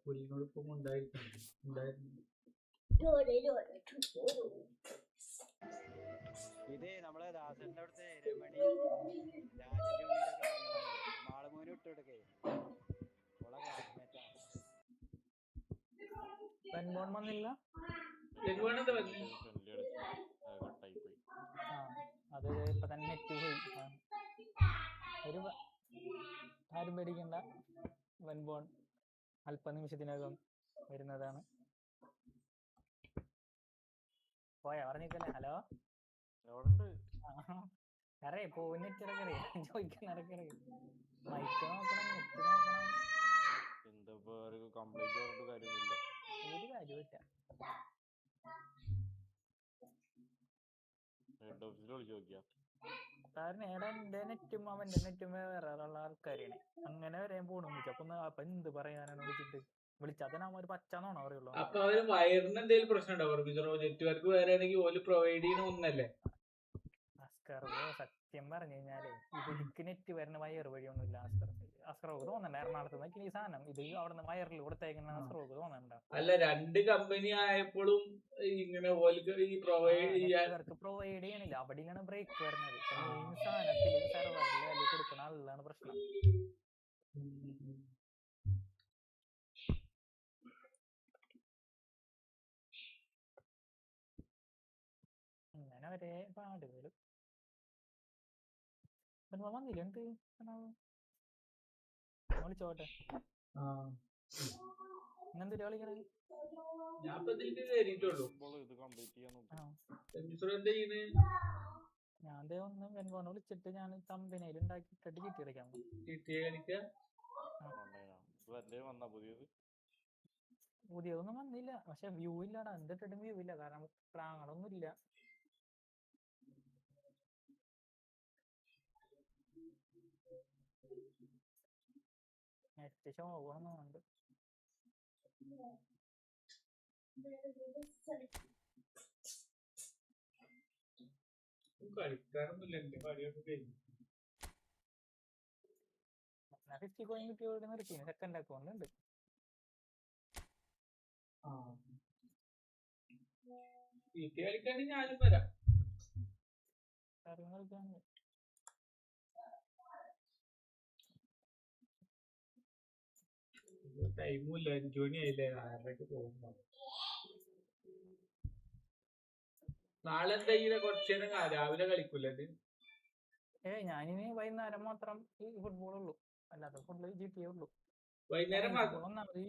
പുലിനോടൊപ്പം ഉണ്ടായിരുന്നു. ഇതേ നമ്മളെ ദാസന്റെ അവിടുത്തെ രമണി രാജന്റെ ഉണ്ണിയിലൊക്കെ തന്നതാണ്. മാളുമോന് വിട്ടുകൊടുക്കേ ഓളെ ക്ലാസ്മേറ്റാ. വെൻബോൺ വന്നില്ല. അത് ഇപ്പൊ തന്നെ നെറ്റ് പോയി. ഒരു ആരും പേടിക്കണ്ട, വെൻബോൺ അല്പനിമിഷത്തിനകം വരുന്നതാണ്. പോയാ പറഞ്ഞിക്കല്ലേ. ഹലോ അറിയ പോന്നിട്ട് ഇറക്കറിയ ചോദിക്കാൻ ഇറക്കറിയ. മൈക്ക് നോക്കണം, നെറ്റ് നോക്കണം. ഒരു കാര്യമില്ല. കാരണം ഏടാ എന്റെ നെറ്റും അവന്റെ നെറ്റും വേറെ ഉള്ള ആൾക്കാരാണ്. അങ്ങനെ വരെയും പോണു അപ്പൊ എന്ത് പറയാനാണ് വിളിച്ചാൽ തന്നെ ഒരു പച്ചാന്നോണോ പറയുള്ളൂ. അപ്പൊ അവര് വയറിന് എന്തെങ്കിലും പ്രശ്നം ഉണ്ടാവും? നെറ്റ്വർക്ക് വേറെ ആണെങ്കിൽ ഓല് പ്രൊവൈഡ് ചെയ്യുന്ന ഒന്നല്ലേ? സത്യം പറഞ്ഞു കഴിഞ്ഞാല് ഇവർക്ക് നെറ്റ് വരുന്ന വയർ വഴിയൊന്നുമില്ല. അസ്കറോക്ക് തോന്നണ്ട എറണാകുളത്ത് നിന്ന് ഈ സാധനം ഇത് അവിടെ നിന്ന് വയറിൽ കൊടുത്തേക്കുന്ന അസ്കറോക്ക് തോന്നണ്ട. അല്ല, 2 കമ്പനി ആയപ്പോഴും ഇങ്ങനെ ഓൽക്ക് ഈ പ്രൊവൈഡ് ചെയ്യണില്ല. അവിടെയാണ് ബ്രേക്ക് വരുന്നത്. മെയിൻ സാധനത്തിൽ സെർവറിൽ അല്ലെങ്കിൽ കൊടുക്കുന്ന ആളിലാണ് പ്രശ്നം. അങ്ങനെ ഒരേ പാടുകൾ വന്നില്ല. എന്ത് വിളിച്ചോട്ടെ. ഇന്നെന്തിട്ട് കളിക്കണേ? ഞാൻ ഒന്ന് വെൻബോൺ വിളിച്ചിട്ട് ഞാൻ കമ്പനിയിൽ ഉണ്ടാക്കിയിട്ടിട്ട് ചീട്ടി കളിക്കാം. പുതിയതൊന്നും വന്നില്ല. പക്ഷെ വ്യൂ ഇല്ലടാ. എന്തിട്ടിട്ടും വ്യൂ ഇല്ല. കാരണം പ്രാങ്ങളൊന്നും ഇല്ല. നെറ്റ് ശോഭമൊന്നുമുണ്ട്. കളിക്കാറൊന്നുമില്ല. എന്റെ കളിയൊക്കെ കഴിഞ്ഞു. 50 കോയിൻ കിട്ടിയോട് നിർത്തി. സെക്കൻഡ് അക്കൗണ്ട് ഉണ്ട്. കളിക്കാണെങ്കിൽ ഞാനും വരാം. ടൈമും 5 മണിയായില്ലേ? 6:30 പോകുമ്പോ നാളെ എന്താ കുറച്ചു നേരം രാവിലെ കളിക്കൂലത്? ഞാനിനി വൈകുന്നേരം മാത്രം ഈ ഫുട്ബോൾ ഉള്ളൂ. അല്ലാതെ ഫുള്ള് GTA ഉള്ളൂ. വൈകുന്നേരം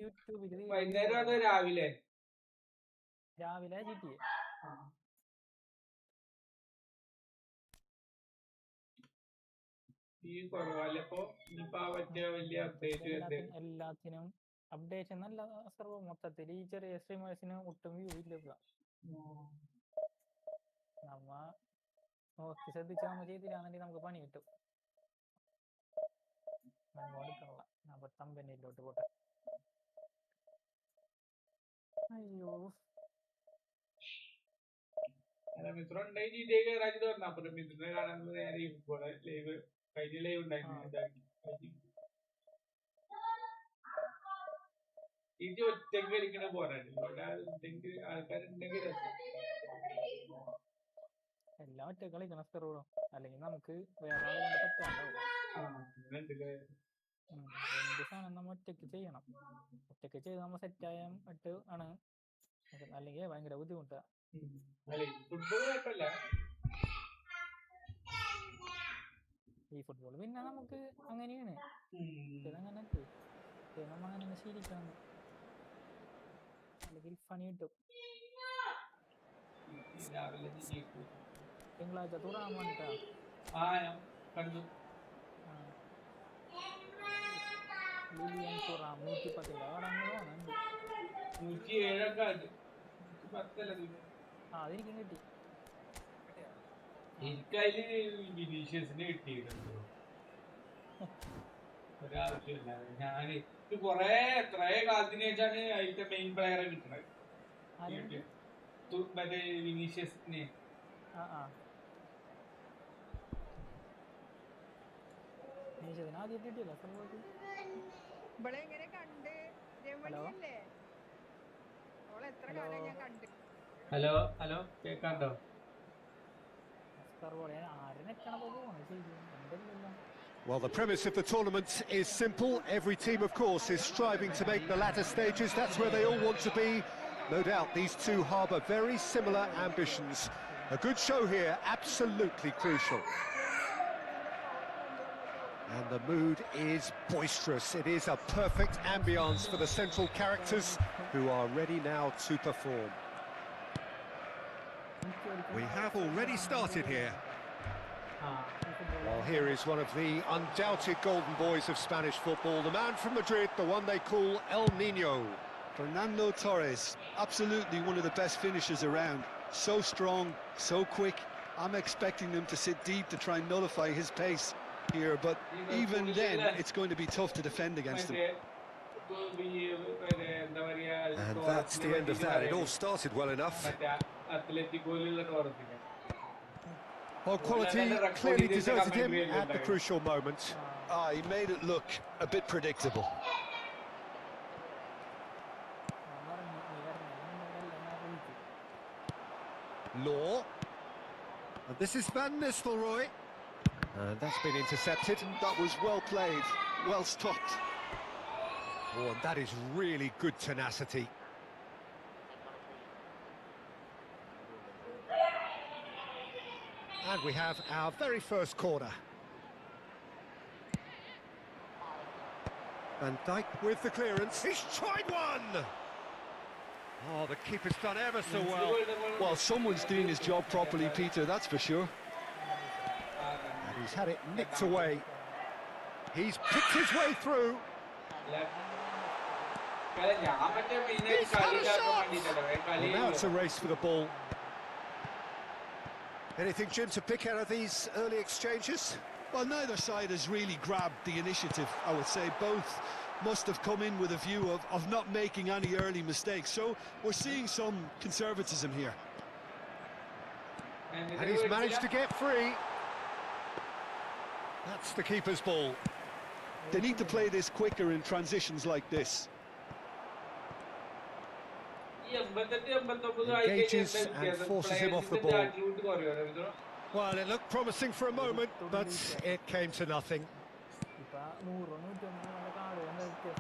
യൂട്യൂബിൽ വൈകുന്നേരം അതോ രാവിലെ? രാവിലെ GTA. എല്ലാത്തിനും അപ്ഡേഷൻ നല്ല സർവ്വ മൊത്തത്തിൽ ഈ ചെറിയ സ്ട്രീമേഴ്സിന് ഒട്ടും വ്യൂ ഇല്ല. നമ്മ നോക്കി ശ്രദ്ധിച്ച് നമ്മ ചെയ്തില്ലാന്നുണ്ടെങ്കിൽ നമുക്ക് പണി കിട്ടും. എടുക്കണല്ല. നമ്മ കമ്പനിയിലോട്ട് പോട്ടെ. അയ്യോ ഒറ്റക്ക് കളിക്കണ പോരാടില്ല. ആൾക്കാരുണ്ടെങ്കിൽ എല്ലാം ഒറ്റക്ക് കളിക്കണം സ്ഥിരവും. അല്ലെങ്കിൽ നമുക്ക് വേറെ ആളെ കൊണ്ട് പറ്റാണ്ടാവും. എന്ത് സാധനം നമ്മ ഒറ്റക്ക് ചെയ്യണം. ഒറ്റക്ക് ചെയ്ത് നമ്മ സെറ്റായ ഇട്ട് ആണ്. അല്ലെങ്കിൽ ഭയങ്കര ബുദ്ധിമുട്ടാ. ഈ ഫുട്ബോൾ പിന്നെ നമുക്ക് അങ്ങനെയാണ്. ഇതങ്ങനെ നമ്മ അങ്ങനെ ശീലിക്കണം. അല്ലെങ്കിൽ പണി കിട്ടും. തിങ്കളാഴ്ച തുറാൻ വേണ്ടിട്ടാ. Lilian Thuram 110 കടന്നുണ്ട്. 107 അതെനിക്കും കിട്ടി. എനിക്കതില് വിനീഷ്യസിന് കിട്ടിയിരുന്നു. ഒരാവശ്യമില്ല. ഞാന് കൊറേ എത്രയോ കാലത്തിന് വെച്ചാണ് അതിന്റെ മെയിൻ പ്ലെയറെ കിട്ടണത്. മറ്റേ വിനീഷ്യസിന് ഇവിടെ എങ്ങനെ കണ്ട് രമണിയല്ലേ അവളെ എത്ര കാലം ഞാൻ കണ്ട്. ഹലോ ഹലോ കേക്കാണ്ടോ? Well, the premise of the tournament is simple. Every team, of course, is striving to make the latter stages. That's where they all want to be. No doubt these two harbour very similar ambitions. A good show here, absolutely crucial. And the mood is boisterous. It is a perfect ambience for the central characters who are ready now to perform. We have already started here. Well, here is one of the undoubted golden boys of Spanish football, the man from Madrid, the one they call El Nino. Fernando Torres, absolutely one of the best finishers around. So strong, so quick. I'm expecting them to sit deep to try and nullify his pace here, but even then, it's going to be tough to defend against him. And that's the end of that. It all started well enough. Well, quality clearly deserted him at the crucial moment. He made it look a bit predictable. Law. And this is Van Nistelrooy. And that's been intercepted. That was well played, well stopped. Oh, and that is really good tenacity. And we have our very first corner. Van Dijk with the clearance. He's tried one! Oh, the keeper's done ever so well. Well, someone's doing his job properly, Peter, that's for sure. And he's had it nicked away. He's picked his way through. He's had a shot! Well, now it's a race for the ball. Anything, Jim, to pick out of these early exchanges? Well, neither side has really grabbed the initiative, I would say. Both must have come in with a view of not making any early mistakes. So we're seeing some conservatism here. And he's managed to get free. That's the keeper's ball. They need to play this quicker in transitions like this. Engages and forces him off the ball. Well, it looked promising for a moment, but it came to nothing.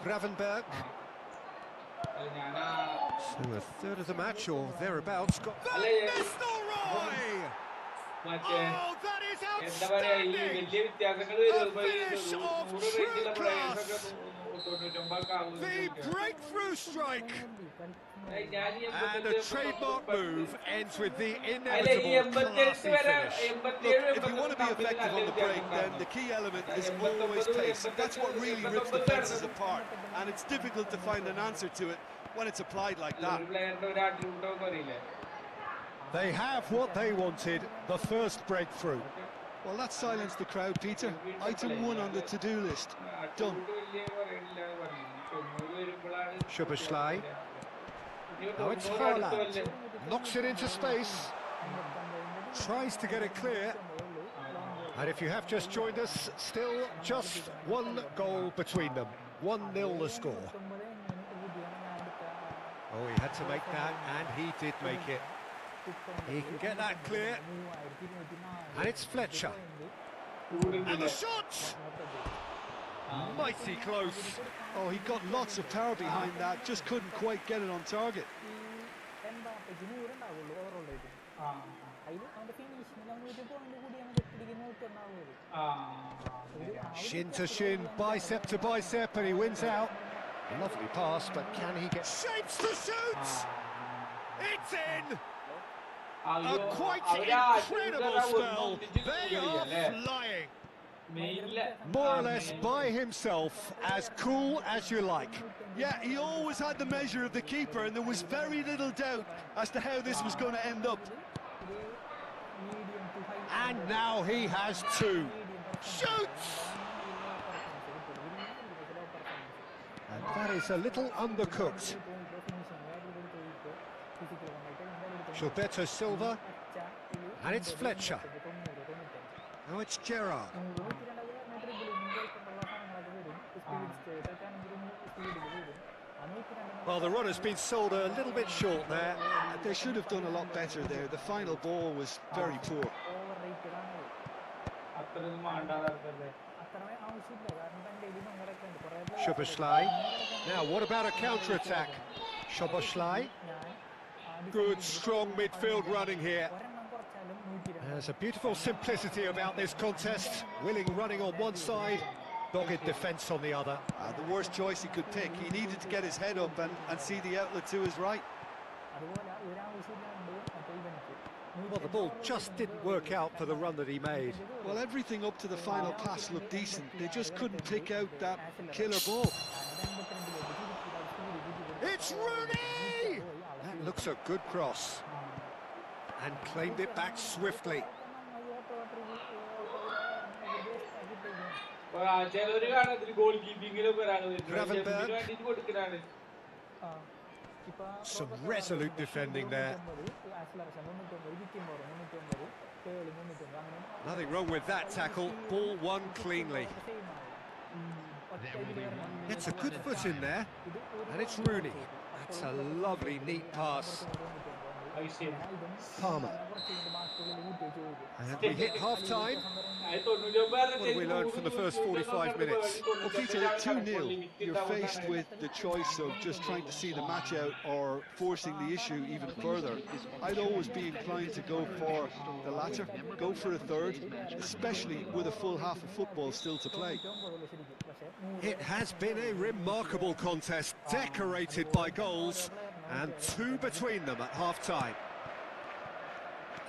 Gravenberg. So a third of the match, or thereabouts, got Van Nistelrooy! Oh, that is outstanding! A finish of true class! The breakthrough strike! And a trademark move ends with the inevitable classy finish. Look, if you want to be effective on the break, then the key element is always pace. That's what really rips the fences apart, and it's difficult to find an answer to it when it's applied like that. They have what they wanted, the first breakthrough. Well, that silenced the crowd, Peter. Item 1 on the to-do list. Done. Szoboszlai. Now it's Haaland. Knocks it into space. Tries to get it clear. And if you have just joined us, still just one goal between them. 1-0 the score. Oh, he had to make that, and he did make it. He can get that clear. And it's Fletcher. And the shot! Mighty close. Oh, he got lots of power behind that, just couldn't quite get it on target. Shin to shin, bicep to bicep, and he wins out. A lovely pass, but can he get shapes to shoot? It's in! A quite incredible spell. They are flying. More or less by himself, as cool as you like. Yeah, he always had the measure of the keeper, and there was very little doubt as to how this was going to end up. And now he has two. Shoots! And that is a little undercooked. Gilberto Silva. And it's Fletcher. Now it's Gerrard. Well, the run has been sold a little bit short there. They should have done a lot better there. The final ball was very poor. Szoboszlai. Now, what about a counter-attack? Szoboszlai. Good, strong midfield running here. There's a beautiful simplicity about this contest. Willing running on one side, dogged defence on the other. The worst choice he could pick. He needed to get his head up and see the outlet to his right. Well, the ball just didn't work out for the run that he made. Well, everything up to the final pass looked decent. They just couldn't pick out that killer ball. It's Rooney! That looks a good cross. And claimed it back swiftly. Some resolute defending there. Nothing wrong with that tackle. Ball won cleanly. Gets a good foot in there. And it's Rooney. That's a lovely, neat pass. Palmer. And we hit half-time. What have we learned from the first 45 minutes? Well, Peter, at 2-0, you're faced with the choice of just trying to see the match out or forcing the issue even further. I'd always be inclined to go for the latter, go for a third, especially with a full half of football still to play. It has been a remarkable contest, decorated by goals, and two between them at half-time.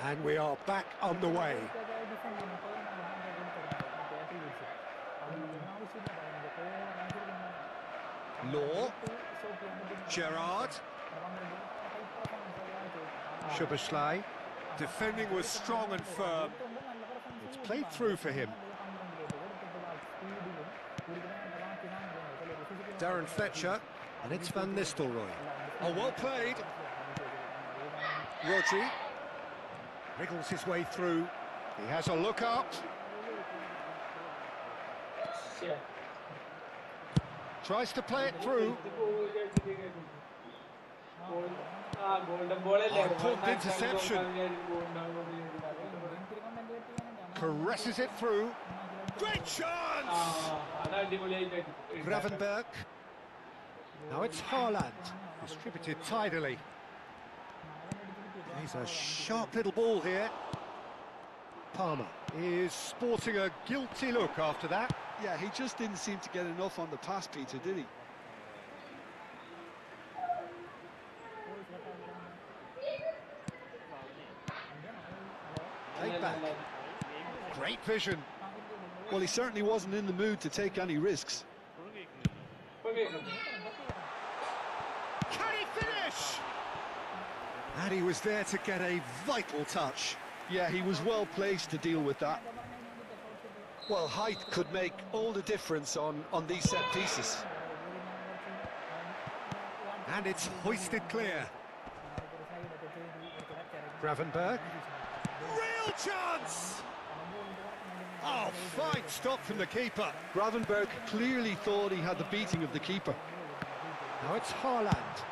And we are back on the way. Law. Gerrard. Szoboszlai. Defending was strong and firm. It's played through for him. Darren Fletcher. And it's Van Nistelrooy. Oh, well played. Rodri. Wriggles his way through. He has a look up. Tries to play it through. Important interception. Caresses it through. Great chance! Gravenberg. Now it's Haaland. Distributed tidily. He's a sharp little ball here. Palmer is sporting a guilty look after that. Yeah, he just didn't seem to get enough on the pass, Peter, did he? Take back. Great vision. Well, he certainly wasn't in the mood to take any risks. Can he finish? And he was there to get a vital touch. Yeah, he was well placed to deal with that. Well, height could make all the difference on these set pieces. And it's hoisted clear. Gravenberg. Real chance! Oh, fine stop from the keeper. Gravenberg clearly thought he had the beating of the keeper. Now it's Haaland.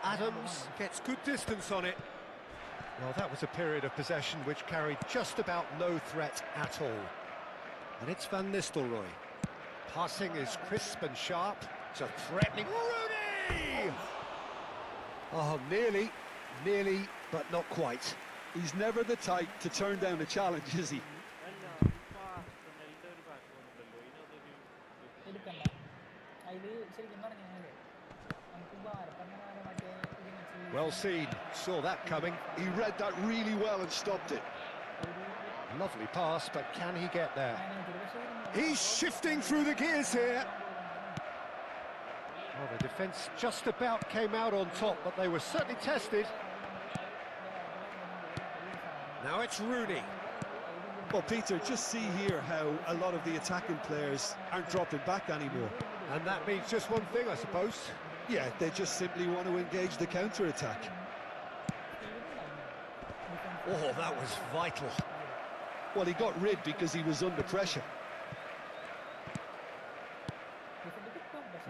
Adams gets good distance on it. Well, that was a period of possession which carried just about no threat at all. And it's Van Nistelrooy. Passing is crisp and sharp. It's a threatening... Rooney! Oh, nearly, but not quite. He's never the type to turn down a challenge, is he? Well seen, saw that coming. He read that really well and stopped it. Lovely pass, but can he get there? He's shifting through the gears here. Well, the defence just about came out on top, but they were certainly tested. Now it's Rooney. Well, Peter, just see here how a lot of the attacking players aren't dropping back anymore. And that means just one thing, I suppose. Yeah, they just simply want to engage the counter-attack. Oh, that was vital. Well, he got rid because he was under pressure.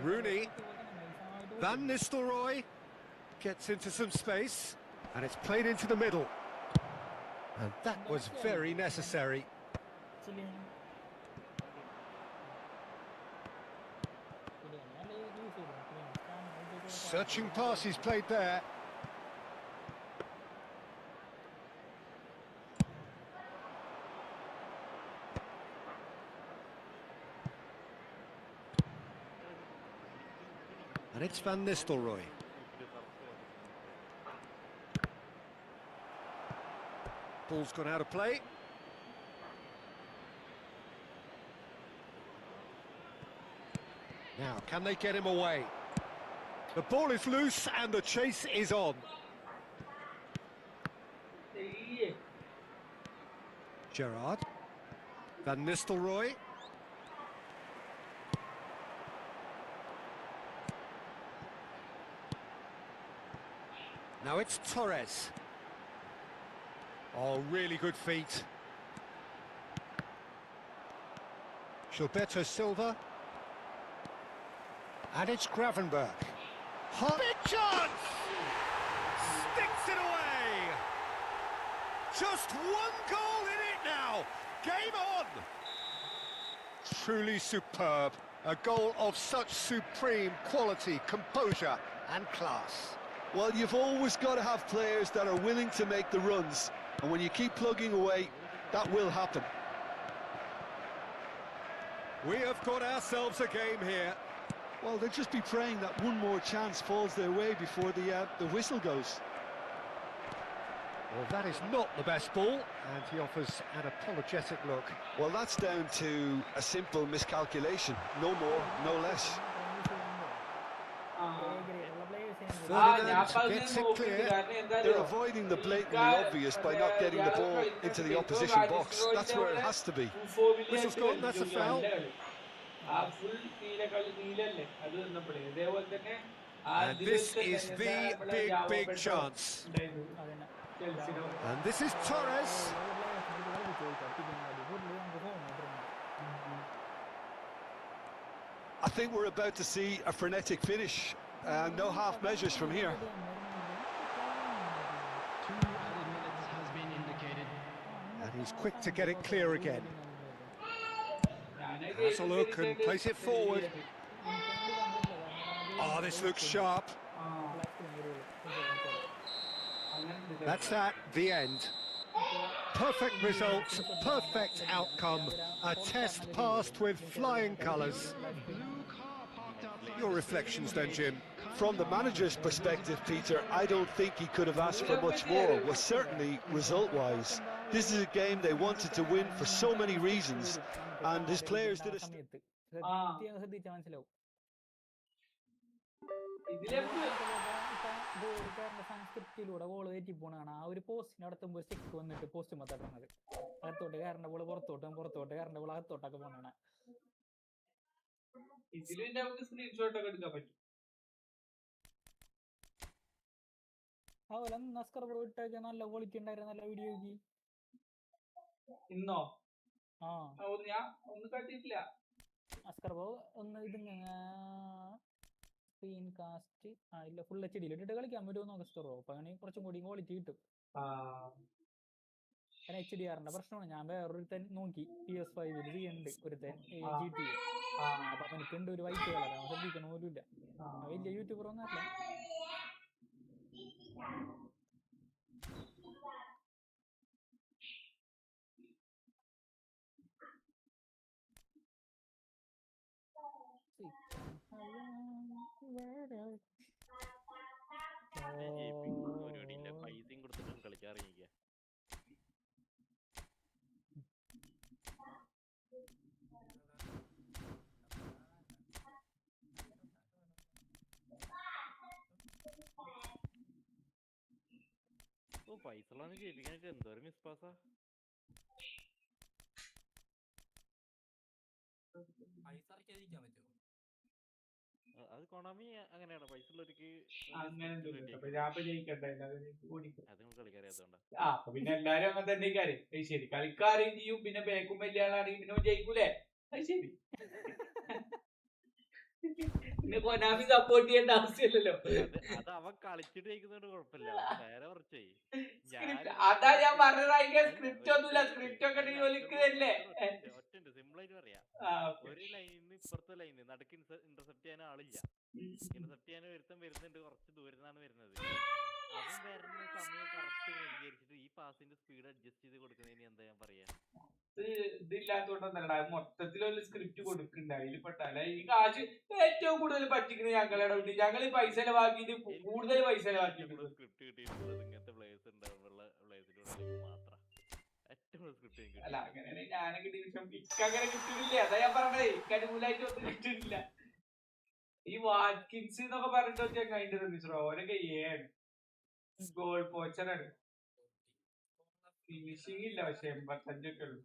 Rooney. Van Nistelrooy gets into some space, and it's played into the middle. And that was very necessary. Searching pass he's played there. And it's Van Nistelrooy. Ball's gone out of play. Now, can they get him away? The ball is loose and the chase is on. Gerrard. Van Nistelrooy. Now it's Torres. Oh, really good feet. Gilberto Silva. And it's Gravenberch. Big chance! Sticks it away! Just one goal in it now! Game on! Truly superb. A goal of such supreme quality, composure and class. Well, you've always got to have players that are willing to make the runs. And when you keep plugging away, that will happen. We have got ourselves a game here. Well, they'll just be praying that one more chance falls their way before the whistle goes. Well, that is not the best ball, and he offers an apologetic look. Well, that's down to a simple miscalculation. No more, no less. Ferdinand gets it clear. They're avoiding the blatantly obvious by not getting the ball into the opposition box. That's where it has to be. Whistle's gone, that's a foul. And this is the big chance. And this is Torres. I think we're about to see a frenetic finish. No half measures from here. 2 added minutes has been indicated. And he's quick to get it clear again. Has a look and place it forward. Oh, this looks sharp. That's the end. Perfect result, perfect outcome. A test passed with flying colours. Your reflections then, Jim? From the manager's perspective, Peter, I don't think he could have asked for much more. Well, certainly result-wise. This is a game they wanted to win for so many reasons, and his players did a... സംസ്കൃതിയിലൂടെ goal കയറ്റി പോണാണ് ആ ഒരു post നടത്തുമ്പോൾ stick വന്നിട്ട് post മത്തട്ടുന്നത് അകത്തോട്ട് കയറേണ്ട ball പുറത്തോട്ട് കയറേണ്ട ball അകത്തോട്ടൊക്കെ പോണാണ് ഇതിലും നമുക്ക് സ്ക്രീൻഷോട്ട് ഒക്കെ എടുക്കാൻ പറ്റും അതുപോലെ നസ്കർ ബ്രോ ഇട്ടൊക്കെ നല്ല ക്വാളിറ്റി ഉണ്ടായിരുന്നു നല്ല വീഡിയോക്ക് ഇന്നോ ആ ഞാൻ ഒന്നും കണ്ടിട്ടില്ല നസ്കർ ബ്രോ ഒന്ന് ഇത് സ്ക്രീൻ കാസ്റ്റ് ഇല്ല ഫുൾ എച്ച് ഡി ഇട്ടിട്ട് കളിക്കാൻ പറ്റുമോ നോക്കാം സ്റ്റോറോ അപ്പൊ അങ്ങനെ കുറച്ചും കൂടി ക്വാളിറ്റി കിട്ടും കാരണം എച്ച് ഡി ആറിന്റെ പ്രശ്നമാണ് ഞാൻ വേറൊരുത്തൻ നോക്കി PS5 ഉണ്ട് ഒരുത്തൻ GT അപ്പൊ എനിക്കുണ്ട് ഒരു വൈറ്റ് കളർ അവൻ ശ്രദ്ധിക്കണ പോലും ഇല്ല വലിയ യൂട്യൂബർ ഒന്നും അല്ല പൈസയും കൊടുത്തിട്ടും കളിക്കാറില്ല പൈസകളാണ് ജയിപ്പിക്കാനായിട്ട് എന്തോരം മിസ് പാസാ അത് കൊണാമി അങ്ങനെയാണ്, പൈസ ഉള്ളവർക്ക് അങ്ങനെ റെഡി അപ്പൊ ആക്കി ഞാൻ ജയിക്കട്ടെ അത് നിങ്ങൾ കളിക്കാറിയാത്തോണ്ടാ. അപ്പൊ പിന്നെ എല്ലാരും അങ്ങനെ തന്നെ കാര്യം. ശരി, കളിക്കാരെയും ചെയ്യും, പിന്നെ ബേക്കും വലിയ ആളാണെങ്കിൽ പിന്നെ ജയിക്കൂലേ? അത് ശരി. പിന്നെ കൊനാമി സപ്പോർട്ട് ചെയ്യേണ്ട ആവശ്യമില്ലല്ലോ. അത് അവൻ കളിച്ചിട്ട് ജയിക്കുന്നതുകൊണ്ട് കുഴപ്പമില്ല. നേരെ കുറച്ചേ അതാ ഞാൻ പറഞ്ഞത്, അതിന്റെ സ്ക്രിപ്റ്റ് ഒന്നുമില്ല. സ്ക്രിപ്റ്റ് ഒക്കെ ജോലിക്കല്ലേ. ഒറ്റ സിമ്പിൾ ആയിട്ട് പറയാം. ഒരു ലൈനിന്ന് ഇപ്പുറത്തെ ലൈന് നടുക്ക് ഇന്റർസെപ്റ്റ് ചെയ്യാൻ ആളില്ല. ഇന്റർസെപ്റ്റ് ചെയ്യാൻ വരുന്നുണ്ട്, കുറച്ച് ദൂരത്താണ് വരുന്നത്. അവൻ വരുന്ന സമയം കറക്റ്റ് ക്രമീകരിച്ചിട്ട് ഈ പാസിന്റെ സ്പീഡ് അഡ്ജസ്റ്റ് ചെയ്ത് കൊടുക്കുന്നതിന് എന്താ ഞാൻ പറയാ? ഇതില്ലാത്തോണ്ടല്ല, മൊത്തത്തിലൊരു സ്ക്രിപ്റ്റ് കൊടുക്കണ്ട. അതിൽ പെട്ടാല ഈ കാശ് ഏറ്റവും കൂടുതൽ പറ്റിക്കുന്നത് ഞങ്ങളുടെ വീട്ടിൽ. ഞങ്ങൾ ഈ പൈസ ചെലവാക്കിയിട്ട് കൂടുതൽ പൈസ ചെലവാക്കിയിട്ടുണ്ട്. സ്ക്രിപ്റ്റ് കിട്ടിയിട്ടുള്ളത് ഇങ്ങനത്തെ പ്ലേയേഴ്സ് ഉണ്ടാവുള്ള പ്ലേയേഴ്സിലൂടെ മാത്രം. ഏറ്റവും സ്ക്രിപ്റ്റ് അല്ല, അങ്ങനെയാണെങ്കിൽ ഞാനൊക്കെ ഡിവിഷൻ ഇക്കങ്ങനെ കിട്ടുന്നില്ല. അതാ ഞാൻ പറഞ്ഞത്, ഇക്ക അനുകൂലമായിട്ട് ഒന്നും കിട്ടുന്നില്ല. ഈ വാറ്റ്കിൻസ് എന്നൊക്കെ പറഞ്ഞിട്ട് കഴിഞ്ഞിട്ട് മിസ്രോ ഓരൊക്കെ ഗോൾ പോച്ചറാണ്. ഫിനിഷിംഗ് ഇല്ല, പക്ഷെ 85 ഉള്ളൂ.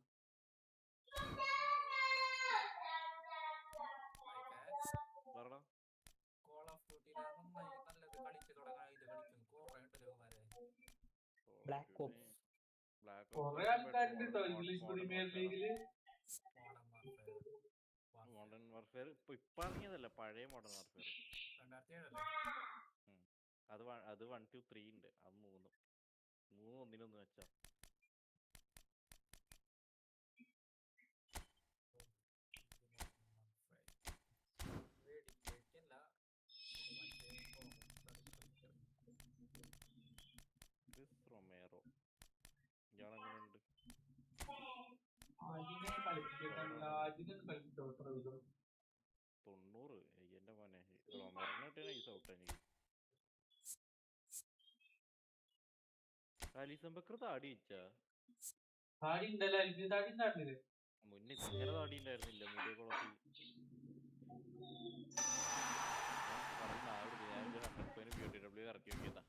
കോൾ ഓഫ് ഡ്യൂട്ടിയിലെ നന്നായി നല്ലത് കളിച്ചു തുടങ്ങാൻ ഇത് കളിക്കും. കുറെ ഉണ്ടല്ലോ ബ്ലാക്ക് ഓപ്സ്. കുറെ ആൾക്കാരുണ്ട് കേട്ടോ ഇംഗ്ലീഷ് പ്രീമിയർ ലീഗില്. മോഡേൺ വാർഫെയർ ഇപ്പൊ ഇറങ്ങിയതല്ല, പഴയ മോഡേൺ വാർഫെയർ 2007 അത് 1 2 3 ഉണ്ട്. അത് മൂന്നും ഒന്നിനൊന്ന് വെച്ചാ. റൊമേറോ ഇയാളെങ്ങനെയുണ്ട്? അതിനെ കളിപ്പിച്ചിട്ടല്ല, അതിനൊന്നും കളിപ്പിച്ചോ 90. എന്റെ മോനെ റൊമേറോനെ നൈസ് ഔട്ട്. എനിക്ക് അലിസൺ ബക്കർ താടി വെച്ചാ താടി ഉണ്ടല്ലോ, എനിക്ക് താടി ഉണ്ടായിരുന്നില്ലേ മുന്നേ? ഇങ്ങനെ താടി ഉണ്ടായിരുന്നില്ല. മീഡിയ കോളത്തിൽ ഇറക്കി നോക്കിയതാ.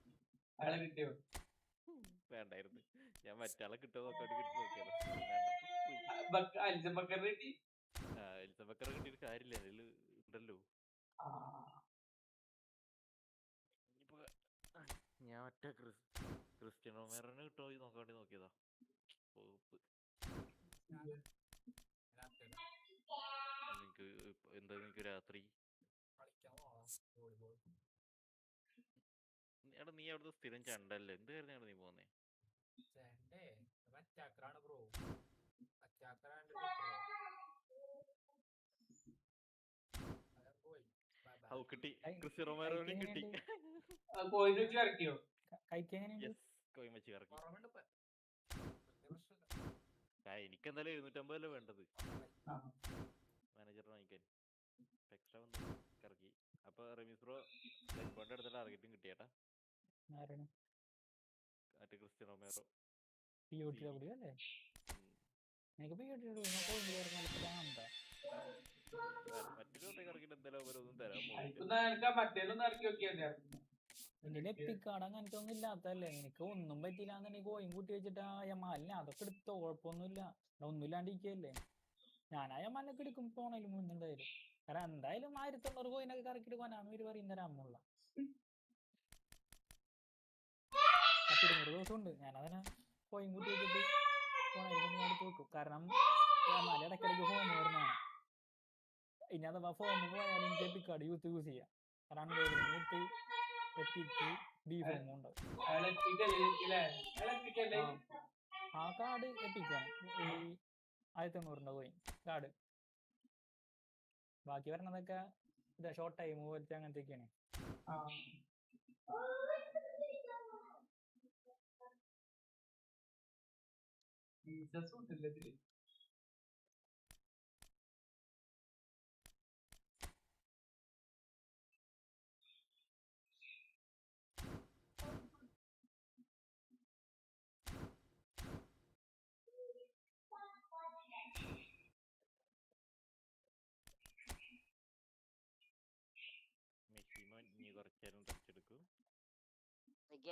വേണ്ടായിരുന്നു, ഞാൻ മറ്റാളെ കിട്ടുമോ നോക്കാണ്ട് നോക്കിയതാ. അലിസൺ ബക്കർ കിട്ടിയിട്ട് കാര്യമില്ല, അതിൽ ഉണ്ടല്ലോ. ഞാൻ മറ്റേ ക്രിസ്ത്യനോ റൊമേറോനെ കിട്ടുമോ നോക്കാണ്ട് നോക്കിയതാ. നിങ്ങക്ക് രാത്രി എടാ, നീ അവിടുത്തെ സ്ഥിരം ചണ്ടല്ലേ? എന്ത് കാര്യമാണ് നീ പോന്നേ? കിട്ടി, ക്രിസ്ത്യനോ റൊമേറോനെ കിട്ടി. എനിക്കെന്തായാലും 750 വേണ്ടത് മാനേജറിന് വാങ്ങിക്കാൻ. എക്സ്ട്രാ വന്ന് ഇറക്കി. അപ്പൊ റമീസ് ബ്രോ ബെൻബോന്റെ അടുത്ത ടാർഗറ്റും കിട്ടിയേട്ടാ. മറ്റേ ക്രിസ്ത്യനോ റൊമേറോ മറ്റൊരു ഇറക്കിട്ട് എന്തായാലും അവരൊന്നും തരാൻ എപ്പിക്കാട് അങ്ങനത്തെ ഒന്നും ഇല്ലാത്തല്ലേ. എനിക്ക് ഒന്നും പറ്റിയില്ലാന്നുണ്ടെങ്കിൽ കോയും കൂട്ടി വെച്ചിട്ട് യമാലിനെ അതൊക്കെ എടുത്തോ, കുഴപ്പമൊന്നുമില്ല. ഒന്നുമില്ലാണ്ടിരിക്കല്ലേ, ഞാൻ യമാലിനൊക്കെ എടുക്കും പോണേലും മുന്നെന്തായാലും. കാരണം എന്തായാലും 1900 കോയിനൊക്കെ കറക്കിട്ട് പോകാനാണ് ഇവര് പറയുന്ന അമ്മുള്ള 10-20 ദിവസം ഉണ്ട്. ഞാനതിനെ കോയും കൂട്ടി വെച്ചിട്ട് പോണേലും മുന്നേ എടുത്ത് വെക്കും. കാരണം യമാലി ഇടയ്ക്കിടയ്ക്ക് ഫോം വരുന്നതാണ്. ഇനി അഥവാ ഫോം പോയാലും എനിക്ക് എപ്പിക്കാട് യൂസ് ചെയ്യാം. കാരണം എപ്പിക്ക് ബി ഫോമും ഉണ്ടാവും. ആ കാർഡ് എപ്പിക്കാണ് ഈ 1900 കോയിൻ കാർഡ്. ബാക്കി വരണതൊക്കെ ഇതാ ഷോർട്ട് ടൈം പോലത്തെ അങ്ങനത്തെയൊക്കെയാണ്.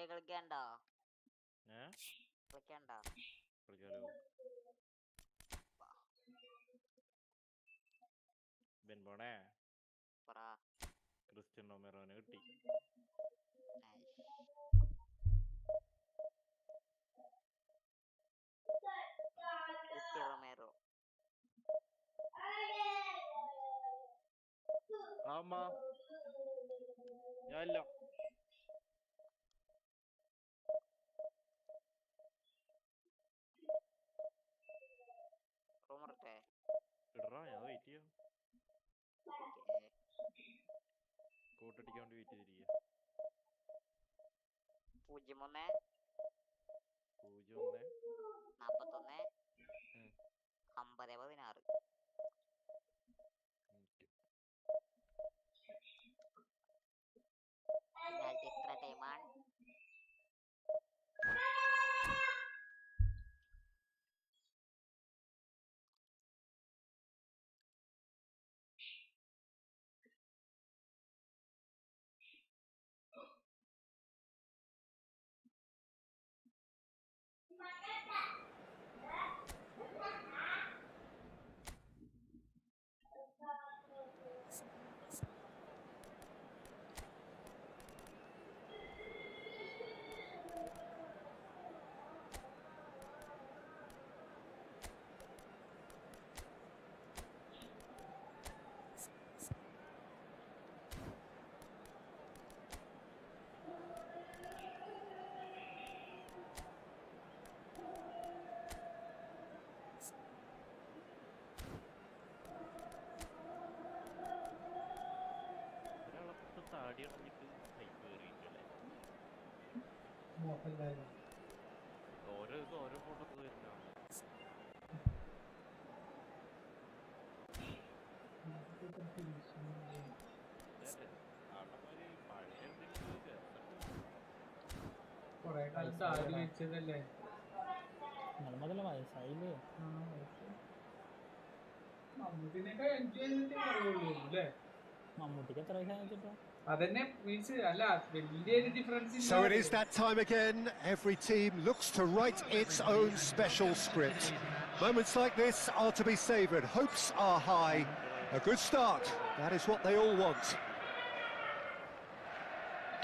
കളിക്കണ്ടോ? കളിക്കണ്ടോ? ബെൻബോണേ, ക്രിസ്ത്യൻ റൊമേറോനെ കിട്ടി. റൊമേറോ ആമാ ഞാനില്ല. ഇടറാ, ഞാൻ വെയിറ്റ് ചെയ്യാം. കോട്ടടിക്കാൻ വേണ്ടി വെയിറ്റ് ചെയ്തിരിക്കുക. 01 01 41 50 16. Penalty extra time ആണ്. താടി കളഞ്ഞിട്ട് ഹൈപ്പ് കയറിയിട്ടല്ലേ. ഓരോ ദിവസം ഓരോ ഫോട്ടോ വരുന്നതാണ്. കൊറേ കാലം താടി വെച്ചതല്ലേ. നമ്മളതല്ല വയസ്സായില്ലേ. മമ്മൂട്ടിനൊക്കെ എൻജോയ് ചെയ്തിട്ടേ പറയുള്ളൂ അല്ലേ. മമ്മൂട്ടിക്ക് എത്ര വയസ്സായി വെച്ചിട്ടോ? അതന്നെ മീൻസ് അല്ല വലിയൊരു difference. So it is that time again. Every team looks to write its own special script. Moments like this are to be savoured. Hopes are high. A good start. That is what they all want.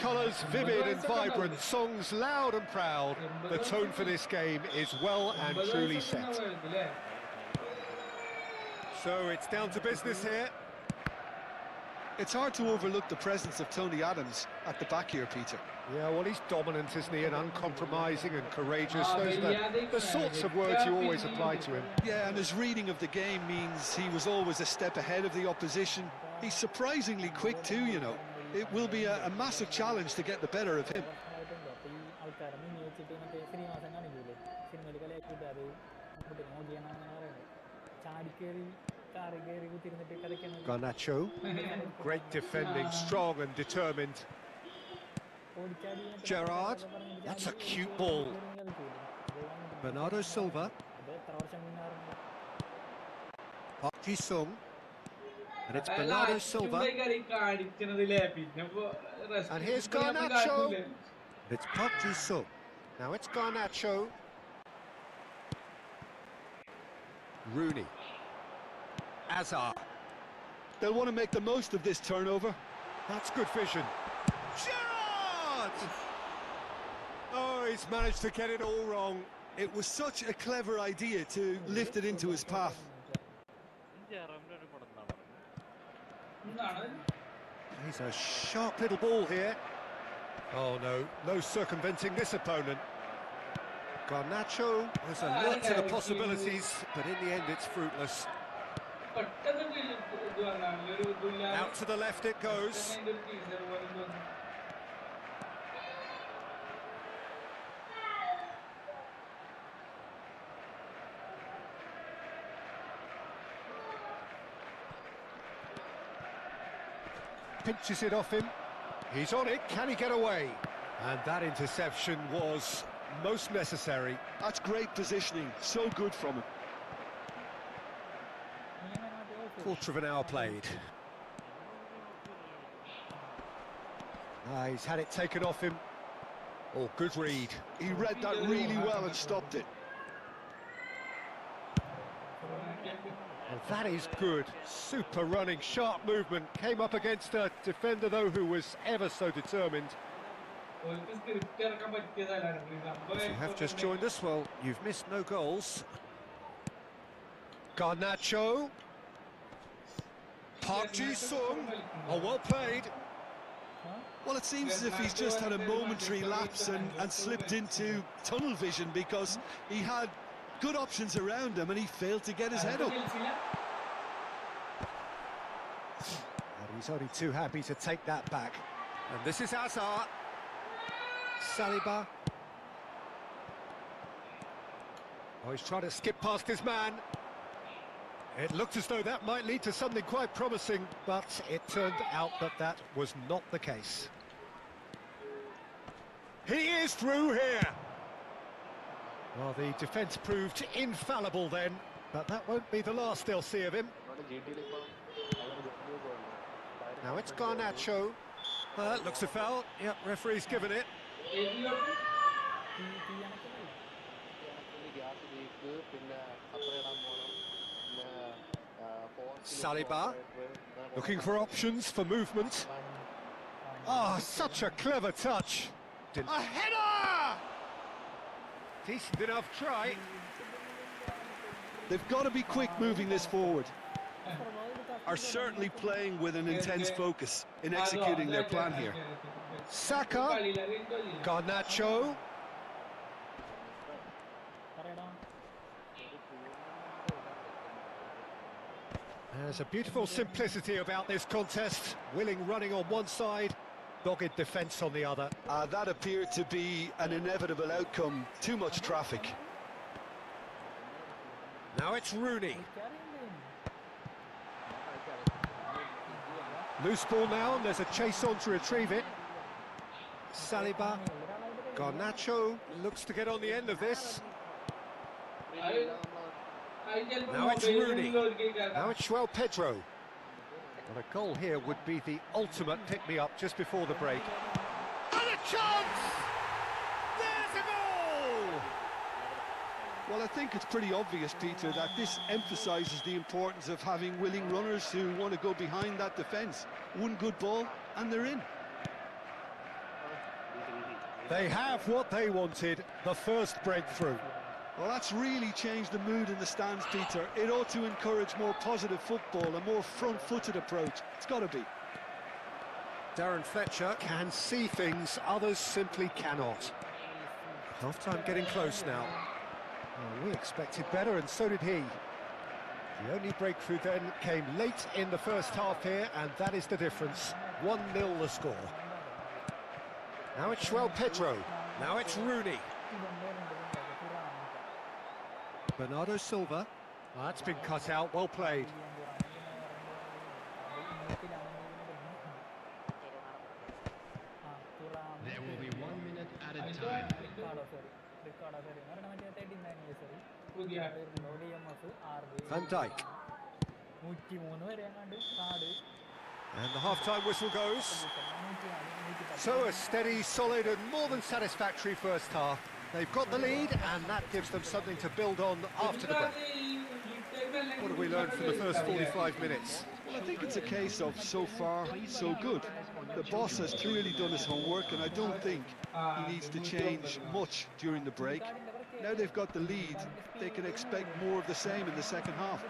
Colours vivid and vibrant, songs loud and proud. The tone for this game is well and truly set. So it's down to business here. It's hard to overlook the presence of Tony Adams at the back here, Peter. Yeah, well, he's dominant, isn't he? And uncompromising and courageous. Those are the sorts of words you always apply to him. Yeah, and his reading of the game means he was always a step ahead of the opposition. He's surprisingly quick too, you know. It will be a massive challenge to get the better of him. Garnacho, great defending, strong and determined. Gerrard, that's a cute ball. Bernardo Silva. Park Ji-sung. And it's Bernardo Silva. And here's Garnacho. It's Park Ji-sung. Now it's Garnacho. Rooney. Azar. They'll want to make the most of this turnover. That's good vision. Gerrard! Oh, he's managed to get it all wrong. It was such a clever idea to lift it into his path. He's a sharp little ball here. Oh no, no circumventing this opponent. Garnacho has alert to the possibilities, but in the end it's fruitless. Out to the left it goes. Pinches it off him. He's on it. Can he get away? And that interception was most necessary. That's great positioning. So good from him. Quarter of an hour played. He's had it taken off him. Oh, good read. He read that really well and stopped it. Well, that is good. Super running, sharp movement. Came up against a defender, though, who was ever so determined. If you have just joined us, well, you've missed no goals. Garnacho. Park Ji-sung. Oh, well played. Well, it seems as if he's just had a momentary lapse and slipped into tunnel vision, because he had good options around him and he failed to get his head up. And he's only too happy to take that back. And this is Hazard. Saliba. Oh, he's trying to skip past his man. It looked as though that might lead to something quite promising, but it turned out that that was not the case. He is through here. Well, the defence proved infallible then, but that won't be the last they'll see of him. Now it's Garnacho. Looks a foul. Yep, referee's given it. Saliba, looking for options for movement. Ah, such a clever touch. A header! Decent enough try. They've got to be quick moving this forward. Are certainly playing with an intense focus in executing their plan here. Saka, Garnacho. There's a beautiful simplicity about this contest. Willing running on one side, dogged defence on the other. That appeared to be an inevitable outcome. Too much traffic. Now it's Rooney. Loose ball now, and there's a chase on to retrieve it. Saliba. Garnacho looks to get on the end of this. Now it's Rooney. Now it's João Pedro. But a goal here would be the ultimate pick-me-up just before the break. And a chance! There's a goal! Well, I think it's pretty obvious, Peter, that this emphasises the importance of having willing runners who want to go behind that defence. One good ball, and they're in. They have what they wanted, the first breakthrough. Well, that's really changed the mood in the stands, Peter. It ought to encourage more positive football, a more front-footed approach. It's got to be. Darren Fletcher can see things others simply cannot. Half-time getting close now. Well, we expected better, and so did he. The only breakthrough then came late in the first half here, and that is the difference. 1-0 the score. Now it's João Pedro. Now it's Rooney. Bernardo Silva. Well, that's been cut out, well played. There will be 1 minute added time. Van Dijk. And the half-time whistle goes. So a steady, solid and more than satisfactory first half. They've got the lead, and that gives them something to build on after the break. What have we learned from the first 45 minutes? Well, I think it's a case of so far, so good. The boss has clearly done his homework, and I don't think he needs to change much during the break. Now they've got the lead, they can expect more of the same in the second half.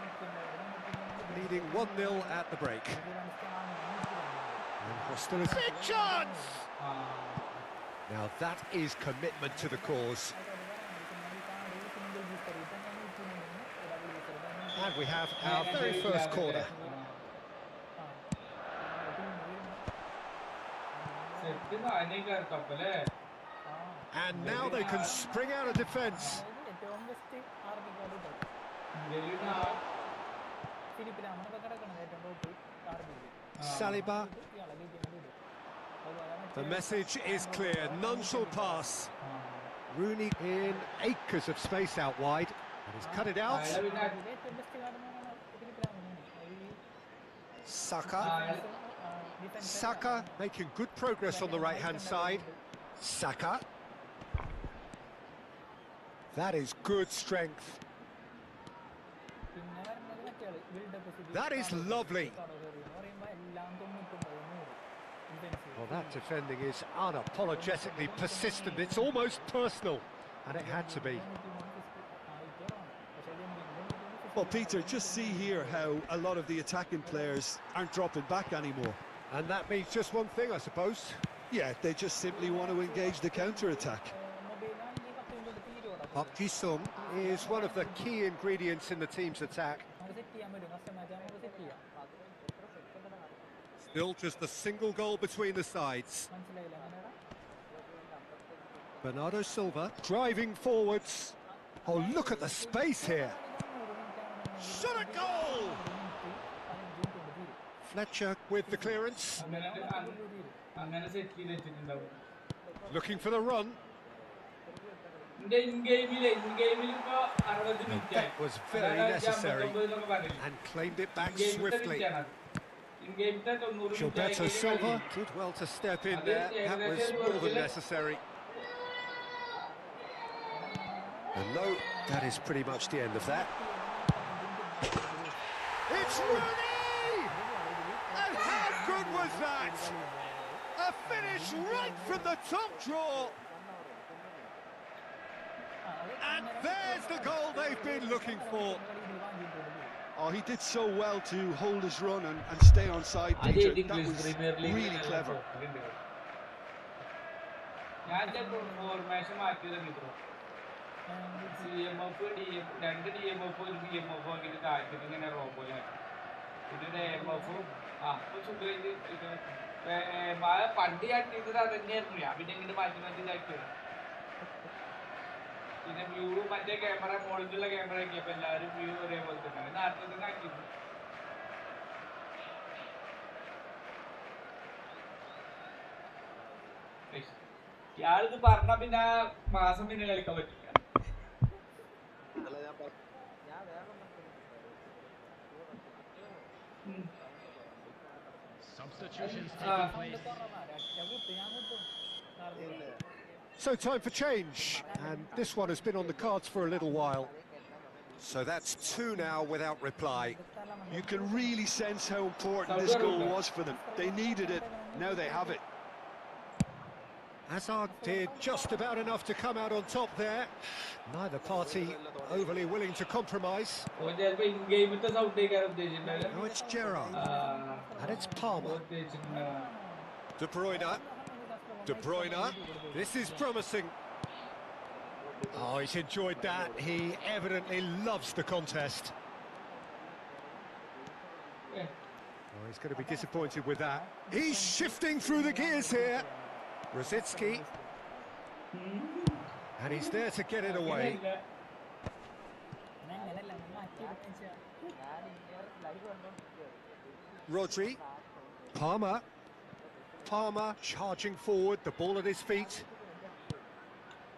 Leading 1-0 at the break. And hostility. Big chance! Now that is commitment to the cause. And we have our very first corner. And now they can spring out of defence. Saliba. The message is clear, none shall pass. Rooney in acres of space out wide, and he's cut it out. Saka. Saka making good progress on the right-hand side. Saka. That is good strength. That is lovely. Well, that defending is unapologetically persistent. It's almost personal, and it had to be. Well, Peter, just see here how a lot of the attacking players aren't dropping back anymore. And that means just one thing, I suppose. Yeah, they just simply want to engage the counter-attack. Park Ji-sung is one of the key ingredients in the team's attack. Still just a single goal between the sides. Bernardo Silva driving forwards. Oh, look at the space here. Shot a goal! Fletcher with the clearance. Looking for the run. That was very necessary and claimed it back swiftly. Gilberto Silva did well to step in there. That was more than necessary. And no, that is pretty much the end of that. It's Rooney! And how good was that? A finish right from the top draw. And there's the goal they've been looking for. Oh, he did so well to hold his run and stay on side, Peter. That was really clever. ഇയാൾക്ക് പറഞ്ഞ പിന്നെ മാസം പിന്നെ കളിക്കാൻ പറ്റില്ല. So time for change, and this one has been on the cards for a little while. So that's 2 now without reply. You can really sense how important this goal was for them. They needed it, now they have it. Hazard did just about enough to come out on top there. Neither party overly willing to compromise. Oh, it's Gerrard. And it's Palmer. De Bruyne. De Bruyne. This is promising. Oh, he's enjoyed that. He evidently loves the contest. Oh, he's going to be disappointed with that. He's shifting through the gears here. Rosicki. And he's there to get it away. Rodri. Palmer. Palmer charging forward, the ball at his feet.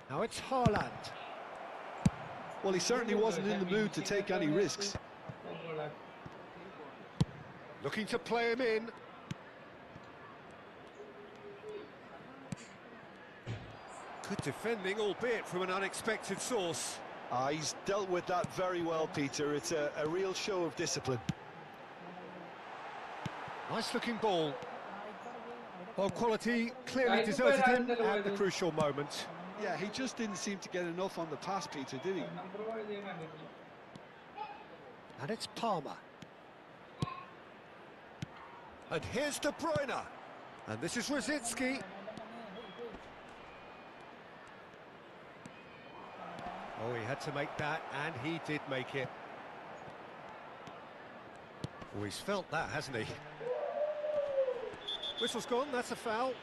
Now it's Haaland. Well, he certainly wasn't in the mood to take any risks. Looking to play him in. Good defending, albeit from an unexpected source. He's dealt with that very well, Peter. It's a real show of discipline. Nice looking ball. Well, quality clearly deserted him at the crucial moment. Yeah, he just didn't seem to get enough on the pass, Peter, did he? And it's Palmer. And here's De Bruyne. And this is Rosicki. Oh, he had to make that, and he did make it. Oh, he's felt that, hasn't he? Whistle's gone, that's a foul.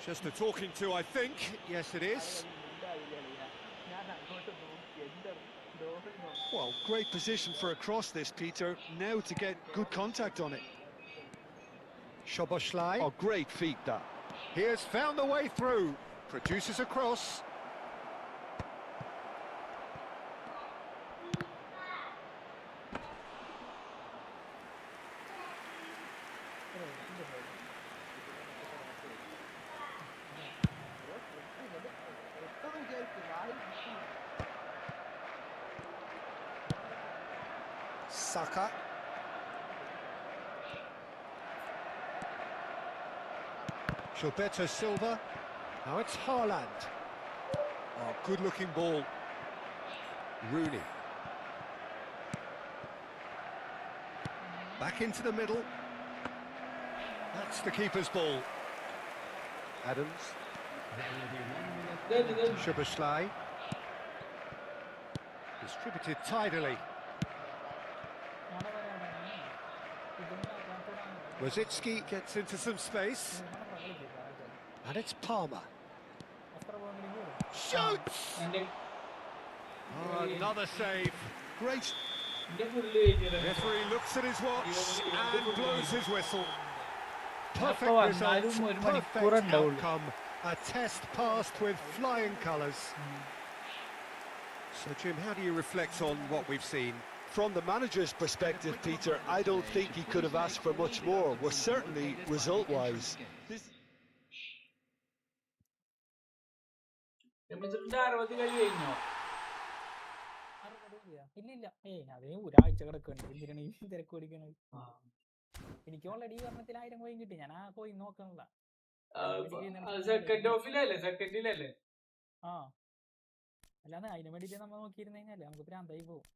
Just a talking to, I think. Yes, it is. Well, great position for a cross this, Peter. Now to get good contact on it. Szoboszlai. Oh, great feat, that. He has found the way through. Produces a cross. Saka. Gilberto Silva. Now it's Haaland. Oh, good-looking ball. Rooney. Back into the middle. That's the keeper's ball. Adams. Szoboszlai. Distributed tidily. Rosicki gets into some space. And it's Palmer. Shoots! Oh, another save. Great. Referee looks at his watch and blows his whistle. Perfect result, perfect outcome. A test passed with flying colours. So, Jim, how do you reflect on what we've seen? From the manager's perspective, Peter, I don't think he could have asked for much more. Well, certainly result-wise. ഇല്ലില്ല അതേ ഒരാഴ്ച കിടക്കുന്നുണ്ട് എന്തിനാണ് ഈ തിരക്ക് പിടിക്കണത്. എനിക്ക് already ഈ പറഞ്ഞ 1000 കോയിൻ കിട്ടി. ഞാൻ ആ കോയിൻ നോക്കണില്ല. ആ അല്ലാതെ അതിന് വേണ്ടിട്ട് നമ്മൾ നോക്കിയിരുന്നു കഴിഞ്ഞാല് നമുക്ക് ഭ്രാന്തായി പോകും.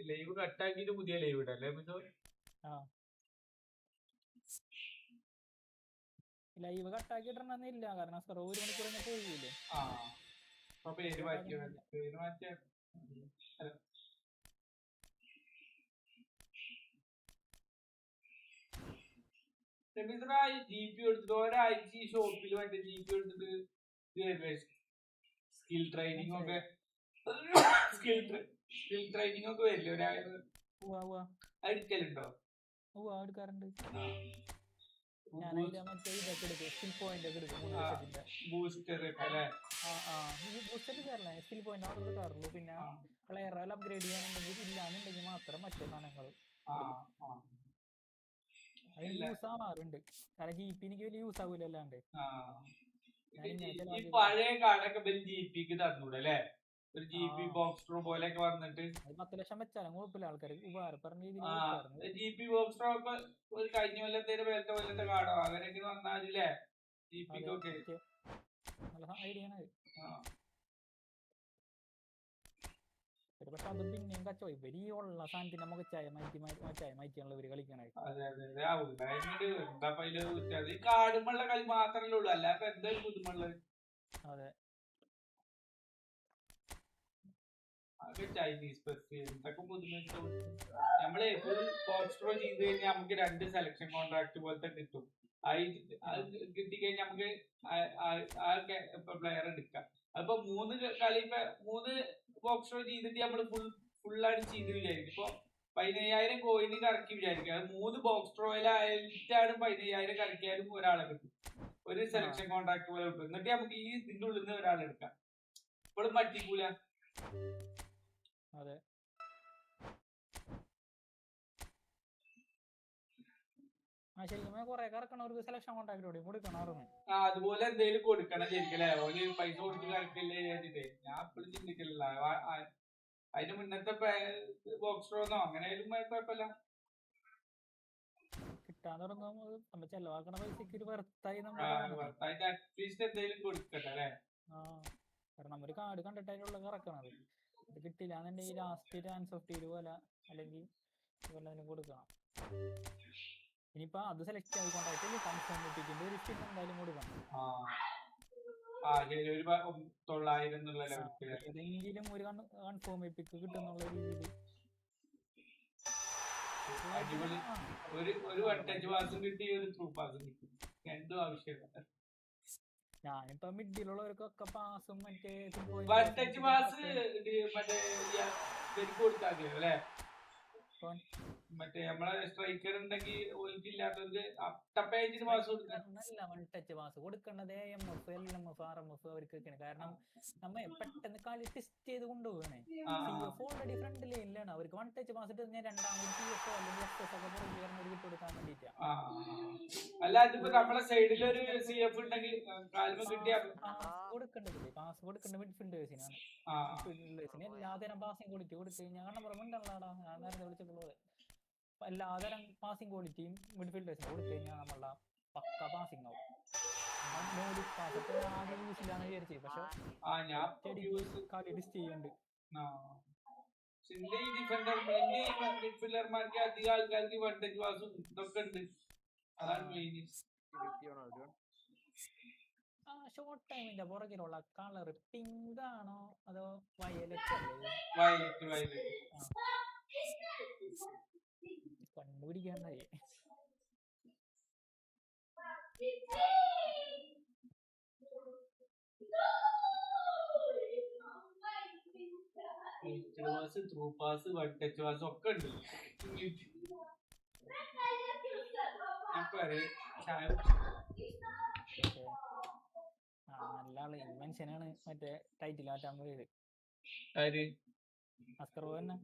ലൈവ് കട്ടാക്കിട്ട് പുതിയ ലൈവ് ഇടല്ലേ? ലൈവ് കട്ടാക്കിയിട്ടില്ല കാരണം സർ 1 മണിക്കൂർ തന്നെ പോകൂലേ. GP എടുത്തിട്ട് ഒരാഴ്ച ഈ ഷോപ്പിൽ മറ്റേ GP എടുത്തിട്ട് സ്കിൽ ട്രെയിനിങ് ഒക്കെ സ്കിൽ ട്രെയിനിങ് ഒക്കെ വരില്ലേ ഒരാഴ്ച എടുക്കലുണ്ടോ? എടുക്കാറുണ്ട്. പിന്നെ പ്ലെയർ അപ്ഗ്രേഡ് ചെയ്യാനുണ്ടെങ്കിൽ ഇല്ലാന്നുണ്ടെങ്കിൽ മാത്രം മറ്റേ സാധനങ്ങൾ അതിന് യൂസ് ആവാറുണ്ട്. കാരണം GP എനിക്ക് വലിയ യൂസ് ആവൂല. അല്ലാണ്ട് പഴയ കാർഡൊക്കെ GPക്ക് തന്നൂടല്ലേ? ഒരു GP ബോക്സ് പ്രോ പോലെയൊക്കെ വന്നിട്ട് 10 ലക്ഷം വെച്ചാലും കുഴപ്പമില്ല. ആൾക്കാർ ഉപകാരപ്പെടുന്ന രീതിയിൽ GP ബോക്സ് പ്രോ ഒക്കെ ഒരു കഴിഞ്ഞ കൊല്ലത്തെ മേലത്തെ കൊല്ലത്തെ കാർഡോ അങ്ങനെയൊക്കെ വന്നാലേ GPക്കൊക്കെ നല്ല ഐഡിയ ആണ്. പക്ഷെ അത് പിന്നെയും കച്ചോ ഇവര് ഉള്ള സാധനത്തിന് നമുക്ക് മാറ്റിയാണല്ലോ ഇവര് കളിക്കണേ. കാടുമുള്ള കളി മാത്രമല്ലേ ഉള്ളൂ, അല്ലാതെ എന്തായാലും പുതുമുള്ളത്. അതെ, അത് ചൈനീസ് എന്തൊക്കെ പുതുമ നമ്മള് ഫുൾ പോസ്റ്റർ ചെയ്ത് കഴിഞ്ഞാൽ നമുക്ക് 2 സെലക്ഷൻ കോൺട്രാക്ട് പോലത്തെ കിട്ടും. അത് കിട്ടിക്കഴിഞ്ഞാൽ നമുക്ക് പ്ലെയർ എടുക്കാം. അപ്പൊ 3 കളി 3 ബോക്സ് ഡ്രോ ചെയ്തിട്ട് നമ്മള് ഫുള്ളായിട്ട് ചെയ്ത് വിചാരിക്കും. ഇപ്പൊ 15000 കോയിന് കറക്കി വിചാരിക്കുക. 3 ബോക്സ് ഡ്രോയിലായിട്ടാണ് 15000 കറക്കിയാലും ഒരാളെ കിട്ടും. ഒരു സെലക്ഷൻ കോൺട്രാക്ട് പോലെ കിട്ടും. എന്നിട്ട് നമുക്ക് ഈ ഇതിന്റെ ഉള്ളിൽ നിന്ന് ഒരാളെ എടുക്കാം. ഇപ്പോഴും പറ്റിക്കൂല. അതെ, ശരിക്കും കുറെ കറക്കണവർക്ക് സെലക്ഷൻ കോൺട്രാക്ട് കൊടുക്കണമായിരുന്നു. അതുപോലെ എന്തെങ്കിലും കൊടുക്കണം ശരിക്കല്ലേ? ഓല് പൈസ കൊടുത്ത് കറക്കില്ലേ വിചാരിച്ചിട്ടേ ഞാൻ എപ്പോഴും ചിന്തിക്കില്ല. അതിന് മുന്നത്തെ ബോക്സ് ഡ്രോന്നോ അങ്ങനെ കുഴപ്പമില്ല. കിട്ടാൻ തുടങ്ങുമ്പോൾ നമ്മൾ ചെലവാക്കണ പൈസക്ക് ഒരു വെറുത്തായി അറ്റ്ലീസ്റ്റ് എന്തെങ്കിലും കൊടുക്കട്ടെ അല്ലേ? കാരണം നമ്മളൊരു കാർഡ് കണ്ടിട്ടായിട്ടുള്ള കറക്കണത്. ഇത് കിട്ടില്ല എന്നുണ്ടെങ്കിൽ ലാസ്റ്റ് ചാൻസ് ഓഫ് ടീല് പോലെ അല്ലെങ്കിൽ വല്ലതിനും കൊടുക്കണം. ഇനിയിപ്പോ അത് സെലക്ട് ആയിക്കൊണ്ടായിട്ട് കൺഫേം കിട്ടിയിട്ടുണ്ട് ഒരു സ്കിൻ എന്തായാലും കൊടുക്കണം. ഏതെങ്കിലും ഒരു കൺഫേം എപ്പിക്ക് കിട്ടുന്നുള്ള രീതിയിൽ ഞാനിപ്പോ മിഡിലുള്ളവർക്കൊക്കെ പാസും മറ്റേ മറ്റേ നമ്മളെ സ്ട്രൈക്കർ ഉണ്ടെങ്കിൽ ഒലിക്കില്ലാത്തവർക്ക് ടപ്പേജിന് പാസ് കൊടുക്കാം. നല്ല വൺ ടച്ച് പാസ് കൊടുക്കേണ്ടത് AMF LMF RMF അവർക്കൊക്കെയാണ്. കാരണം നമ്മ പെട്ടെന്ന് കളി ടെസ്റ്റ് ചെയ്ത് കൊണ്ടുപോകണേ. CF ഓൾറെഡി ഫ്രണ്ട് ലൈനിലാണ്. അവർക്ക് വൺ ടച്ച് പാസ് ഇട്ട് ഞാൻ രണ്ടാമത് CF അല്ലെങ്കിൽ FS ഒക്കെ പുറകെ കൊടുക്കാൻ വേണ്ടിട്ടാ. അല്ല ഇതിപ്പോ നമ്മളെ സൈഡിൽ ഒരു CF ഉണ്ടെങ്കിൽ കാൽമ കിട്ടിയ കൊടുക്കേണ്ടതില്ലേ, പാസ് കൊടുക്കേണ്ട മിഡ്ഫീൽഡേഴ്സിനാണ്. മിഡ്ഫീൽഡേഴ്സിന് എല്ലാതരം പാസിംഗ് ക്വാളിറ്റി കൊടുത്തു കഴിഞ്ഞാൽ കാരണം പറഞ്ഞാടാ ഞാൻ നേരത്തെ വിളിച്ചപ്പോൾ എല്ലാതരം പാസിംഗ് ക്വാളിറ്റിയും മിഡ്ഫീൽഡേഴ്സിന് കൊടുത്തു കഴിഞ്ഞാൽ നമ്മളുടെ പക്ക പാസിംഗ് ആവും. ആദ്യം യൂസിലാന്ന് വിചാരിച്ചത്, പക്ഷെ കളി ഡിസ്റ്റ് ചെയ്യുന്നുണ്ട്. മിഡ്ഫീൽഡർമാർക്ക് അധികം ആൾക്കാർക്ക് വൺ ടച്ച് പാസും ഇതൊക്കെ ഉണ്ട്. അതാണ് മെയിൻ. ഷോർട്ട് ടൈമിന്റെ പുറകിലുള്ള കളർ പിങ്ക് ആണോ അതോ വയലറ്റ് അല്ലേ? വയലറ്റ് കണ്ടുപിടിക്കാണ്ടായി. Through pass one touch pass ഒക്കെ ഉണ്ട്. നല്ല ആള് ഇൻവെൻഷനാണ് മറ്റേ ടൈറ്റിൽ മാറ്റാൻ പോയത്. അസ്കർ തന്നെ.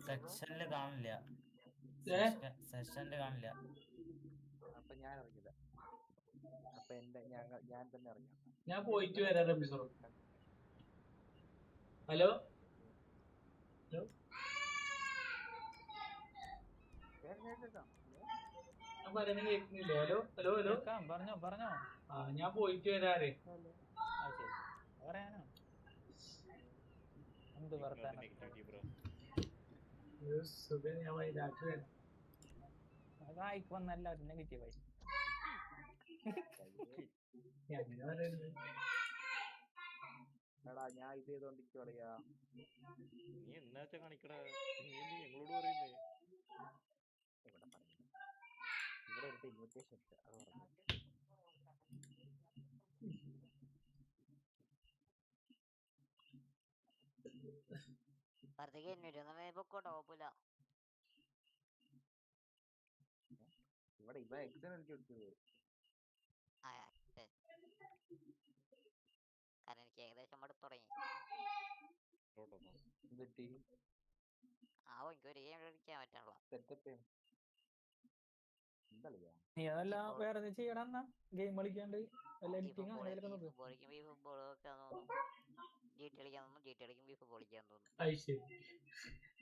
സെക്ഷനില് കാണില്ല. സെഷനില് കാണില്ല. അപ്പൊ ഞാൻ ഇറങ്ങില്ല. അപ്പൊ ഞാൻ തന്നെ ഇറങ്ങി. ഞാൻ പോയിട്ട് വരാം റബീസോ. ഹലോ ഞാൻ പറയുന്നത് കേൾക്കുന്നില്ലേ? ഹലോ ഹലോ ഹലോ പറഞ്ഞോ. ആ ഞാൻ പോയിട്ട് വരാറേ. പറയാനോ എന്ത് വർത്താനം? ഞാൻ വൈകിട്ട് വരാം. വായിക്ക് വന്ന എല്ലാവരും നെഗറ്റീവായി. എടാ ഞാൻ ഇത് ചെയ്തോണ്ടിരിക്കറിയാ. നീ എന്നാച്ചാ കാണിക്കടാ? നീ ഞങ്ങളോട് പറയുന്നേ? ഇവിടെ ഒരു ഇൻവിറ്റേഷൻ ഇട്ട് അത് പറഞ്ഞു. ഇവിടെ ഇവ എക്സാം എനിക്ക് എടുത്തത്. കാരണം എനിക്ക് ഏകദേശം അടുത്ത് തുടങ്ങി. എനിക്ക് ഒരു ഗെയിം കളിക്കാൻ പറ്റാനുള്ള നീ അതെല്ലാം വേറെ ചെയ്യണം. എന്നാ ഗെയിം കളിക്കാണ്ട് വല്ല എഡിറ്റിംഗ് അങ്ങനെ നോക്കും.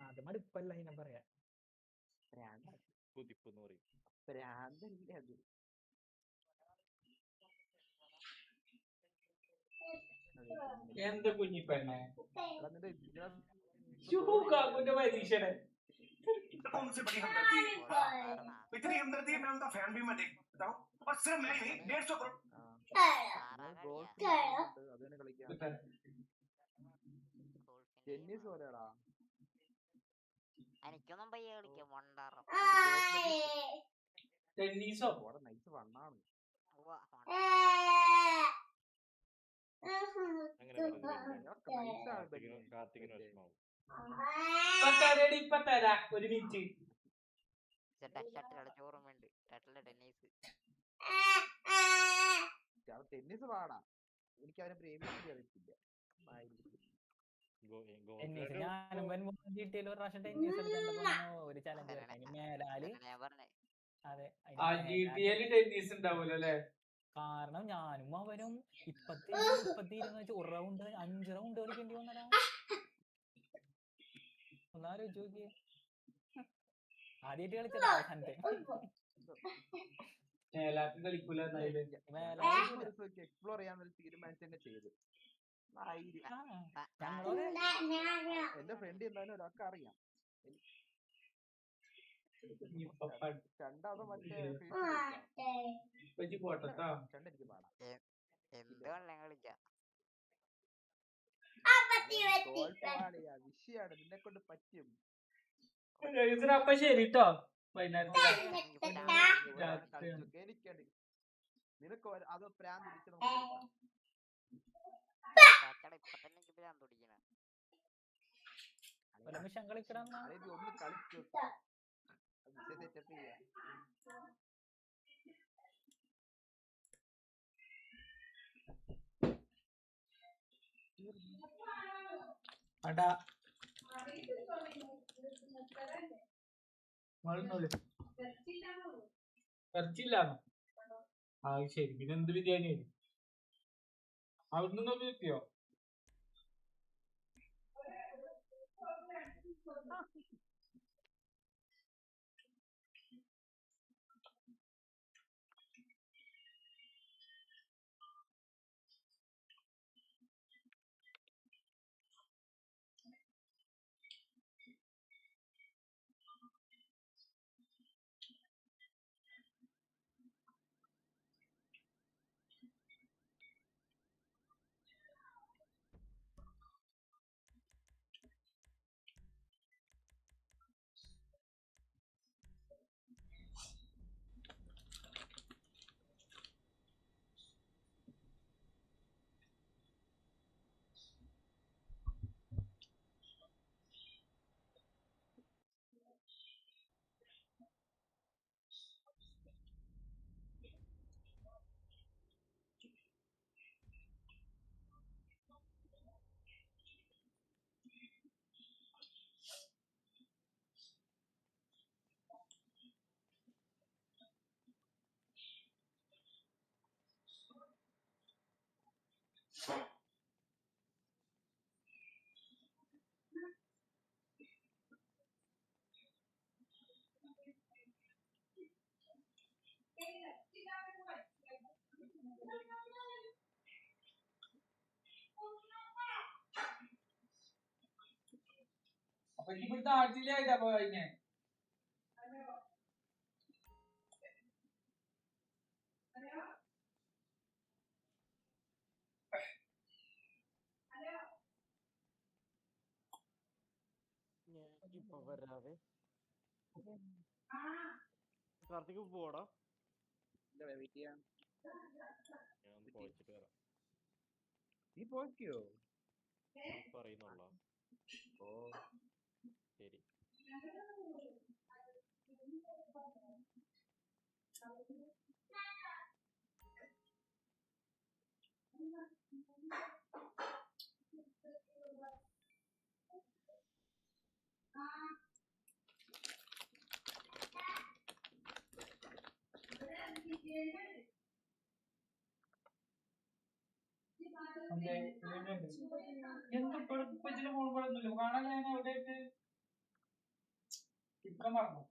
അത് മടുപ്പല്ല ഞാൻ പറയാ. എന്താ കുഞ്ഞിപ്പെണ്ണെ കാക്കുന്റെ പരീക്ഷയുടെ कौन सी बड़ी हमदर्दी है? इतनी हमदर्दी है मैं उनका फैन भी मैं देख सकता हूँ और सिर्फ मैं नहीं 150 करोड़ ടെന്നീസ് പോലെയാടാ. എനിക്കൊന്നും പയ്യ കളിക്കാം. ടെന്നീസോ നൈസ് വണ്ണാണ്. ഇപ്പൊ തരാ ഒരു മിനിറ്റ്. ടെന്നീസ് പാടാ. എനിക്ക് അവനെ പ്രേമിക്കാൻ അറിയത്തില്ല. ഞാനും ഡീറ്റെയിൽ ഒരു പ്രാവശ്യം ടെന്നീസ് ഒരു ചലഞ്ച് മേലാല്. അതെ ടെന്നീസ് ഉണ്ടാവൂലോ അല്ലെ? കാരണം ഞാനും അവനും 20 ഒരു റൗണ്ട് 5 റൗണ്ട് കളിക്കേണ്ടി വന്നടാ. ഒന്നാലോചിച്ച് നോക്കിയേ. ആദ്യമായിട്ട് കളിച്ചതാ. എക്സ്പ്ലോർ ചെയ്യാൻ തീരുമാനിച്ചെന്നെ ചെയ്ത്. എന്റെ ഫ്രണ്ട് എന്തായാലും ഒരാൾക്ക് അറിയാം. രണ്ടാമത് മറ്റേ എനിക്ക് പാടാം. വിഷയാണ്. നിന്നെ കൊണ്ട് പറ്റും. അപ്പൊ ശരി ട്ടോ. എനിക്കടി നിനക്ക് അത് പ്രാന്ത് പിടിക്കണം. മിഷൻ കളിക്കണം. ഒന്ന് കളിച്ചു സെറ്റപ്പ് ചെയ്യാം. അടാ ഇറച്ചില്ലാന്നോ? ആ ശരി. പിന്നെ എന്ത് ബിരിയാണി അവിടുന്ന് നോക്കി കിട്ടിയോ? അപ്പൊ ഇവിടുത്തെ ആഴ്ചയിലായിട്ട് അപ്പൊ കഴിഞ്ഞേ ഇപ്പൊ വരാതെ കാർത്തിക് പോടാ വെയിറ്റ് ചെയ്യാം. ഞാൻ പോയിച്ചിട്ട് വരാം. നീ പോയിക്കോ പറയുന്നുള്ളോ? ഓ ശരി. എന്തൊക്കെ ഫോൺ കൂടെ കാണാൻ എവിടെയായിട്ട് ഇപ്പം മറന്നു.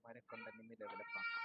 മരക്കൊണ്ട നിന്ന് ഡെവലപ്പാക്കാം.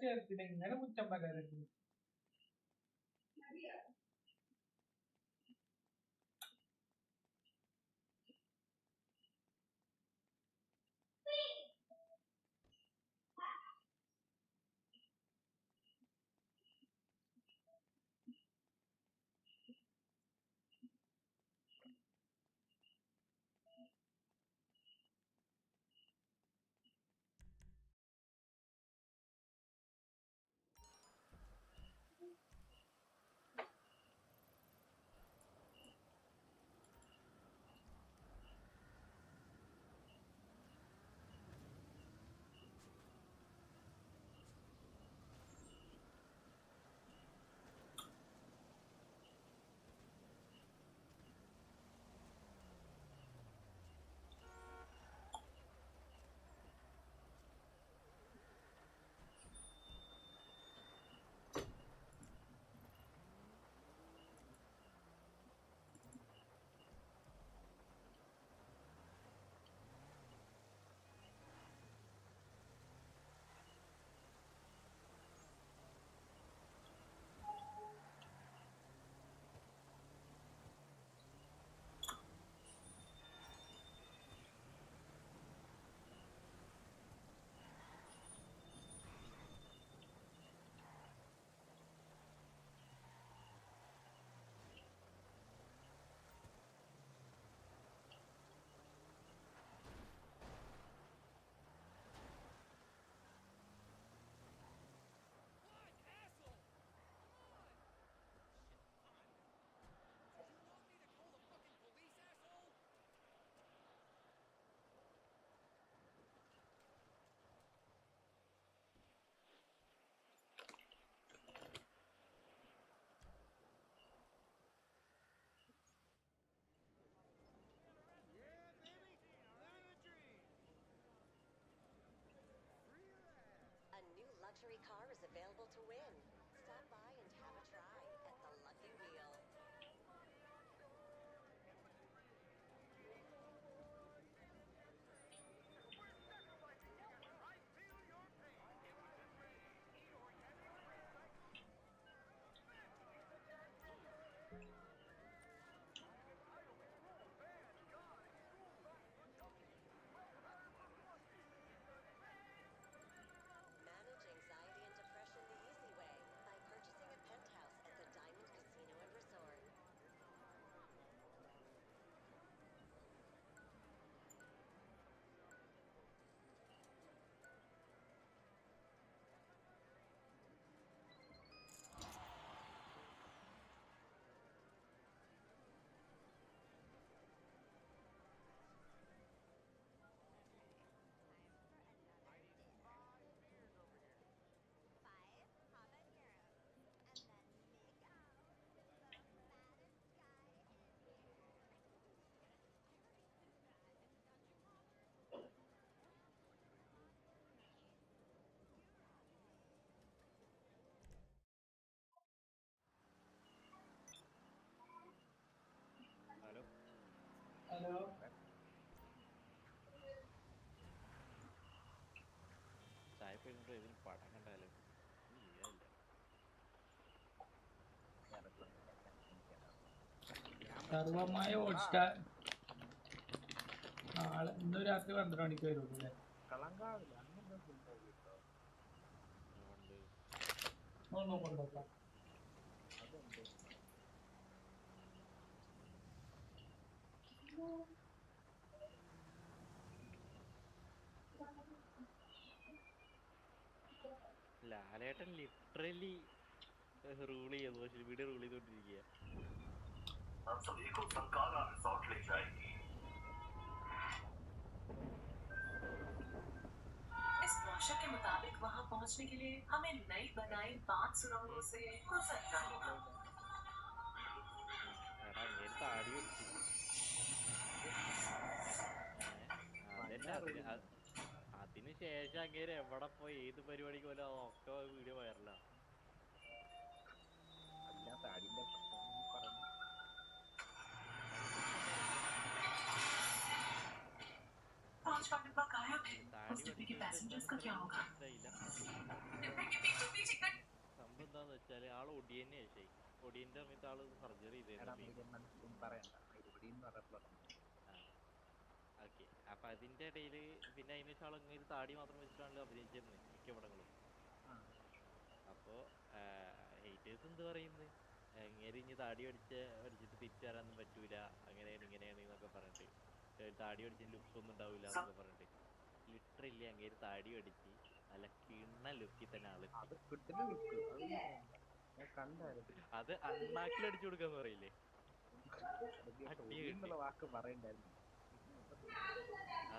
ചേർത്തിട്ട് ഇങ്ങനെ കുറ്റം പറയാറുണ്ട്. A new luxury car is available to win. Stop by and have a try at the Lucky Wheel. Manage anxiety and depression the easy way by purchasing a penthouse at the Diamond Casino and Resort. Hello hello ചായ പോയിരുന്നിട്ട് ഏതെങ്കിലും പടം കണ്ടാലോ ഒന്നും ചെയ്യാനില്ല. സർവമായ Hotstar നാളെ ഇന്ന് രാത്രി 12 മണിക്ക് വരുള്ളൂ അല്ലേ? കളങ്കാവില്ല അങ്ങനെ സിനിമ കിട്ടോ? നോക്കണ്ടോ? അതുണ്ട്. ലാലേട്ടൻ ലിറ്ററലി റൂൾ ചെയ്തു, സോഷ്യൽ മീഡിയ റൂൾ ചെയ്തോണ്ടിരിക്കുക. इस मौसम के मुताबिक वहां पहुंचने के लिए हमें नई बनाई 5 सुरंगों से गुजरना होगा. എടാ അങ്ങനെ താടി പിടിച്ചു. അതിനുശേഷം അങ്ങനെ എവിടെ പോയി ഏത് പരിപാടിക്ക് പോലെ ഒക്കെ വീഡിയോ വൈറലാ. അല്ല താടിന്റെ പ്രശ്നം പറഞ്ഞു. സംഭവം എന്താന്ന് വെച്ചാല് ആള് ഒടിയന്നെ ആയി. ഒടിയന്റെ സമയത്ത് ആള് സർജറി ചെയ്തിരുന്നു. പറയണ്ട എന്ന് പറഞ്ഞപ്പോൾ ഓക്കെ. അപ്പൊ അതിന്റെ ഇടയില് പിന്നെ അതിന് വെച്ചാൽ ആൾ താടി മാത്രം വെച്ചിട്ടാണല്ലോ അഭിനയിച്ചിരുന്നത് മിക്ക പടങ്ങളും. അപ്പോ ഹേറ്റേഴ്സ് എന്ത് പറയുന്നത്, ഇങ്ങനെ ഇനി താടി അടിച്ചിട്ട് തിരിച്ചു വരാനൊന്നും പറ്റൂല, അങ്ങനെയാണ് ഇങ്ങനെയാണ് എന്നൊക്കെ പറഞ്ഞിട്ട്, താടി അടിച്ചിട്ട് ലുക്ക് ഒന്നും ഉണ്ടാവില്ല എന്നൊക്കെ പറഞ്ഞിട്ട്. ലിറ്ററലി അങ്ങേര് താടി അടിച്ച് നല്ല കിണ്ണ ലുക്കിൽ തന്നെ ആള്. അത് അണ്ണാക്കിൽ അടിച്ചു കൊടുക്കാന്ന് പറയില്ലേ, വാക്ക് പറയണ്ടായിരുന്നു.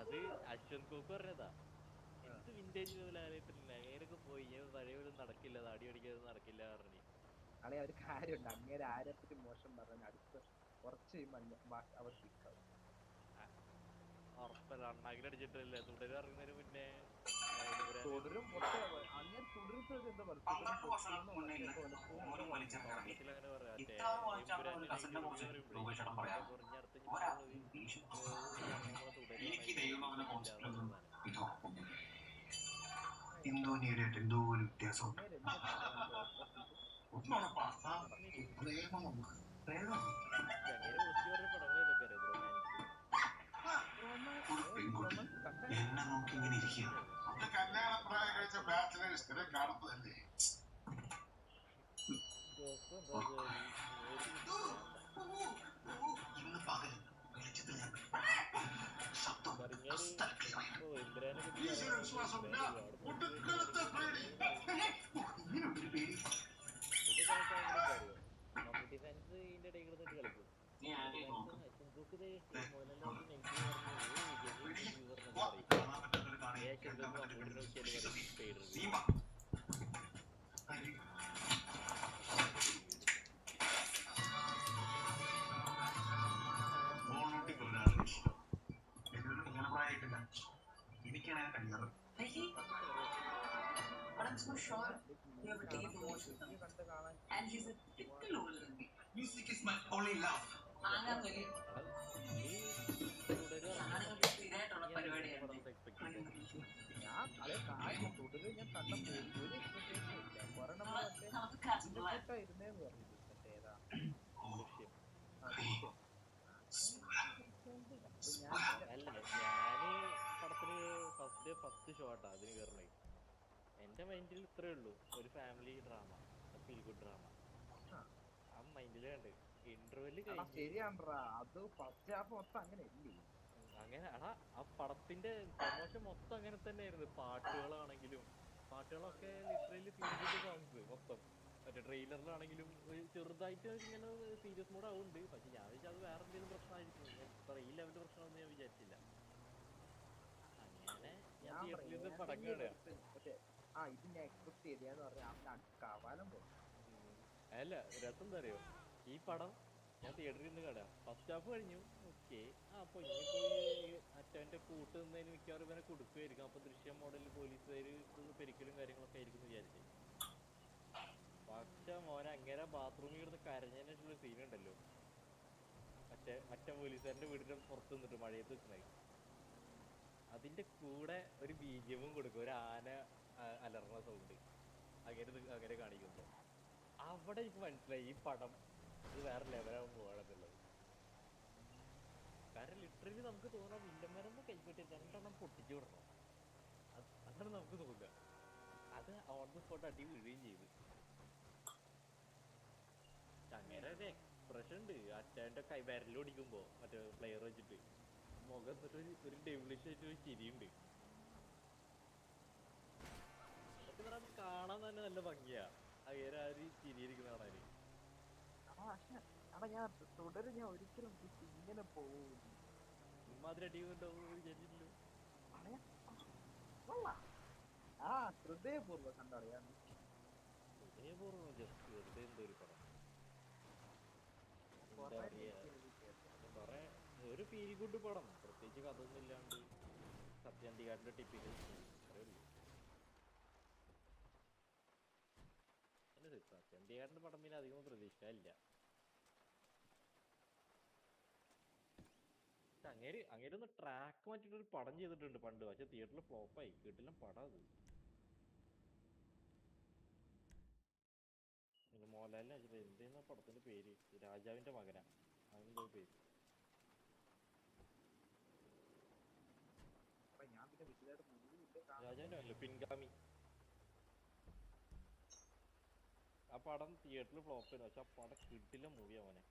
അത് അശ്വന്ത് കോക്ക് പറഞ്ഞതാ. എന്ത് വിന്റേജ് ലാലേട്ടനില്ല, അങ്ങനെയൊക്കെ പോയി ഞാൻ പഴയൊരു നടക്കില്ല, താടി അടിക്കാതെ നടക്കില്ല പറഞ്ഞു. അളെ ഒരു കാര്യമുണ്ട്, അങ്ങേരെ ആരെപ്പറ്റി മോശം പറഞ്ഞ അടുത്ത് കുറച്ച് അവർ കിക്കാവും. ഉറപ്പല്ല, അണ്ണാക്കിലടിച്ചിട്ടല്ലേ തുടരും ഇറങ്ങുന്നതിന് മുന്നേ തുടരും അങ്ങനെ തുടരുന്നത് എന്താ ഹിന്ദുവിനീടെ എന്തോ ഒരു വ്യത്യാസമുണ്ട്. എന്നെ നോക്കി ഇങ്ങനെ ഇരിക്കുക. കല്യാണപ്രായം കഴിച്ച ബാച്ചിലേഴ്സ് കാണുന്നതല്ലേ. ഇന്ന് പകൽ വെളിച്ചത്തിൽ ഞാൻ ശബ്ദം ഈശ്വരവിശ്വാസമില്ല, ഒടുക്കലത്തെ പേടി. ഇങ്ങനൊരു പേടി. മമ്മൂട്ടി ഫാൻസ് ഇതിന്റെ ഇടയിൽ കിടന്നിട്ട് കളിക്കും. എനിക്കാണ് കഴിയാറ്. Music is my only love. തുടരും ഞാൻ കണ്ടപ്പോ ഒരു എക്സ്പെക്ടേഷനും ഇല്ല. കുറെ നമ്മൾ ഇരുന്നേന്ന് പറഞ്ഞു. ഏതാ അല്ല, ഞാന് പടത്തിന് ഫസ്റ്റ് ഷോട്ടാ അതിന് കയറണേ. എന്റെ മൈൻഡിൽ ഇത്രേ ഉള്ളൂ, ഒരു family drama, feel good drama. ആ മൈൻഡില് കണ്ട് ഇന്റർവെല് ശരിയാണ്ടാ, അത് ഫസ്റ്റ് ഹാഫ് മൊത്തം അങ്ങനെ ഇല്ലേ. അങ്ങനെ എടാ ആ പടത്തിന്റെ പ്രൊമോഷൻ മൊത്തം അങ്ങനെ തന്നെ ആയിരുന്നു. പാട്ടുകളൊക്കെ ലിറ്ററലി ഫീൽ ഗുഡ് സോങ്സ് മൊത്തം. മറ്റേ ട്രെയിലറിലാണെങ്കിലും ചെറുതായിട്ട് ഇങ്ങനെ സീരിയസ് മോഡ് ആവുന്നുണ്ട്. പക്ഷെ ഞാൻ വിചാരിച്ചു അത് വേറെ എന്തെങ്കിലും പ്രശ്നമായിരിക്കും, ഇത്ര ഈ ലെവലിൽ പ്രശ്നമൊന്നും ഞാൻ വിചാരിച്ചില്ല. അങ്ങനെ ഞാൻ തിയേറ്ററിൽ നിന്ന് പടം കാണുക. ഇത് ഞാൻ എക്സ്പെക്ട് ചെയ്തെന്ന് പറഞ്ഞാൽ കാവാലം പോകും. അല്ല, രസം എന്താ അറിയോ, ഈ പടം ഞാൻ തിയേറ്ററിൽ നിന്ന് കാണുക. ഫസ്റ്റ് ഹാഫ് കഴിഞ്ഞു, ഓക്കെ. അപ്പൊ ഇനിയിപ്പോ അച്ഛൻ്റെ കൂട്ട് നിന്നതിന് മിക്കവാറും ഇവനെ കൊടുക്കുമായിരിക്കും. അപ്പൊ ദൃശ്യം മോഡലിൽ പോലീസുകാര് പെരിക്കലും കാര്യങ്ങളൊക്കെ ആയിരിക്കും വിചാരിച്ചു. പക്ഷെ മോനെ അങ്ങനെ ബാത്റൂമിൽ കിടന്ന് കരഞ്ഞതിനുള്ള സീനുണ്ടല്ലോ, മറ്റേ പോലീസുകാരന്റെ വീടിന്റെ പുറത്ത് നിന്നിട്ട് മഴയത്ത് നിൽക്കുന്നത്. അതിന്റെ കൂടെ ഒരു ബീജിയമും കൊടുക്കും, ഒരു ആന അലർന്ന സൗണ്ട് അങ്ങനെ കാണിക്കുമ്പോ അവിടെ എനിക്ക് മനസ്സിലായി ഈ പടം ഇത് വേറെ ലെവലാവും പോകണമെന്നുള്ളത്. കാരണം ലിറ്ററലി നമുക്ക് തോന്നാം വില്ലന്മാരൊന്നും കൈപ്പെട്ടി 2 പൊട്ടിച്ചു വിടണം. അതാണ് നമുക്ക് തോന്നുക. അത് ഓൺ ദ സ്പോട്ട് അടി വീഴുകയും ചെയ്തു. അങ്ങനെ ഒരു എക്സ്പ്രഷൻ ഉണ്ട് അറ്റാന്റെ കൈ വിരലൊടിക്കുമ്പോ മറ്റേ പ്ലെയർ വെച്ചിട്ട് മുഖം എന്നിട്ട് ഒരു ഡെവിളിഷ് ആയിട്ട് ഒരു ചിരിയുണ്ട്. സത്യം പറഞ്ഞാൽ കാണാൻ തന്നെ നല്ല ഭംഗിയാ അങ്ങനെ ആ ഒരു ചിരിയിരിക്കുന്ന കാണാന്. ഞാൻ തുടരും, ഞാൻ ഒരിക്കലും ഇങ്ങനെ പോകും ഇമ്മാതിരി അടി ഉണ്ടാവും വിചാരിച്ചിട്ടില്ലോ. ഹൃദയപൂർവ്വം കണ്ടറിയാം. ഹൃദയപൂർവ്വം ജസ്റ്റ് വെറുതെ എന്തോ ഒരു പടം. എന്താ പറയാ, കൊറേ ഒരു ഫീൽ ഗുഡ് പടം, പ്രത്യേകിച്ച് കഥയൊന്നും ഇല്ലാണ്ട് സത്യാന്തികാരന്റെ ടിപ്പിക്കൽ സത്യാന്തികാരന്റെ പടം പിന്നെ അധികം പ്രതീക്ഷിക്കാനില്ല. അങ്ങേര് ഒന്ന് ട്രാക്ക് മാറ്റിട്ടൊരു പടം ചെയ്തിട്ടുണ്ട് പണ്ട്, പക്ഷെ തിയേറ്ററിൽ ഫ്ലോപ്പായി. കിട്ടില്ല പടം അത്. മോഹൻലാലിനെ എന്തേന്ന പടത്തിന്റെ പേര്, രാജാവിന്റെ മകനാ അങ്ങനെന്തോ പേര്. രാജാവിന്റെ മകനല്ല, പിൻഗാമി. ആ പടം തിയേറ്ററിൽ ഫ്ലോപ്പ് ചെയ്തു, പക്ഷെ ആ പടം കിട്ടില്ല മൂവി അവനെ.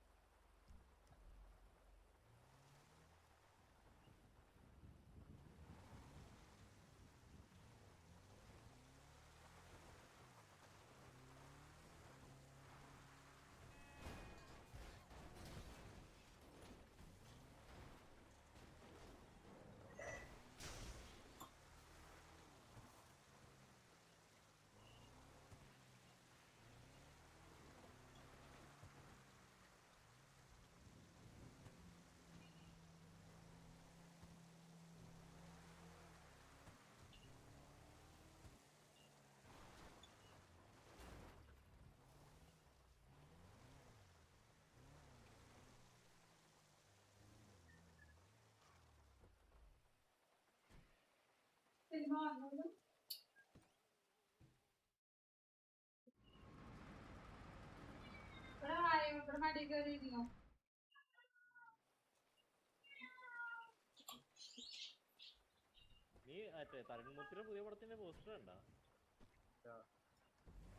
നീ മറ്റേ തരൺമുത്തിയുടെ പുതിയ പടത്തിന്റെ പോസ്റ്റർ കണ്ടാ?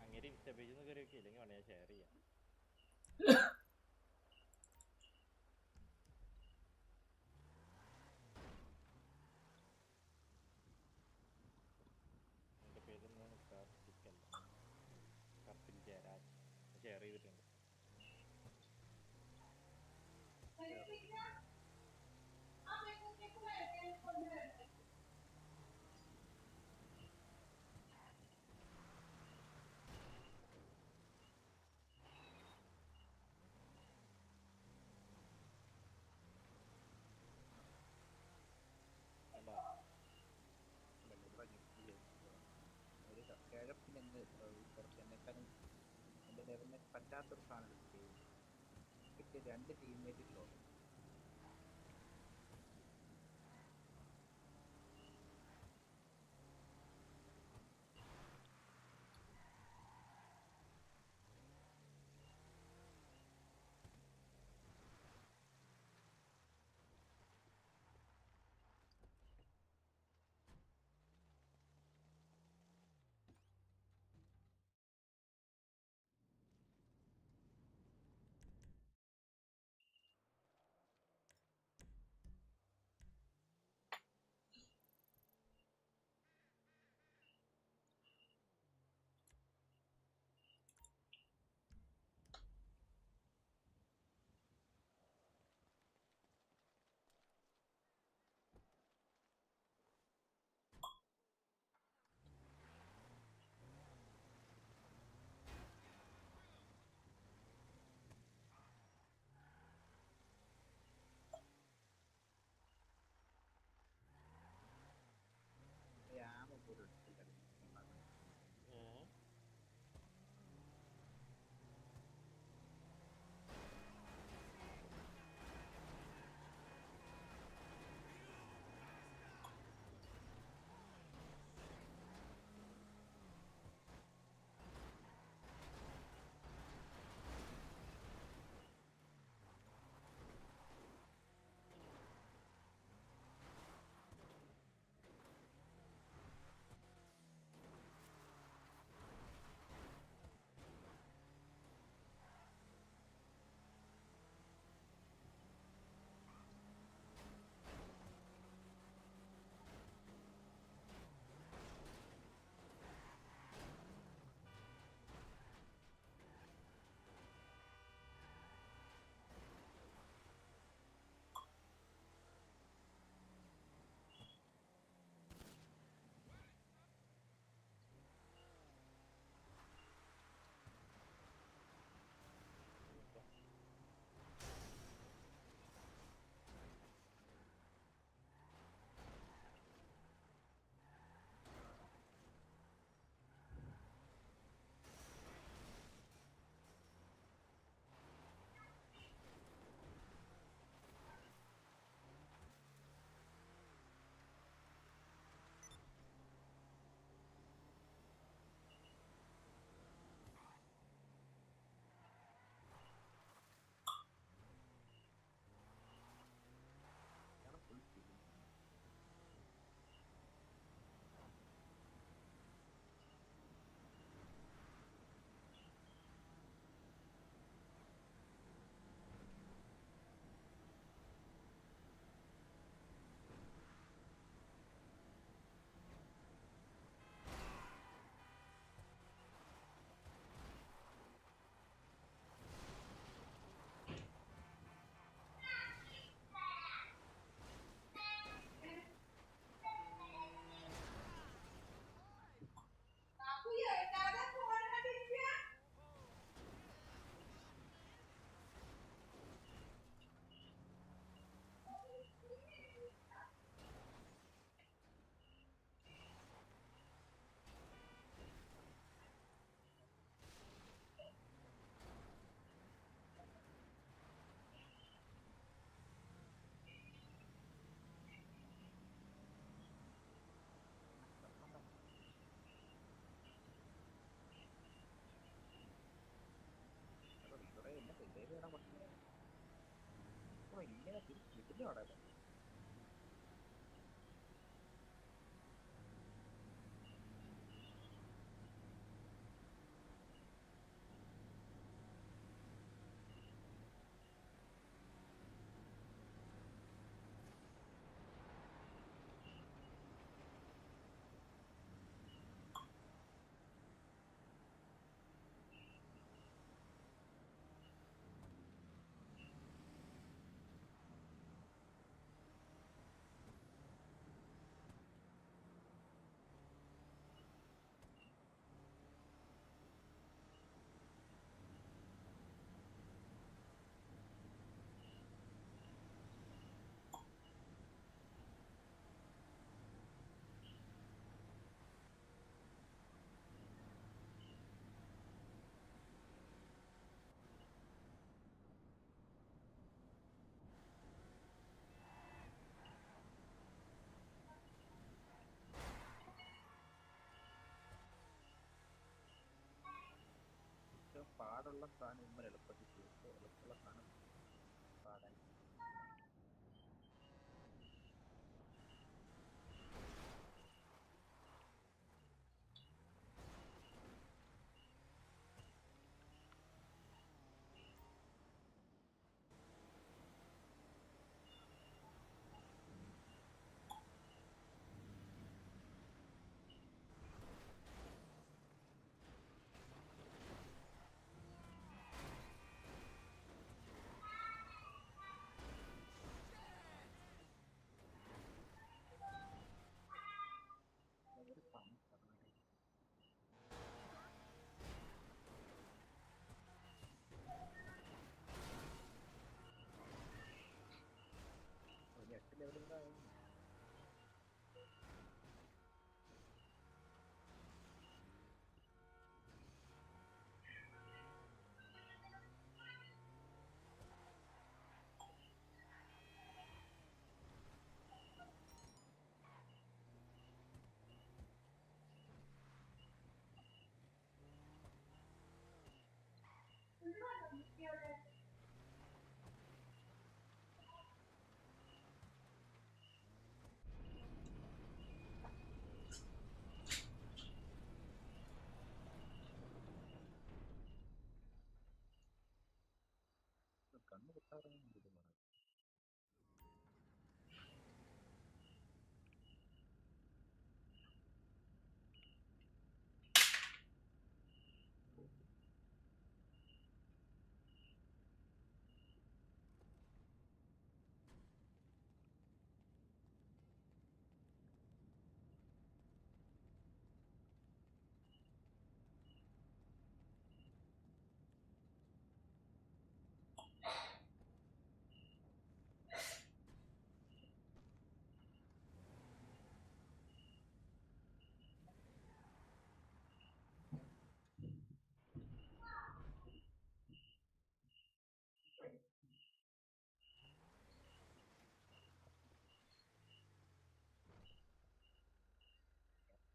അങ്ങനെ ഇൻസ്റ്റാ പേജിൽ നിന്ന് കയറിയൊക്കെ ഇല്ലെങ്കിൽ വേണേ ഞാൻ ഷെയർ ചെയ്യാം. എന്റെ പേരൊന്നും കാർത്തികല്ല, കാർത്തിക് ജയരാജ്. ഷെയർ ചെയ്തിട്ടുണ്ട്. ഒരു കിഴപ്പിനെന്ന് കുറച്ച് എന്നെക്കാളും എൻ്റെ ലെവലിനെ പറ്റാത്തൊരു സാധനം കിട്ടിയ 2 ടീംമേറ്റ് ഷോ. ഇങ്ങനെ വിടുന്നു അവിടെ. പാടുള്ള സാധനം ഇമ്മ എളുപ്പത്തിൽ തീർത്ത് എളുപ്പമുള്ള സാധനം പാടാൻ. ഒരു 8 ലെവലിലൂടെ ആയി. കണ്ണ് പൊട്ടാറാണ് ഇത് പറയുന്നത്.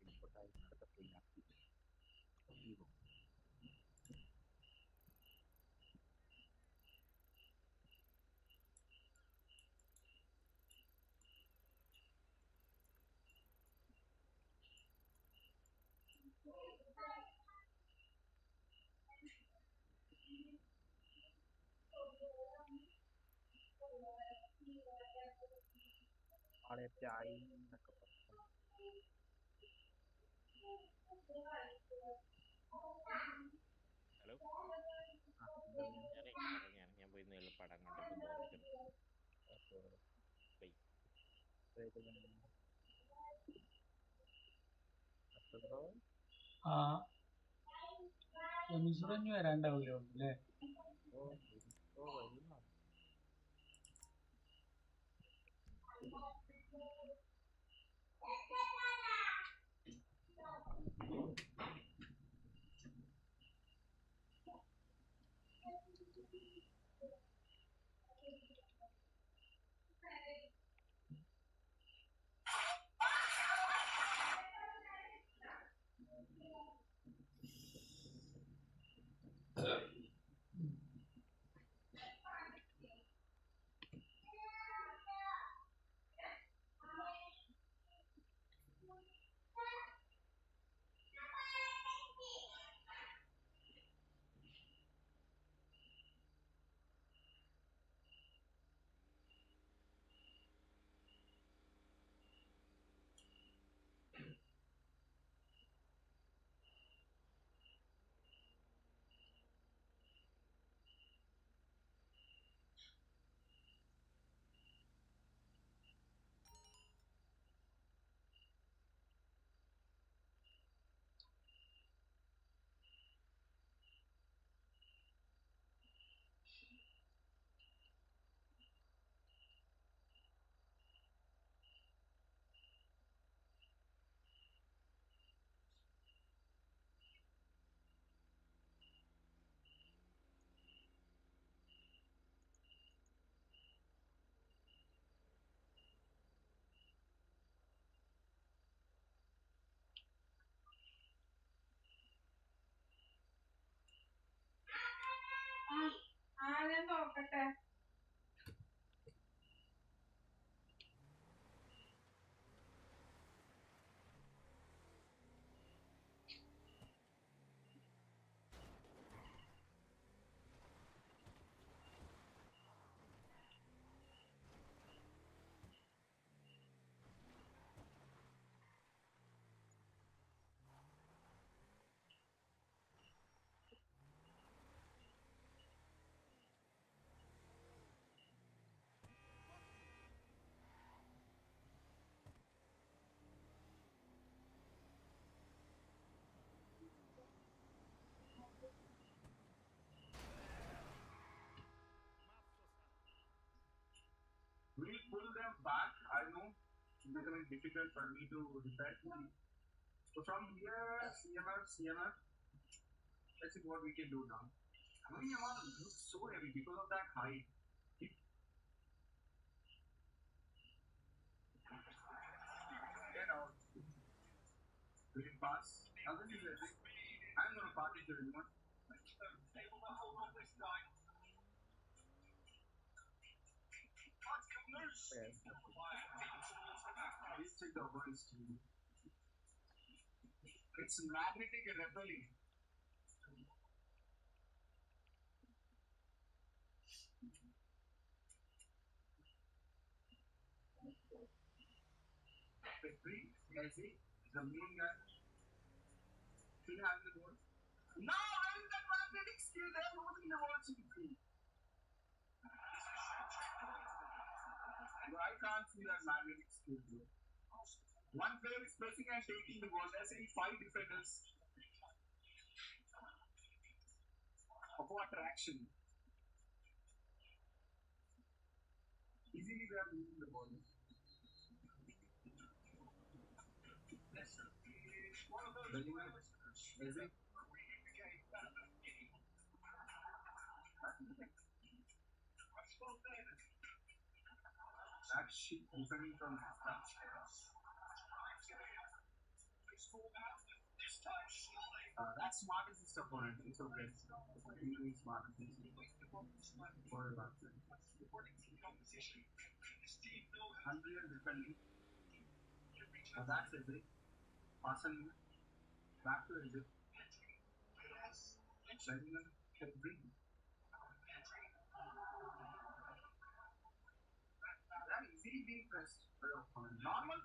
പിൻപോട്ടായി അടുത്ത പിന്നാക്കി ആളെ ആയി എന്നൊക്കെ പറഞ്ഞു. ഹലോ, ഞാനേ ഇറങ്ങിയാണ്. ഞാൻ പോയി നീള പടം കണ്ടിട്ട് ബോറടിച്ചിട്ട് വരാണ്ടാവില്ല അല്ലേ? ഞാൻ നോക്കട്ടെ. We'll pull them back. I know it's becoming difficult for me to defend. So from here, CMR, let's see what we can do now. Malayalam looks so heavy because of that height. Get out. Will you pass? Now this is it. I'm going to pass it to remote. Please take the opponent's team. It's magnetic repelling. Free, Messi, the main guy. Still having the ball. Now, where is that magnetic skill? They're losing the ball simply. I can't see that magnetic skill, bro. One player is pressing and taking the ball. There's only 5 defenders. For attraction. Easily they are losing the ball. Bellingham, Messi. That shit defending from his touch. That's smart as his opponent. It's okay. Really smart as his opponent. Hungry and defending. That's it. Passing back to it. Bellingham can bring. That easily being pressed. Normal.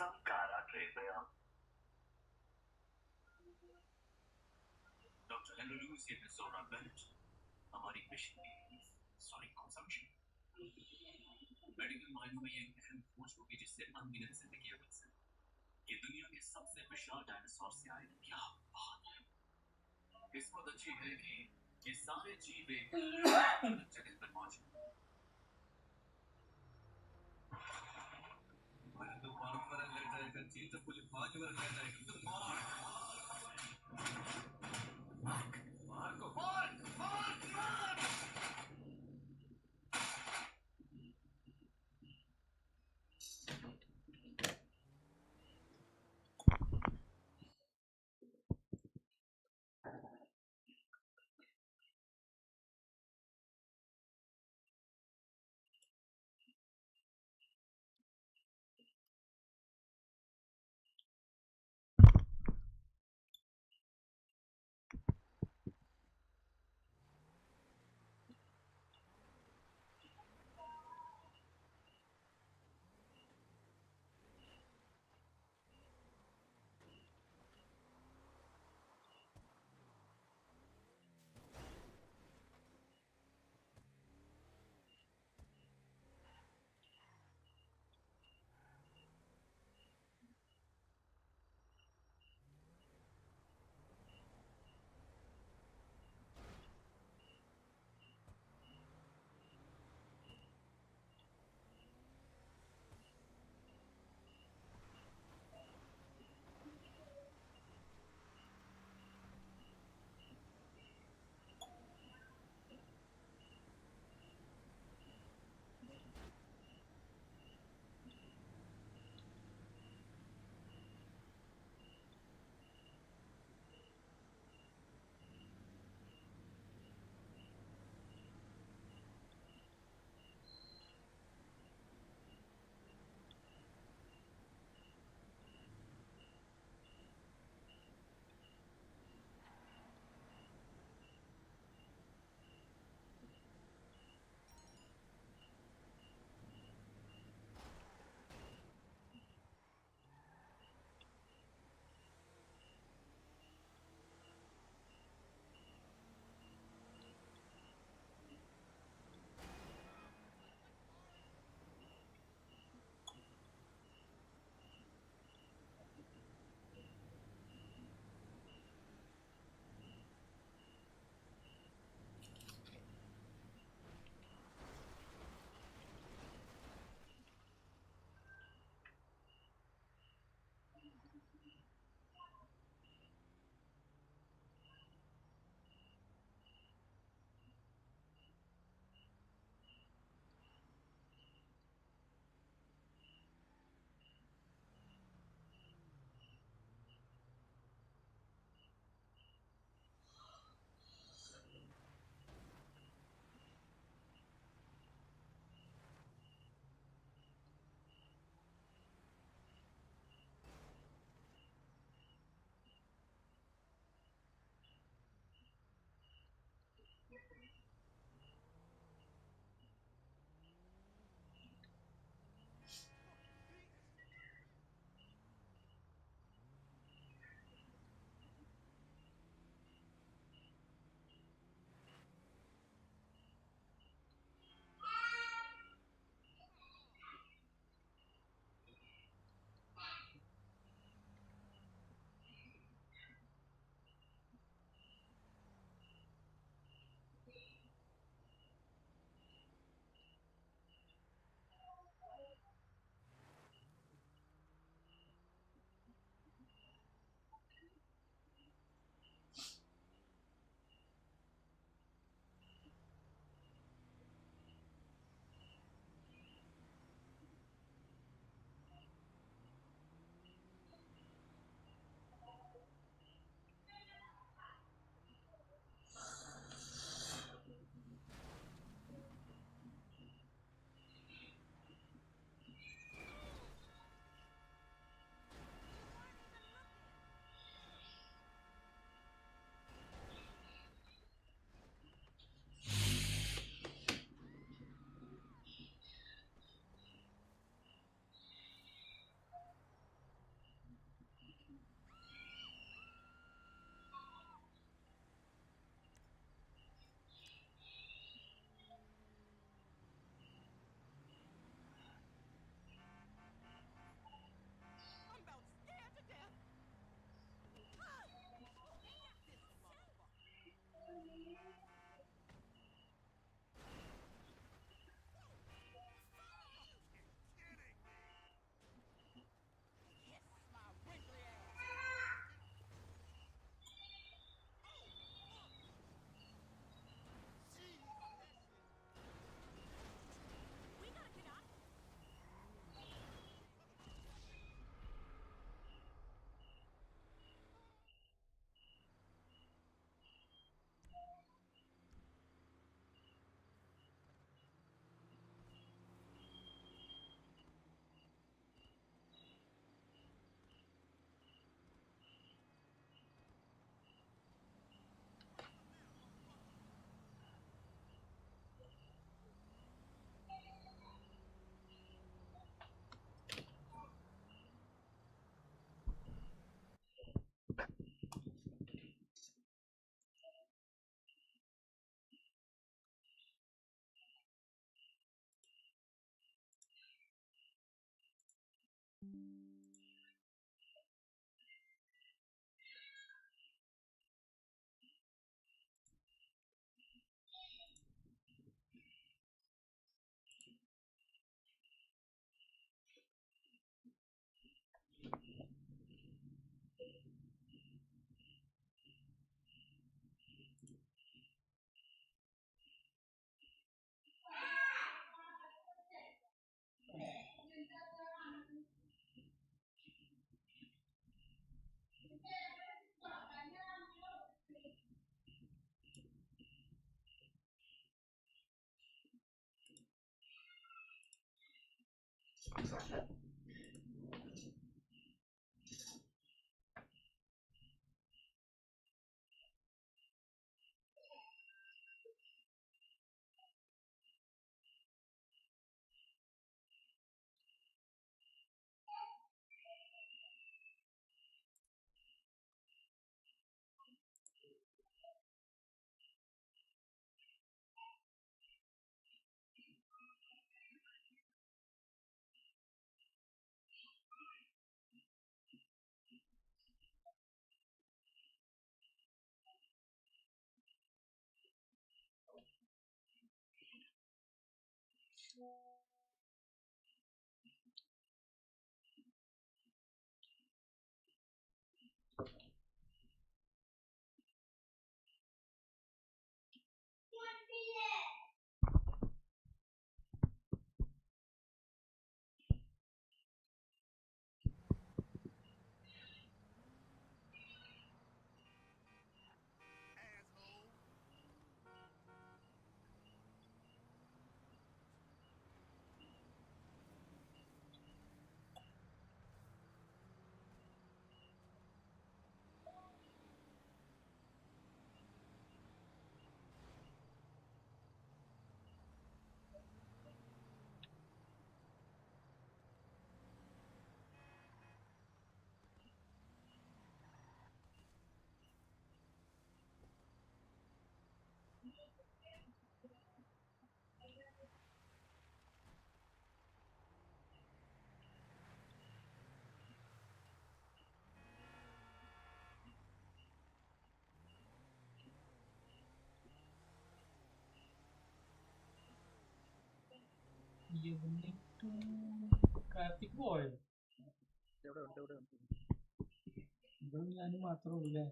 Sankara Trevaya. Dr. Henry Sora Bennett. हमारी mission sorry consumption medical मायनों में ये एक अहम खोज होगी जिससे अनगिनत जिंदगियां बच सकें। ये दुनिया के सबसे विशाल डायनासोर से आए क्या बात है। किस्मत अच्छी है कि ये सारे जीव एक जगह पर मौजूद हैं। तो കാർത്തിക് പോയോ? ഇവിടെ ഞാൻ മാത്രമേ ഉള്ളൂ.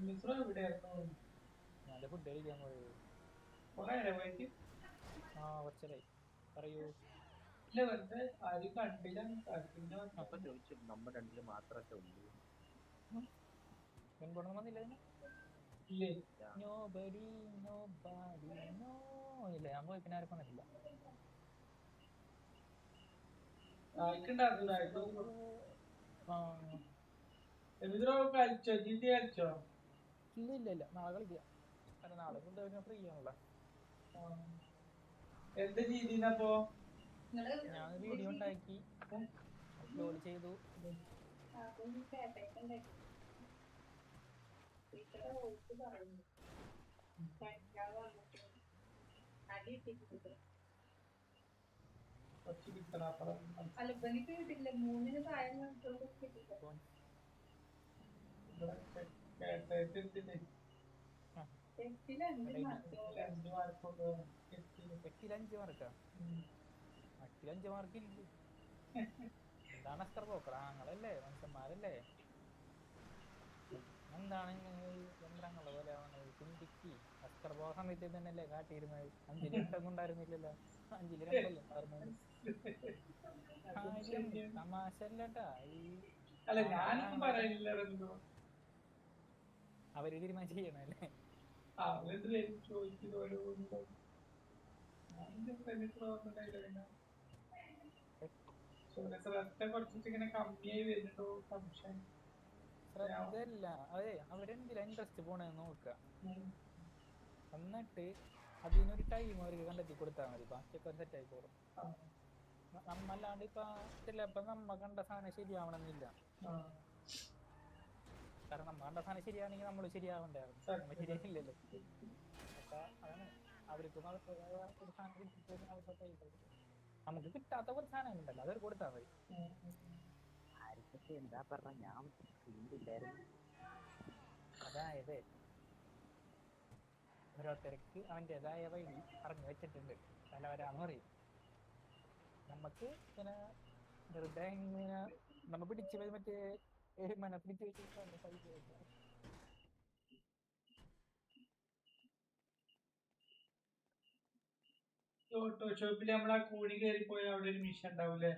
മിശ്ര എവിടെയായിരുന്നു? നല്ല ഫുഡ് കഴിക്കാൻ പോയത്. കൊറേ നേരം പോയിട്ട്? ആ കുറച്ചേരായി. പറയൂ. ഇല്ല വെറുതെ ആരും കണ്ടില്ല. അപ്പൊ ചോദിച്ചു നമ്മൾ രണ്ടില് മാത്രമൊക്കെ ഉള്ളൂ. പെൺകുണം വന്നില്ല ഇല്ലേ? Nobody, nobody, no. ഇല്ല ഞാൻ പോയി പിന്നെ ആരും വന്നിട്ടില്ല. കളിച്ചോ? ജിന്തി കളിച്ചോ? ഇല്ല നാളെ കളിക്കാം. കാരണം നാളെ ഫുഡ് കഴിഞ്ഞാൽ ഫ്രീ ആണല്ലോ. എന്താ ചെയ്തപ്പോ? ഞാൻ വീഡിയോ ഉണ്ടാക്കി അപ്ലോഡ് ചെയ്തു. അലബനിക്ക് കിട്ടില്ല. 3 താഴെ മാർക്കില്ല. എന്താണ് അസ്കർ പോക്കറ? ഞങ്ങളല്ലേ മനുഷ്യന്മാരല്ലേ? എന്താണ് യന്ത്രങ്ങളെ പോലെ ചിന്തിക്ക്. അസ്കർ പോകാൻ സമയത്ത് തന്നെയല്ലേ കാട്ടിയിരുന്നത്. 5-ൽ 2 ഉണ്ടായിരുന്നില്ലല്ലോ. 5-ൽ 2 ഉണ്ടായിരുന്നത്. തമാശ അല്ലട്ടാ. അവര് തീരുമാനം ചെയ്യണല്ലേ? കുറച്ചിങ്ങനെ കമ്മിയായി വരുന്നുണ്ടോ സംശയം. ശ്രദ്ധല്ല. അതെ അവരെന്തിലാ ഇൻട്രസ്റ്റ് പോണെന്ന് നോക്കുക. എന്നിട്ട് അതിനൊരു ടൈം അവർക്ക് കണ്ടെത്തി കൊടുത്താൽ മതി. ബാക്കിയൊക്കെ സെറ്റ് ആയിക്കോളും. നമ്മല്ലാണ്ട് ഇപ്പൊ ചിലപ്പോ നമ്മ കണ്ട സാധനം ശരിയാവണമെന്നില്ല. കാരണം നമ്മ കണ്ട സാധനം ശരിയാണെങ്കിൽ നമ്മള് ശരിയാവണ്ടായിരുന്നു. നമ്മ ശരിയായില്ലല്ലോ. അപ്പൊ അതാണ് അവർക്ക് ഒരു സാധനം കിട്ടിയിട്ട് നമുക്ക് കിട്ടാത്ത കുറച്ച് സാധനങ്ങളുണ്ടല്ലോ, അതൊരു കൊടുത്താൽ മതി. പക്ഷെ എന്താ പറഞ്ഞ ഞാൻ സ്ക്രീനില്ലായിരുന്നു. അതായത് ഓരോരുത്തർക്ക് അവൻ്റെതായ വഴി പറഞ്ഞു വെച്ചിട്ടുണ്ട്, പലവരാന്ന് പറയും. നമുക്ക് ഇങ്ങനെ വെറുതെ ഇങ്ങനെ നമ്മ പിടിച്ച് മറ്റേ എരുമനെ പിടിച്ച് വെച്ചിട്ടാണ് പൈസ വെച്ചത്. ഫോട്ടോഷോപ്പിൽ നമ്മളാ കോണി കയറിപ്പോയ അവിടെ ഒരു മിഷൻ ഉണ്ടാവൂലേ?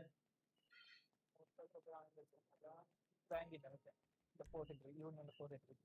ബാങ്കിന്റെ മറ്റേ ഡെപ്പോസിറ്ററി, യൂണിയൻ ഡെപ്പോസിറ്ററി.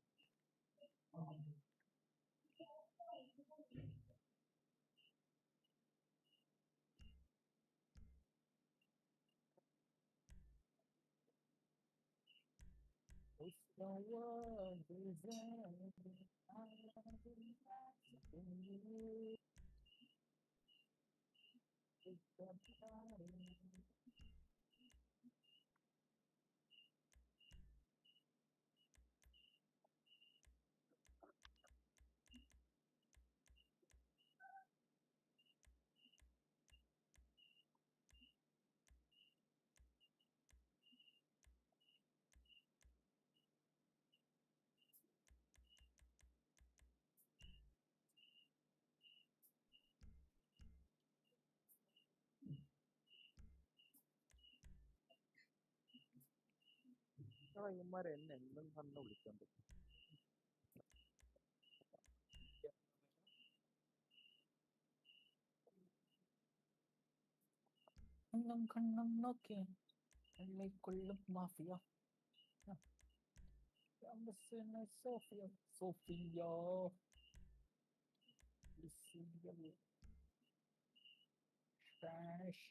ഇവന്മാർ എന്നെ എന്നും പറഞ്ഞ് വിളിച്ചോണ്ട് കണ്ണം കണ്ണം നോക്കി കൊള്ളും മാഫിയ സോഫിയ സോഫിയ സ്പാനിഷ്.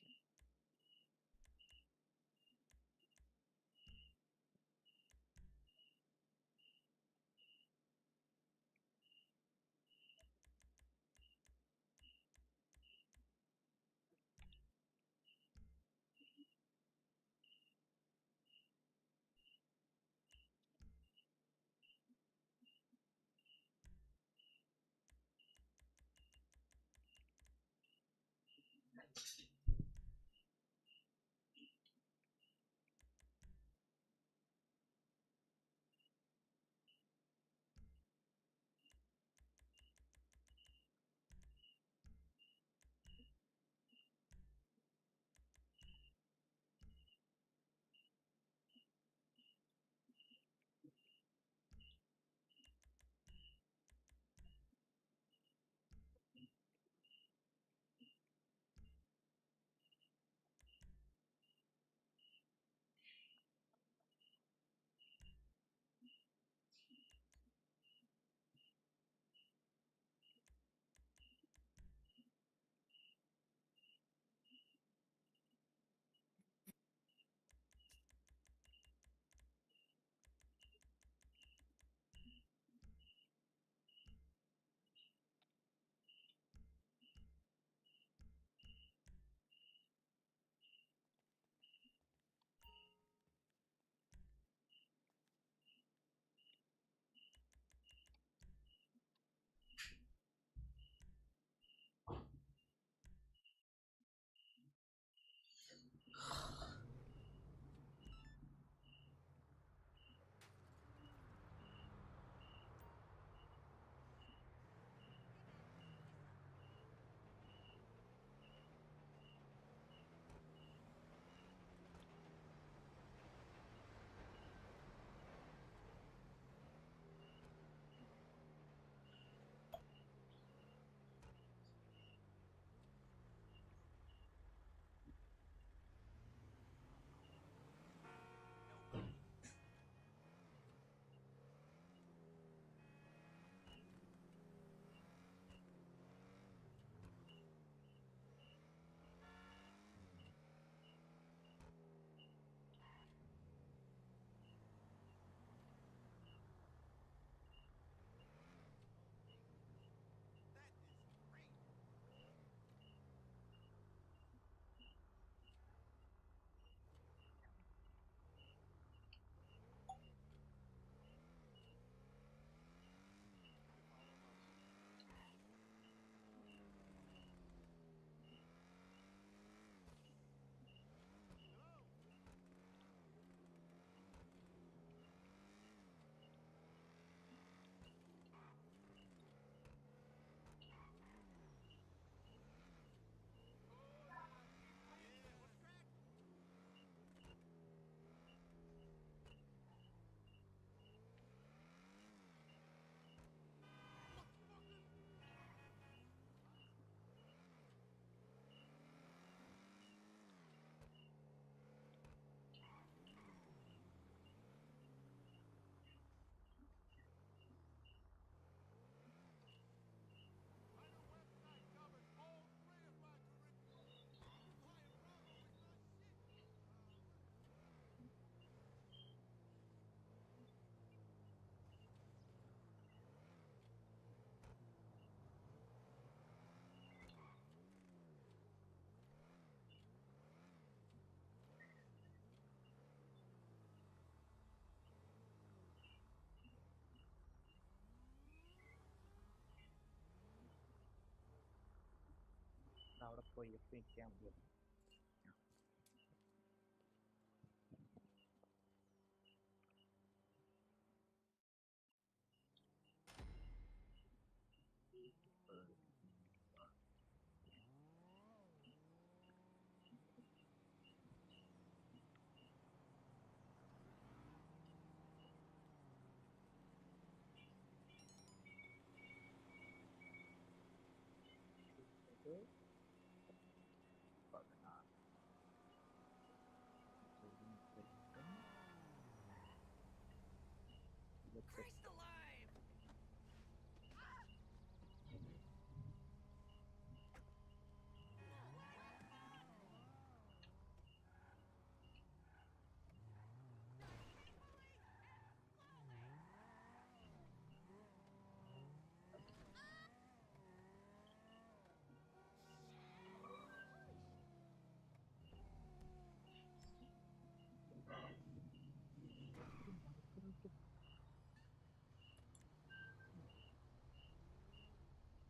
പോയി എത്തിക്കാൻ മതി.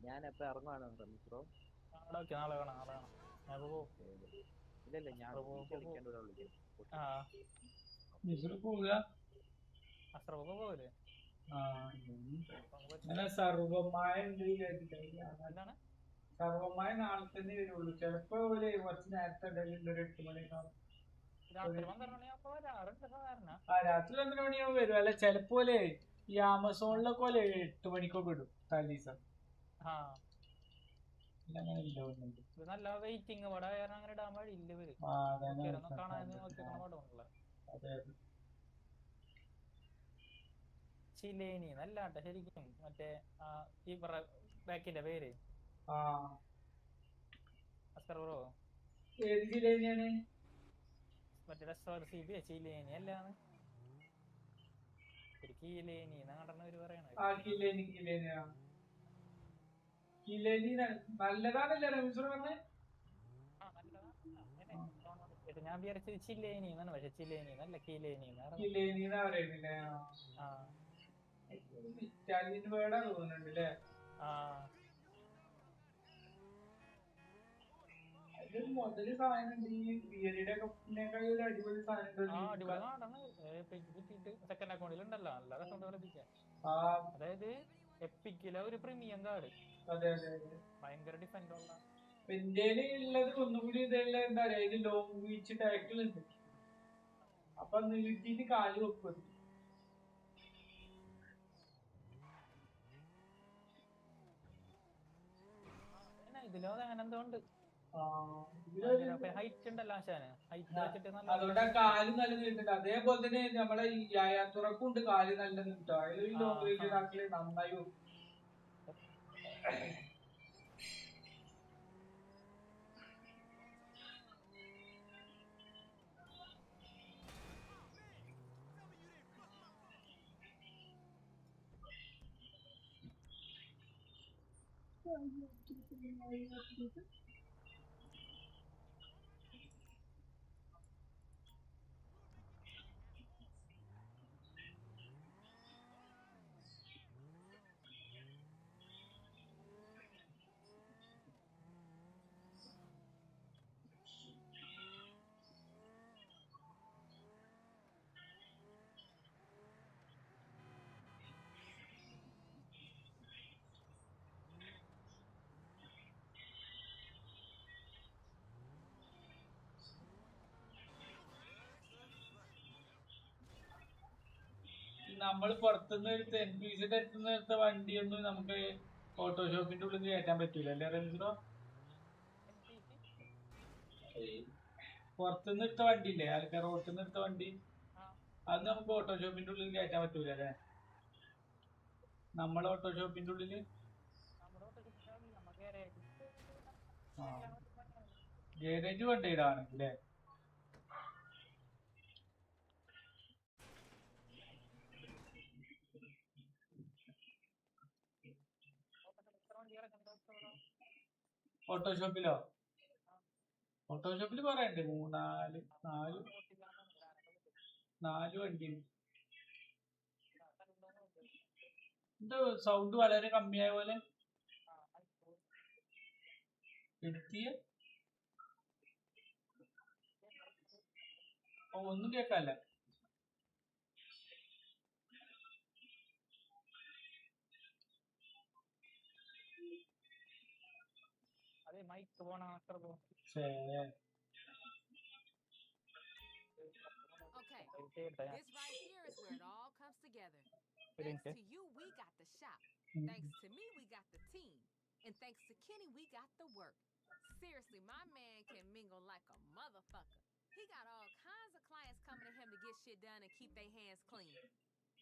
ഞാൻ എപ്പോ ഇറങ്ങുവാണ് ബ്രോ? നാളെ കാണാം. ഇല്ലല്ല, ഞാൻ വിളിക്കേണ്ടവരെ വിളിക്കാം. സർവമായ സർവമായ നാളെ തന്നെ വരുള്ളൂ. ചിലപ്പോ ഒരു കുറച്ച് നേരത്തെ ഒരു 8 മണിയൊക്കെ രാത്രി 12 മണിയാവും വരും. അല്ല ചിലപ്പോലെ ഈ ആമസോണിലൊക്കെ പോലെ 8 മണിക്കൊക്കെ ഇടും തലീസം. നല്ല വെയിറ്റിംഗ് അങ്ങനെ ഇടാൻ വഴിയില്ല ഇവര്. ചിലേനി നല്ലാട്ടെ ശരിക്കും. മറ്റേ ഇവരുടെ ബാക്കിന്റെ പേര് ബ്രോ ഏത് ജിലേനിയാണ്? മറ്റേ ചിലേനി അല്ലാന്ന് കീലേനി നടന്നവര് പറയണ. കിലേനി നല്ലതാണല്ലേ റമീസ് പറഞ്ഞേ? ഞാൻ വിചാരിച്ചത് ചില്ലേനി എന്നാണ്. പക്ഷെ ചിലേനി നല്ല കീലേനി പറയുന്നില്ലേ? ഇറ്റാലിയൻ വേർഡാ തോന്നുന്നുണ്ട് അല്ലേ? മുതല് സാധനം ഈ ബിയറിയുടെ കപ്പിനേക്കാൾ ഒരു അടിപൊളി സാധനം സെക്കൻഡ് അക്കൗണ്ടിൽ ഉണ്ടല്ലോ. നല്ല രസം കളിപ്പിക്കാൻ. അതായത് എപ്പിക്കിലെ ഒരു പ്രീമിയം കാർഡ്. ഭയങ്കര ഡിഫൻഡ് ഉള്ള. ഇന്ത്യയില് ഉള്ളത് ഒന്നുകൂടി ഇതുള്ള എന്താ പറയാ, ഇത് ലോങ് വീച്ച് ടാക്കിൾ ഉണ്ട്. അപ്പൊ നീട്ടിട്ട് കാല് വെക്കും. ഇതിലോ അങ്ങനെ എന്തോ ഉണ്ട്. ഹൈറ്റ് ഉണ്ടല്ലോ ആശാന്. ഹൈറ്റ് വെച്ചിട്ട് അതുകൊണ്ട് ആ കാല് നല്ല നീട്ടുണ്ട്. അതേപോലെ തന്നെ നമ്മളെ യാത്രക്കും ഉണ്ട് കാല് നല്ല നീട്ടോ. അതിൽ ലോങ് വീച്ച് ടാക്കിള് നന്നായി വെക്കും. നമ്മൾ പുറത്തുനിന്ന് എടുത്ത് NPCയുടെ അടുത്തുനിന്ന് എടുത്ത വണ്ടിയൊന്നും നമുക്ക് ഫോട്ടോഷോപ്പിന്റെ ഉള്ളിൽ കയറ്റാൻ പറ്റൂല അല്ലേ റമീസോ? പുറത്തുനിന്ന് എടുത്ത വണ്ടി ഇല്ലേ, ആൾക്കാർ റോട്ടിൽ എടുത്ത വണ്ടി, അത് നമുക്ക് ഫോട്ടോഷോപ്പിന്റെ ഉള്ളിൽ കയറ്റാൻ പറ്റൂല അല്ലേ? നമ്മളെ ഫോട്ടോഷോപ്പിന്റെ ഉള്ളില് ഗാരേജ് കൊണ്ടുപോയിടാണെങ്കിൽ ഫോട്ടോഷോപ്പിൽ കുറെ ഉണ്ട്. 4 വണ്ടി. എന്താ സൗണ്ട് വളരെ കമ്മിയായ പോലെ എടുത്തിയ ഒന്നും കേൾക്കാല്ല. അതെ മൈക്ക് പോണ അത്ര പോകും. Okay, this right here is where it all comes together. Thanks to you, we got the shop. Thanks to me, we got the team. And thanks to Kenny, we got the work. Seriously, my man can mingle like a motherfucker. He got all kinds of clients coming to him to get shit done and keep their hands clean.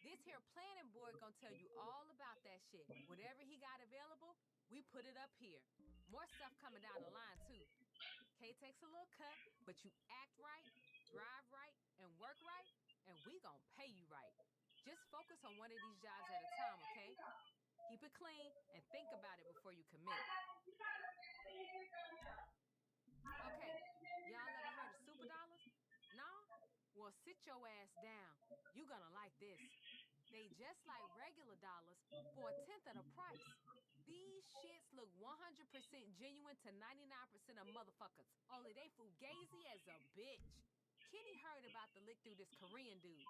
This here planning board gonna tell you all about that shit. Whatever he got available, we put it up here. More stuff coming down the line, too. K takes a little cut, but you act right, drive right, and work right, and we gonna pay you right. Just focus on one of these jobs at a time, okay? Keep it clean and think about it before you commit. Okay, y'all ever heard of super dollars? No? Well, sit your ass down. You gonna like this. They just like regular dollars for 1/10 of the price. These shits look 100% genuine to 99% of motherfuckers. Only they fugazi as a bitch. Kenny heard about the lick through this Korean dude.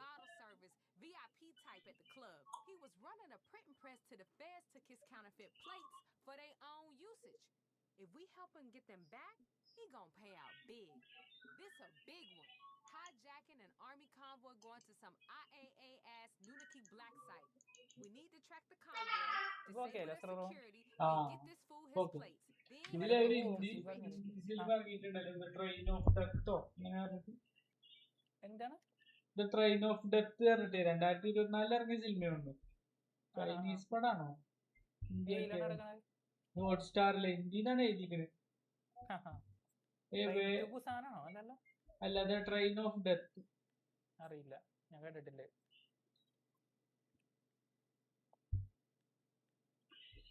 Bottle service, VIP type at the club. He was running a printing press till the feds took his counterfeit plates for their own usage. If we help him get them back, he gonna pay out big. This a big one. Hijacking an army convoy going to some IAA-ass Nunaki black site. We need to track the convoy, disable their security, and get this fool his plates. Then ഇതിലൊരു ഇംഗ്ലീഷിൽ പറഞ്ഞിട്ടുണ്ടല്ലോ train of ഡെത്തോ അങ്ങനെ പറഞ്ഞിട്ട്. എന്താണ് the train of death പറഞ്ഞിട്ട് 2024 ഇറങ്ങിയ സിനിമയുണ്ട്. Chinese പടാണോ? ഹോട്ട്സ്റ്റാറിലെ ഇന്ത്യയിലാണ് എഴുതിക്കുന്നത്. അല്ലാതെ ട്രെയിൻ ഓഫ് ഡെത്ത് അറിയില്ല, ഞാൻ കേട്ടിട്ടില്ലേ.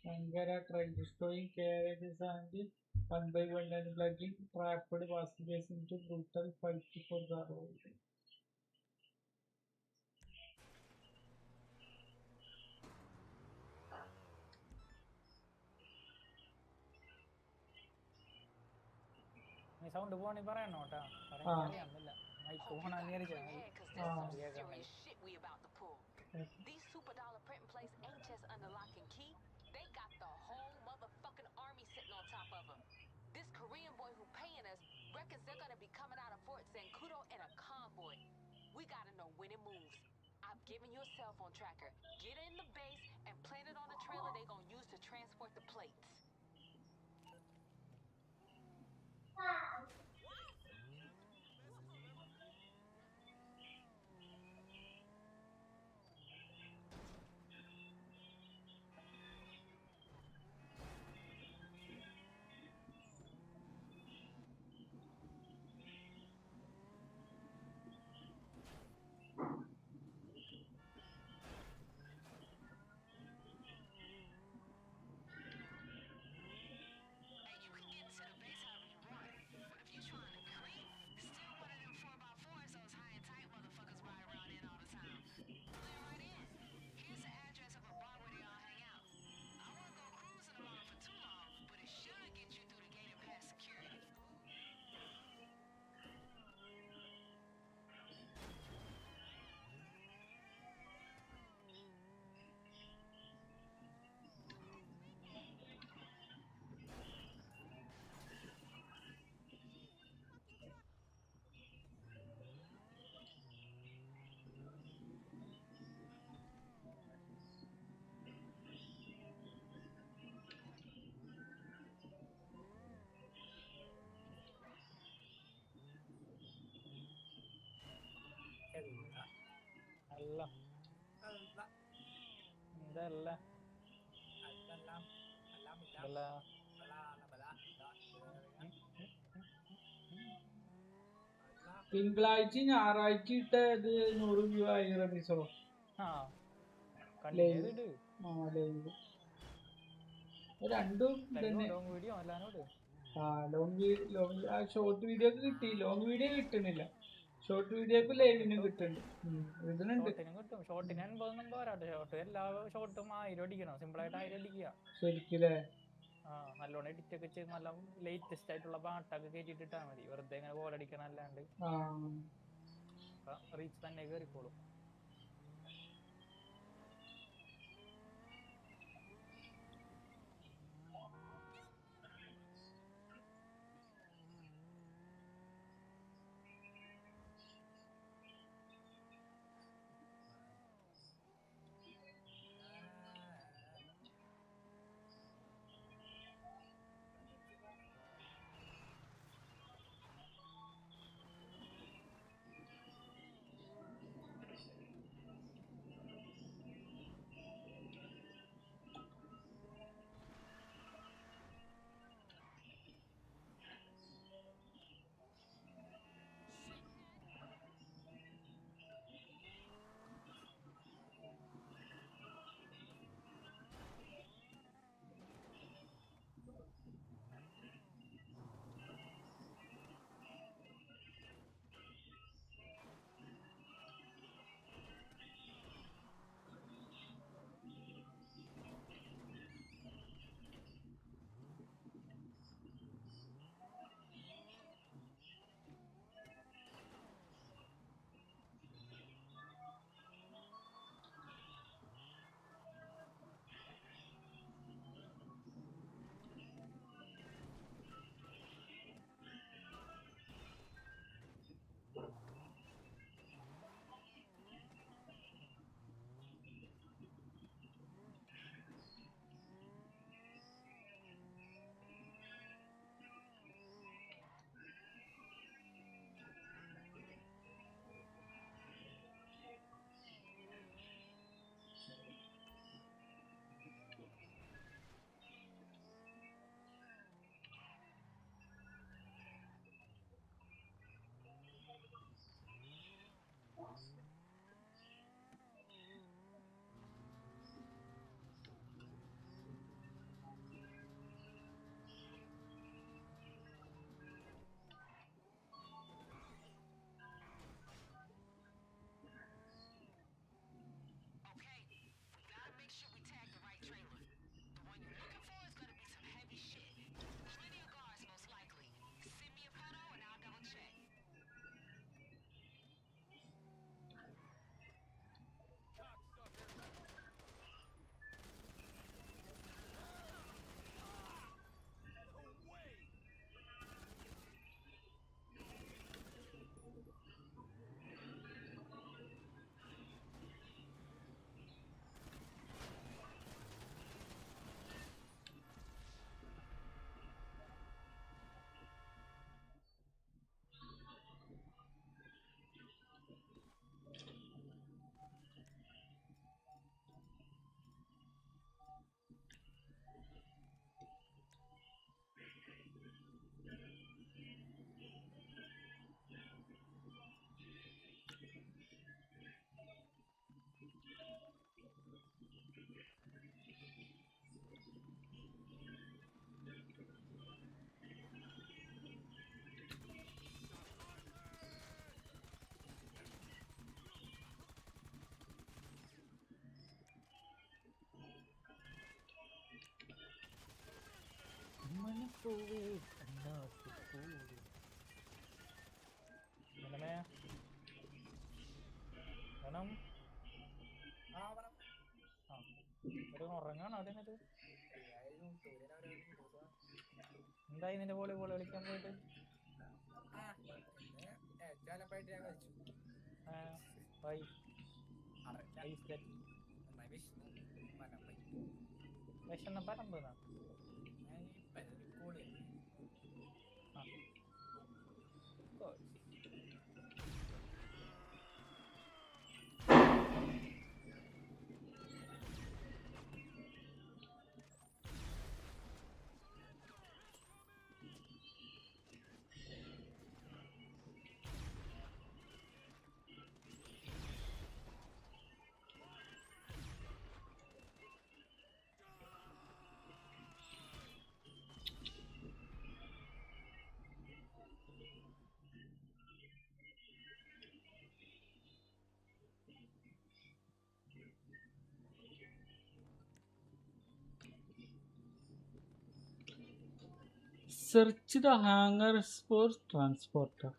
Shankara train destroying carriages and one by one and plugging trapped passengers into brutal fight for the road. നീ സൗണ്ട് പോണി പറയണോ കേട്ടാ, പറയാനില്ല. മൈക്ക് പോണാന്ന് These super dollar printing plates ain't just under lock and key. They got the whole motherfucking army sitting on top of them. This Korean boy who paying us reckons they're gonna be coming out of Fort Zancudo in a convoy. We gotta know when it moves. I've given you a cell phone tracker. Get in the base and plant it on the trailer they gonna use to transport the plates. അല്ല ഇതല്ല തിങ്കളാഴ്ച ഞായറാഴ്ച ഇട്ട ഇത് 100 view ആയി റമീസോ. രണ്ടും short video ഒക്കെ കിട്ടി, ലോങ് വീഡിയോ കിട്ടുന്നില്ല. ഷോർട്ട് വീഡിയോക്ക് ലൈവിനും കിട്ടുന്നുണ്ട്. ഷോർട്ടിന് 80 പോരാട്ടെ, ഷോർട്ട് എല്ലാ ഷോർട്ടും 1000 അടിക്കണം, സിമ്പിൾ ആയിട്ട് 1000 അടിക്കുക ശരിക്കല്ലേ. നല്ലോണം എഡിറ്റ് ഒക്കെ ചെയ്ത് നല്ല ലേറ്റസ്റ്റ് ആയിട്ടുള്ള പാട്ടൊക്കെ കയറ്റിട്ടാ മതി, വെറുതെ ഇങ്ങനെ ബോൾ അടിക്കണം. അല്ലാണ്ട് റീച്ച് തന്നെ കയറിക്കോളും. മനപ്പൂവേ കണ്ണാടിപ്പൂവേ. മനമേ മനം ഒരു ഉറങ്ങാണ് അവിടെ നിന്നിട്ട്. എന്തായി നിന്റെ വോളിബോൾ കളിക്കാൻ പോയിട്ട്? വിശന്ന പരമ്പെന്നാ Search the hangars for transporter.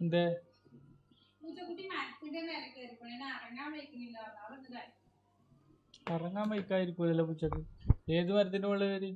എന്തേ കറങ്ങാൻ വയ്ക്കായിരിക്കൂലല്ലോ പൂച്ചക്ക്. ഏത് മരത്തിന്റെ മുകളിൽ കയറി?